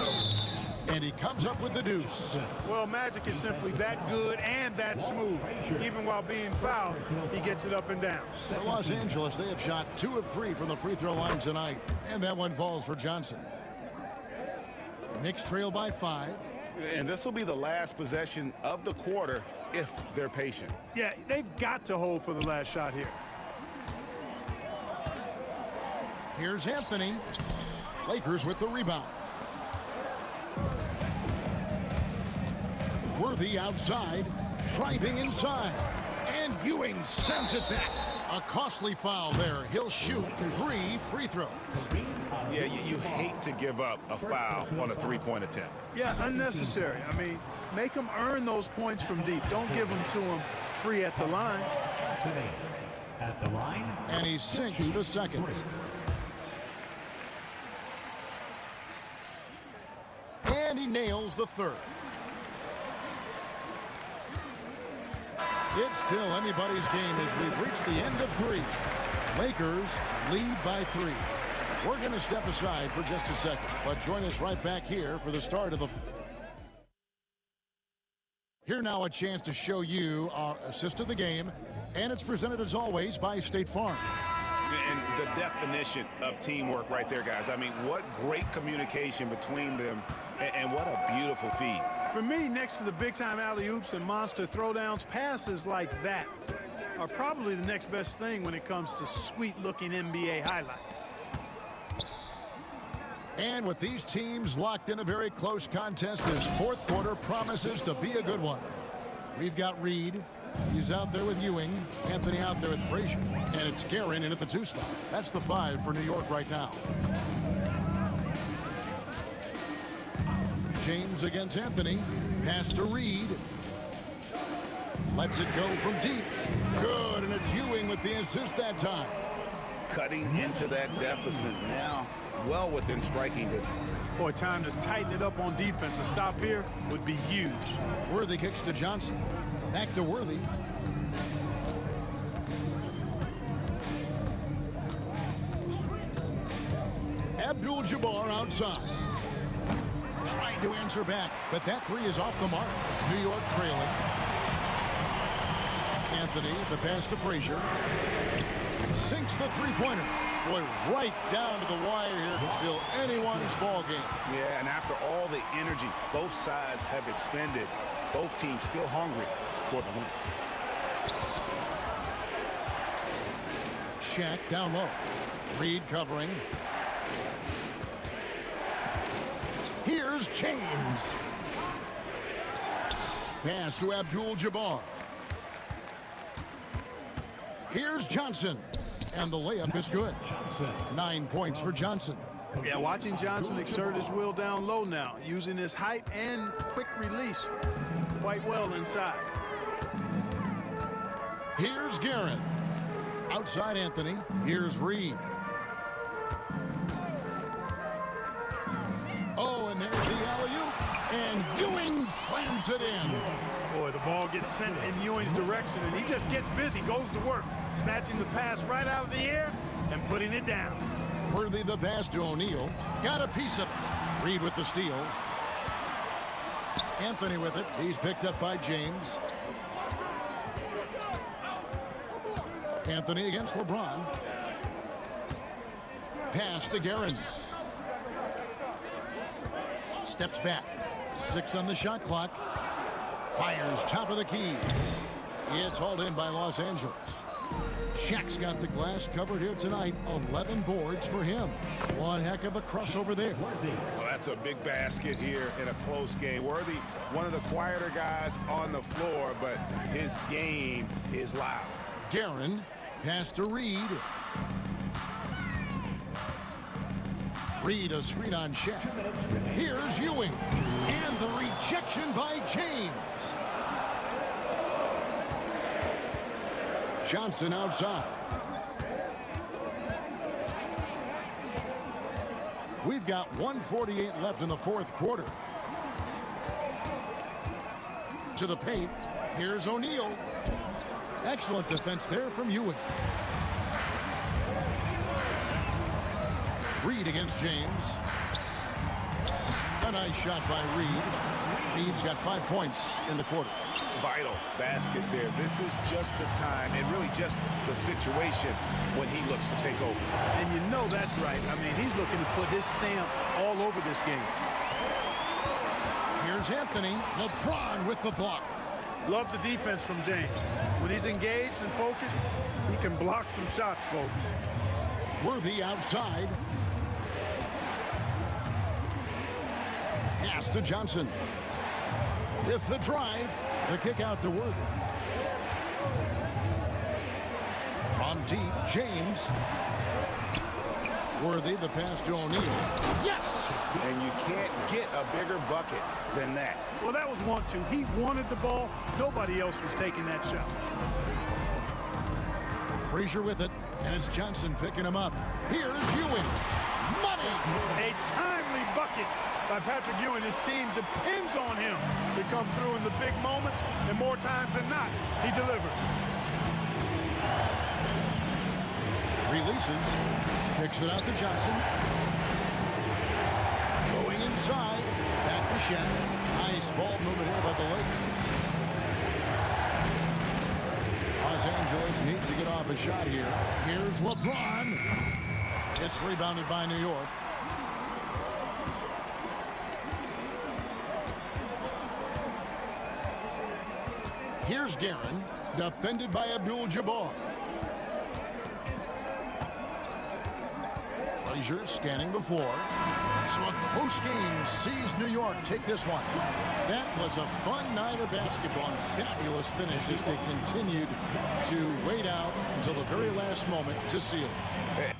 And he comes up with the deuce. Well, Magic is simply that good and that smooth. Even while being fouled, he gets it up and down. For Los Angeles, they have shot 2 of 3 from the free throw line tonight. And that one falls for Johnson. Knicks trail by 5. And this will be the last possession of the quarter if they're patient. Yeah, they've got to hold for the last shot here. Here's Anthony. Lakers with the rebound. Worthy outside, driving inside, and Ewing sends it back. A costly foul there. He'll shoot 3 free throws. Yeah, you hate to give up a foul on a 3-point attempt. Yeah, unnecessary. I mean, make them earn those points from deep. Don't give them to them free at the line. At the line. And he sinks the second. And he nails the third. It's still anybody's game as we've reached the end of 3. Lakers lead by 3. We're going to step aside for just a second, but join us right back here for the start of the... Here now a chance to show you our assist of the game, and it's presented as always by State Farm. And the definition of teamwork right there, guys. I mean, what great communication between them, and what a beautiful feed. For me, next to the big-time alley-oops and monster throwdowns, passes like that are probably the next best thing when it comes to sweet-looking NBA highlights. And with these teams locked in a very close contest, this 4th quarter promises to be a good one. We've got Reed. He's out there with Ewing. Anthony out there with Frazier. And it's Guerin in at the 2 spot. That's the 5 for New York right now. James against Anthony. Pass to Reed. Lets it go from deep. Good, and it's Ewing with the assist that time. Cutting into that deficit now, well within striking distance. Boy, time to tighten it up on defense. A stop here would be huge. Worthy kicks to Johnson. Back to Worthy. Abdul-Jabbar outside. Trying to answer back, but that three is off the mark. New York trailing. Anthony, the pass to Frazier. Sinks the three-pointer. Boy, right down to the wire here. Still anyone's ball game. Yeah, and after all the energy both sides have expended, both teams still hungry for the win. Shaq down low. Reed covering. Here's James. Pass to Abdul-Jabbar. Here's Johnson. And the layup is good. 9 points for Johnson. Yeah, watching Johnson exert his will down low now, using his height and quick release quite well inside. Here's Garrett. Outside Anthony. Here's Reed. Oh, and there's the alley-oop. And Ewing slams it in. Boy, the ball gets sent in Ewing's direction, and he just gets busy, goes to work, snatching the pass right out of the air and putting it down. Worthy the pass to O'Neal. Got a piece of it. Reed with the steal. Anthony with it. He's picked up by James. Anthony against LeBron. Pass to Guerin. Steps back. 6 on the shot clock. Fires top of the key. It's hauled in by Los Angeles. Shaq's got the glass covered here tonight. 11 boards for him. One heck of a crossover there. Well, that's a big basket here in a close game. Worthy, one of the quieter guys on the floor, but his game is loud. Guerin, pass to Reed. Reed, a screen on Shaq. Here's Ewing. And the rejection by James. Johnson outside. We've got 1:48 left in the fourth quarter. To the paint. Here's O'Neal. Excellent defense there from Ewing. Reed against James. A nice shot by Reed. Reed's got 5 points in the quarter. Vital basket there. This is just the time and really just the situation when he looks to take over. And you know that's right. I mean, he's looking to put his stamp all over this game. Here's Anthony. LeBron with the block. Love the defense from James. When he's engaged and focused, he can block some shots, folks. Worthy outside. Pass to Johnson. With the drive, the kick out to Worthy. From deep, James. Worthy, the pass to O'Neal. Yes! And you can't get a bigger bucket than that. Well, that was 1-2. He wanted the ball. Nobody else was taking that shot. Frazier with it, and it's Johnson picking him up. Here's Ewing. Money! A timely bucket by Patrick Ewing. His team depends on him to come through in the big moments, and more times than not, he delivers. Releases. Kicks it out to Johnson. Going inside. Back to Shaq. Nice ball movement here by the Lakers. Los Angeles needs to get off a shot here. Here's LeBron. It's rebounded by New York. Here's Guerin, defended by Abdul-Jabbar. Frazier scanning the floor. So a close game sees New York take this one. That was a fun night of basketball and fabulous finish as they continued to wait out until the very last moment to seal it.